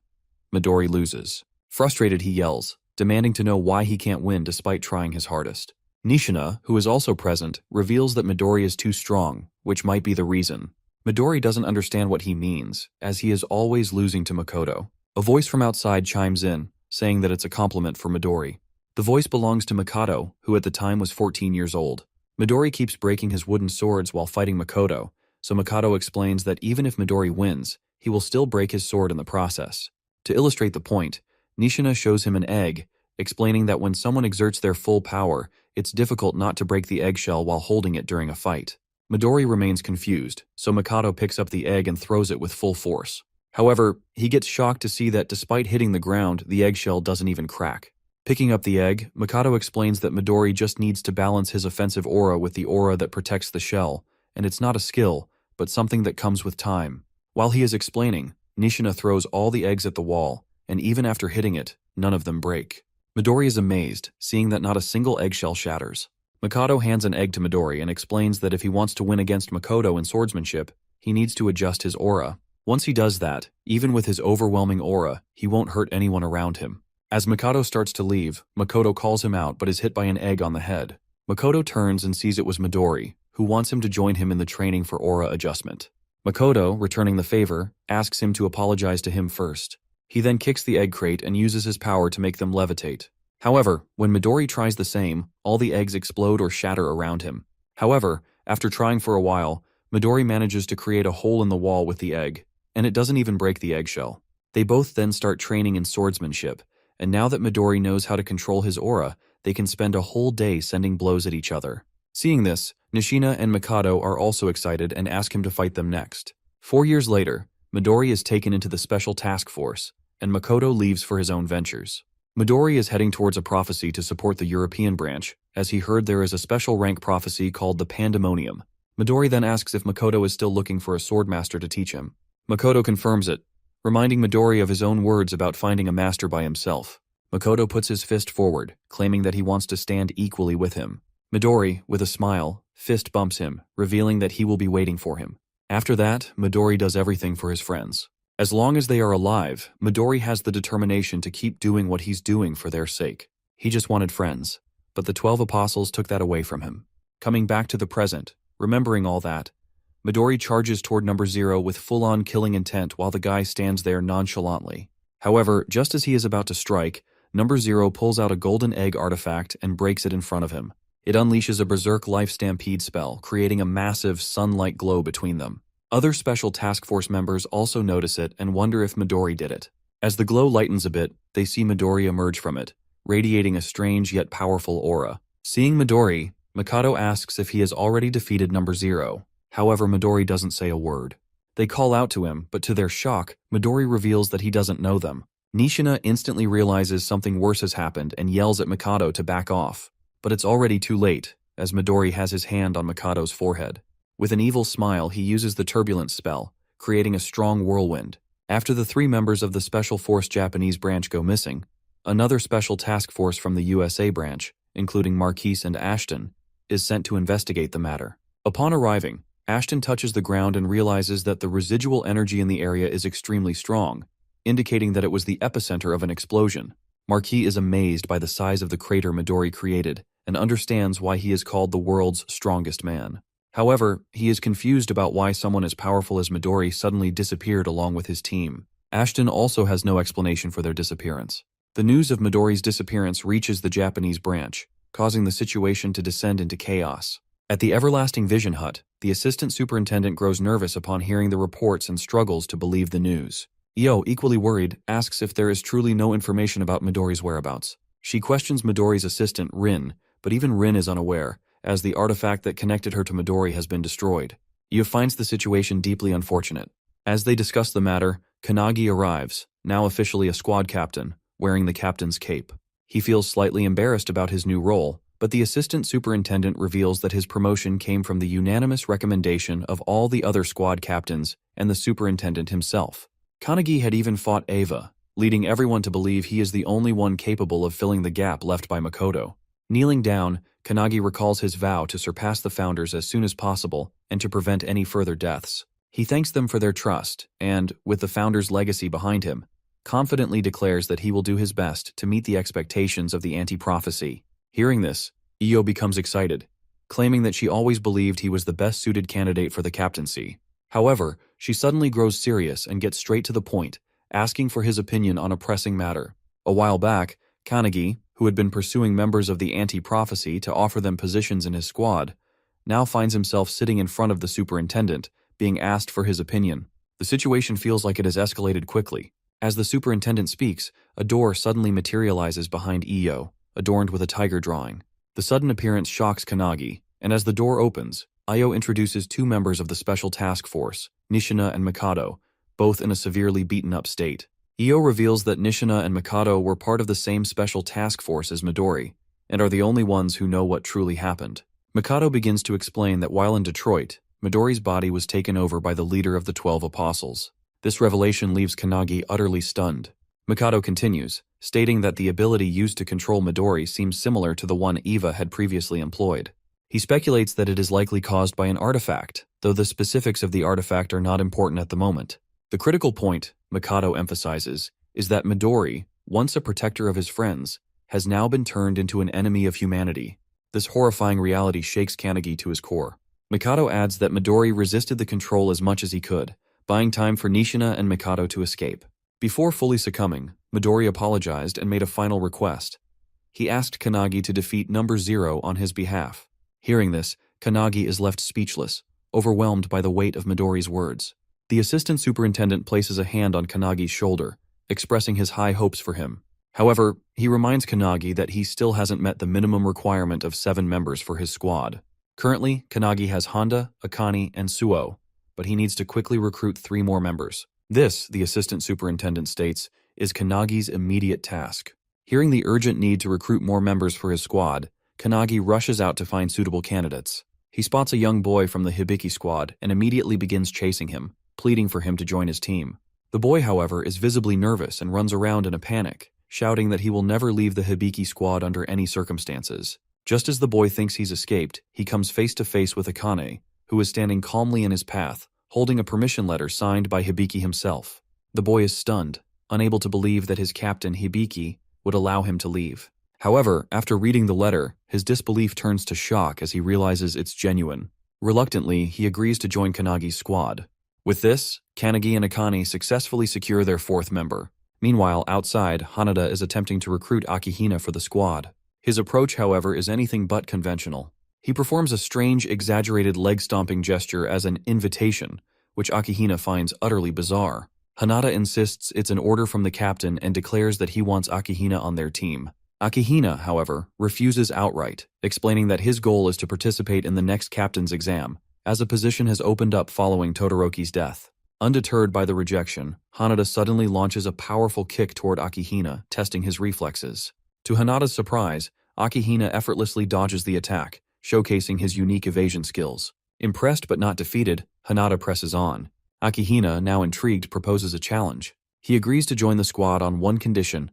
Midori loses. Frustrated, he yells, demanding to know why he can't win despite trying his hardest. Nishina, who is also present, reveals that Midori is too strong, which might be the reason. Midori doesn't understand what he means, as he is always losing to Makoto. A voice from outside chimes in, saying that it's a compliment for Midori. The voice belongs to Makoto, who at the time was 14 years old. Midori keeps breaking his wooden swords while fighting Makoto, so Makoto explains that even if Midori wins, he will still break his sword in the process. To illustrate the point, Nishina shows him an egg, explaining that when someone exerts their full power, it's difficult not to break the eggshell while holding it during a fight. Midori remains confused, so Makoto picks up the egg and throws it with full force. However, he gets shocked to see that despite hitting the ground, the eggshell doesn't even crack. Picking up the egg, Makoto explains that Midori just needs to balance his offensive aura with the aura that protects the shell, and it's not a skill, but something that comes with time. While he is explaining, Nishina throws all the eggs at the wall, and even after hitting it, none of them break. Midori is amazed, seeing that not a single eggshell shatters. Makoto hands an egg to Midori and explains that if he wants to win against Makoto in swordsmanship, he needs to adjust his aura. Once he does that, even with his overwhelming aura, he won't hurt anyone around him. As Makoto starts to leave, Makoto calls him out but is hit by an egg on the head. Makoto turns and sees it was Midori, who wants him to join him in the training for aura adjustment. Makoto, returning the favor, asks him to apologize to him first. He then kicks the egg crate and uses his power to make them levitate. However, when Midori tries the same, all the eggs explode or shatter around him. However, after trying for a while, Midori manages to create a hole in the wall with the egg, and it doesn't even break the eggshell. They both then start training in swordsmanship, and now that Midori knows how to control his aura, they can spend a whole day sending blows at each other. Seeing this, Nishina and Makoto are also excited and ask him to fight them next. 4 years later, Midori is taken into the special task force, and Makoto leaves for his own ventures. Midori is heading towards a prophecy to support the European branch, as he heard there is a special rank prophecy called the Pandemonium. Midori then asks if Makoto is still looking for a swordmaster to teach him. Makoto confirms it, reminding Midori of his own words about finding a master by himself. Makoto puts his fist forward, claiming that he wants to stand equally with him. Midori, with a smile, fist bumps him, revealing that he will be waiting for him. After that, Midori does everything for his friends. As long as they are alive, Midori has the determination to keep doing what he's doing for their sake. He just wanted friends, but the 12 apostles took that away from him. Coming back to the present, remembering all that, Midori charges toward number 0 with full-on killing intent while the guy stands there nonchalantly. However, just as he is about to strike, number 0 pulls out a golden egg artifact and breaks it in front of him. It unleashes a berserk life stampede spell, creating a massive sun-like glow between them. Other special task force members also notice it and wonder if Midori did it. As the glow lightens a bit, they see Midori emerge from it, radiating a strange yet powerful aura. Seeing Midori, Makoto asks if he has already defeated number 0. However, Midori doesn't say a word. They call out to him, but to their shock, Midori reveals that he doesn't know them. Nishina instantly realizes something worse has happened and yells at Makoto to back off. But it's already too late, as Midori has his hand on Makoto's forehead. With an evil smile, he uses the turbulence spell, creating a strong whirlwind. After the 3 members of the Special Force Japanese branch go missing, another special task force from the USA branch, including Marquise and Ashton, is sent to investigate the matter. Upon arriving, Ashton touches the ground and realizes that the residual energy in the area is extremely strong, indicating that it was the epicenter of an explosion. Marquis is amazed by the size of the crater Midori created and understands why he is called the world's strongest man. However, he is confused about why someone as powerful as Midori suddenly disappeared along with his team. Ashton also has no explanation for their disappearance. The news of Midori's disappearance reaches the Japanese branch, causing the situation to descend into chaos. At the Everlasting Vision Hut, the assistant superintendent grows nervous upon hearing the reports and struggles to believe the news. Io, equally worried, asks if there is truly no information about Midori's whereabouts. She questions Midori's assistant, Rin, but even Rin is unaware, as the artifact that connected her to Midori has been destroyed. Iyo finds the situation deeply unfortunate. As they discuss the matter, Kanagi arrives, now officially a squad captain, wearing the captain's cape. He feels slightly embarrassed about his new role, but the assistant superintendent reveals that his promotion came from the unanimous recommendation of all the other squad captains and the superintendent himself. Kanagi had even fought Eva, leading everyone to believe he is the only one capable of filling the gap left by Makoto. Kneeling down, Kanagi recalls his vow to surpass the founders as soon as possible and to prevent any further deaths. He thanks them for their trust and, with the founders' legacy behind him, confidently declares that he will do his best to meet the expectations of the anti-prophecy. Hearing this, Iyo becomes excited, claiming that she always believed he was the best-suited candidate for the captaincy. However, she suddenly grows serious and gets straight to the point, asking for his opinion on a pressing matter. A while back, Kanagi, who had been pursuing members of the anti-prophecy to offer them positions in his squad, now finds himself sitting in front of the superintendent, being asked for his opinion. The situation feels like it has escalated quickly. As the superintendent speaks, a door suddenly materializes behind Iyo, adorned with a tiger drawing. The sudden appearance shocks Kanagi, and as the door opens, Iyo introduces two members of the special task force, Nishina and Mikado, both in a severely beaten-up state. Iyo reveals that Nishina and Mikado were part of the same special task force as Midori, and are the only ones who know what truly happened. Mikado begins to explain that while in Detroit, Midori's body was taken over by the leader of the 12 Apostles. This revelation leaves Kanagi utterly stunned. Mikado continues, stating that the ability used to control Midori seems similar to the one Eva had previously employed. He speculates that it is likely caused by an artifact, though the specifics of the artifact are not important at the moment. The critical point, Mikado emphasizes, is that Midori, once a protector of his friends, has now been turned into an enemy of humanity. This horrifying reality shakes Kanagi to his core. Mikado adds that Midori resisted the control as much as he could, buying time for Nishina and Mikado to escape. Before fully succumbing, Midori apologized and made a final request. He asked Kanagi to defeat number 0 on his behalf. Hearing this, Kanagi is left speechless, overwhelmed by the weight of Midori's words. The assistant superintendent places a hand on Kanagi's shoulder, expressing his high hopes for him. However, he reminds Kanagi that he still hasn't met the minimum requirement of 7 members for his squad. Currently, Kanagi has Honda, Akane, and Suo, but he needs to quickly recruit 3 more members. This, the assistant superintendent states, is Kanagi's immediate task. Hearing the urgent need to recruit more members for his squad, Kanagi rushes out to find suitable candidates. He spots a young boy from the Hibiki squad and immediately begins chasing him, pleading for him to join his team. The boy, however, is visibly nervous and runs around in a panic, shouting that he will never leave the Hibiki squad under any circumstances. Just as the boy thinks he's escaped, he comes face to face with Akane, who is standing calmly in his path, holding a permission letter signed by Hibiki himself. The boy is stunned, unable to believe that his captain, Hibiki, would allow him to leave. However, after reading the letter, his disbelief turns to shock as he realizes it's genuine. Reluctantly, he agrees to join Kanagi's squad. With this, Kanagi and Akane successfully secure their 4th member. Meanwhile, outside, Hanada is attempting to recruit Akihina for the squad. His approach, however, is anything but conventional. He performs a strange, exaggerated leg-stomping gesture as an invitation, which Akihina finds utterly bizarre. Hanada insists it's an order from the captain and declares that he wants Akihina on their team. Akihina, however, refuses outright, explaining that his goal is to participate in the next captain's exam, as a position has opened up following Todoroki's death. Undeterred by the rejection, Hanada suddenly launches a powerful kick toward Akihina, testing his reflexes. To Hanada's surprise, Akihina effortlessly dodges the attack, showcasing his unique evasion skills. Impressed but not defeated, Hanada presses on. Akihina, now intrigued, proposes a challenge. He agrees to join the squad on one condition: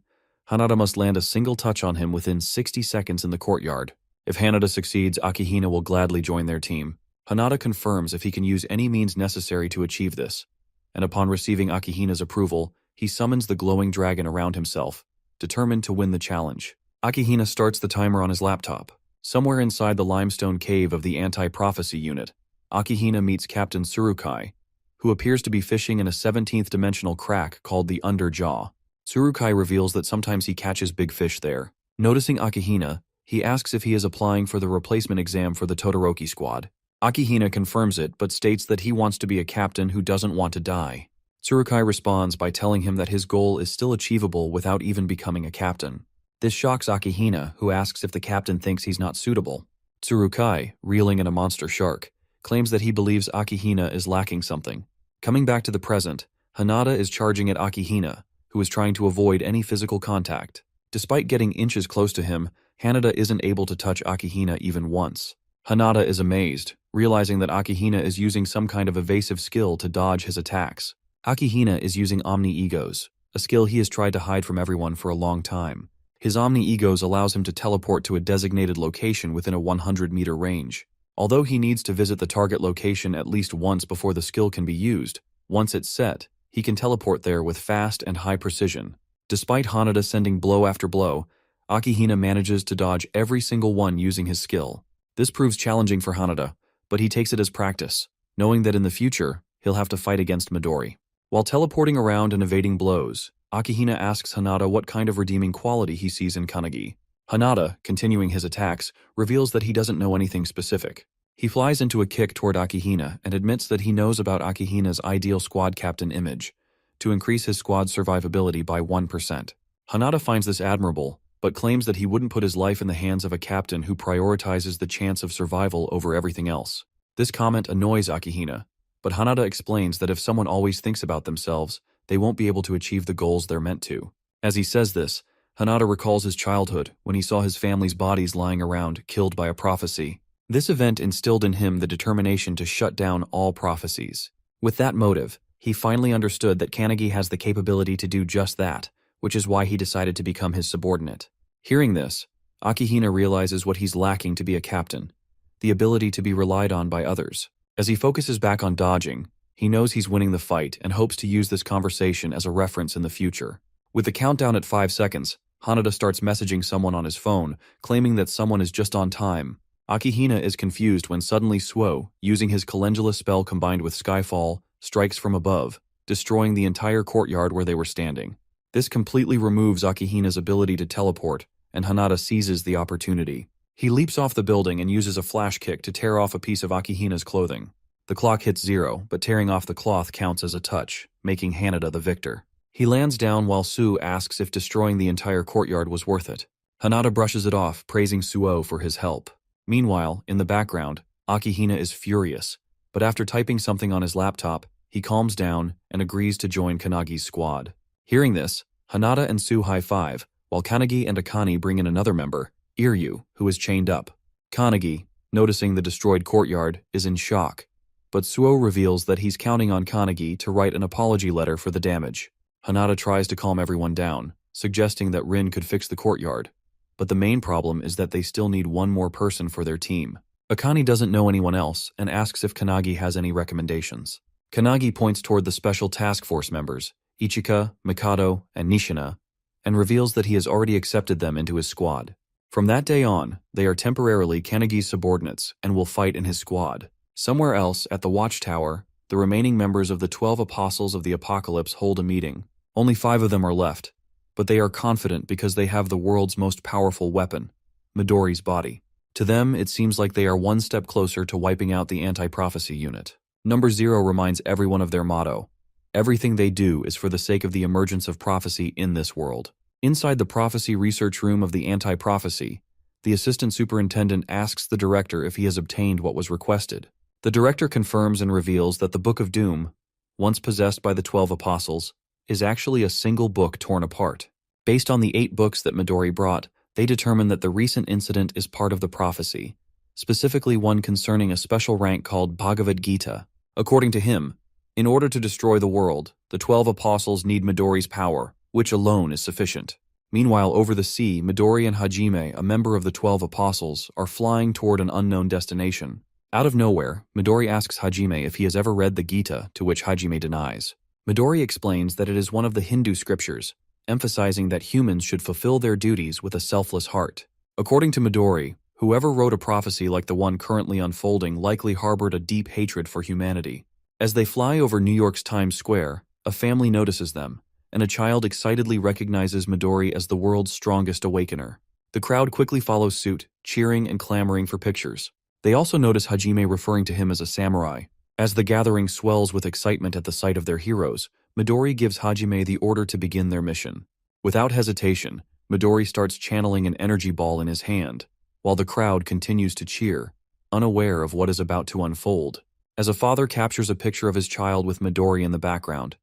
Hanada must land a single touch on him within 60 seconds in the courtyard. If Hanada succeeds, Akihina will gladly join their team. Hanada confirms if he can use any means necessary to achieve this, and upon receiving Akihina's approval, he summons the glowing dragon around himself, determined to win the challenge. Akihina starts the timer on his laptop. Somewhere inside the limestone cave of the anti-prophecy unit, Akihina meets Captain Tsurukai, who appears to be fishing in a 17th dimensional crack called the Underjaw. Tsurukai reveals that sometimes he catches big fish there. Noticing Akihina, he asks if he is applying for the replacement exam for the Todoroki squad. Akihina confirms it, but states that he wants to be a captain who doesn't want to die. Tsurukai responds by telling him that his goal is still achievable without even becoming a captain. This shocks Akihina, who asks if the captain thinks he's not suitable. Tsurukai, reeling in a monster shark, claims that he believes Akihina is lacking something. Coming back to the present, Hanada is charging at Akihina, who is trying to avoid any physical contact. Despite getting inches close to him, Hanada isn't able to touch Akihina even once. Hanada is amazed, realizing that Akihina is using some kind of evasive skill to dodge his attacks. Akihina is using Omni-Egos, a skill he has tried to hide from everyone for a long time. His Omni-Egos allows him to teleport to a designated location within a 100-meter range. Although he needs to visit the target location at least once before the skill can be used, once it's set, he can teleport there with fast and high precision. Despite Hanada sending blow after blow, Akihina manages to dodge every single one using his skill. This proves challenging for Hanada, but he takes it as practice, knowing that in the future, he'll have to fight against Midori. While teleporting around and evading blows, Akihina asks Hanada what kind of redeeming quality he sees in Kanagi. Hanada, continuing his attacks, reveals that he doesn't know anything specific. He flies into a kick toward Akihina and admits that he knows about Akihina's ideal squad captain image, to increase his squad's survivability by 1%. Hanada finds this admirable, but claims that he wouldn't put his life in the hands of a captain who prioritizes the chance of survival over everything else. This comment annoys Akihina, but Hanada explains that if someone always thinks about themselves, they won't be able to achieve the goals they're meant to. As he says this, Hanada recalls his childhood when he saw his family's bodies lying around, killed by a prophecy. This event instilled in him the determination to shut down all prophecies. With that motive, he finally understood that Kanagi has the capability to do just that, which is why he decided to become his subordinate. Hearing this, Akihina realizes what he's lacking to be a captain, the ability to be relied on by others. As he focuses back on dodging, he knows he's winning the fight and hopes to use this conversation as a reference in the future. With the countdown at 5 seconds, Hanada starts messaging someone on his phone, claiming that someone is just on time. Akihina is confused when suddenly Suo, using his Calendula spell combined with Skyfall, strikes from above, destroying the entire courtyard where they were standing. This completely removes Akihina's ability to teleport, and Hanada seizes the opportunity. He leaps off the building and uses a flash kick to tear off a piece of Akihina's clothing. The clock hits 0, but tearing off the cloth counts as a touch, making Hanada the victor. He lands down while Su asks if destroying the entire courtyard was worth it. Hanada brushes it off, praising Suo for his help. Meanwhile, in the background, Akihina is furious, but after typing something on his laptop, he calms down and agrees to join Kanagi's squad. Hearing this, Hanada and Su high-five, while Kanagi and Akane bring in another member, Iryu, who is chained up. Kanagi, noticing the destroyed courtyard, is in shock, but Suo reveals that he's counting on Kanagi to write an apology letter for the damage. Hanada tries to calm everyone down, suggesting that Rin could fix the courtyard, but the main problem is that they still need one more person for their team. Akane doesn't know anyone else and asks if Kanagi has any recommendations. Kanagi points toward the special task force members, Ichika, Mikado, and Nishina, and reveals that he has already accepted them into his squad. From that day on, they are temporarily Kanagi's subordinates and will fight in his squad. Somewhere else, at the Watchtower, the remaining members of the 12 Apostles of the Apocalypse hold a meeting. Only 5 of them are left, but they are confident because they have the world's most powerful weapon, Midori's body. To them, it seems like they are one step closer to wiping out the anti-prophecy unit. Number 0 reminds everyone of their motto. Everything they do is for the sake of the emergence of prophecy in this world. Inside the prophecy research room of the anti-prophecy, the assistant superintendent asks the director if he has obtained what was requested. The director confirms and reveals that the Book of Doom, once possessed by the 12 Apostles, is actually a single book torn apart. Based on the 8 books that Midori brought, they determine that the recent incident is part of the prophecy, specifically one concerning a special rank called Bhagavad Gita. According to him, in order to destroy the world, the 12 Apostles need Midori's power, which alone is sufficient. Meanwhile, over the sea, Midori and Hajime, a member of the 12 Apostles, are flying toward an unknown destination. Out of nowhere, Midori asks Hajime if he has ever read the Gita, to which Hajime denies. Midori explains that it is one of the Hindu scriptures, emphasizing that humans should fulfill their duties with a selfless heart. According to Midori, whoever wrote a prophecy like the one currently unfolding likely harbored a deep hatred for humanity. As they fly over New York's Times Square, a family notices them, and a child excitedly recognizes Midori as the world's strongest awakener. The crowd quickly follows suit, cheering and clamoring for pictures. They also notice Hajime referring to him as a samurai. As the gathering swells with excitement at the sight of their heroes, Midori gives Hajime the order to begin their mission. Without hesitation, Midori starts channeling an energy ball in his hand. while the crowd continues to cheer, unaware of what is about to unfold. As a father captures a picture of his child with Midori in the background,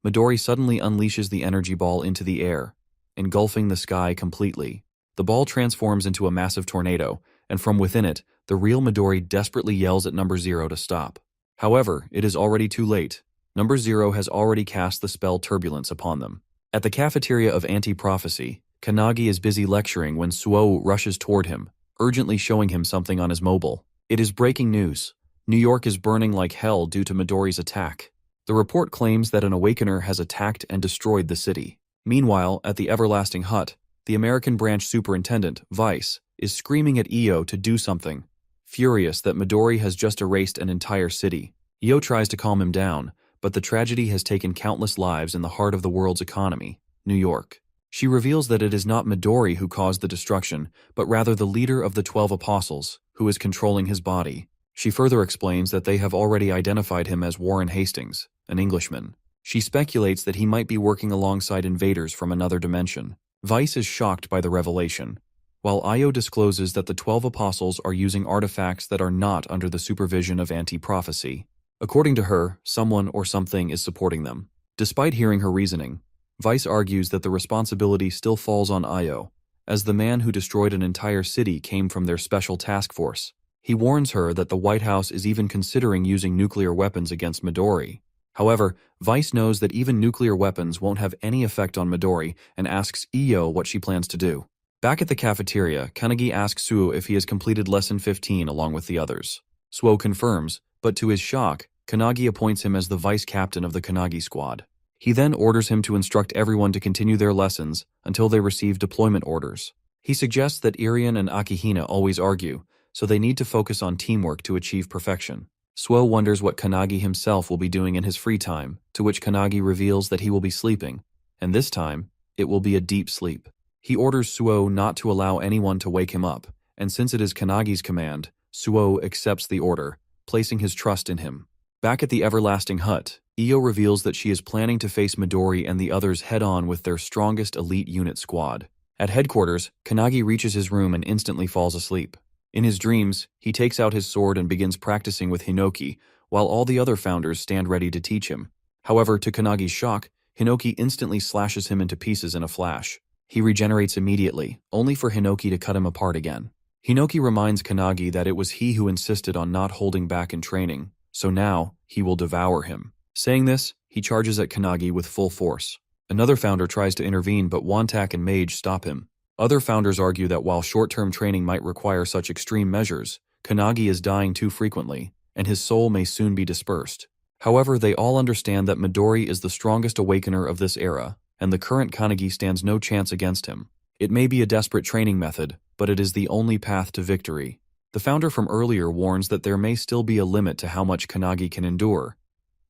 Midori suddenly unleashes the energy ball into the air, engulfing the sky completely. The ball transforms into a massive tornado, and from within it, the real Midori desperately yells at Number Zero to stop. However, it is already too late. Number Zero has already cast the spell Turbulence upon them. At the cafeteria of Anti-Prophecy, Kanagi is busy lecturing when Suo rushes toward him, urgently showing him something on his mobile. It is breaking news. New York is burning like hell due to Midori's attack. The report claims that an Awakener has attacked and destroyed the city. Meanwhile, at the Everlasting Hut, the American branch superintendent, Vice, is screaming at Io to do something, furious that Midori has just erased an entire city. Io tries to calm him down, but the tragedy has taken countless lives in the heart of the world's economy, New York. She reveals that it is not Midori who caused the destruction, but rather the leader of the 12 Apostles, who is controlling his body. She further explains that they have already identified him as Warren Hastings, an Englishman. She speculates that he might be working alongside invaders from another dimension. Vice is shocked by the revelation, while Io discloses that the 12 Apostles are using artifacts that are not under the supervision of Anti-Prophecy. According to her, someone or something is supporting them. Despite hearing her reasoning, Vice argues that the responsibility still falls on Io, as the man who destroyed an entire city came from their special task force. He warns her that the White House is even considering using nuclear weapons against Midori. However, Vice knows that even nuclear weapons won't have any effect on Midori and asks Io what she plans to do. Back at the cafeteria, Kanagi asks Suo if he has completed Lesson 15 along with the others. Suo confirms, but to his shock, Kanagi appoints him as the vice captain of the Kanagi squad. He then orders him to instruct everyone to continue their lessons until they receive deployment orders. He suggests that Irian and Akihina always argue, so they need to focus on teamwork to achieve perfection. Suo wonders what Kanagi himself will be doing in his free time, to which Kanagi reveals that he will be sleeping, and this time, it will be a deep sleep. He orders Suo not to allow anyone to wake him up, and since it is Kanagi's command, Suo accepts the order, placing his trust in him. Back at the Everlasting Hut, Io reveals that she is planning to face Midori and the others head-on with their strongest elite unit squad. At headquarters, Kanagi reaches his room and instantly falls asleep. In his dreams, he takes out his sword and begins practicing with Hinoki, while all the other founders stand ready to teach him. However, to Kanagi's shock, Hinoki instantly slashes him into pieces in a flash. He regenerates immediately, only for Hinoki to cut him apart again. Hinoki reminds Kanagi that it was he who insisted on not holding back in training, so now he will devour him. Saying this, he charges at Kanagi with full force. Another founder tries to intervene, but Wantak and Mage stop him. Other founders argue that while short-term training might require such extreme measures, Kanagi is dying too frequently, and his soul may soon be dispersed. However, they all understand that Midori is the strongest awakener of this era, and the current Kanagi stands no chance against him. It may be a desperate training method, but it is the only path to victory. The founder from earlier warns that there may still be a limit to how much Kanagi can endure,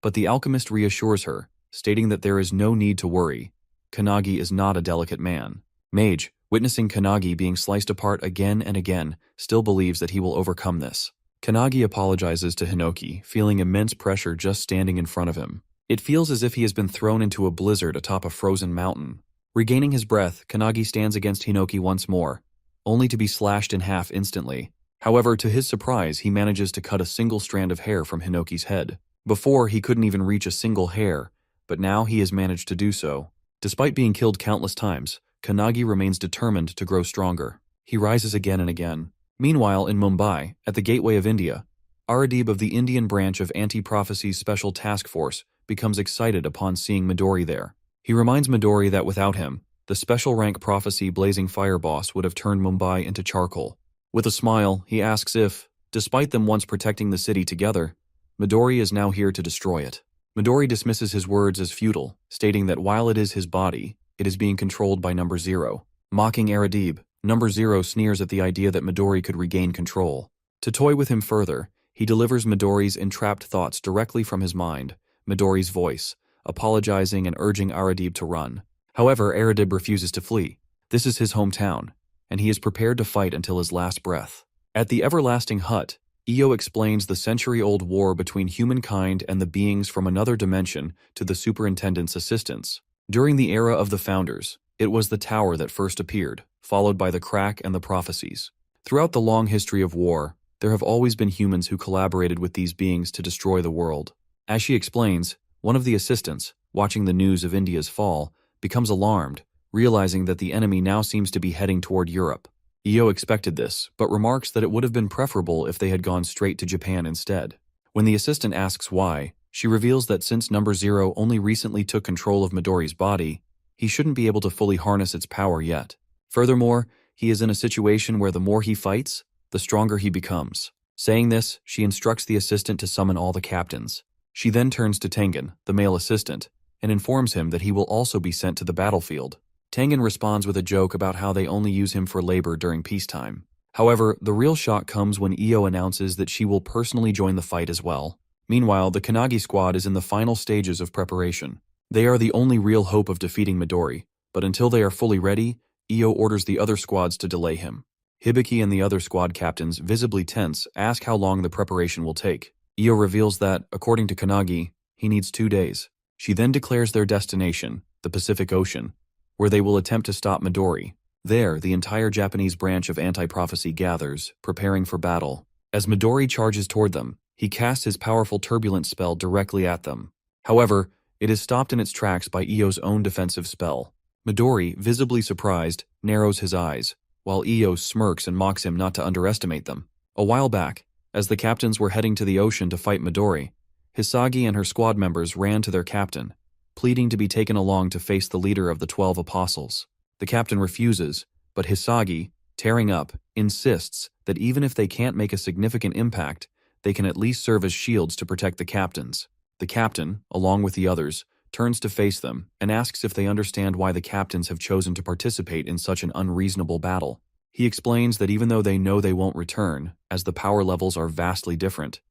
but the alchemist reassures her, stating that there is no need to worry. Kanagi is not a delicate man. Mage, witnessing Kanagi being sliced apart again and again, still believes that he will overcome this. Kanagi apologizes to Hinoki, feeling immense pressure just standing in front of him. It feels as if he has been thrown into a blizzard atop a frozen mountain. Regaining his breath, Kanagi stands against Hinoki once more, only to be slashed in half instantly. However, to his surprise, he manages to cut a single strand of hair from Hinoki's head. Before, he couldn't even reach a single hair, but now he has managed to do so. Despite being killed countless times, Kanagi remains determined to grow stronger. He rises again and again. Meanwhile, in Mumbai, at the gateway of India, Aradib of the Indian branch of Anti-Prophecy's Special Task Force becomes excited upon seeing Midori there. He reminds Midori that without him, the special rank Prophecy Blazing Fire boss would have turned Mumbai into charcoal. With a smile, he asks if, despite them once protecting the city together, Midori is now here to destroy it. Midori dismisses his words as futile, stating that while it is his body, it is being controlled by Number Zero. Mocking Aradib, Number Zero sneers at the idea that Midori could regain control. To toy with him further, he delivers Midori's entrapped thoughts directly from his mind, Midori's voice, apologizing and urging Aradib to run. However, Aradib refuses to flee. This is his hometown, and he is prepared to fight until his last breath. At the Everlasting Hut, Io explains the century-old war between humankind and the beings from another dimension to the superintendent's assistants. During the era of the Founders, it was the Tower that first appeared, followed by the Crack and the Prophecies. Throughout the long history of war, there have always been humans who collaborated with these beings to destroy the world. As she explains, one of the assistants, watching the news of India's fall, becomes alarmed, realizing that the enemy now seems to be heading toward Europe. Io expected this, but remarks that it would have been preferable if they had gone straight to Japan instead. When the assistant asks why, she reveals that since Number Zero only recently took control of Midori's body, he shouldn't be able to fully harness its power yet. Furthermore, he is in a situation where the more he fights, the stronger he becomes. Saying this, she instructs the assistant to summon all the captains. She then turns to Tengen, the male assistant, and informs him that he will also be sent to the battlefield. Tengen responds with a joke about how they only use him for labor during peacetime. However, the real shock comes when Io announces that she will personally join the fight as well. Meanwhile, the Kanagi squad is in the final stages of preparation. They are the only real hope of defeating Midori, but until they are fully ready, Io orders the other squads to delay him. Hibiki and the other squad captains, visibly tense, ask how long the preparation will take. Io reveals that, according to Kanagi, he needs 2 days. She then declares their destination, the Pacific Ocean, where they will attempt to stop Midori. There, the entire Japanese branch of Anti-Prophecy gathers, preparing for battle. As Midori charges toward them, he casts his powerful turbulent spell directly at them. However, it is stopped in its tracks by Io's own defensive spell. Midori, visibly surprised, narrows his eyes, while Io smirks and mocks him not to underestimate them. A while back, as the captains were heading to the ocean to fight Midori, Hisagi and her squad members ran to their captain, pleading to be taken along to face the leader of the 12 apostles. The captain refuses, but Hisagi, tearing up, insists that even if they can't make a significant impact, they can at least serve as shields to protect the captains. The captain, along with the others, turns to face them and asks if they understand why the captains have chosen to participate in such an unreasonable battle. He explains that even though they know they won't return, as the power levels are vastly different,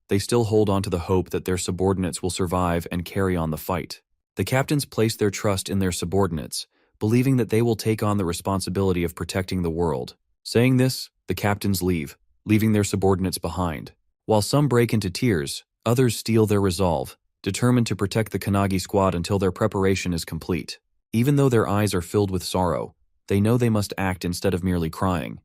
they still hold on to the hope that their subordinates will survive and carry on the fight. The captains place their trust in their subordinates, believing that they will take on the responsibility of protecting the world. Saying this, the captains leave, leaving their subordinates behind. While some break into tears, others steel their resolve, determined to protect the Kanagi squad until their preparation is complete. Even though their eyes are filled with sorrow, they know they must act instead of merely crying.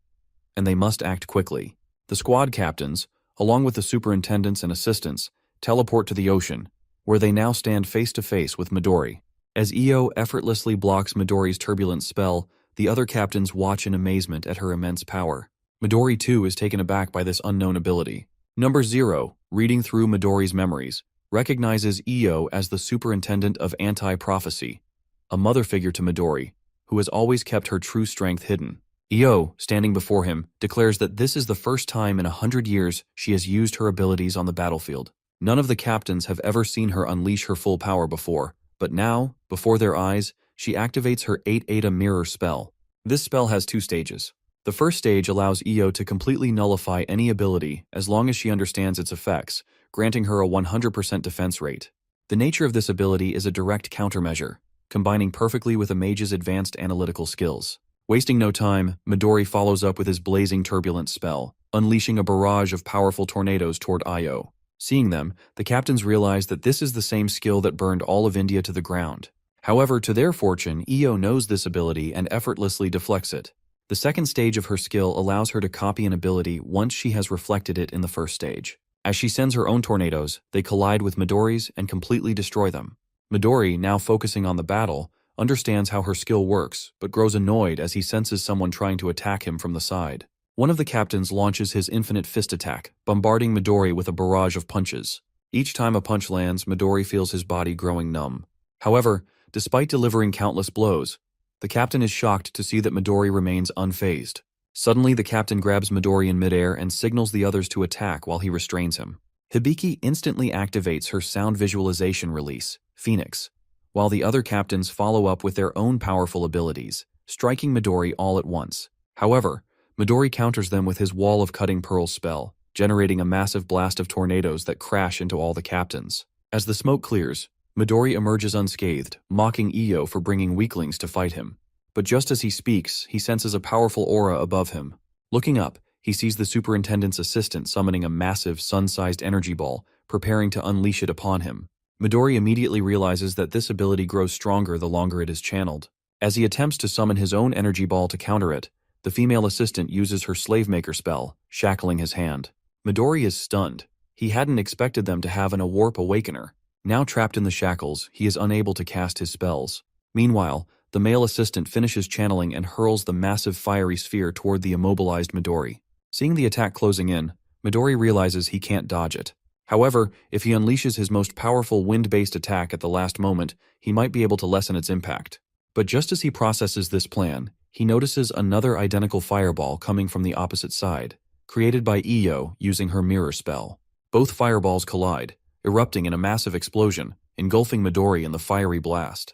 And they must act quickly. The squad captains, along with the superintendents and assistants, teleport to the ocean, where they now stand face to face with Midori. As Io effortlessly blocks Midori's turbulent spell, the other captains watch in amazement at her immense power. Midori too is taken aback by this unknown ability. Number Zero, reading through Midori's memories, recognizes Io as the superintendent of Anti-Prophecy, a mother figure to Midori, who has always kept her true strength hidden. Io, standing before him, declares that this is the first time in 100 years she has used her abilities on the battlefield. None of the captains have ever seen her unleash her full power before, but now, before their eyes, she activates her 8-Eta Mirror spell. This spell has 2 stages. The first stage allows Io to completely nullify any ability as long as she understands its effects, granting her a 100% defense rate. The nature of this ability is a direct countermeasure, combining perfectly with a mage's advanced analytical skills. Wasting no time, Midori follows up with his blazing turbulent spell, unleashing a barrage of powerful tornadoes toward Io. Seeing them, the captains realize that this is the same skill that burned all of India to the ground. However, to their fortune, Io knows this ability and effortlessly deflects it. The second stage of her skill allows her to copy an ability once she has reflected it in the first stage. As she sends her own tornadoes, they collide with Midori's and completely destroy them. Midori, now focusing on the battle, understands how her skill works, but grows annoyed as he senses someone trying to attack him from the side. One of the captains launches his infinite fist attack, bombarding Midori with a barrage of punches. Each time a punch lands, Midori feels his body growing numb. However, despite delivering countless blows, the captain is shocked to see that Midori remains unfazed. Suddenly, the captain grabs Midori in midair and signals the others to attack while he restrains him. Hibiki instantly activates her sound visualization release, Phoenix, while the other captains follow up with their own powerful abilities, striking Midori all at once. However, Midori counters them with his Wall of Cutting Pearls spell, generating a massive blast of tornadoes that crash into all the captains. As the smoke clears, Midori emerges unscathed, mocking Io for bringing weaklings to fight him. But just as he speaks, he senses a powerful aura above him. Looking up, he sees the superintendent's assistant summoning a massive, sun-sized energy ball, preparing to unleash it upon him. Midori immediately realizes that this ability grows stronger the longer it is channeled. As he attempts to summon his own energy ball to counter it, The female assistant uses her slave maker spell, shackling his hand. Midori is stunned. He hadn't expected them to have an Warp Awakener. Now trapped in the shackles, he is unable to cast his spells. Meanwhile, the male assistant finishes channeling and hurls the massive fiery sphere toward the immobilized Midori. Seeing the attack closing in, Midori realizes he can't dodge it. However, if he unleashes his most powerful wind-based attack at the last moment, he might be able to lessen its impact. But just as he processes this plan, he notices another identical fireball coming from the opposite side, created by Iyo using her mirror spell. Both fireballs collide, erupting in a massive explosion, engulfing Midori in the fiery blast.